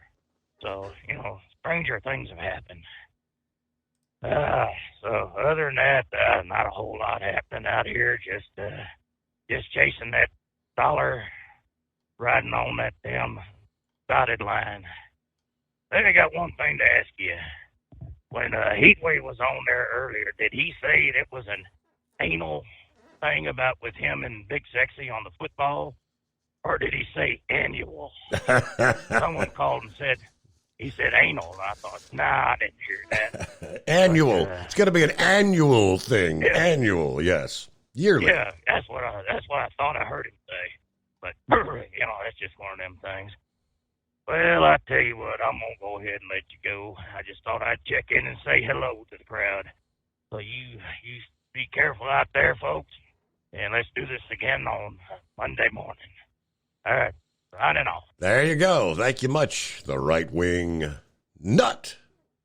So, you know, stranger things have happened. So other than that, not a whole lot happening out here. Just chasing that dollar, riding on that damn dotted line. Then I got one thing to ask you. When Heatwave was on there earlier, did he say it was an anal thing about with him and Big Sexy on the football? Or did he say annual? Someone called and said, he said anal. And I thought, nah, I didn't hear that. Annual. But, it's going to be an annual thing. Yeah. Annual, yes. Yearly. Yeah, that's what I thought I heard him say. But, you know, that's just one of them things. Well, I tell you what, I'm going to go ahead and let you go. I just thought I'd check in and say hello to the crowd. So you be careful out there, folks. And let's do this again on Monday morning. All right, signing off. There you go. Thank you much. The right-wing nut,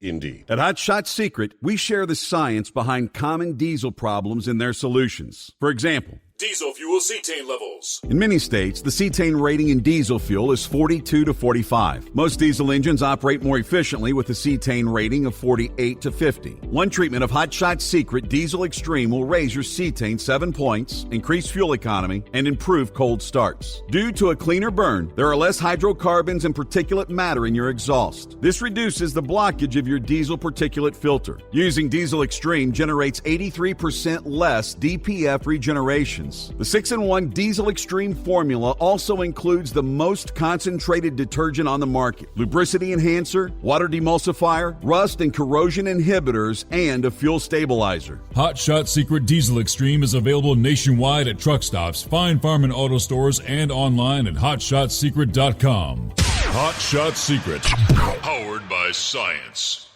indeed. At Hot Shot Secret, we share the science behind common diesel problems and their solutions. For example, Diesel fuel cetane levels. in many states, the cetane rating in diesel fuel is 42 to 45. Most diesel engines operate more efficiently with a cetane rating of 48 to 50. One treatment of Hot Shot Secret Diesel Extreme will raise your cetane 7 points, increase fuel economy, and improve cold starts. Due to a cleaner burn, there are less hydrocarbons and particulate matter in your exhaust. This reduces the blockage of your diesel particulate filter. Using Diesel Extreme generates 83% less DPF regeneration. The 6-in-1 Diesel Extreme formula also includes the most concentrated detergent on the market, lubricity enhancer, water demulsifier, rust and corrosion inhibitors, and a fuel stabilizer. Hot Shot Secret Diesel Extreme is available nationwide at truck stops, Fine Farm and auto stores, and online at hotshotsecret.com. Hot Shot Secret, powered by science.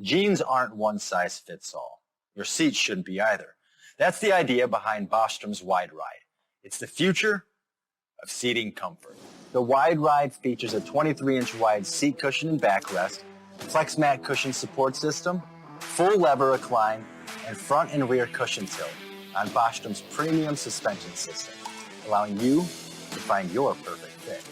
Jeans aren't one size fits all. Your seat shouldn't be either. That's the idea behind Bostrom's Wide Ride. It's the future of seating comfort. The Wide Ride features a 23-inch wide seat cushion and backrest, flex mat cushion support system, full lever recline, and front and rear cushion tilt on Bostrom's premium suspension system, allowing you to find your perfect fit.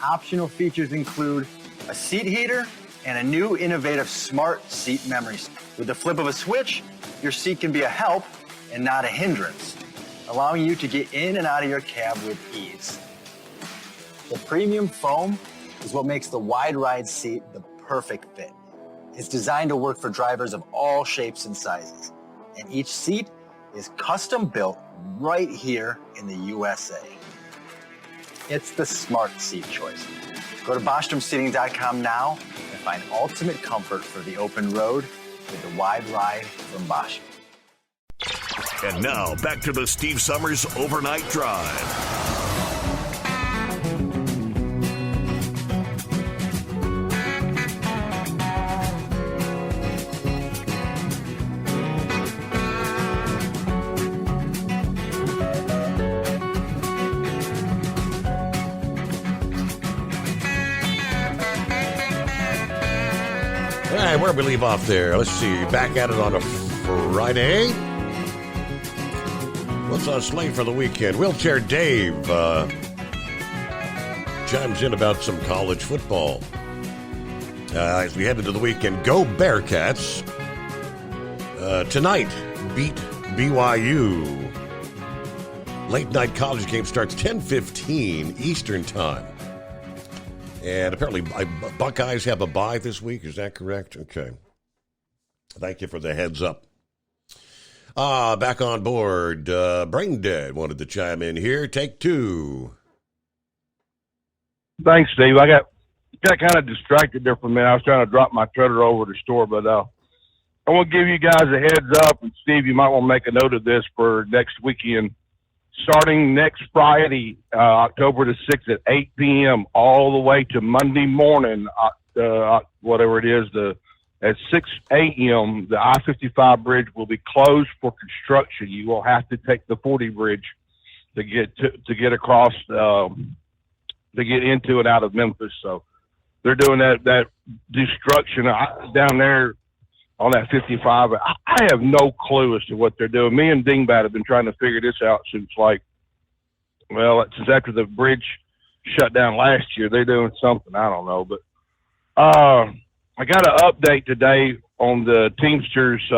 Optional features include a seat heater and a new innovative smart seat memory. With the flip of a switch, your seat can be a help and not a hindrance, allowing you to get in and out of your cab with ease. The premium foam is what makes the Wide Ride seat the perfect fit. It's designed to work for drivers of all shapes and sizes, and each seat is custom built right here in the USA. It's the smart seat choice. Go to BostromSeating.com now and find ultimate comfort for the open road with the Wide Ride from Bostrom. And now, back to the Steve Summers Overnight Drive. All right, where do we leave off there? Let's see. Back at it on a Friday. What's on slate for the weekend? Wheelchair Dave chimes in about some college football. As we head into the weekend, go Bearcats. Tonight, beat BYU. Late night college game starts 10:15 Eastern time. And apparently, Buckeyes have a bye this week. Is that correct? Okay. Thank you for the heads up. Back on board. Brain Dead wanted to chime in here. Take two. Thanks, Steve. I got kind of distracted there for a minute. I was trying to drop my trailer over to the store, but I want to give you guys a heads up, and Steve, you might want to make a note of this for next weekend. Starting next Friday, October the 6th at 8 p.m. all the way to Monday morning, whatever it is, at 6 a.m., the I-55 bridge will be closed for construction. You will have to take the 40 bridge to get across, to get into and out of Memphis. So they're doing that destruction down there on that 55. I have no clue as to what they're doing. Me and Dingbat have been trying to figure this out since after the bridge shut down last year. They're doing something. I don't know. But I got an update today on the Teamsters,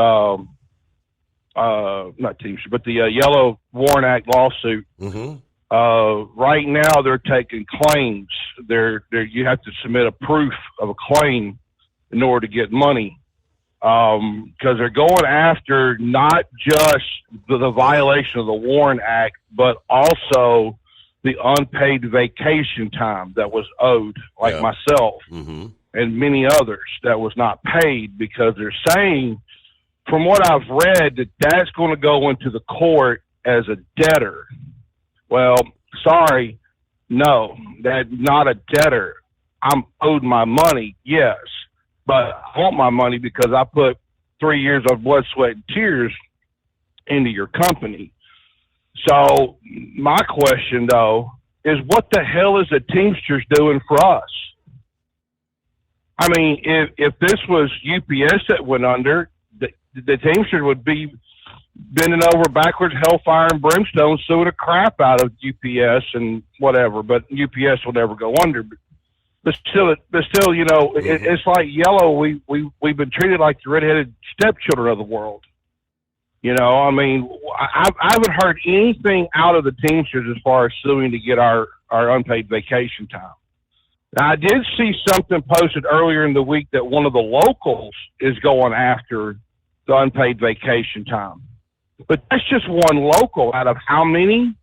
not Teamsters, but the Yellow Warren Act lawsuit. Mm-hmm. Right now they're taking claims. You have to submit a proof of a claim in order to get money. Because they're going after not just the violation of the Warren Act, but also the unpaid vacation time that was owed, like myself and many others, that was not paid, because they're saying, from what I've read, that's going to go into the court as a debtor. Well, sorry, no, that's not a debtor. I'm owed my money, yes. But I want my money because I put 3 years of blood, sweat, and tears into your company. So my question, though, is what the hell is the Teamsters doing for us? I mean, if this was UPS that went under, the Teamsters would be bending over backwards, hellfire and brimstone, suing the crap out of UPS and whatever. But UPS will never go under. But still, you know, it's like Yellow. We've been treated like the redheaded stepchildren of the world. You know, I mean, I haven't heard anything out of the Teamsters as far as suing to get our unpaid vacation time. Now, I did see something posted earlier in the week that one of the locals is going after the unpaid vacation time. But that's just one local out of how many?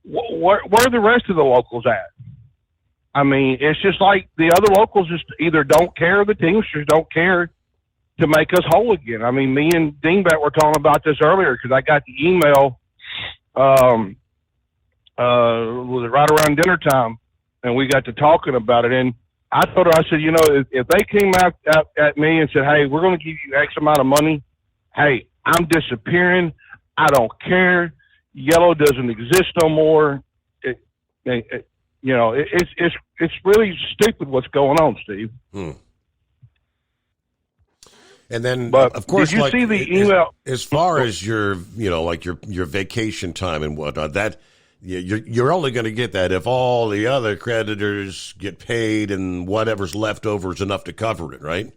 Where are the rest of the locals at? I mean, it's just like the other locals just either don't care or the Teamsters don't care to make us whole again. I mean, me and Dingbat were talking about this earlier because I got the email was it right around dinner time, and we got to talking about it. And I told her, I said, you know, if they came out at me and said, hey, we're going to give you X amount of money, hey, I'm disappearing. I don't care. Yellow doesn't exist no more. You know, it's really stupid what's going on, Steve. And then, but of course, did you see the email? As far as your vacation time and whatnot, that you're only going to get that if all the other creditors get paid and whatever's left over is enough to cover it, right?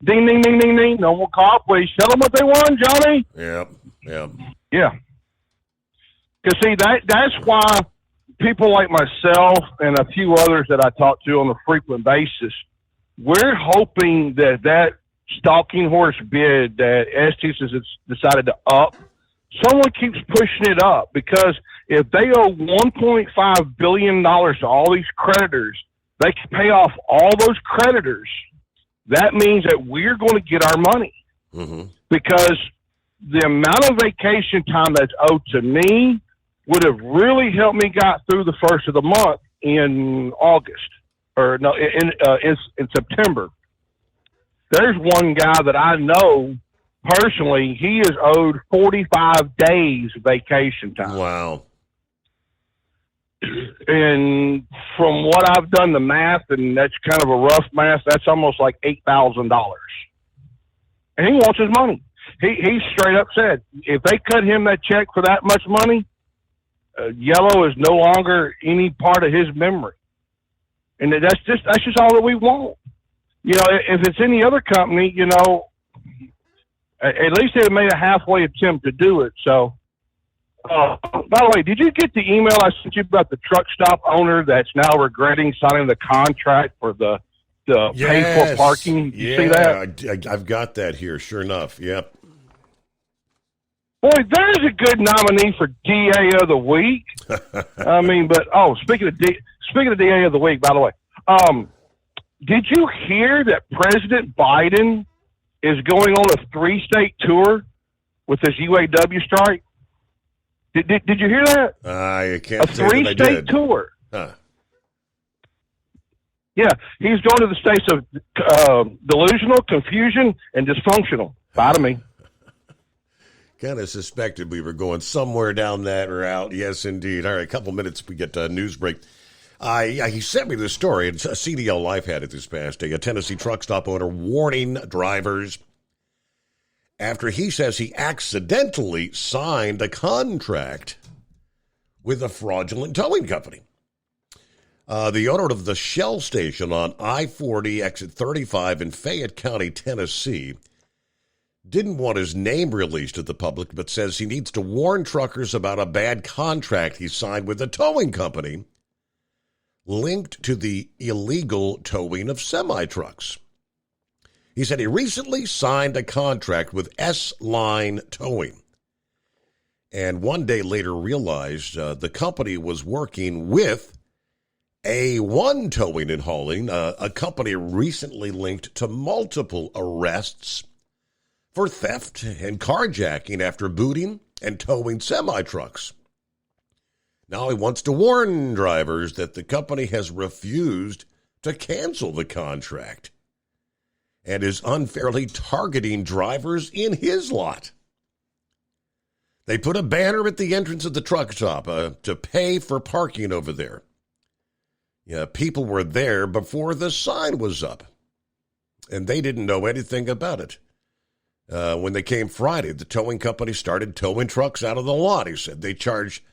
Ding, ding, ding, ding, ding. No more call, please. Tell them what they want, Johnny. Yeah. Because, see, that's why people like myself and a few others that I talk to on a frequent basis, we're hoping that stalking horse bid that Estes has decided to up, someone keeps pushing it up, because if they owe $1.5 billion to all these creditors, they can pay off all those creditors. That means that we're going to get our money, because the amount of vacation time that's owed to me would have really helped me got through the first of the month in August, or no, in September. There's one guy that I know personally. He is owed 45 days vacation time. Wow. And from what I've done the math, and that's kind of a rough math, that's almost like $8,000. And he wants his money. He straight up said, if they cut him that check for that much money, Yellow is no longer any part of his memory. And that's just all that we want. You know, if it's any other company, you know, at least they made a halfway attempt to do it. So, by the way, did you get the email I sent you about the truck stop owner that's now regretting signing the contract for the pay for parking? You see that? I've got that here. Sure enough. Yep. Boy, there's a good nominee for DA of the week. I mean, but speaking of DA of the week, by the way, Did you hear that President Biden is going on a 3-state tour with this UAW strike? Did you hear that? I can't a say that I did. 3-state tour. Huh. Yeah, he's going to the states of delusional, confusion, and dysfunctional. Bottom me. Kind of suspected we were going somewhere down that route. Yes, indeed. All right, a couple minutes we get a news break. He sent me this story. It's CDL Life had it this past day. A Tennessee truck stop owner warning drivers after he says he accidentally signed a contract with a fraudulent towing company. The owner of the Shell station on I-40 exit 35 in Fayette County, Tennessee, didn't want his name released to the public, but says he needs to warn truckers about a bad contract he signed with a towing company linked to the illegal towing of semi-trucks. He said he recently signed a contract with S-Line Towing, and one day later realized the company was working with A1 Towing and Hauling, a company recently linked to multiple arrests for theft and carjacking after booting and towing semi-trucks. Now he wants to warn drivers that the company has refused to cancel the contract and is unfairly targeting drivers in his lot. They put a banner at the entrance of the truck stop to pay for parking over there. Yeah, people were there before the sign was up, and they didn't know anything about it. When they came Friday, the towing company started towing trucks out of the lot. He said they charge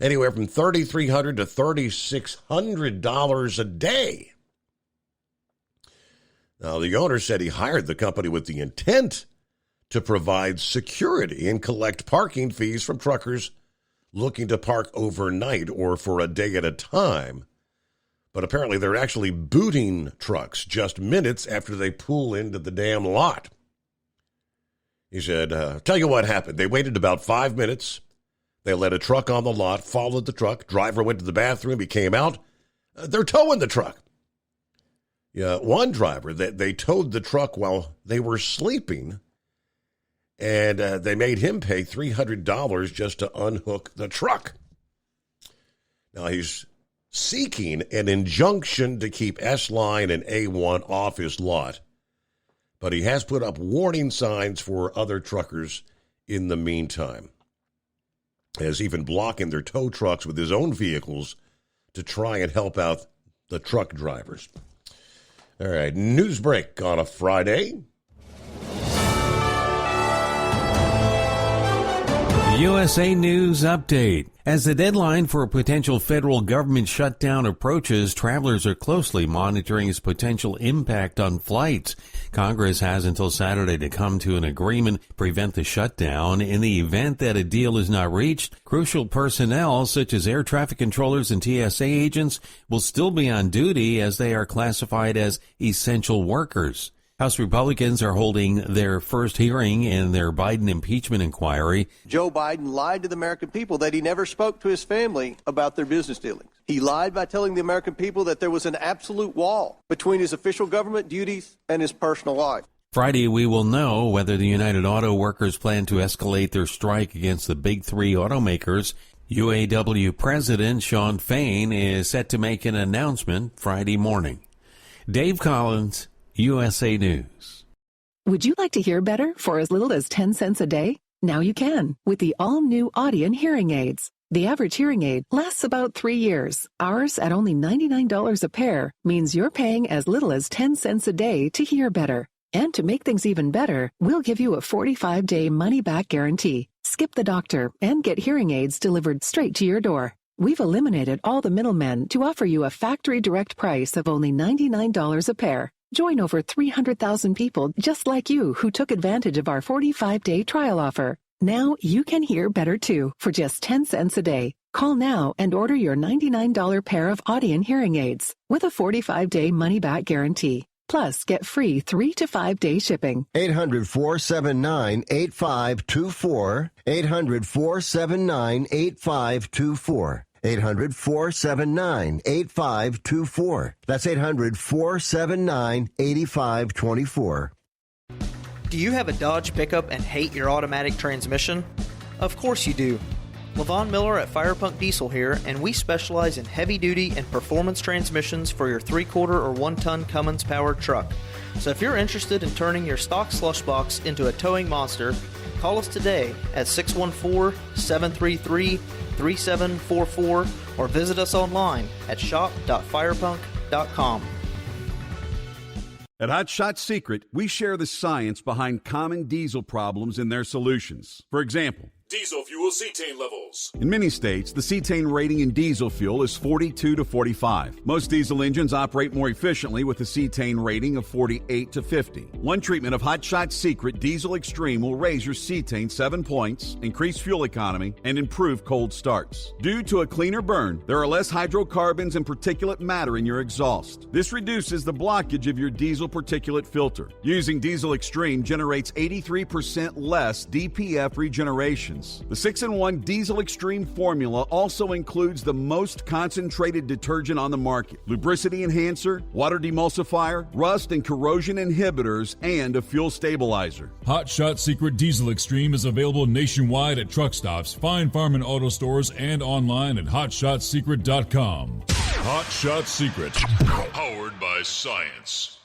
anywhere from $3,300 to $3,600 a day. Now, the owner said he hired the company with the intent to provide security and collect parking fees from truckers looking to park overnight or for a day at a time. But apparently they're actually booting trucks just minutes after they pull into the damn lot. He said, tell you what happened. They waited about 5 minutes. They let a truck on the lot, followed the truck. Driver went to the bathroom. He came out. They're towing the truck. Yeah, one driver, they towed the truck while they were sleeping, and they made him pay $300 just to unhook the truck. Now, he's seeking an injunction to keep S-Line and A1 off his lot, but he has put up warning signs for other truckers in the meantime, as even blocking their tow trucks with his own vehicles to try and help out the truck drivers. All right, news break on a Friday. USA News Update. As the deadline for a potential federal government shutdown approaches, travelers are closely monitoring its potential impact on flights. Congress has until Saturday to come to an agreement to prevent the shutdown. In the event that a deal is not reached, crucial personnel such as air traffic controllers and TSA agents will still be on duty as they are classified as essential workers. House Republicans are holding their first hearing in their Biden impeachment inquiry. Joe Biden lied to the American people that he never spoke to his family about their business dealings. He lied by telling the American people that there was an absolute wall between his official government duties and his personal life. Friday, we will know whether the United Auto Workers plan to escalate their strike against the big three automakers. UAW President Shawn Fain is set to make an announcement Friday morning. Dave Collins, USA News. Would you like to hear better for as little as 10 cents a day? Now you can with the all-new Audion hearing aids. The average hearing aid lasts about 3 years. Ours, at only $99 a pair, means you're paying as little as 10 cents a day to hear better. And to make things even better, we'll give you a 45-day money-back guarantee. Skip the doctor and get hearing aids delivered straight to your door. We've eliminated all the middlemen to offer you a factory direct price of only $99 a pair. Join over 300,000 people just like you who took advantage of our 45-day trial offer. Now you can hear better too for just 10 cents a day. Call now and order your $99 pair of Audion hearing aids with a 45-day money-back guarantee. Plus, get free 3 to 5 day shipping. 800-479-8524. 800-479-8524. 800-479-8524. That's 800-479-8524. Do you have a Dodge pickup and hate your automatic transmission? Of course you do. LaVon Miller at Firepunk Diesel here, and we specialize in heavy-duty and performance transmissions for your 3-quarter or 1-ton Cummins-powered truck. So if you're interested in turning your stock slush box into a towing monster, call us today at 614-733-3744 or visit us online at shop.firepunk.com. At Hot Shot Secret, we share the science behind common diesel problems and their solutions. For example, Diesel fuel cetane levels. in many states, the cetane rating in diesel fuel is 42 to 45. Most diesel engines operate more efficiently with a cetane rating of 48 to 50. One treatment of Hot Shot Secret Diesel Extreme will raise your cetane 7 points, increase fuel economy, and improve cold starts. Due to a cleaner burn, there are less hydrocarbons and particulate matter in your exhaust. This reduces the blockage of your diesel particulate filter. Using Diesel Extreme generates 83% less DPF regeneration. The 6-in-1 Diesel Extreme formula also includes the most concentrated detergent on the market, lubricity enhancer, water demulsifier, rust and corrosion inhibitors, and a fuel stabilizer. Hot Shot Secret Diesel Extreme is available nationwide at truck stops, Fine Farm and auto stores, and online at hotshotsecret.com. Hot Shot Secret, powered by science.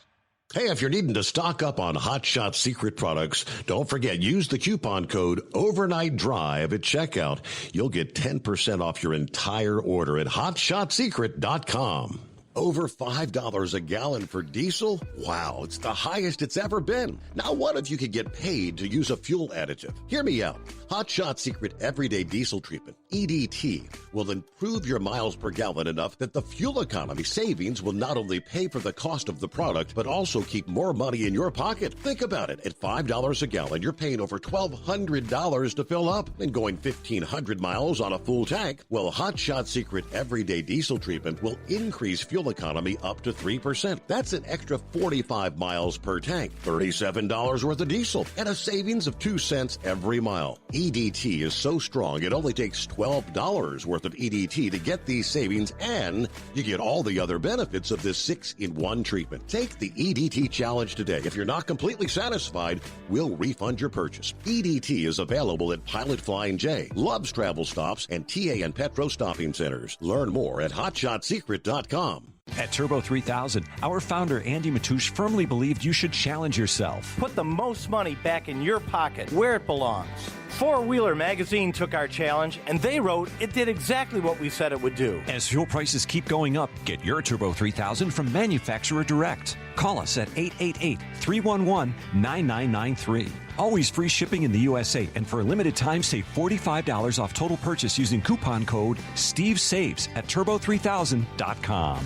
Hey, if you're needing to stock up on Hot Shot Secret products, don't forget, use the coupon code OVERNIGHTDRIVE at checkout. You'll get 10% off your entire order at hotshotsecret.com. Over $5 a gallon for diesel? Wow, it's the highest it's ever been. Now, what if you could get paid to use a fuel additive? Hear me out. Hot Shot Secret Everyday Diesel Treatment, EDT, will improve your miles per gallon enough that the fuel economy savings will not only pay for the cost of the product, but also keep more money in your pocket. Think about it. At $5 a gallon, you're paying over $1,200 to fill up and going 1,500 miles on a full tank. Well, Hot Shot Secret Everyday Diesel Treatment will increase fuel economy up to 3%. That's an extra 45 miles per tank, $37 worth of diesel, and a savings of 2 cents every mile. EDT is so strong, it only takes $12 worth of EDT to get these savings, and you get all the other benefits of this 6-in-1 treatment. Take the EDT challenge today. If you're not completely satisfied, we'll refund your purchase. EDT is available at Pilot Flying J, Love's Travel Stops, and TA and Petro Stopping Centers. Learn more at hotshotsecret.com. At Turbo 3000, our founder Andy Matouche firmly believed you should challenge yourself. Put the most money back in your pocket, where it belongs. Four Wheeler Magazine took our challenge, and they wrote it did exactly what we said it would do. As fuel prices keep going up, get your Turbo 3000 from manufacturer direct. Call us at 888-311-9993. Always free shipping in the USA, and for a limited time, save $45 off total purchase using coupon code STEVESAVES at turbo3000.com.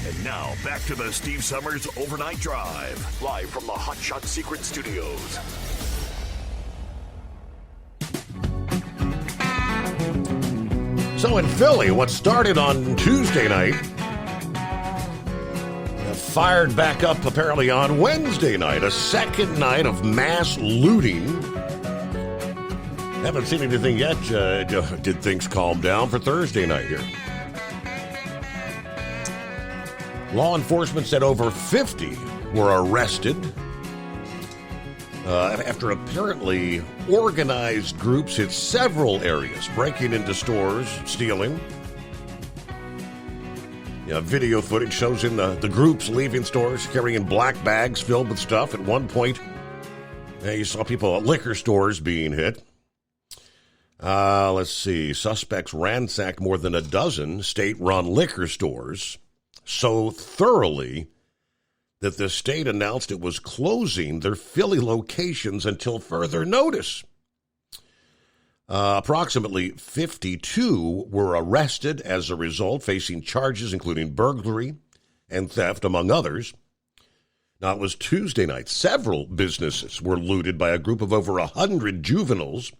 And now, back to the Steve Summers Overnight Drive, live from the Hot Shot Secret Studios. So in Philly, what started on Tuesday night fired back up apparently on Wednesday night, a second night of mass looting. Haven't seen anything yet. Did things calm down for Thursday night here? Law enforcement said over 50 were arrested after apparently organized groups hit several areas, breaking into stores, stealing. Video footage shows in the groups leaving stores carrying black bags filled with stuff. At one point, you saw people at liquor stores being hit. Let's see. Suspects ransacked more than a dozen state-run liquor stores so thoroughly that the state announced it was closing their Philly locations until further notice. Approximately 52 were arrested as a result, facing charges including burglary and theft, among others. Now, it was Tuesday night. Several businesses were looted by a group of over 100 juveniles.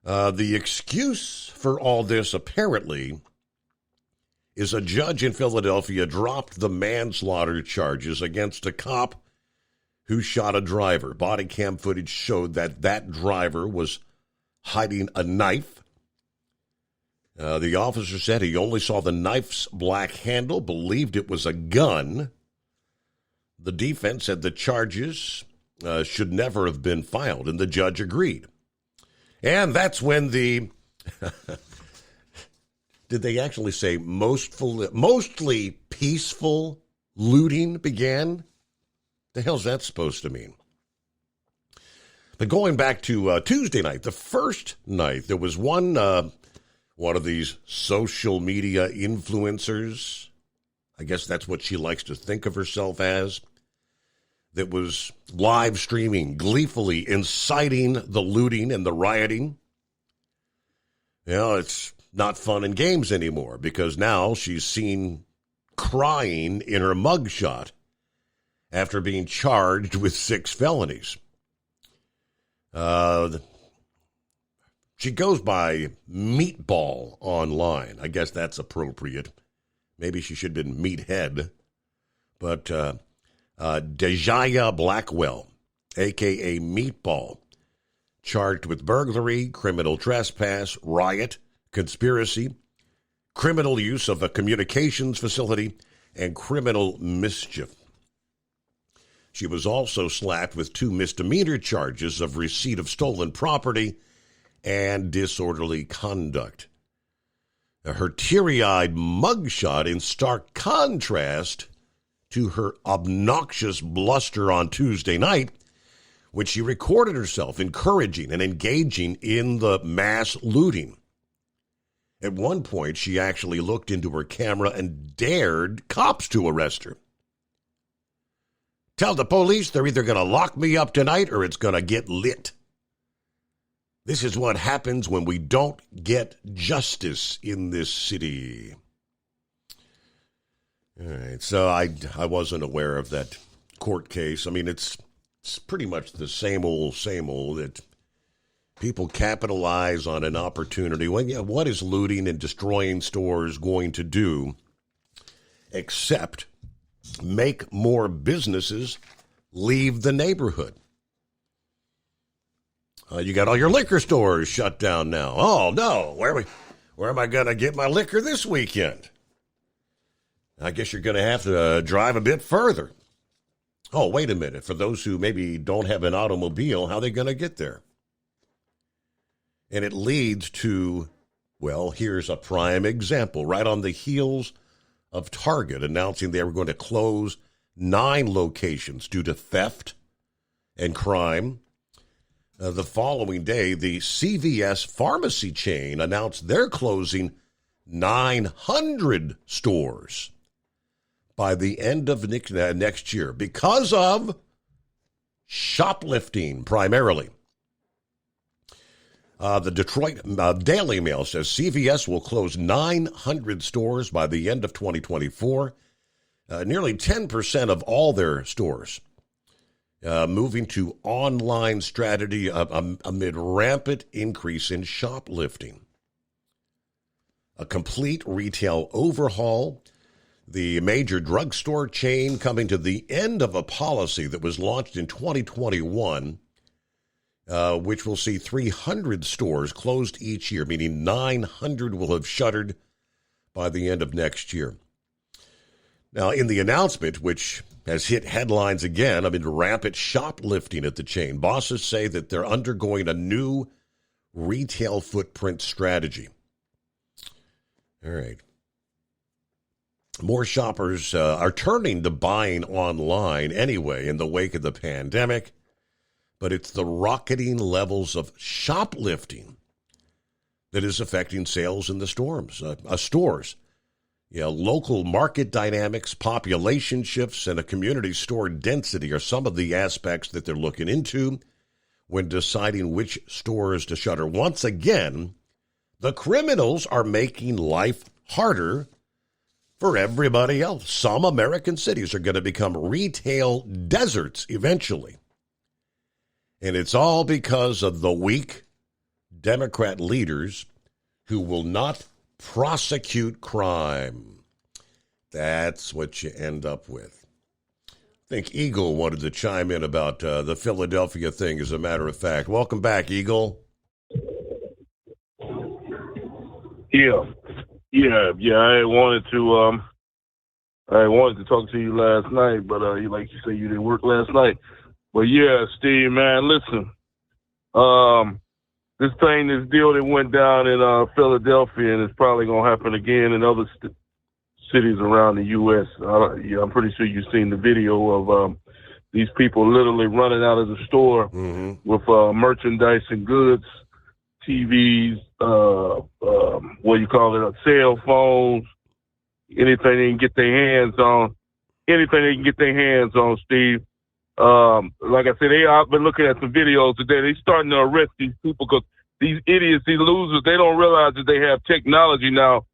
The excuse for all this, apparently, is a judge in Philadelphia dropped the manslaughter charges against a cop who shot a driver. Body cam footage showed that driver was hiding a knife The officer said he only saw the knife's black handle, believed it was a gun. The defense said the charges should never have been filed, and the judge agreed. And that's when the... Did they actually say mostly peaceful looting began? The hell's that supposed to mean? But going back to Tuesday night, the first night, there was one of these social media influencers, I guess that's what she likes to think of herself as, that was live streaming, gleefully inciting the looting and the rioting. You know, it's not fun and games anymore because now she's seen crying in her mugshot after being charged with 6 felonies. She goes by Meatball online. I guess that's appropriate. Maybe she should have been Meathead. But Dejaya Blackwell, a.k.a. Meatball, charged with burglary, criminal trespass, riot, conspiracy, criminal use of a communications facility, and criminal mischief. She was also slapped with 2 misdemeanor charges of receipt of stolen property and disorderly conduct. Her teary-eyed mugshot in stark contrast to her obnoxious bluster on Tuesday night, when she recorded herself encouraging and engaging in the mass looting. At one point, she actually looked into her camera and dared cops to arrest her. Tell the police they're either going to lock me up tonight or it's going to get lit. This is what happens when we don't get justice in this city. All right, so I wasn't aware of that court case. I mean, it's pretty much the same old that people capitalize on an opportunity. Well, yeah, what is looting and destroying stores going to do except make more businesses leave the neighborhood? You got all your liquor stores shut down now. Oh, no. Where am I going to get my liquor this weekend? I guess you're going to have to drive a bit further. Oh, wait a minute. For those who maybe don't have an automobile, how are they going to get there? And it leads to, well, here's a prime example. Right on the heels of Target announcing they were going to close 9 locations due to theft and crime. The following day, the CVS pharmacy chain announced they're closing 900 stores by the end of next year because of shoplifting, primarily. The Detroit Daily Mail says CVS will close 900 stores by the end of 2024, nearly 10% of all their stores. Moving to online strategy amid rampant increase in shoplifting. A complete retail overhaul. The major drugstore chain coming to the end of a policy that was launched in 2021, which will see 300 stores closed each year, meaning 900 will have shuttered by the end of next year. Now, in the announcement, which has hit headlines again amid rampant shoplifting at the chain, bosses say that they're undergoing a new retail footprint strategy. All right. More shoppers are turning to buying online anyway in the wake of the pandemic, but it's the rocketing levels of shoplifting that is affecting sales in the stores. Yeah, local market dynamics, population shifts, and a community store density are some of the aspects that they're looking into when deciding which stores to shutter. Once again, the criminals are making life harder for everybody else. Some American cities are going to become retail deserts eventually. And it's all because of the weak Democrat leaders who will not prosecute crime. That's what you end up with. I think Eagle wanted to chime in about the Philadelphia thing, as a matter of fact. Welcome back, Eagle. Yeah. I wanted to talk to you last night, but like you say, you didn't work last night. But yeah, Steve, man, listen. This deal that went down in Philadelphia, and it's probably gonna happen again in other cities around the U.S. I'm pretty sure you've seen the video of these people literally running out of the store with merchandise and goods, TVs, cell phones, anything they can get their hands on. Steve. Like I said, I've been looking at some videos today. They're starting to arrest these people because these idiots, these losers, they don't realize that they have technology now,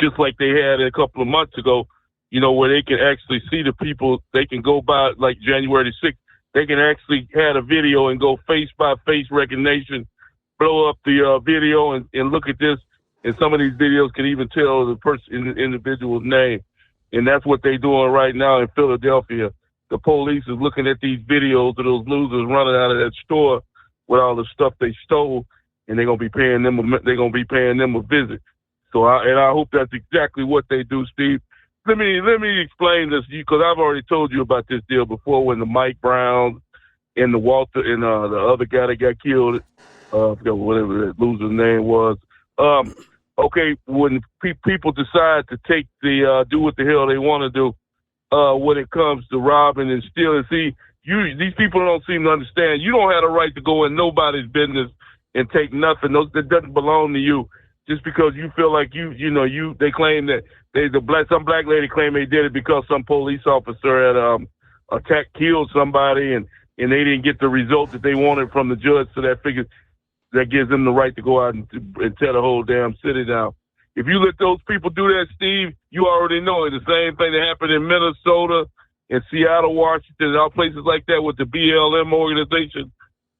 just like they had a couple of months ago, where they can actually see the people. They can go by, like January 6th, they can actually have a video and go face-by-face recognition, blow up the video and look at this. And some of these videos can even tell the individual's name. And that's what they're doing right now in Philadelphia. The police is looking at these videos of those losers running out of that store with all the stuff they stole, and they're gonna be paying them a visit. So I hope that's exactly what they do, Steve. Let me explain this to you, because I've already told you about this deal before, when the Mike Brown and the Walter and the other guy that got killed, I forgot whatever that loser's name was. Okay, when people decide to take do what the hell they want to do, when it comes to robbing and stealing, these people don't seem to understand. You don't have the right to go in nobody's business and take nothing that doesn't belong to you, just because you feel like they claim that some black lady claimed they did it because some police officer had killed somebody and they didn't get the result that they wanted from the judge. So that gives them the right to go out and tear the whole damn city down. If you let those people do that, Steve, you already know it. The same thing that happened in Minnesota and Seattle, Washington, and all places like that with the BLM organization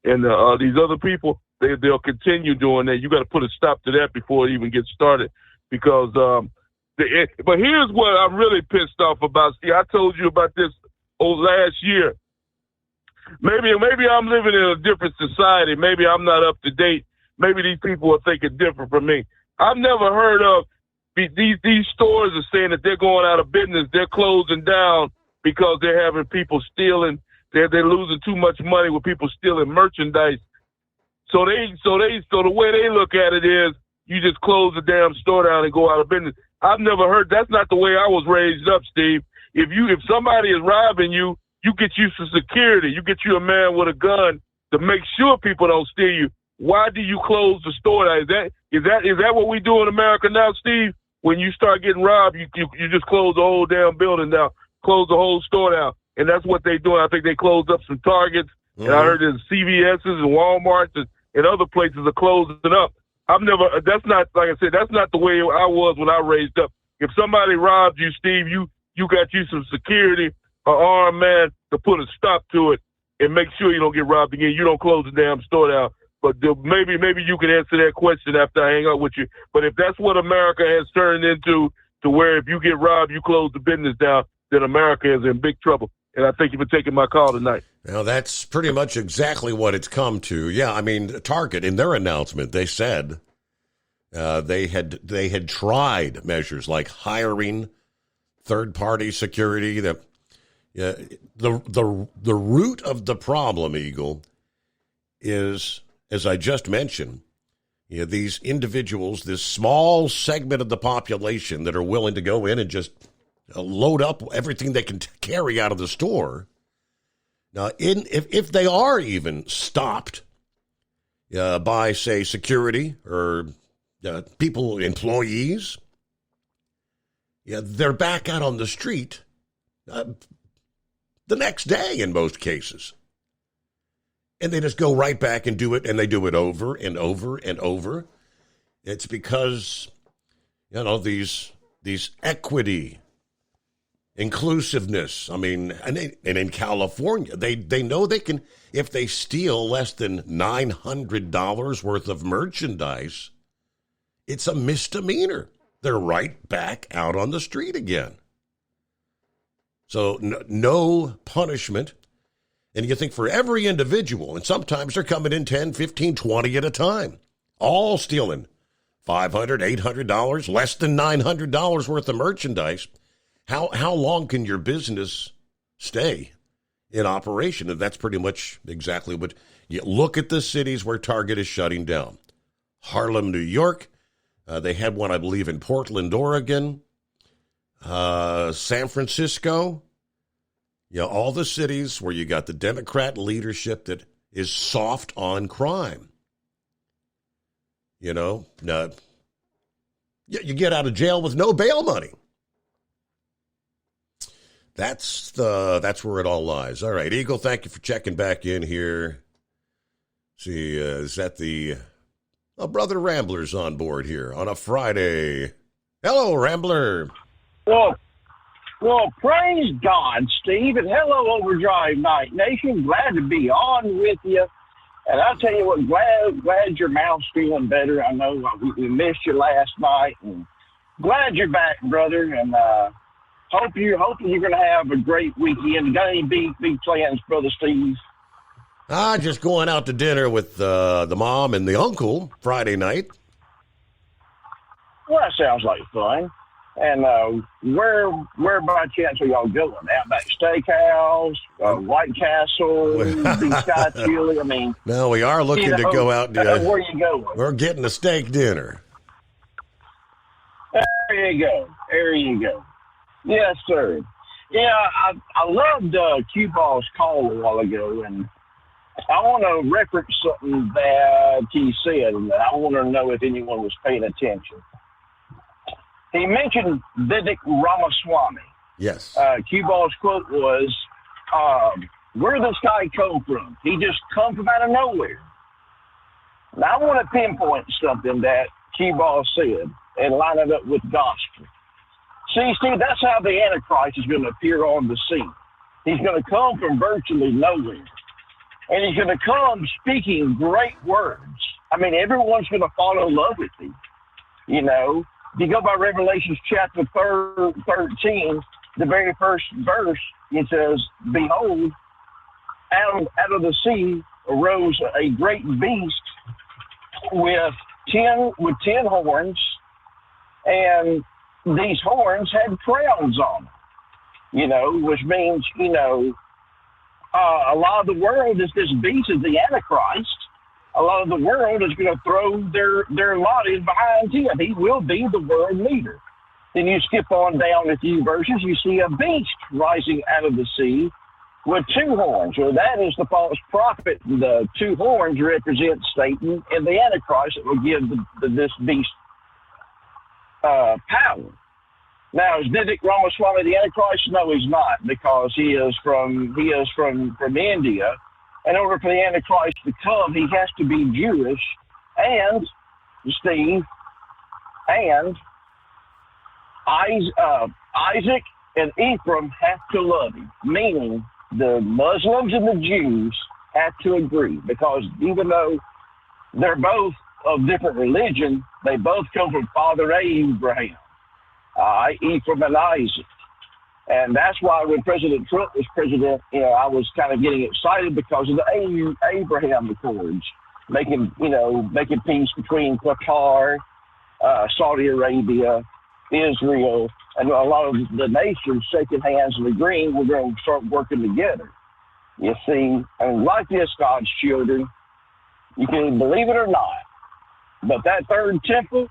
and these other people, they'll continue doing that. You got to put a stop to that before it even gets started. Because, but here's what I'm really pissed off about. See, I told you about this last year. Maybe I'm living in a different society. Maybe I'm not up to date. Maybe these people are thinking different from me. I've never heard of these stores are saying that they're going out of business. They're closing down because they're having people stealing. They're losing too much money with people stealing merchandise. So the way they look at it is, you just close the damn store down and go out of business. I've never heard. That's not the way I was raised up, Steve. If somebody is robbing you, you get you some security. You get you a man with a gun to make sure people don't steal you. Why do you close the store down? Is that what we do in America now, Steve? When you start getting robbed, you just close the whole damn building down, close the whole store down, and that's what they're doing. I think they closed up some Targets, and I heard there's CVS's and Walmart's and other places are closing up. That's not, like I said, that's not the way I was when I raised up. If somebody robbed you, Steve, you got you some security, an armed man to put a stop to it and make sure you don't get robbed again. You don't close the damn store down. But maybe you can answer that question after I hang up with you. But if that's what America has turned into, to where if you get robbed, you close the business down, then America is in big trouble. And I thank you for taking my call tonight. Now, that's pretty much exactly what it's come to. Yeah, I mean, Target, in their announcement, they said they had tried measures like hiring third-party security. The root of the problem, Eagle, is, as I just mentioned, these individuals, this small segment of the population that are willing to go in and just load up everything they can carry out of the store. Now, if they are even stopped by, say, security or employees, they're back out on the street the next day in most cases. And they just go right back and do it, and they do it over and over and over. It's because, these equity, inclusiveness. I mean, and in California, they know they can, if they steal less than $900 worth of merchandise, it's a misdemeanor. They're right back out on the street again. So no punishment. And you think for every individual, and sometimes they're coming in 10, 15, 20 at a time, all stealing $500, $800, less than $900 worth of merchandise. How long can your business stay in operation? And that's pretty much exactly what you look at the cities where Target is shutting down. Harlem, New York. They had one, I believe, in Portland, Oregon. San Francisco. All the cities where you got the Democrat leadership that is soft on crime. You get out of jail with no bail money. That's where it all lies. All right, Eagle, thank you for checking back in here. See, is that the Brother Rambler's on board here on a Friday? Hello, Rambler. Well, praise God, Steve, and hello, Overdrive Night Nation. Glad to be on with you. And I'll tell you what, glad your mouth's feeling better. I know we missed you last night, and glad you're back, brother. And hope you're going to have a great weekend. Got any big plans, Brother Steve? Just going out to dinner with the mom and the uncle Friday night. Well, that sounds like fun. And where by chance are y'all going? Outback Steakhouse, White Castle, Big Sky Chili? I mean, no, we are looking to go out. Where you going? We're getting a steak dinner. There you go. Yes, sir. Yeah, I loved Q-Ball's call a while ago, and I want to reference something that he said, and I want to know if anyone was paying attention. He mentioned Vivek Ramaswamy. Yes. Q-Ball's quote was, where did this guy come from? He just come from out of nowhere. Now, I want to pinpoint something that Q-Ball said and line it up with gospel. See, Steve, that's how the Antichrist is going to appear on the scene. He's going to come from virtually nowhere. And he's going to come speaking great words. I mean, everyone's going to fall in love with him. If you go by Revelations chapter 13, the very first verse, it says, behold, out of the sea arose a great beast with 10 horns, and these horns had crowns on them, which means, a lot of the world is this beast is the Antichrist. A lot of the world is going to throw their lot in behind him. He will be the world leader. Then you skip on down a few verses, you see a beast rising out of the sea with 2 horns. Well, that is the false prophet. The 2 horns represent Satan and the Antichrist that will give this beast power. Now, is Vivek Ramaswamy the Antichrist? No, he's not, because he is from India. In order for the Antichrist to come, he has to be Jewish, and Steve, and Isaac and Ephraim have to love him, meaning the Muslims and the Jews have to agree, because even though they're both of different religion, they both come from Father Abraham, Ephraim and Isaac. And that's why when President Trump was president, I was kind of getting excited because of the Abraham Accords, making peace between Qatar, Saudi Arabia, Israel, and a lot of the nations shaking hands and agreeing we're going to start working together. You see, and like this, God's children, you can believe it or not, but that third temple,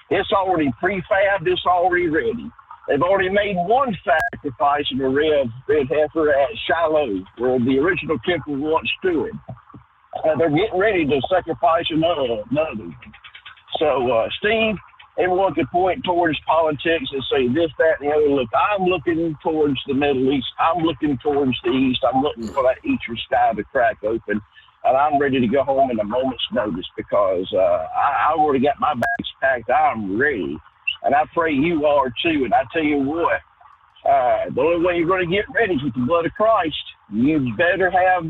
it's already prefabbed, it's already ready. They've already made one sacrifice of a red heifer at Shiloh, where the original temple once stood. They're getting ready to sacrifice another. So, Steve, everyone can point towards politics and say this, that, and the other. Look, I'm looking towards the Middle East. I'm looking towards the East. I'm looking for that eastern sky to crack open. And I'm ready to go home in a moment's notice because I already got my bags packed. I'm ready. And I pray you are too. And I tell you what, the only way you're going to get ready is with the blood of Christ. You better have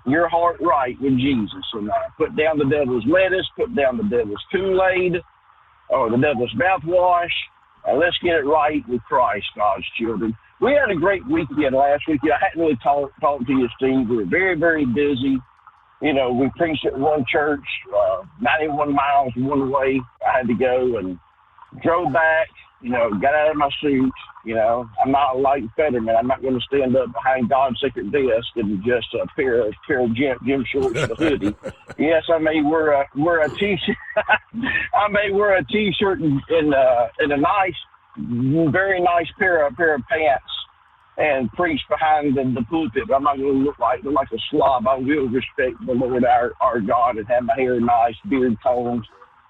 your heart right with Jesus. And put down the devil's lettuce, put down the devil's Kool-Aid, or the devil's mouthwash, and let's get it right with Christ, God's children. We had a great weekend last weekend. I hadn't really talked to you, Steve. We were very, very busy. we preached at one church, 91 miles one way. I had to go and drove back, got out of my suit. I'm not like Fetterman. I'm not going to stand up behind God's sacred desk in just a pair of gym shorts and a hoodie. Yes, I may wear a t-shirt. I may wear a t-shirt and a nice, very nice pair of pants and preach behind the pulpit. But I'm not going to look like a slob. I will respect the Lord our God and have my hair nice, beard combed,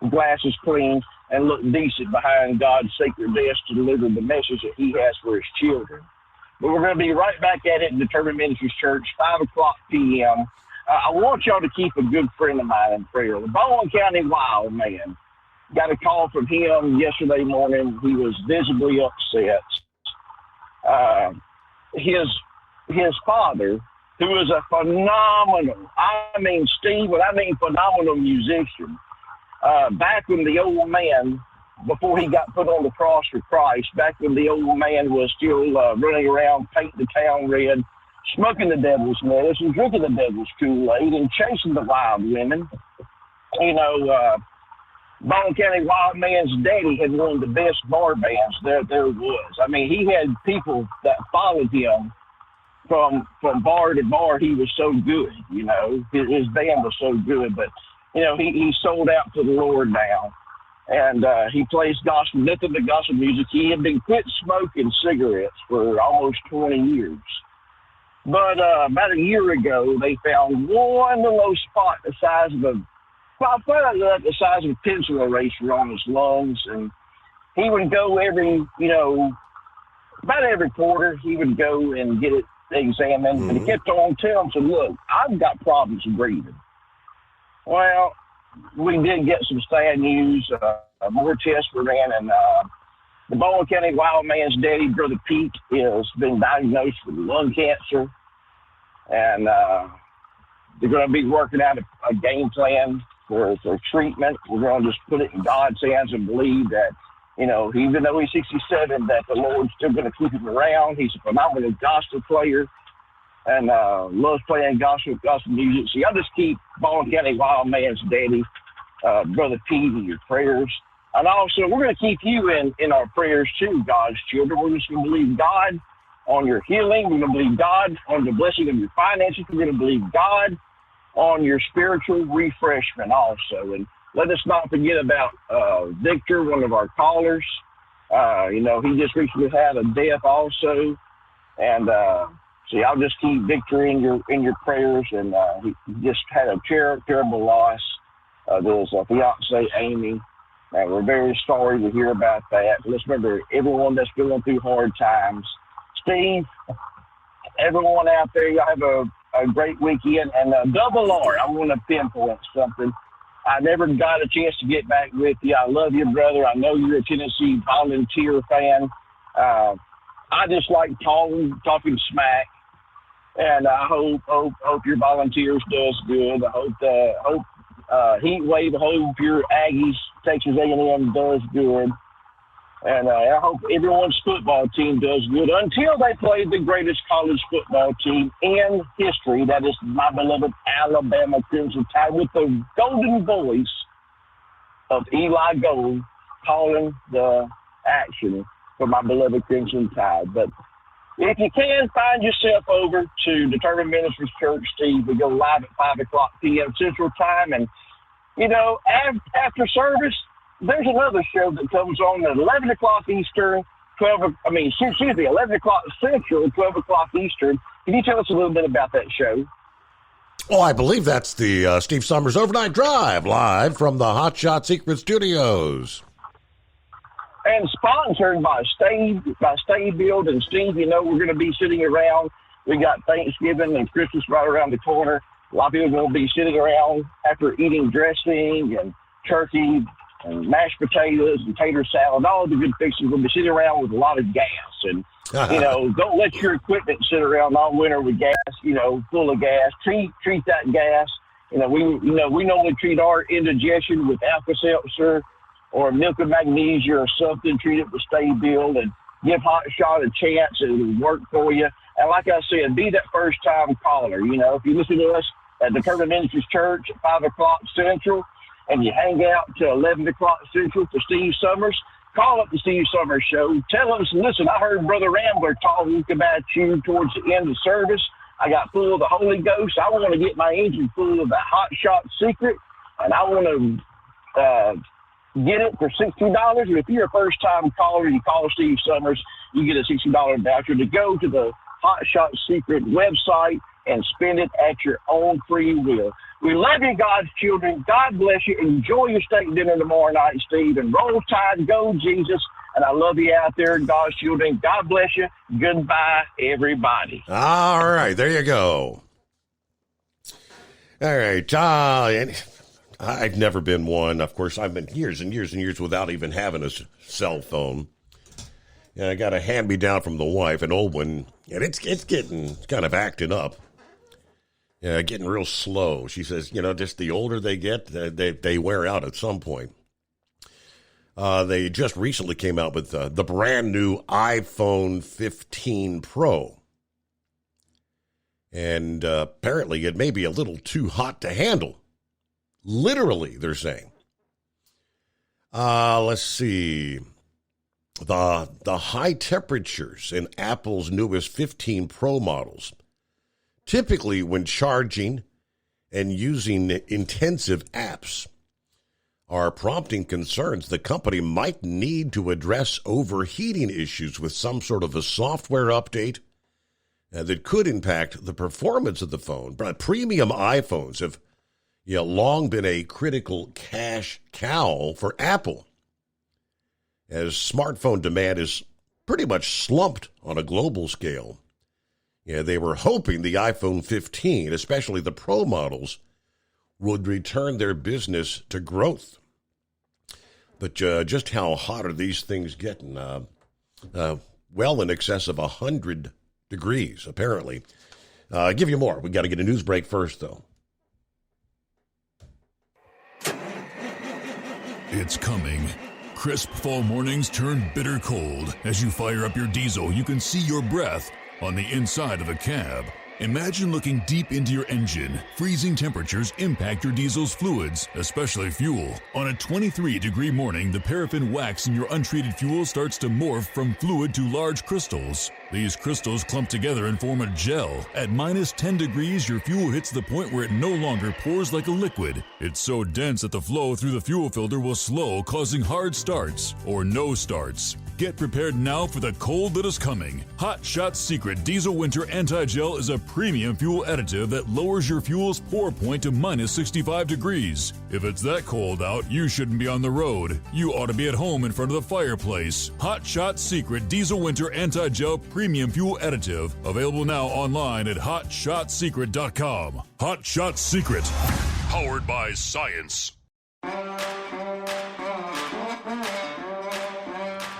glasses clean, and look decent behind God's sacred desk to deliver the message that he has for his children. But we're going to be right back at it in Determined Ministries Church, 5 o'clock p.m. I want y'all to keep a good friend of mine in prayer. The Baldwin County Wild Man. Got a call from him yesterday morning. He was visibly upset. His father, who is a phenomenal, phenomenal musician, back when the old man, before he got put on the cross for Christ, back when the old man was still running around painting the town red, smoking the devil's medicine, drinking the devil's Kool-Aid, and chasing the wild women. Baldwin County Wild Man's daddy had one of the best bar bands there was. I mean, he had people that followed him from bar to bar. He was so good, his band was so good, but he sold out to the Lord now, and he plays gospel, nothing but gospel music. He had been quit smoking cigarettes for almost 20 years. But about a year ago, they found one little spot the size of a pencil eraser on his lungs, and he would go about every quarter, he would go and get it examined, and he kept on telling him, look, I've got problems breathing. Well, we did get some sad news. More tests were ran, and the Baldwin County Wild Man's daddy, Brother Pete, has been diagnosed with lung cancer, and they're going to be working out a game plan for treatment. We're going to just put it in God's hands and believe that, even though he's 67, that the Lord's still going to keep him around. He's a phenomenal gospel player and loves playing gospel music. So y'all just keep Baldwin County Wild Man's daddy, Brother Pete, in your prayers. And also, we're going to keep you in our prayers too, God's children. We're just going to believe God on your healing. We're going to believe God on the blessing of your finances. We're going to believe God on your spiritual refreshment also. And let us not forget about Victor, one of our callers. He just recently had a death also. And so y'all just keep Victor in your prayers. And he just had a terrible loss of his fiancée, Amy. And we're very sorry to hear about that. Let's remember everyone that's going through hard times. Steve, everyone out there, y'all have a great weekend. And Double R, I want to pinpoint something. I never got a chance to get back with you. I love you, brother. I know you're a Tennessee Volunteer fan. I just like talking smack. And I hope your Volunteers does good. I hope Heat Wave, I hope your Aggies, Texas A&M does good. And I hope everyone's football team does good until they play the greatest college football team in history. That is my beloved Alabama Crimson Tide, with the golden voice of Eli Gold calling the action for my beloved Crimson Tide. But if you can, find yourself over to Determined Ministries Church, Steve. We go live at 5 o'clock p.m. Central Time. And, after service, there's another show that comes on at 11 o'clock Eastern, 11 o'clock Central, 12 o'clock Eastern. Can you tell us a little bit about that show? Oh, I believe that's the Steve Summers Overnight Drive, live from the Hot Shot Secret Studios. And sponsored by Stay Build. And Steve, we're going to be sitting around. We got Thanksgiving and Christmas right around the corner. A lot of people are going to be sitting around after eating dressing and turkey and mashed potatoes and tater salad, all the good fixings. We're going to be sitting around with a lot of gas. And, don't let your equipment sit around all winter with gas, full of gas. Treat that gas. We normally treat our indigestion with Alka-Seltzer or milk of magnesia or something. Treat it with Stay Build and give Hot Shot a chance. It'll work for you. And like I said, be that first-time caller. If you listen to us at the Turner Ministries Church at 5 o'clock Central, and you hang out till 11 o'clock Central for Steve Summers, call up the Steve Summers Show. Tell us, listen, I heard Brother Rambler talking about you towards the end of the service. I got full of the Holy Ghost. I want to get my engine full of the Hot Shot Secret, and I want to get it for $60. And if you're a first-time caller, you call Steve Summers, you get a $60 voucher to go to the Hot Shot Secret website and spend it at your own free will. We love you, God's children. God bless you. Enjoy your steak dinner tomorrow night, Steve. And roll tide, go Jesus. And I love you out there, God's children. God bless you. Goodbye, everybody. All right, there you go. All right. I've never been one. Of course, I've been years and years and years without even having a cell phone. And I got a hand-me-down from the wife, an old one, and it's getting kind of acting up. Getting real slow. She says, just the older they get, they wear out at some point. They just recently came out with the brand new iPhone 15 Pro. And apparently it may be a little too hot to handle. Literally, they're saying. Let's see. The high temperatures in Apple's newest 15 Pro models, typically when charging and using intensive apps, are prompting concerns the company might need to address overheating issues with some sort of a software update that could impact the performance of the phone. But premium iPhones have long been a critical cash cow for Apple, as smartphone demand is pretty much slumped on a global scale. They were hoping the iPhone 15, especially the Pro models, would return their business to growth. But just how hot are these things getting? Well in excess of 100 degrees, apparently. I'll give you more. We got to get a news break first, though. It's coming. Crisp fall mornings turn bitter cold. As you fire up your diesel, you can see your breath on the inside of a cab. Imagine looking deep into your engine. Freezing temperatures impact your diesel's fluids, especially fuel. On a 23-degree morning, the paraffin wax in your untreated fuel starts to morph from fluid to large crystals. These crystals clump together and form a gel. At minus 10 degrees, your fuel hits the point where it no longer pours like a liquid. It's so dense that the flow through the fuel filter will slow, causing hard starts or no starts. Get prepared now for the cold that is coming. Hot Shot Secret Diesel Winter Anti-Gel is a premium fuel additive that lowers your fuel's pour point to minus 65 degrees. If it's that cold out, you shouldn't be on the road. You ought to be at home in front of the fireplace. Hot Shot Secret Diesel Winter Anti-Gel Premium Fuel Additive. Available now online at HotShotSecret.com. Hot Shot Secret. Powered by science.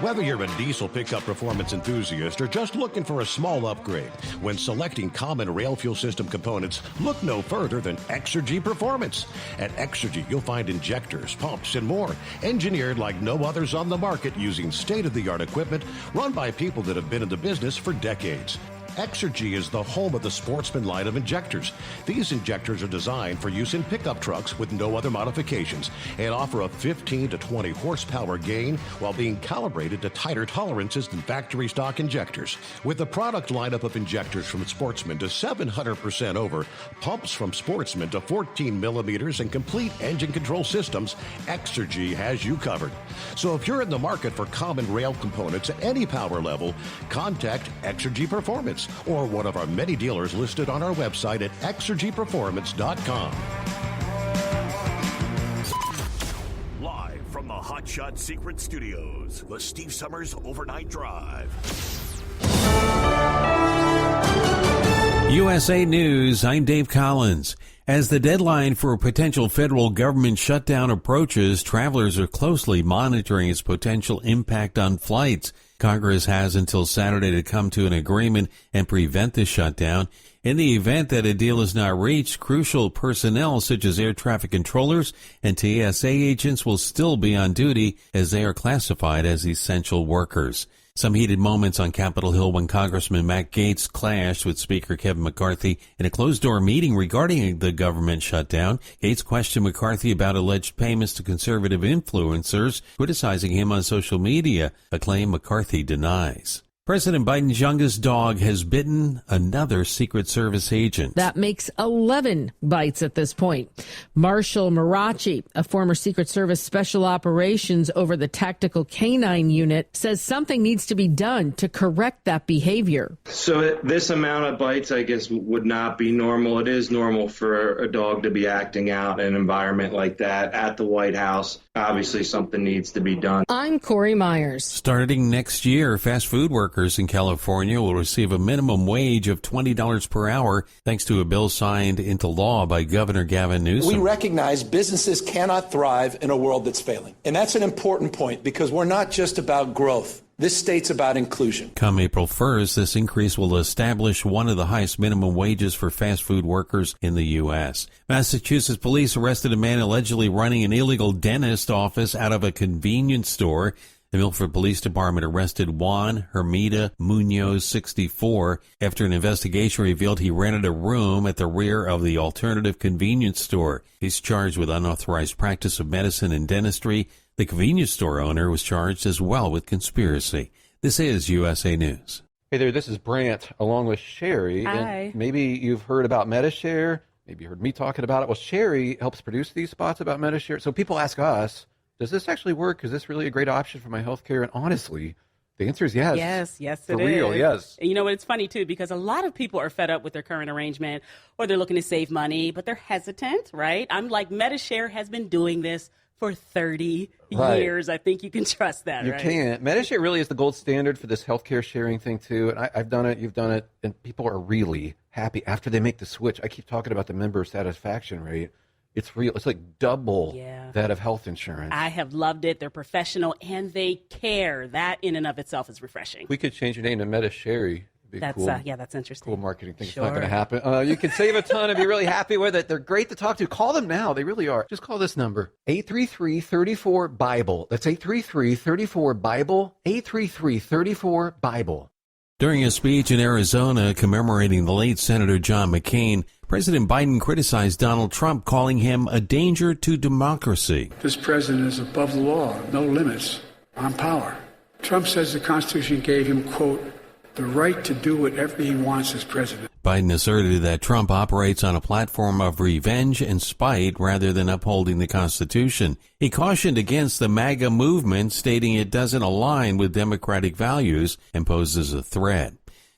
Whether you're a diesel pickup performance enthusiast or just looking for a small upgrade, when selecting common rail fuel system components, look no further than Exergy Performance. At Exergy, you'll find injectors, pumps, and more, engineered like no others on the market using state-of-the-art equipment run by people that have been in the business for decades. Exergy is the home of the Sportsman line of injectors. These injectors are designed for use in pickup trucks with no other modifications and offer a 15 to 20 horsepower gain while being calibrated to tighter tolerances than factory stock injectors. With a product lineup of injectors from Sportsman to 700% over, pumps from Sportsman to 14 millimeters, and complete engine control systems, Exergy has you covered. So if you're in the market for common rail components at any power level, contact Exergy Performance or one of our many dealers listed on our website at exergyperformance.com. Live from the Hot Shot Secret Studios, the Steve Summers Overnight Drive. USA News, I'm Dave Collins. As the deadline for a potential federal government shutdown approaches, travelers are closely monitoring its potential impact on flights. Congress has until Saturday to come to an agreement and prevent the shutdown. In the event that a deal is not reached, crucial personnel such as air traffic controllers and TSA agents will still be on duty as they are classified as essential workers. Some heated moments on Capitol Hill when Congressman Matt Gaetz clashed with Speaker Kevin McCarthy in a closed-door meeting regarding the government shutdown. Gaetz questioned McCarthy about alleged payments to conservative influencers, criticizing him on social media, a claim McCarthy denies. President Biden's youngest dog has bitten another Secret Service agent. That makes 11 bites at this point. Marshall Marachi, a former Secret Service Special Operations over the Tactical Canine Unit, says something needs to be done to correct that behavior. So this amount of bites, I guess, would not be normal. It is normal for a dog to be acting out in an environment like that at the White House. Obviously, something needs to be done. I'm Corey Myers. Starting next year, fast food workers in California will receive a minimum wage of $20 per hour thanks to a bill signed into law by Governor Gavin Newsom. We recognize businesses cannot thrive in a world that's failing. And that's an important point because we're not just about growth. This state's about inclusion. Come April 1st, this increase will establish one of the highest minimum wages for fast food workers in the U.S. Massachusetts police arrested a man allegedly running an illegal dentist office out of a convenience store. The Milford Police Department arrested Juan Hermida Munoz, 64, after an investigation revealed he rented a room at the rear of the alternative convenience store. He's charged with unauthorized practice of medicine and dentistry. The convenience store owner was charged as well with conspiracy. This is USA News. Hey there, this is Brant along with Sherry. Hi. And maybe you've heard about MediShare. Maybe you heard me talking about it. Well, Sherry helps produce these spots about MediShare. So people ask us, does this actually work? Is this really a great option for my health care? And honestly, the answer is yes. Yes, for real, yes. And you know what? It's funny, too, because a lot of people are fed up with their current arrangement or they're looking to save money, but they're hesitant, right? I'm like, MediShare has been doing this for 30 years. I think you can trust that, right? You can. MediShare really is the gold standard for this healthcare sharing thing, too. And I've done it, you've done it, and people are really happy after they make the switch. I keep talking about the member satisfaction rate. It's real. It's like double that of health insurance. I have loved it. They're professional, and they care. That in and of itself is refreshing. We could change your name to MediShare. That's cool. That's interesting. Cool marketing thing. Sure. It's not going to happen. You can save a ton and be really happy with it. They're great to talk to. Call them now. They really are. Just call this number, 833-34-BIBLE. That's 833-34-BIBLE, 833-34-BIBLE. During a speech in Arizona commemorating the late Senator John McCain, President Biden criticized Donald Trump, calling him a danger to democracy. This president is above the law, no limits on power. Trump says the Constitution gave him, quote, the right to do whatever he wants as president. Biden asserted that Trump operates on a platform of revenge and spite rather than upholding the Constitution. He cautioned against the MAGA movement, stating it doesn't align with democratic values and poses a threat.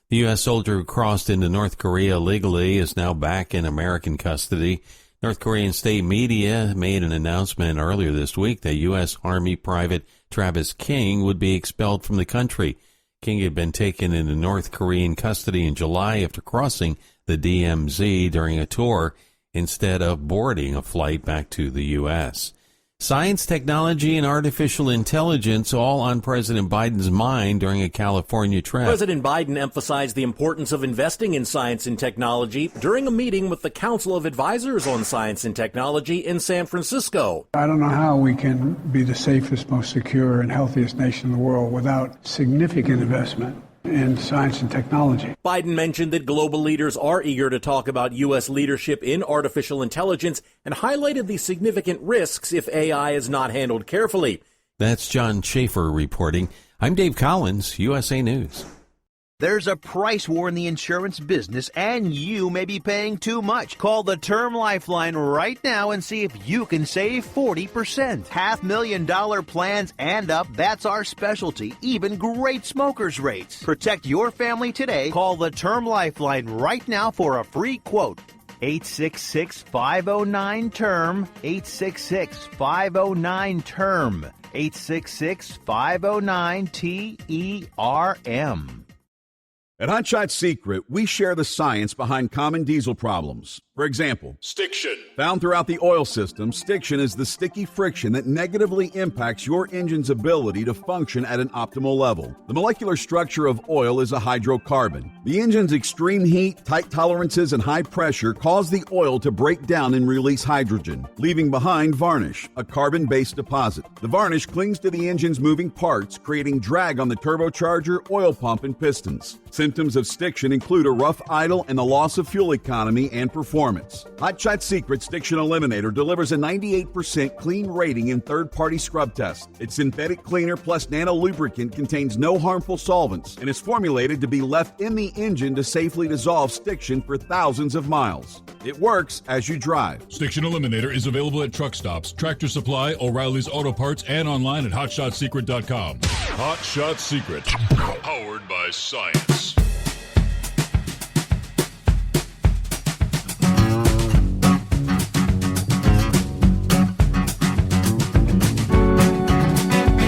The U.S. soldier who crossed into North Korea illegally is now back in American custody. North Korean state media made an announcement earlier this week that U.S. Army Private Travis King would be expelled from the country. King had been taken into North Korean custody in July after crossing the DMZ during a tour instead of boarding a flight back to the U.S. Science, technology, and artificial intelligence all on President Biden's mind during a California trip. President Biden emphasized the importance of investing in science and technology during a meeting with the Council of Advisors on Science and Technology in San Francisco. I don't know how we can be the safest, most secure, and healthiest nation in the world without significant investment in science and technology. Biden mentioned that global leaders are eager to talk about U.S. leadership in artificial intelligence and highlighted the significant risks if AI is not handled carefully. That's John Schaefer reporting. I'm Dave Collins, USA News. There's a price war in the insurance business, and you may be paying too much. Call the Term Lifeline right now and see if you can save 40%. $500,000 plans and up, that's our specialty. Even great smokers' rates. Protect your family today. Call the Term Lifeline right now for a free quote. 866-509-TERM. 866-509-TERM. 866-509-TERM. At Hot Shot Secret, we share the science behind common diesel problems. For example, Stiction. Found throughout the oil system, stiction is the sticky friction that negatively impacts your engine's ability to function at an optimal level. The molecular structure of oil is a hydrocarbon. The engine's extreme heat, tight tolerances, and high pressure cause the oil to break down and release hydrogen, leaving behind varnish, a carbon-based deposit. The varnish clings to the engine's moving parts, creating drag on the turbocharger, oil pump, and pistons. Symptoms of stiction include a rough idle and the loss of fuel economy and performance. Hot Shot Secret Stiction Eliminator delivers a 98% clean rating in third-party scrub tests. Its synthetic cleaner plus nano lubricant contains no harmful solvents and is formulated to be left in the engine to safely dissolve stiction for thousands of miles. It works as you drive. Stiction Eliminator is available at truck stops, Tractor Supply, O'Reilly's Auto Parts, and online at HotShotSecret.com. Hot Shot Secret, powered by science.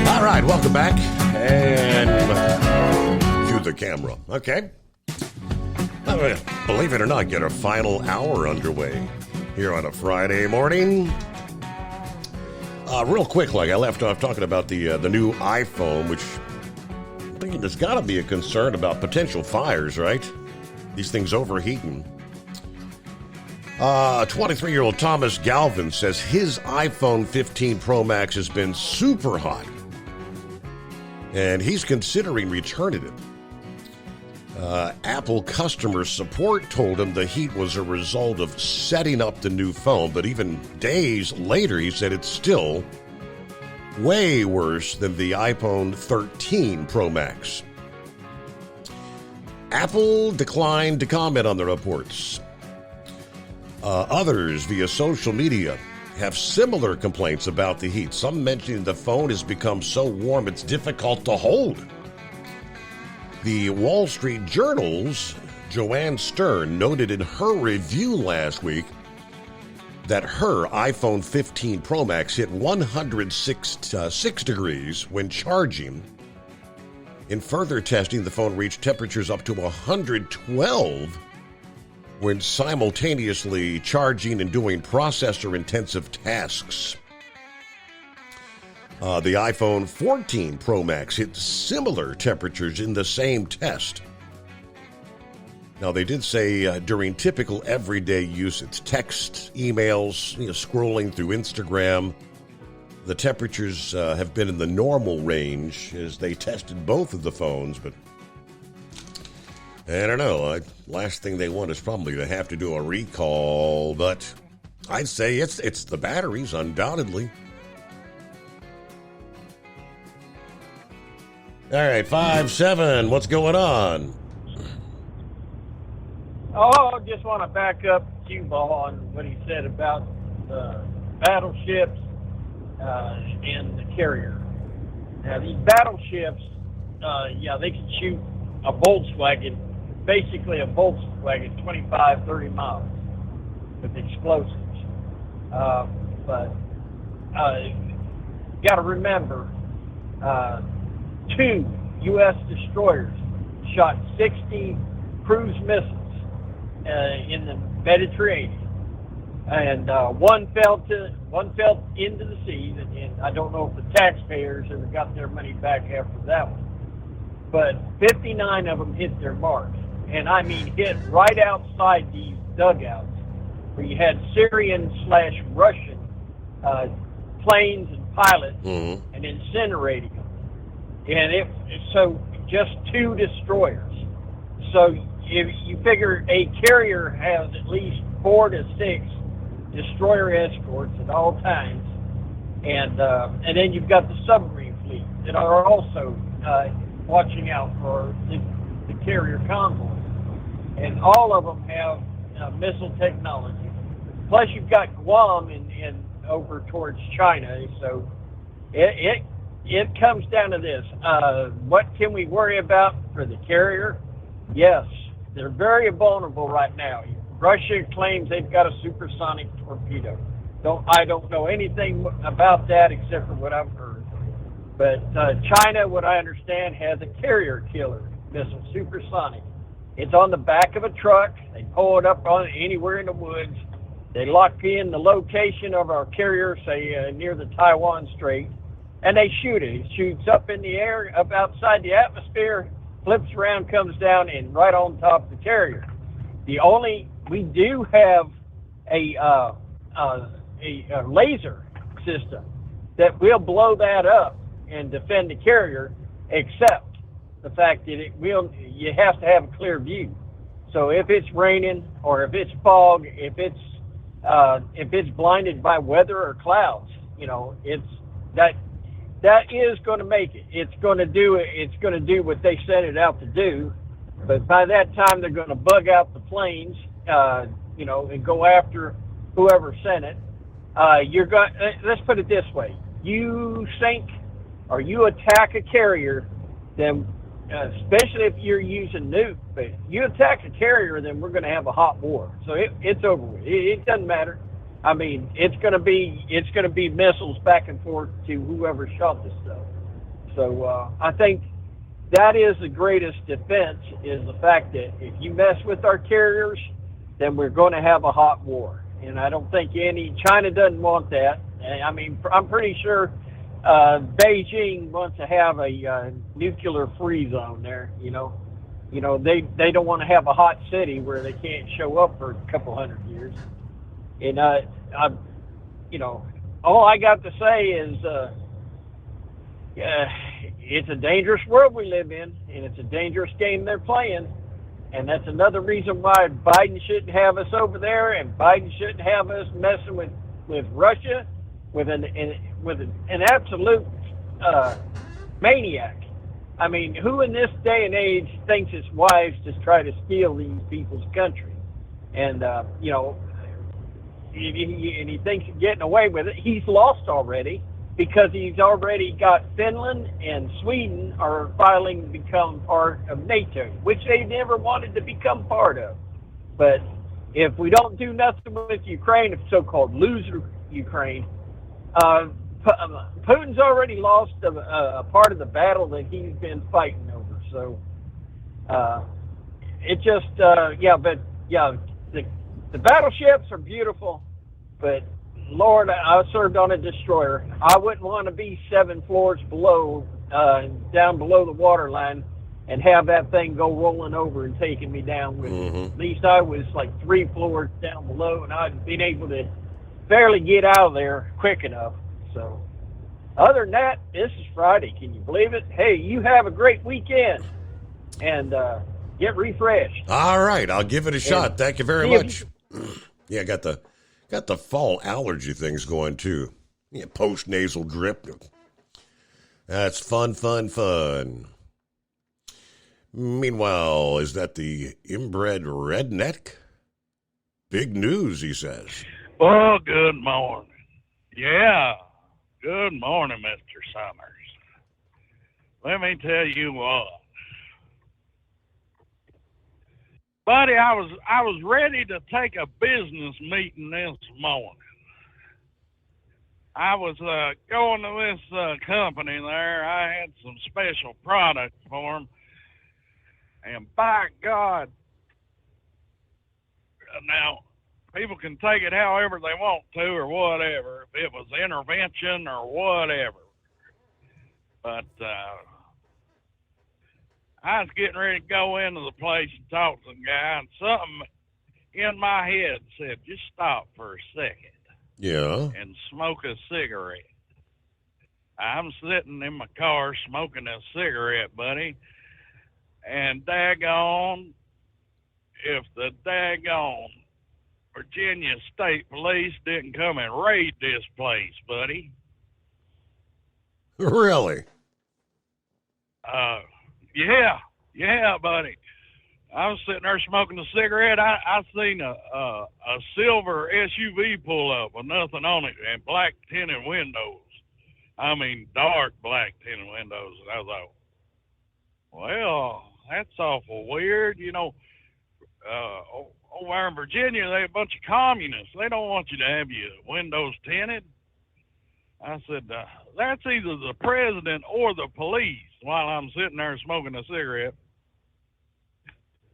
All right, welcome back. And cue the camera. Okay. Believe it or not, get our final hour underway here on a Friday morning. Real quick, like I left off talking about the new iPhone, which I'm thinking there's got to be a concern about potential fires, right? These things overheating. 23-year-old Thomas Galvin says his iPhone 15 Pro Max has been super hot, and he's considering returning it. Apple customer support told him the heat was a result of setting up the new phone, but even days later, he said it's still way worse than the iPhone 13 Pro Max. Apple declined to comment on the reports. Others via social media have similar complaints about the heat. Some mentioning the phone has become so warm it's difficult to hold. The Wall Street Journal's Joanne Stern noted in her review last week that her iPhone 15 Pro Max hit 106 degrees when charging. In further testing, the phone reached temperatures up to 112 when simultaneously charging and doing processor-intensive tasks. The iPhone 14 Pro Max hit similar temperatures in the same test. Now, they did say during typical everyday use, it's text, emails, scrolling through Instagram, the temperatures have been in the normal range as they tested both of the phones, but I don't know. Last thing they want is probably to have to do a recall, but I'd say it's the batteries, undoubtedly. All right, 5-7, what's going on? Oh, I just want to back up Q-Ball on what he said about the battleships and the carrier. Now, these battleships, they can shoot a Volkswagen, basically a Volkswagen, 25, 30 miles with explosives. But you got to remember, 2 U.S. destroyers shot 60 cruise missiles in the Mediterranean, and one fell into the sea. And I don't know if the taxpayers ever got their money back after that one, but 59 of them hit their mark, and I mean hit right outside these dugouts where you had Syrian/Russian planes and pilots and incinerating them. And so just 2 destroyers. So if you figure a carrier has at least 4 to 6 destroyer escorts at all times, and then you've got the submarine fleet that are also watching out for the carrier convoys, and all of them have missile technology. Plus, you've got Guam in over towards China, so it comes down to this. What can we worry about for the carrier? Yes, they're very vulnerable right now. Russia claims they've got a supersonic torpedo. I don't know anything about that except for what I've heard. But China, what I understand, has a carrier killer missile, supersonic. It's on the back of a truck. They pull it up on anywhere in the woods. They lock in the location of our carrier, say near the Taiwan Strait, and they shoot it. It shoots up in the air, up outside the atmosphere, flips around, comes down, and right on top of the carrier. We do have a laser system that will blow that up and defend the carrier, except the fact that you have to have a clear view. So if it's raining or if it's fog, if it's blinded by weather or clouds, that is going to make it. It's going to do what they set it out to do. But by that time, they're going to bug out the planes, and go after whoever sent it. Let's put it this way: you sink or you attack a carrier, then especially if you're using nukes, but you attack a carrier, then we're going to have a hot war. So it's over with. It doesn't matter. I mean, it's going to be missiles back and forth to whoever shot this stuff. So I think that is the greatest defense, is the fact that if you mess with our carriers, then we're going to have a hot war. And I don't think China doesn't want that. I mean, I'm pretty sure Beijing wants to have a nuclear-free zone there. They don't want to have a hot city where they can't show up for a couple hundred years. And all I got to say is, it's a dangerous world we live in, and it's a dangerous game they're playing. And that's another reason why Biden shouldn't have us over there, and Biden shouldn't have us messing with Russia, with an absolute maniac. I mean, who in this day and age thinks it's wise to try to steal these people's country? And and he thinks he's getting away with it. He's lost already, because he's already got Finland and Sweden are filing to become part of NATO, which they never wanted to become part of. But if we don't do nothing with Ukraine, if so-called loser Ukraine, Putin's already lost a part of the battle that he's been fighting over. So the battleships are beautiful, but Lord, I served on a destroyer. I wouldn't want to be 7 floors below, down below the waterline, and have that thing go rolling over and taking me down with it. At least I was like 3 floors down below, and I'd been able to barely get out of there quick enough. So, other than that, this is Friday. Can you believe it? Hey, you have a great weekend, and get refreshed. All right, I'll give it a shot. Thank you very much. Yeah, got the fall allergy things going too. Yeah, post-nasal drip. That's fun. Meanwhile, is that the inbred redneck? Big news, he says. Well, good morning. Yeah, good morning, Mr. Summers. Let me tell you what. Buddy, I was ready to take a business meeting this morning. I was going to this company there. I had some special product for them. And by God, now, people can take it however they want to or whatever, if it was intervention or whatever. But I was getting ready to go into the place and talk to the guy, and something in my head said, just stop for a second. Yeah. And smoke a cigarette. I'm sitting in my car smoking a cigarette, buddy, and daggone, if the daggone Virginia State Police didn't come and raid this place, buddy. Really? Yeah, buddy. I was sitting there smoking a cigarette. I seen a silver SUV pull up with nothing on it and black tinted windows. I mean, dark black tinted windows. And I was like, well, that's awful weird. You know, over in Virginia, they're a bunch of communists. They don't want you to have your windows tinted. I said, that's either the president or the police, while I'm sitting there smoking a cigarette.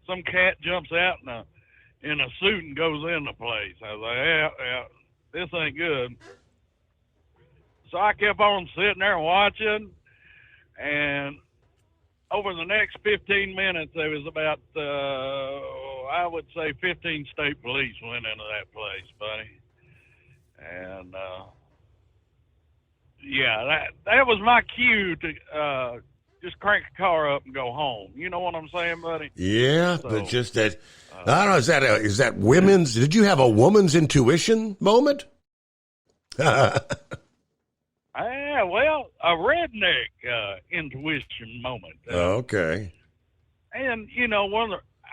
some cat jumps out in a suit and goes in the place. I was like, yeah, this ain't good. So I kept on sitting there watching, and over the next 15 minutes, there was about, I would say 15 state police went into that place, buddy. And, yeah, that was my cue to just crank the car up and go home. You know what I'm saying, buddy? Yeah, So, but just that, I don't know, is that women's, did you have a woman's intuition moment? Yeah, well, a redneck intuition moment. Okay. And, you know,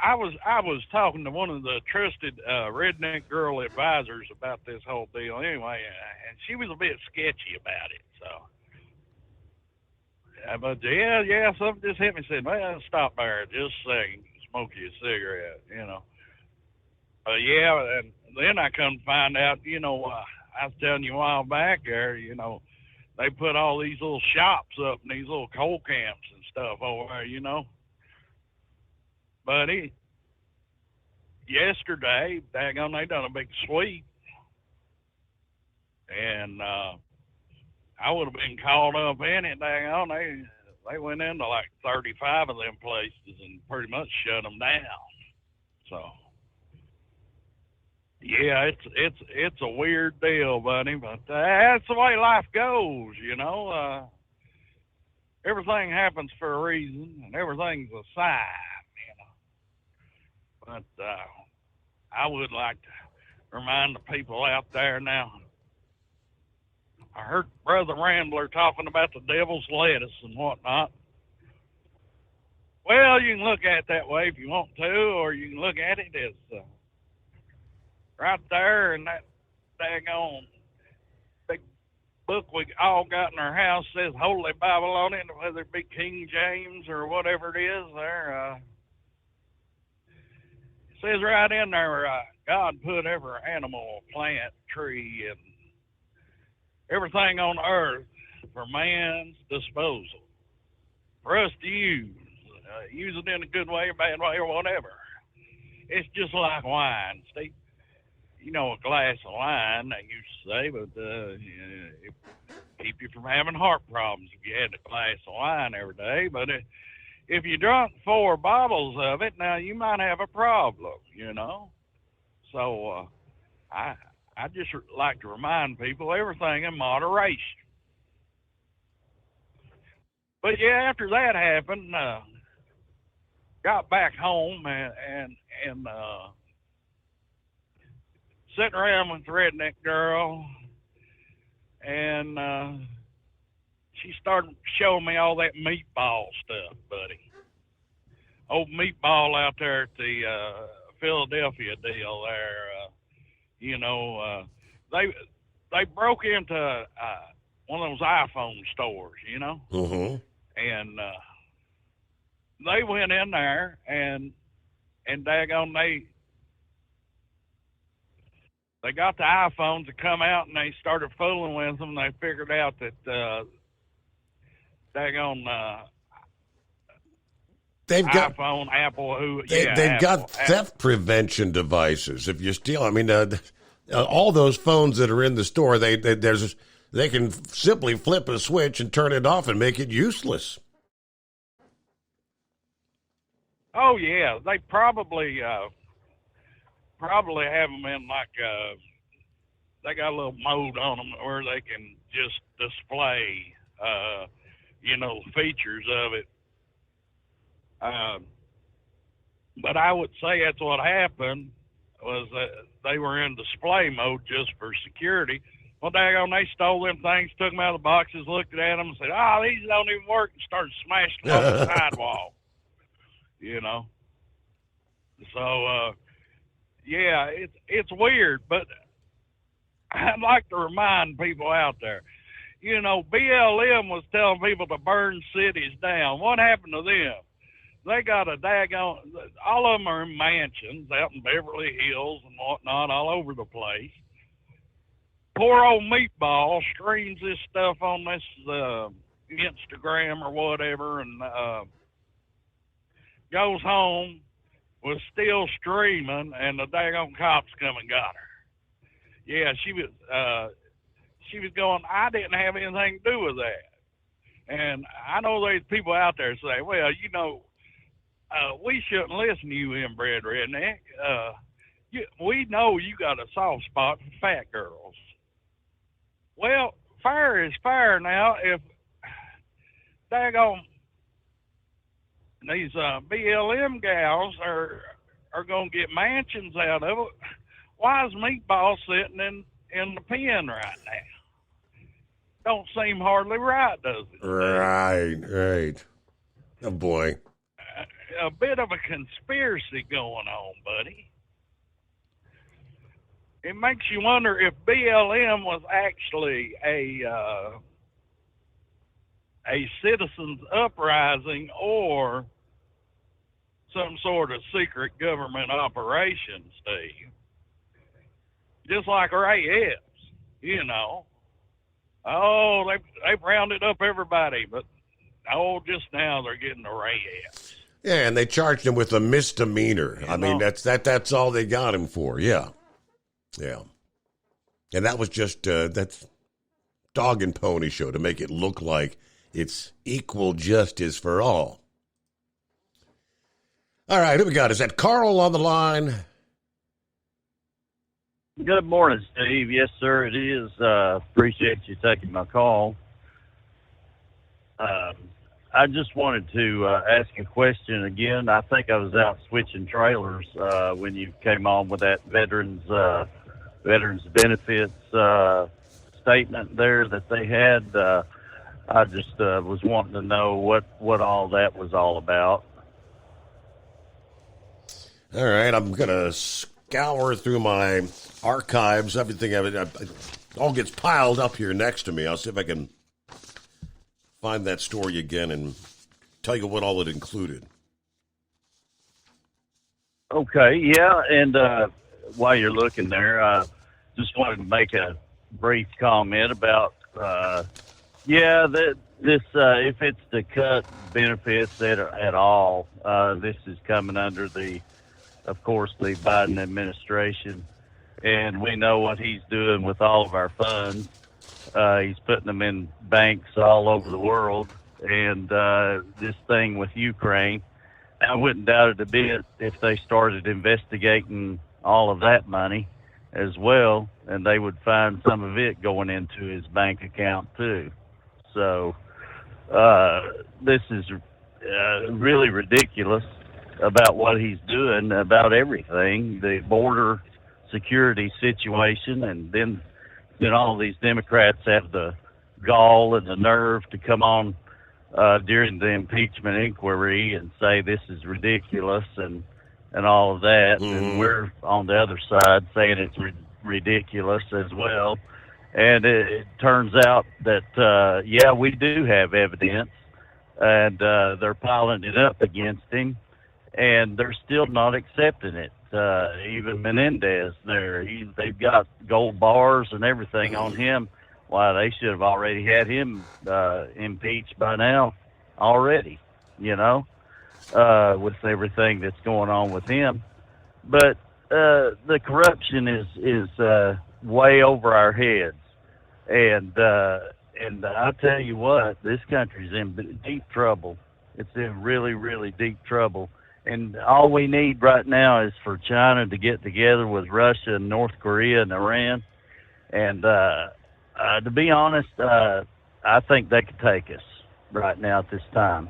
I was talking to one of the trusted redneck girl advisors about this whole deal anyway, and she was a bit sketchy about it, so. But, yeah, something just hit me and said, well, stop there just a second, smoke you a cigarette, you know. Yeah, and then I come to find out, you know, I was telling you a while back there, you know, they put all these little shops up and these little coal camps and stuff over there, you know. Buddy, yesterday, daggone, they done a big sweep. And I would have been caught up in it, daggone. They went into like 35 of them places and pretty much shut them down. So, yeah, it's a weird deal, buddy, but that's the way life goes, you know. Everything happens for a reason, and everything's a sign, you know. But I would like to remind the people out there now. I heard Brother Rambler talking about the devil's lettuce and whatnot. Well, you can look at it that way if you want to, or you can look at it as right there in that daggone big book we all got in our house says Holy Bible on it, whether it be King James or whatever it is there. It says right in there, God put every animal, plant, tree, and everything on earth for man's disposal, for us to use. Use it in a good way, a bad way, or whatever. It's just like wine, Steve. You know, a glass of wine, they used to say, but it keep you from having heart problems if you had a glass of wine every day. But if you drunk 4 bottles of it, now you might have a problem, you know. So I just like to remind people everything in moderation. But yeah, after that happened, got back home and sitting around with the redneck girl, and she started showing me all that meatball stuff, buddy. Old meatball out there at the Philadelphia deal there. You know, they broke into one of those iPhone stores, you know, and they went in there and daggone they got the iPhones to come out and they started fooling with them. They figured out that daggone they've got iPhone, Apple, they've got theft prevention devices. If you steal, I mean, all those phones that are in the store, they can simply flip a switch and turn it off and make it useless. Oh yeah, they probably have them in like they got a little mode on them where they can just display you know, features of it. But I would say that's what happened was that they were in display mode just for security. Well, daggone, they stole them things, took them out of the boxes, looked at them, and said, "Oh, these don't even work," and started smashing them off the sidewalk. You know. So, yeah, it's weird, but I'd like to remind people out there. You know, BLM was telling people to burn cities down. What happened to them? They got a daggone, all of them are in mansions out in Beverly Hills and whatnot all over the place. Poor old Meatball streams this stuff on this Instagram or whatever and goes home was still streaming, and the daggone cops come and got her. Yeah, she was going, I didn't have anything to do with that. And I know there's people out there say, well, we shouldn't listen to you, inbred redneck. We know you got a soft spot for fat girls. Well, fire is fire now. If daggone these BLM gals are going to get mansions out of it, why is Meatball sitting in the pen right now? Don't seem hardly right, does it? Right. Oh, boy. A bit of a conspiracy going on, buddy. It makes you wonder if BLM was actually a citizens' uprising or some sort of secret government operation, Steve. Just like Ray Epps, you know. Oh, they've rounded up everybody, but just now they're getting the Ray Epps. Yeah, and they charged him with a misdemeanor. I mean, that's all they got him for. Yeah. And that was just that's dog and pony show to make it look like it's equal justice for all. All right, who we got? Is that Carl on the line? Good morning, Steve. Yes, sir, it is. Appreciate you taking my call. I just wanted to ask a question again. I think I was out switching trailers when you came on with that veterans benefits statement there that they had. I just was wanting to know what all that was all about. All right, I'm going to scour through my archives, everything of it all gets piled up here next to me. I'll see if I can find that story again and tell you what all it included. Okay, yeah, and while you're looking there, I just wanted to make a brief comment about, if it's to cut benefits at all, this is coming under of course, the Biden administration, and we know what he's doing with all of our funds. He's putting them in banks all over the world, and this thing with Ukraine, I wouldn't doubt it a bit if they started investigating all of that money as well, and they would find some of it going into his bank account too. So this is really ridiculous about what he's doing about everything, the border security situation, and then all these Democrats have the gall and the nerve to come on during the impeachment inquiry and say this is ridiculous and all of that. Mm-hmm. And we're on the other side saying it's ridiculous as well. And it turns out that, we do have evidence, and they're piling it up against him, and they're still not accepting it. Even Menendez there, they've got gold bars and everything on him. Why, they should have already had him impeached by now already, with everything that's going on with him. But the corruption is way over our heads. And I tell you what, this country's in deep trouble. It's in really, really deep trouble. And all we need right now is for China to get together with Russia and North Korea and Iran. And to be honest, I think they could take us right now at this time.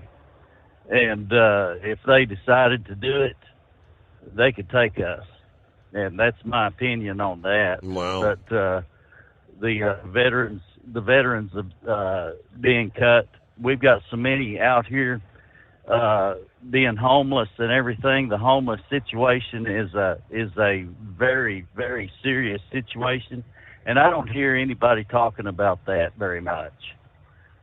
And if they decided to do it, they could take us. And that's my opinion on that. Wow. But the veterans being cut, we've got so many out here being homeless and everything. The homeless situation is a very, very serious situation, and I don't hear anybody talking about that very much.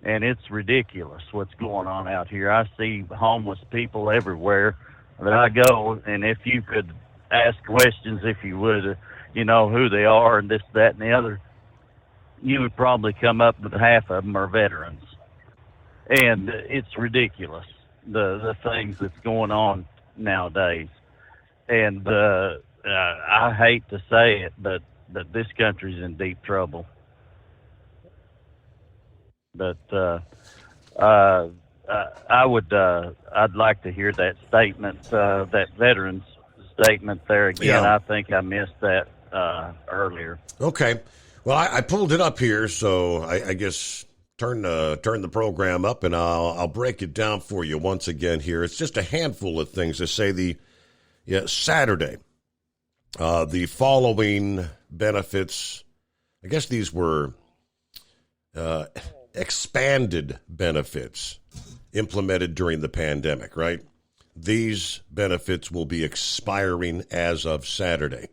And it's ridiculous what's going on out here. I see homeless people everywhere that I go, and if you could ask questions, if you would, who they are and this, that, and the other, you would probably come up with half of them are veterans. And it's ridiculous, the things that's going on nowadays. And I hate to say it, but this country's in deep trouble. But I'd like to hear that statement, that veteran's statement there again. Yeah. I think I missed that earlier. Okay. Well, I pulled it up here, so I guess turn the program up, and I'll break it down for you once again here. It's just a handful of things to say. Saturday, the following benefits, I guess these were expanded benefits implemented during the pandemic, right? These benefits will be expiring as of Saturday.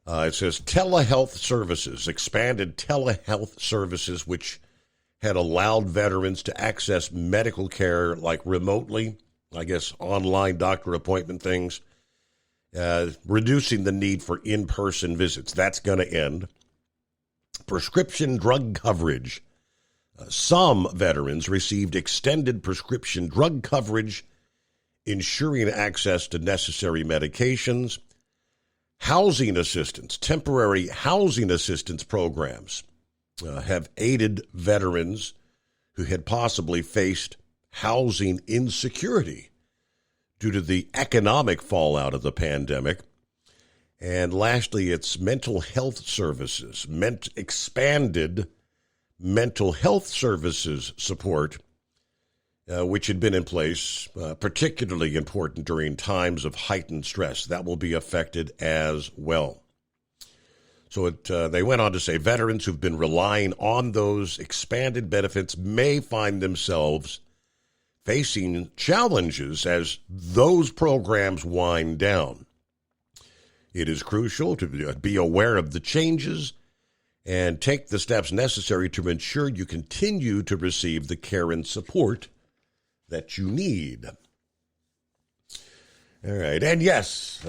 It says telehealth services, expanded telehealth services, which had allowed veterans to access medical care like remotely, I guess online doctor appointment things, reducing the need for in-person visits. That's going to end. Prescription drug coverage. Some veterans received extended prescription drug coverage, ensuring access to necessary medications. Housing assistance, temporary housing assistance programs have aided veterans who had possibly faced housing insecurity due to the economic fallout of the pandemic. And lastly, it's mental health services, expanded mental health services support, which had been in place, particularly important during times of heightened stress. That will be affected as well. So they went on to say veterans who've been relying on those expanded benefits may find themselves facing challenges as those programs wind down. It is crucial to be aware of the changes and take the steps necessary to ensure you continue to receive the care and support that you need. All right. And yes,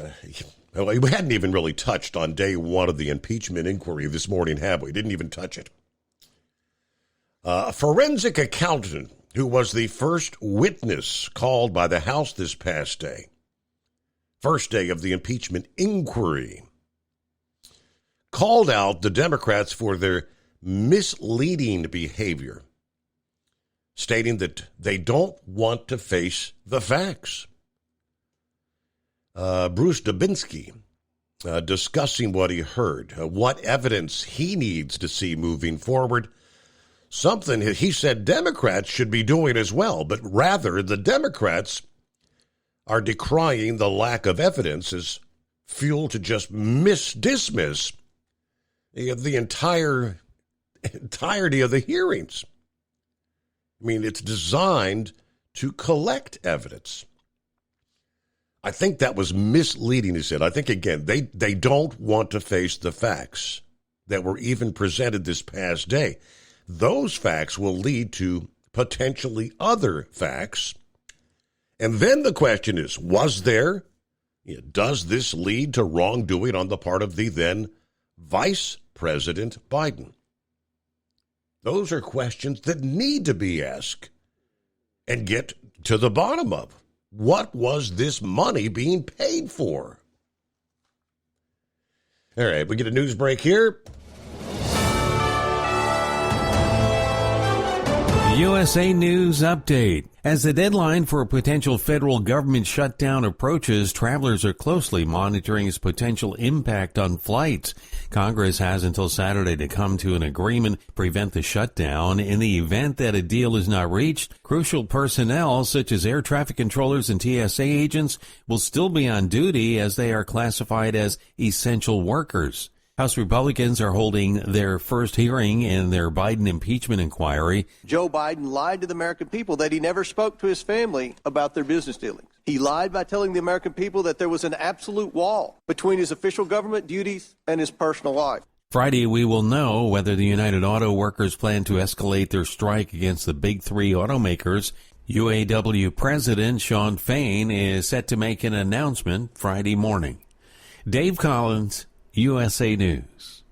we hadn't even really touched on day one of the impeachment inquiry this morning, have we? Didn't even touch it. A forensic accountant who was the first witness called by the House this past day, first day of the impeachment inquiry, called out the Democrats for their misleading behavior, stating that they don't want to face the facts. Bruce Dubinsky discussing what he heard, what evidence he needs to see moving forward, something he said Democrats should be doing as well, but rather the Democrats are decrying the lack of evidence as fuel to just dismiss the entirety of the hearings. I mean, it's designed to collect evidence. I think that was misleading, he said. I think, again, they don't want to face the facts that were even presented this past day. Those facts will lead to potentially other facts. And then the question is, does this lead to wrongdoing on the part of the then Vice President Biden? Those are questions that need to be asked and get to the bottom of. What was this money being paid for? All right, we get a news break here. USA News Update. As the deadline for a potential federal government shutdown approaches, travelers are closely monitoring its potential impact on flights. Congress has until Saturday to come to an agreement to prevent the shutdown. In the event that a deal is not reached, crucial personnel such as air traffic controllers and TSA agents will still be on duty as they are classified as essential workers. House Republicans are holding their first hearing in their Biden impeachment inquiry. Joe Biden lied to the American people that he never spoke to his family about their business dealings. He lied by telling the American people that there was an absolute wall between his official government duties and his personal life. Friday, we will know whether the United Auto Workers plan to escalate their strike against the big three automakers. UAW President Shawn Fain is set to make an announcement Friday morning. Dave Collins, USA News.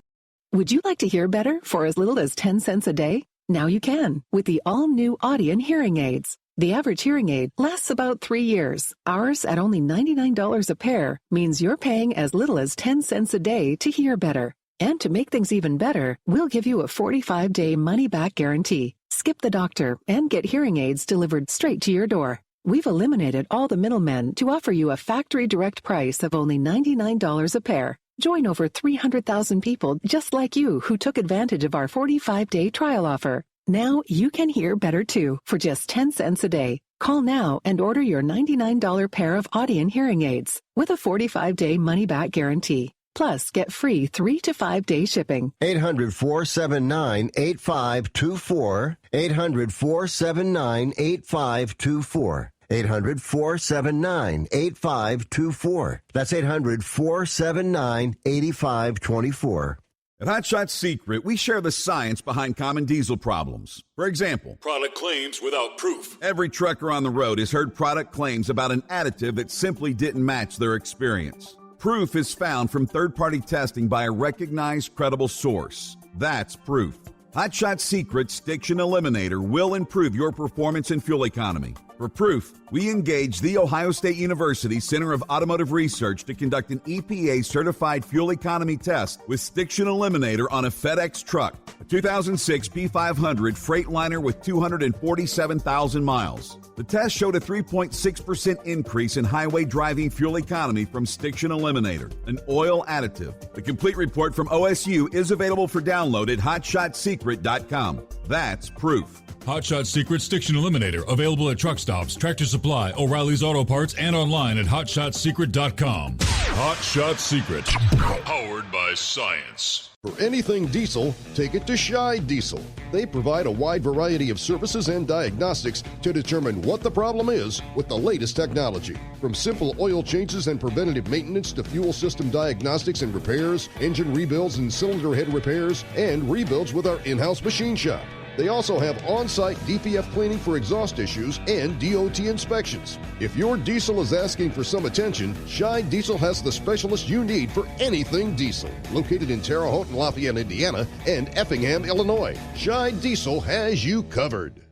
Would you like to hear better for as little as 10 cents a day? Now you can with the all-new Audien hearing aids. The average hearing aid lasts about 3 years. Ours, at only $99 a pair, means you're paying as little as 10 cents a day to hear better. And to make things even better, we'll give you a 45-day money-back guarantee. Skip the doctor and get hearing aids delivered straight to your door. We've eliminated all the middlemen to offer you a factory direct price of only $99 a pair. Join over 300,000 people just like you who took advantage of our 45-day trial offer. Now you can hear better too for just 10 cents a day. Call now and order your $99 pair of Audion hearing aids with a 45-day money-back guarantee. Plus, get free 3 to 5 day shipping. 800-479-8524. 800-479-8524. 800-479-8524. That's 800-479-8524. At Hot Shot Secret, we share the science behind common diesel problems. For example, product claims without proof. Every trucker on the road has heard product claims about an additive that simply didn't match their experience. Proof is found from third-party testing by a recognized, credible source. That's proof. Hot Shot Secret's Stiction Eliminator will improve your performance and fuel economy. For proof, we engaged the Ohio State University Center of Automotive Research to conduct an EPA-certified fuel economy test with Stiction Eliminator on a FedEx truck, a 2006 P500 Freightliner with 247,000 miles. The test showed a 3.6% increase in highway driving fuel economy from Stiction Eliminator, an oil additive. The complete report from OSU is available for download at hotshotsecret.com. That's proof. Hot Shot Secret Stiction Eliminator, available at truck stops, Tractor Supply, O'Reilly's Auto Parts, and online at hotshotsecret.com. Hot Shot Secret, powered by science. For anything diesel, take it to Scheid Diesel. They provide a wide variety of services and diagnostics to determine what the problem is with the latest technology. From simple oil changes and preventative maintenance to fuel system diagnostics and repairs, engine rebuilds and cylinder head repairs, and rebuilds with our in-house machine shop. They also have on-site DPF cleaning for exhaust issues and DOT inspections. If your diesel is asking for some attention, Scheid Diesel has the specialist you need for anything diesel. Located in Terre Haute and Lafayette, Indiana, and Effingham, Illinois, Scheid Diesel has you covered.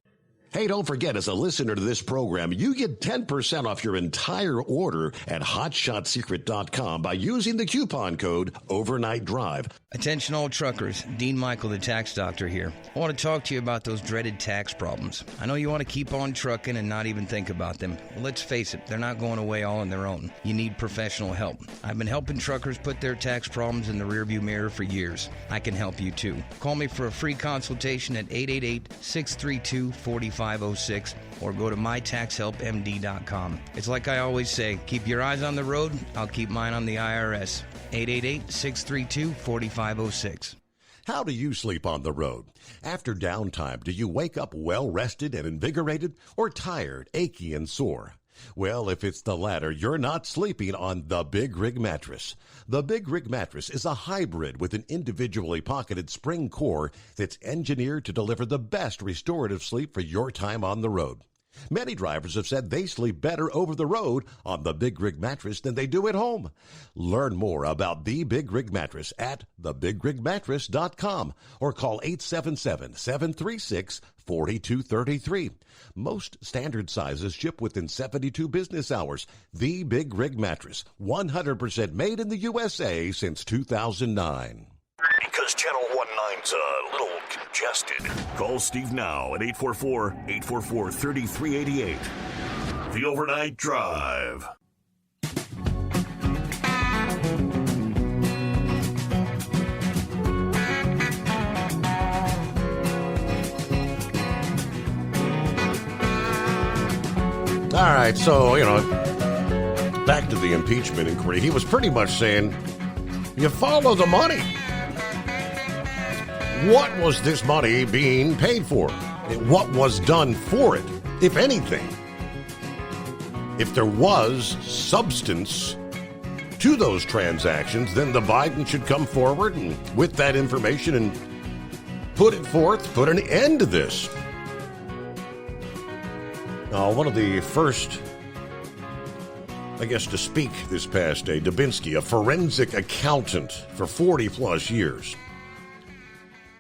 Hey, don't forget, as a listener to this program, you get 10% off your entire order at hotshotsecret.com by using the coupon code Overnight Drive. Attention all truckers, Dean Michael, the tax doctor here. I want to talk to you about those dreaded tax problems. I know you want to keep on trucking and not even think about them. Well, let's face it, they're not going away all on their own. You need professional help. I've been helping truckers put their tax problems in the rearview mirror for years. I can help you too. Call me for a free consultation at 888-632-4506 or go to mytaxhelpmd.com. It's like I always say, keep your eyes on the road, I'll keep mine on the IRS. 888-632-4506. How do you sleep on the road? After downtime, do you wake up well-rested and invigorated or tired, achy, and sore? Well, if it's the latter, you're not sleeping on the Big Rig Mattress. The Big Rig Mattress is a hybrid with an individually pocketed spring core that's engineered to deliver the best restorative sleep for your time on the road. Many drivers have said they sleep better over the road on the Big Rig Mattress than they do at home. Learn more about the Big Rig Mattress at thebigrigmattress.com or call 877-736-4233. Most standard sizes ship within 72 business hours. The Big Rig Mattress, 100% made in the USA since 2009. Because Channel 19's a little congested. Call Steve now at 844-844-3388. The Overnight Drive. All right, so, back to the impeachment inquiry. He was pretty much saying, you follow the money. What was this money being paid for? What was done for it, if anything? If there was substance to those transactions, then the Biden should come forward and with that information and put it forth, put an end to this. One of the first, to speak this past day, Dubinsky, a forensic accountant for 40-plus years.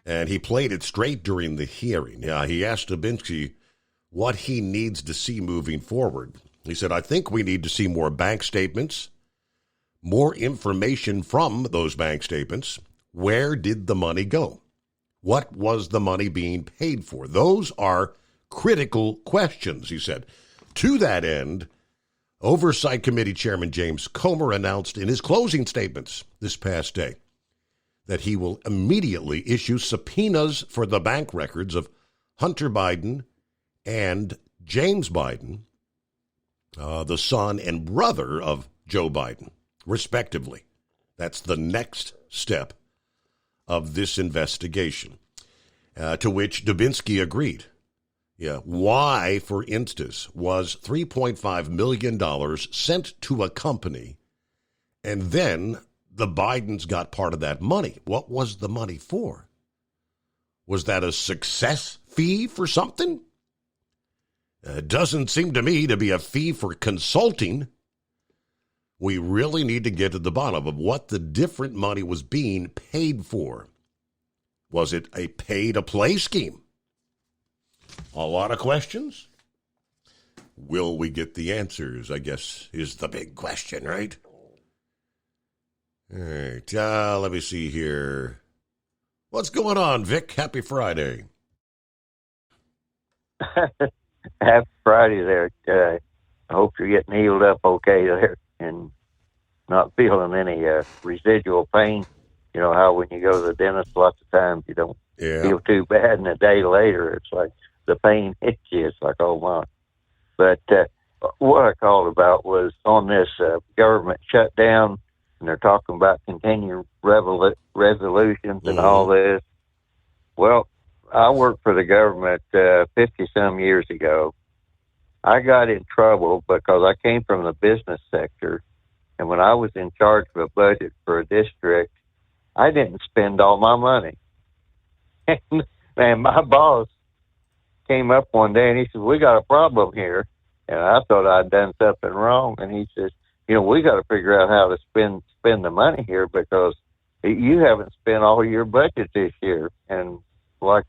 And he played it straight during the hearing. He asked Dubinsky, what he needs to see moving forward. He said, I think we need to see more bank statements, more information from those bank statements. Where did the money go? What was the money being paid for? Those are critical questions, he said. To that end, Oversight Committee Chairman James Comer announced in his closing statements this past day that he will immediately issue subpoenas for the bank records of Hunter Biden and James Biden, the son and brother of Joe Biden, respectively. That's the next step of this investigation, to which Dubinsky agreed. Yeah. Why, for instance, was $3.5 million sent to a company and then the Bidens got part of that money? What was the money for? Was that a success fee for something? It doesn't seem to me to be a fee for consulting. We really need to get to the bottom of what the different money was being paid for. Was it a pay-to-play scheme? A lot of questions. Will we get the answers, I guess, is the big question, right? All right, let me see here. What's going on, Vic? Happy Friday. Happy Friday there. I hope you're getting healed up okay there and not feeling any residual pain. You know how when you go to the dentist, lots of times you don't feel too bad, and a day later it's like the pain hits you. It's like, oh my. But what I called about was on this government shutdown, and they're talking about continuing resolutions and all this. Well, I worked for the government 50-some years ago. I got in trouble because I came from the business sector, and when I was in charge of a budget for a district, I didn't spend all my money. And my boss came up one day and he said, we got a problem here. And I thought I'd done something wrong. And he says, you know, we got to figure out how to spend the money here because you haven't spent all your budget this year. And like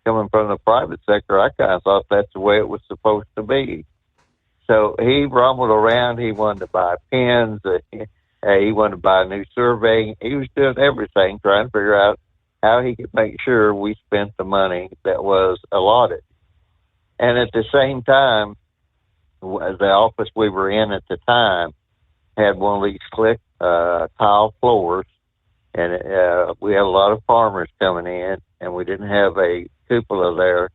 coming from the private sector, I kind of thought that's the way it was supposed to be. So he rumbled around. He wanted to buy pens. He wanted to buy a new survey. He was doing everything, trying to figure out how he could make sure we spent the money that was allotted. And at the same time, the office we were in at the time had one of these slick tile floors, and we had a lot of farmers coming in, and we didn't have a cupola there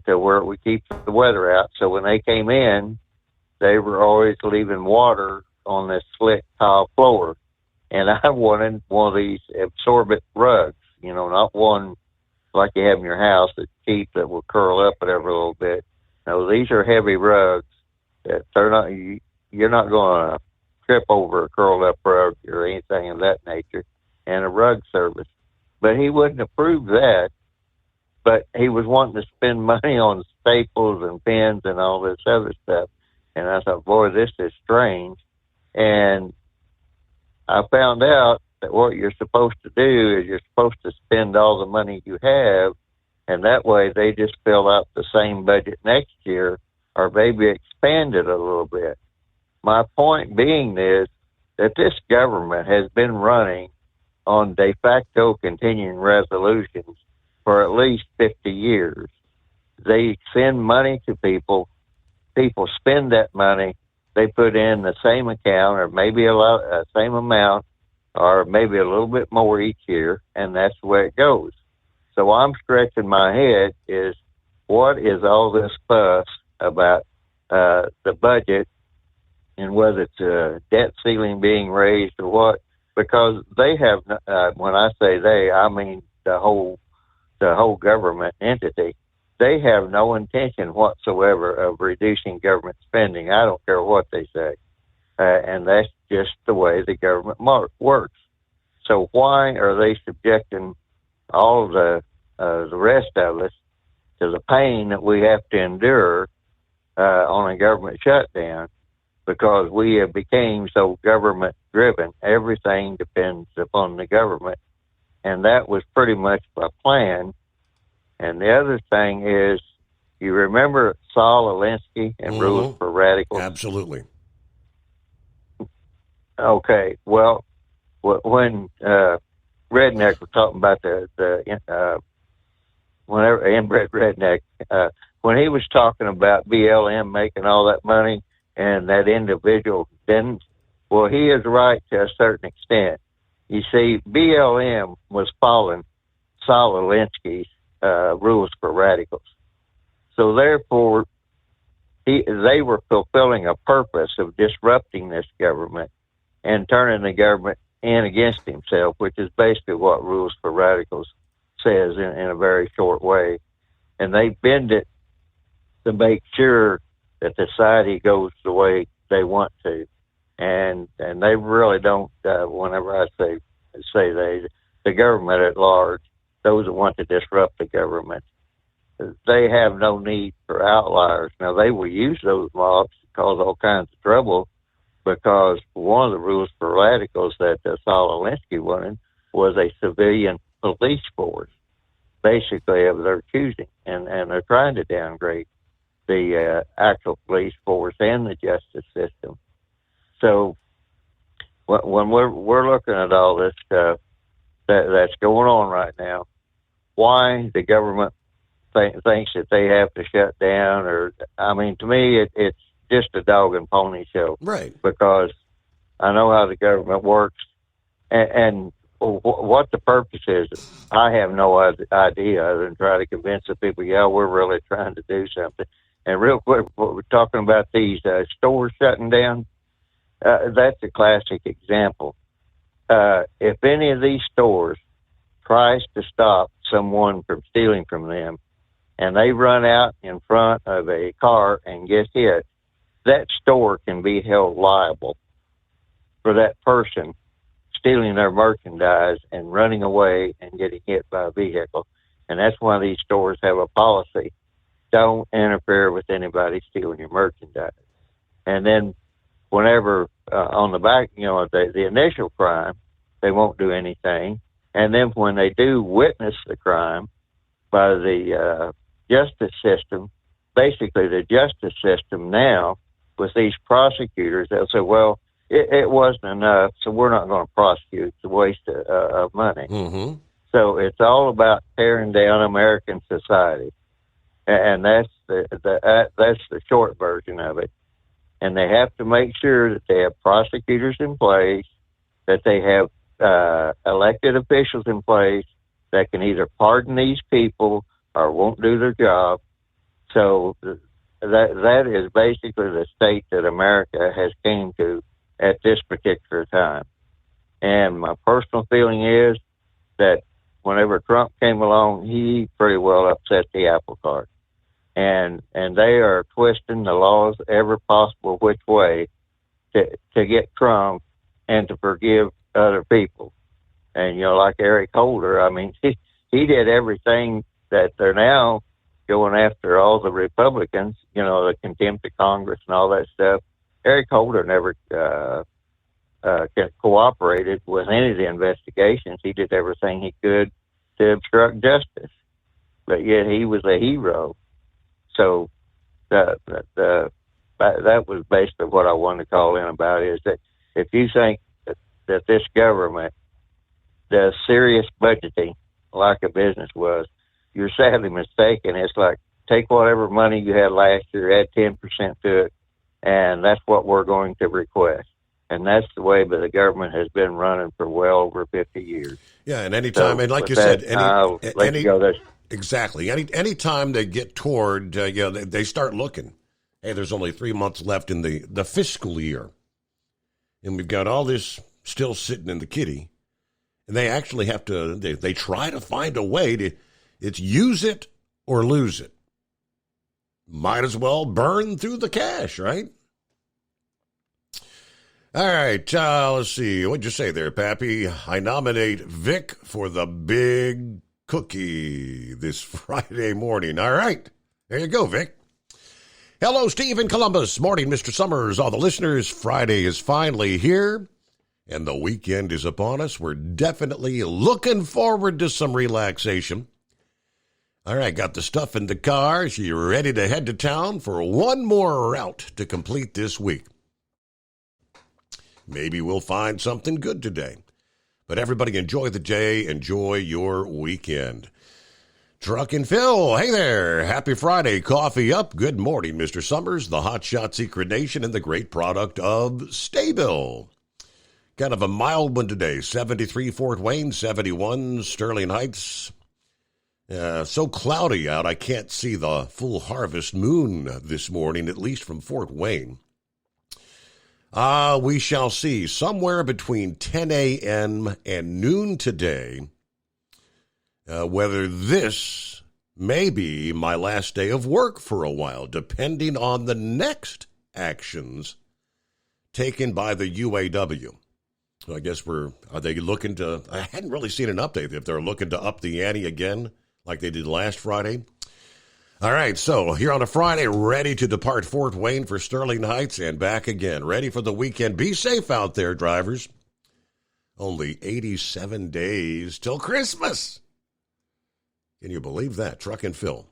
to where we keep the weather out. So when they came in, they were always leaving water on this slick tile floor. And I wanted one of these absorbent rugs, you know, not one like you have in your house that's cheap that will curl up every little bit. No, these are heavy rugs that they're not, you're not going to trip over a curled up rug or anything of that nature, and a rug service. But he wouldn't approve that, but he was wanting to spend money on staples and pens and all this other stuff. And I thought, boy, this is strange. And I found out that what you're supposed to do is you're supposed to spend all the money you have, and that way they just fill out the same budget next year or maybe expand it a little bit. My point being is that this government has been running on de facto continuing resolutions for at least 50 years. They send money to people. People spend that money. They put in the same account or maybe same amount or maybe a little bit more each year, and that's the way it goes. So I'm scratching my head is what is all this fuss about the budget and whether it's a debt ceiling being raised or what? Because they have, when I say they, I mean the whole government entity. They have no intention whatsoever of reducing government spending. I don't care what they say. And that's just the way the government works. So why are they subjecting all the rest of us to the pain that we have to endure on a government shutdown? Because we have became so government-driven. Everything depends upon the government. And that was pretty much my plan. And the other thing is, You remember Saul Alinsky and Rules for Radicals? Absolutely. Okay, well, when Redneck was talking about whenever inbred redneck, when he was talking about BLM making all that money and that individual didn't, well, he is right to a certain extent. You see, BLM was following Saul Alinsky's Rules for Radicals. So therefore, they were fulfilling a purpose of disrupting this government and turning the government in against himself, which is basically what Rules for Radicals says in a very short way. And they bend it to make sure that the society goes the way they want to. And they really don't, whenever I say they, the government at large, those that want to disrupt the government, they have no need for outliers. Now, they will use those mobs to cause all kinds of trouble, because one of the Rules for Radicals that Saul Alinsky wanted was a civilian police force, basically of their choosing. And they're trying to downgrade the actual police force and the justice system. So when we're looking at all this stuff that's going on right now, why the government thinks that they have to shut down, or, I mean, to me, it's just a dog and pony show. Right. Because I know how the government works, and what the purpose is, I have no idea other than try to convince the people, yeah, we're really trying to do something. And real quick, what we're talking about these stores shutting down, that's a classic example. If any of these stores tries to stop someone from stealing from them, and they run out in front of a car and get hit, that store can be held liable for that person stealing their merchandise and running away and getting hit by a vehicle. And that's why these stores have a policy: don't interfere with anybody stealing your merchandise. And then whenever on the back, the initial crime, they won't do anything. And then when they do witness the crime by the justice system, basically the justice system now, with these prosecutors, they'll say, well, it wasn't enough, so we're not going to prosecute. It's a waste of money. Mm-hmm. So it's all about tearing down American society. And that's the short version of it. And they have to make sure that they have prosecutors in place, that they have elected officials in place that can either pardon these people or won't do their job. So that is basically the state that America has came to at this particular time. And my personal feeling is that whenever Trump came along, he pretty well upset the apple cart. And they are twisting the laws every possible which way to get Trump and to forgive other people. And, like Eric Holder, I mean, he did everything that they're now going after all the Republicans, the contempt of Congress and all that stuff. Eric Holder never cooperated with any of the investigations. He did everything he could to obstruct justice, but yet he was a hero. So that was basically what I wanted to call in about, is that if you think that this government does serious budgeting like a business was, you're sadly mistaken. It's like, take whatever money you had last year, add 10% to it, and that's what we're going to request. And that's the way the government has been running for well over 50 years. Yeah, and anytime, and like you said, exactly. Anytime they get toward, they start looking. Hey, there's only 3 months left in the fiscal year, and we've got all this still sitting in the kitty, and they actually have to. They try to find a way to. It's use it or lose it. Might as well burn through the cash, right? All right, let's see. What'd you say there, Pappy? I nominate Vic for the big cookie this Friday morning. All right, there you go, Vic. Hello, Steve in Columbus. Morning, Mr. Summers. All the listeners, Friday is finally here, and the weekend is upon us. We're definitely looking forward to some relaxation. All right, got the stuff in the car. So you're ready to head to town for one more route to complete this week. Maybe we'll find something good today. But everybody enjoy the day. Enjoy your weekend. Truck and Phil, hey there. Happy Friday. Coffee up. Good morning, Mr. Summers, the Hot Shot Secret Nation, and the great product of Staybill. Kind of a mild one today. 73 Fort Wayne, 71 Sterling Heights. So cloudy out, I can't see the full harvest moon this morning, at least from Fort Wayne. We shall see somewhere between 10 a.m. and noon today whether this may be my last day of work for a while, depending on the next actions taken by the UAW. So I guess are they looking to, I hadn't really seen an update if they're looking to up the ante again like they did last Friday. All right, so here on a Friday, ready to depart Fort Wayne for Sterling Heights and back again. Ready for the weekend. Be safe out there, drivers. Only 87 days till Christmas. Can you believe that? Truck and Phil.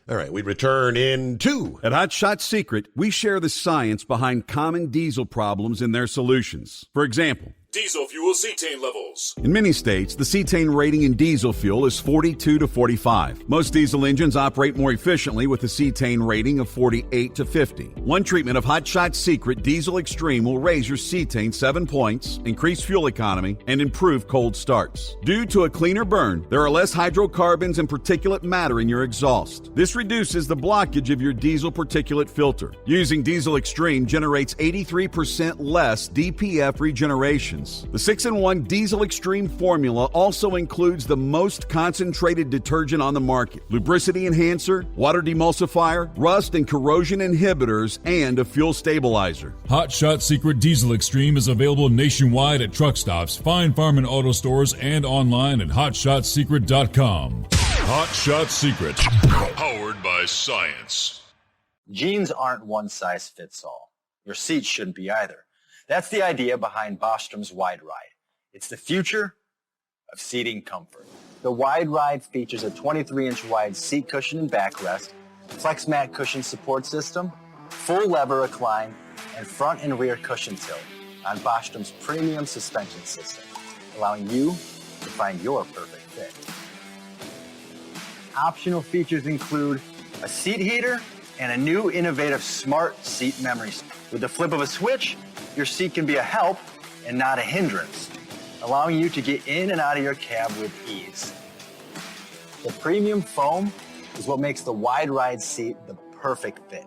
All right, we return in 2. At Hot Shot Secret, we share the science behind common diesel problems and their solutions. For example, Diesel fuel cetane levels. in many states, the cetane rating in diesel fuel is 42 to 45. Most diesel engines operate more efficiently with a cetane rating of 48 to 50. One treatment of Hot Shot Secret Diesel Extreme will raise your cetane 7 points, increase fuel economy, and improve cold starts. Due to a cleaner burn, there are less hydrocarbons and particulate matter in your exhaust. This reduces the blockage of your diesel particulate filter. Using Diesel Extreme generates 83% less DPF regeneration. The 6-in-1 Diesel Extreme formula also includes the most concentrated detergent on the market, lubricity enhancer, water demulsifier, rust and corrosion inhibitors, and a fuel stabilizer. Hot Shot Secret Diesel Extreme is available nationwide at truck stops, Fine Farm and auto stores, and online at hotshotsecret.com. Hot Shot Secret, powered by science. Jeans aren't one size fits all. Your seats shouldn't be either. That's the idea behind Bostrom's Wide Ride. It's the future of seating comfort. The Wide Ride features a 23-inch wide seat cushion and backrest, flex mat cushion support system, full lever recline, and front and rear cushion tilt on Bostrom's premium suspension system, allowing you to find your perfect fit. Optional features include a seat heater and a new innovative smart seat memory. With the flip of a switch, your seat can be a help and not a hindrance, allowing you to get in and out of your cab with ease. The premium foam is what makes the Wide Ride seat the perfect fit.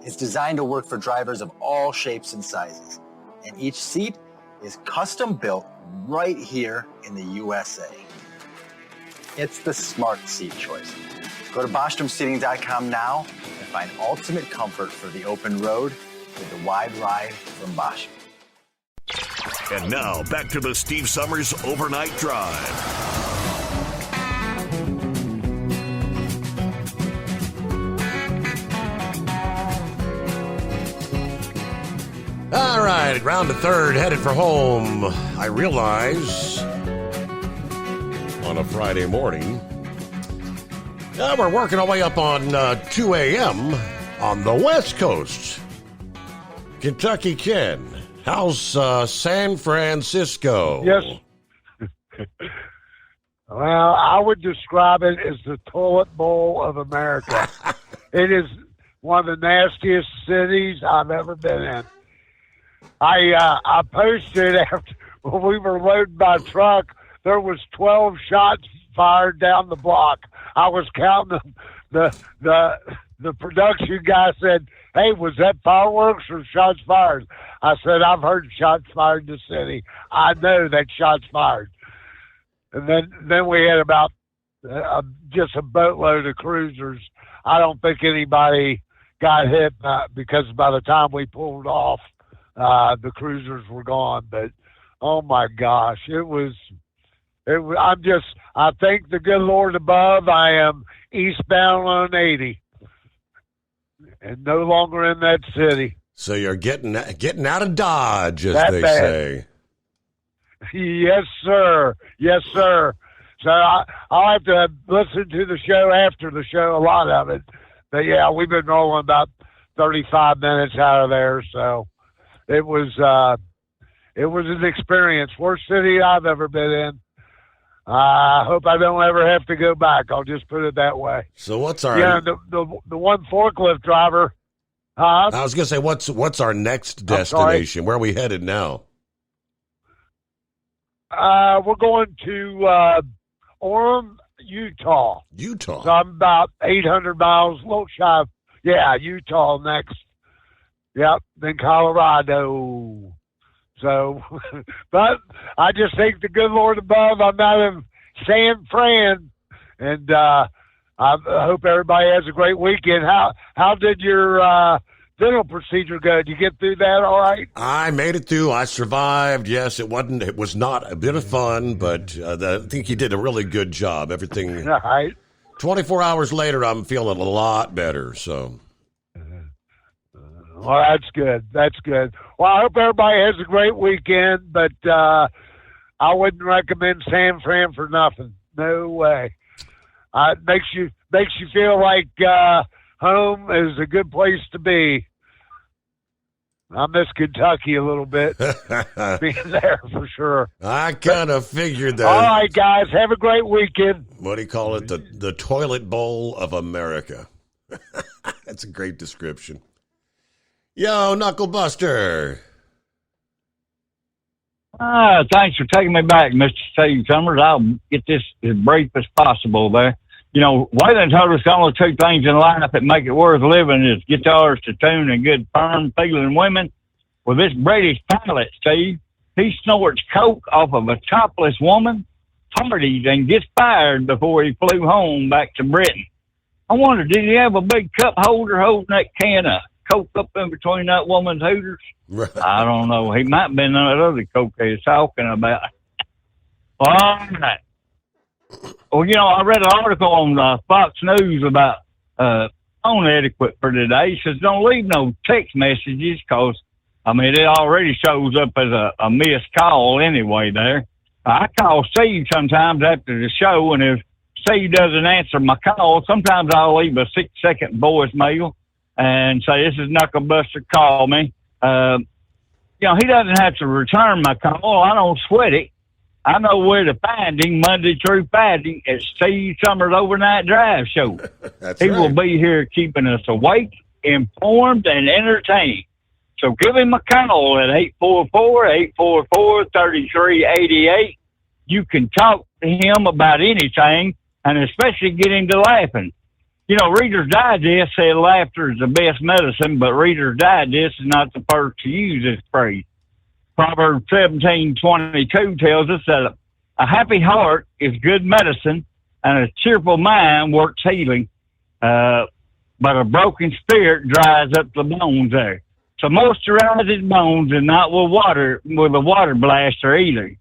It's designed to work for drivers of all shapes and sizes, and each seat is custom built right here in the USA. It's the smart seat choice. Go to BostromSeating.com now and find ultimate comfort for the open road with the Wide Ride from Bosch. And now, back to the Steve Summers Overnight Drive. All right, round to third, headed for home. I realize on a Friday morning, we're working our way up on 2 a.m. on the West Coast. Kentucky Ken, how's San Francisco? Yes. Well, I would describe it as the toilet bowl of America. It is one of the nastiest cities I've ever been in. I posted after when we were loading my truck, there was 12 shots fired down the block. I was counting them. The production guy said, "Hey, was that fireworks or shots fired?" I said, "I've heard shots fired in the city. I know that shots fired." And then we had about just a boatload of cruisers. I don't think anybody got hit because by the time we pulled off, the cruisers were gone. But oh my gosh, it was. I thank the good Lord above. I am eastbound on 80. And no longer in that city. So you're getting out of Dodge, as that they bad. say. Yes, sir. Yes, sir. So I'll have to listen to the show after the show, a lot of it. But yeah, we've been rolling about 35 minutes out of there. So it was an experience. Worst city I've ever been in. I hope I don't ever have to go back. I'll just put it that way. So what's our? Yeah, the one forklift driver. I was going to say, what's our next destination? Where are we headed now? We're going to Orem, Utah. Utah. So I'm about 800 miles, a little shy. Yeah, Utah next. Yep, then Colorado. So, but I just thank the good Lord above. I'm out of San Fran, and I hope everybody has a great weekend. How did your dental procedure go? Did you get through that all right? I made it through. I survived. Yes, it was not a bit of fun, but I think you did a really good job. Everything. All right. 24 hours later, I'm feeling a lot better. So. Well, that's good. That's good. Well, I hope everybody has a great weekend, but I wouldn't recommend San Fran for nothing. No way. It makes you feel like home is a good place to be. I miss Kentucky a little bit, being there for sure. I kind of figured that. All right, guys, have a great weekend. What do you call it? The toilet bowl of America. That's a great description. Yo, Knucklebuster. Thanks for taking me back, Mr. Steve Summers. I'll get this as brief as possible there. You know, Waylon told us only two things in life that make it worth living is guitars to tune and good, firm, feeling women. Well, this British pilot, Steve, he snorts coke off of a topless woman, parties, and gets fired before he flew home back to Britain. I wonder, did he have a big cup holder holding that can of coke up in between that woman's hooters? Right. I don't know. He might have been that other coke he's talking about. All right. Well, you know, I read an article on Fox News about phone etiquette for today. It says don't leave no text messages because, I mean, it already shows up as a missed call anyway there. I call Steve sometimes after the show, and if Steve doesn't answer my call, sometimes I'll leave a 6-second voicemail and say, this is Knucklebuster, call me. You know, he doesn't have to return my call. I don't sweat it. I know where to find him Monday through Friday at Steve Summers Overnight Drive Show. He will be here keeping us awake, informed, and entertained. So give him a call at 844-844-3388. You can talk to him about anything, and especially get him to laughing. You know, Reader's Digest said laughter is the best medicine, but Reader's Digest is not the first to use this phrase. Proverbs 17:22 tells us that a happy heart is good medicine and a cheerful mind works healing. But a broken spirit dries up the bones there. So moisturize his bones and not with a water blaster either.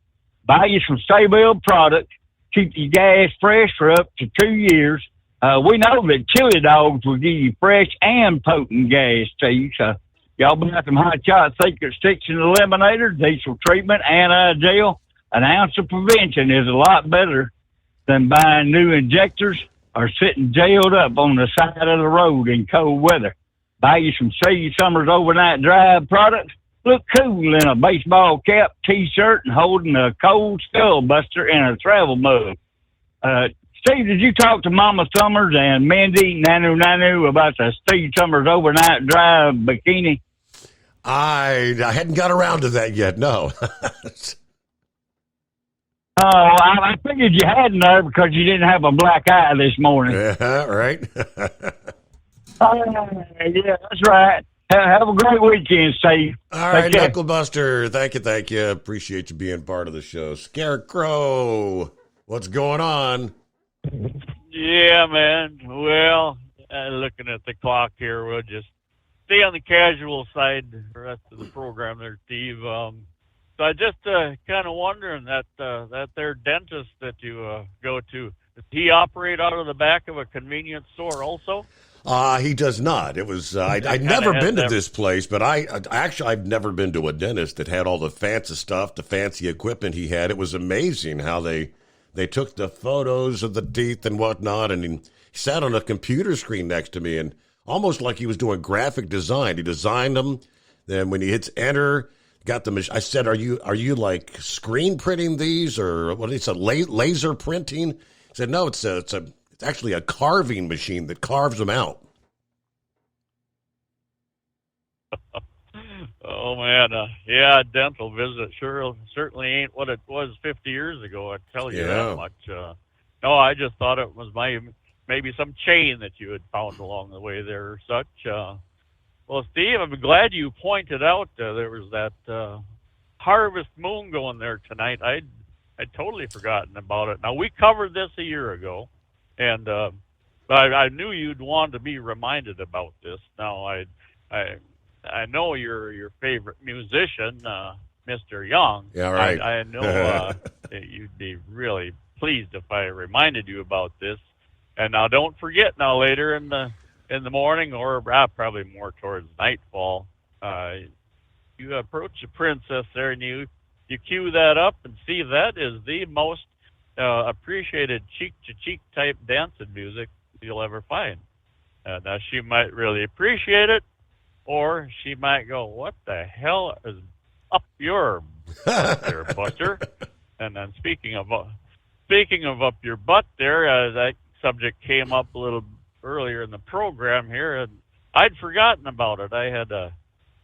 Buy you some Staybill product. Keep your gas fresh for up to 2 years. We know that chili dogs will give you fresh and potent gas too. So y'all buy some Hot Shot Secret Stiction Eliminator, diesel treatment, anti-gel. An ounce of prevention is a lot better than buying new injectors or sitting jailed up on the side of the road in cold weather. Buy you some Steve Summers Overnight Drive products. Look cool in a baseball cap, T-shirt, and holding a cold skull buster in a travel mug. Steve, did you talk to Mama Summers and Mindy Nanu about the Steve Summers Overnight Drive bikini? I hadn't got around to that yet, no. I figured you hadn't there because you didn't have a black eye this morning. Yeah, right. Yeah, that's right. Have a great weekend, Steve. All right, Knucklebuster. Thank you. Appreciate you being part of the show. Scarecrow, what's going on? Yeah, man. Well, looking at the clock here, we'll just stay on the casual side the rest of the program there, Steve. So I just kind of wondering that there dentist that you go to, does he operate out of the back of a convenience store also? He does not. It was I'd never been to this place, but I've never been to a dentist that had all the fancy stuff, the fancy equipment he had. It was amazing how they They took the photos of the teeth and whatnot, and he sat on a computer screen next to me, and almost like he was doing graphic design. He designed them. Then when he hits enter, got the machine. I said, "Are you like screen printing these, or what?" He said, "Laser printing." He said, "No, it's actually a carving machine that carves them out." Oh man, yeah, dental visit certainly ain't what it was 50 years ago. I tell you that much. No, I just thought it was maybe some chain that you had found along the way there or such. Well, Steve, I'm glad you pointed out there was that harvest moon going there tonight. I'd totally forgotten about it. Now, we covered this a year ago, and I knew you'd want to be reminded about this. Now, I know you're your favorite musician, Mr. Young. Yeah, right. I know you'd be really pleased if I reminded you about this. And now, don't forget. Now, later in the morning, or probably more towards nightfall, you approach the princess there, and you cue that up, and see that is the most appreciated cheek-to-cheek type dancing music you'll ever find. Now, she might really appreciate it, or she might go, "What the hell is up your butt there, Buster?" And then speaking of up your butt there, that subject came up a little earlier in the program here, and I'd forgotten about it. I had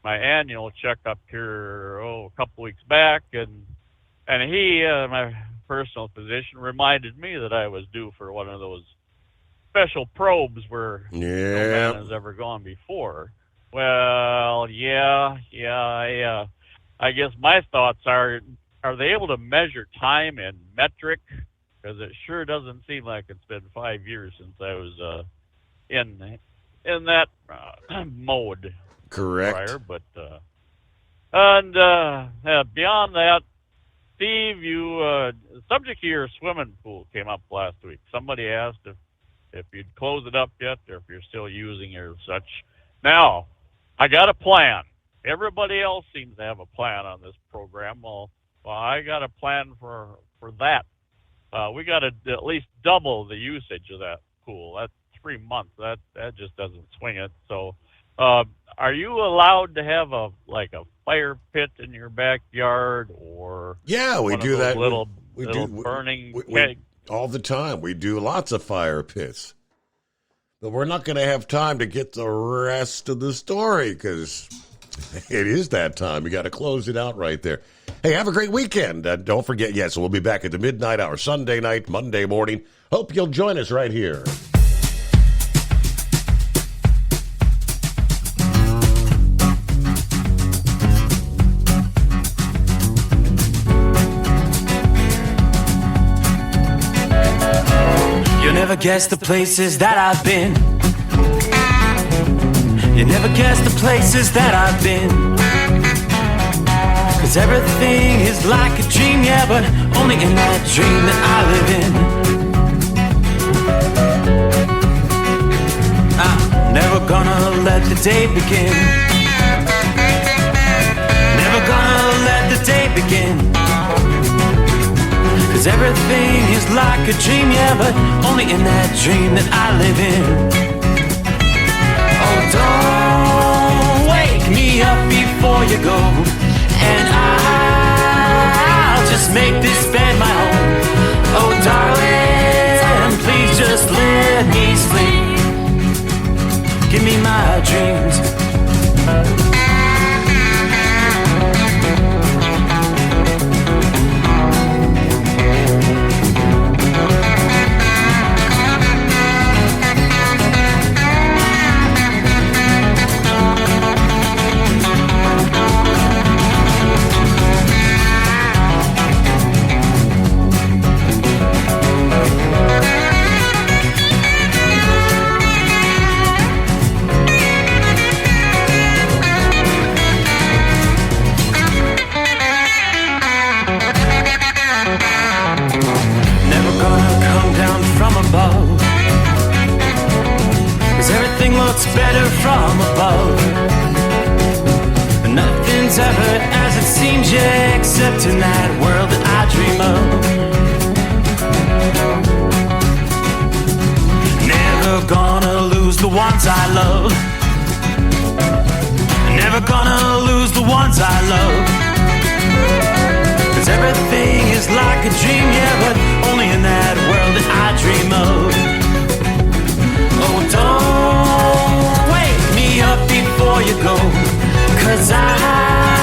my annual checkup here a couple weeks back, and he, my personal physician, reminded me that I was due for one of those special probes where no man has ever gone before. Well, yeah. I guess my thoughts are they able to measure time in metric? Because it sure doesn't seem like it's been 5 years since I was in that mode. Correct. Prior, but beyond that, Steve, the subject of your swimming pool came up last week. Somebody asked if you'd closed it up yet, or if you're still using it or such. Now, I got a plan. Everybody else seems to have a plan on this program. Well, I got a plan for that. We got to at least double the usage of that pool. That's 3 months. That just doesn't swing it. So, are you allowed to have a fire pit in your backyard, or we do that. Little burning keg? All the time. We do lots of fire pits. But we're not going to have time to get the rest of the story because it is that time. We got to close it out right there. Hey, have a great weekend. Don't forget, yes, we'll be back at the midnight hour, Sunday night, Monday morning. Hope you'll join us right here. Never guess the places that I've been. You never guess the places that I've been. 'Cause everything is like a dream, yeah, but only in that dream that I live in. I'm never gonna let the day begin. Never gonna let the day begin. 'Cause everything is like a dream, yeah, but only in that dream that I live in. Oh, don't wake me up before you go, and I'll just make this bed my home. Oh, darling, please just let me sleep. Give me my dreams. Better from above. Nothing's ever as it seems, yeah, except in that world that I dream of. Never gonna lose the ones I love. Never gonna lose the ones I love. 'Cause everything is like a dream, yeah, but only in that world that I dream of. Oh, don't wake me up before you go, 'cause I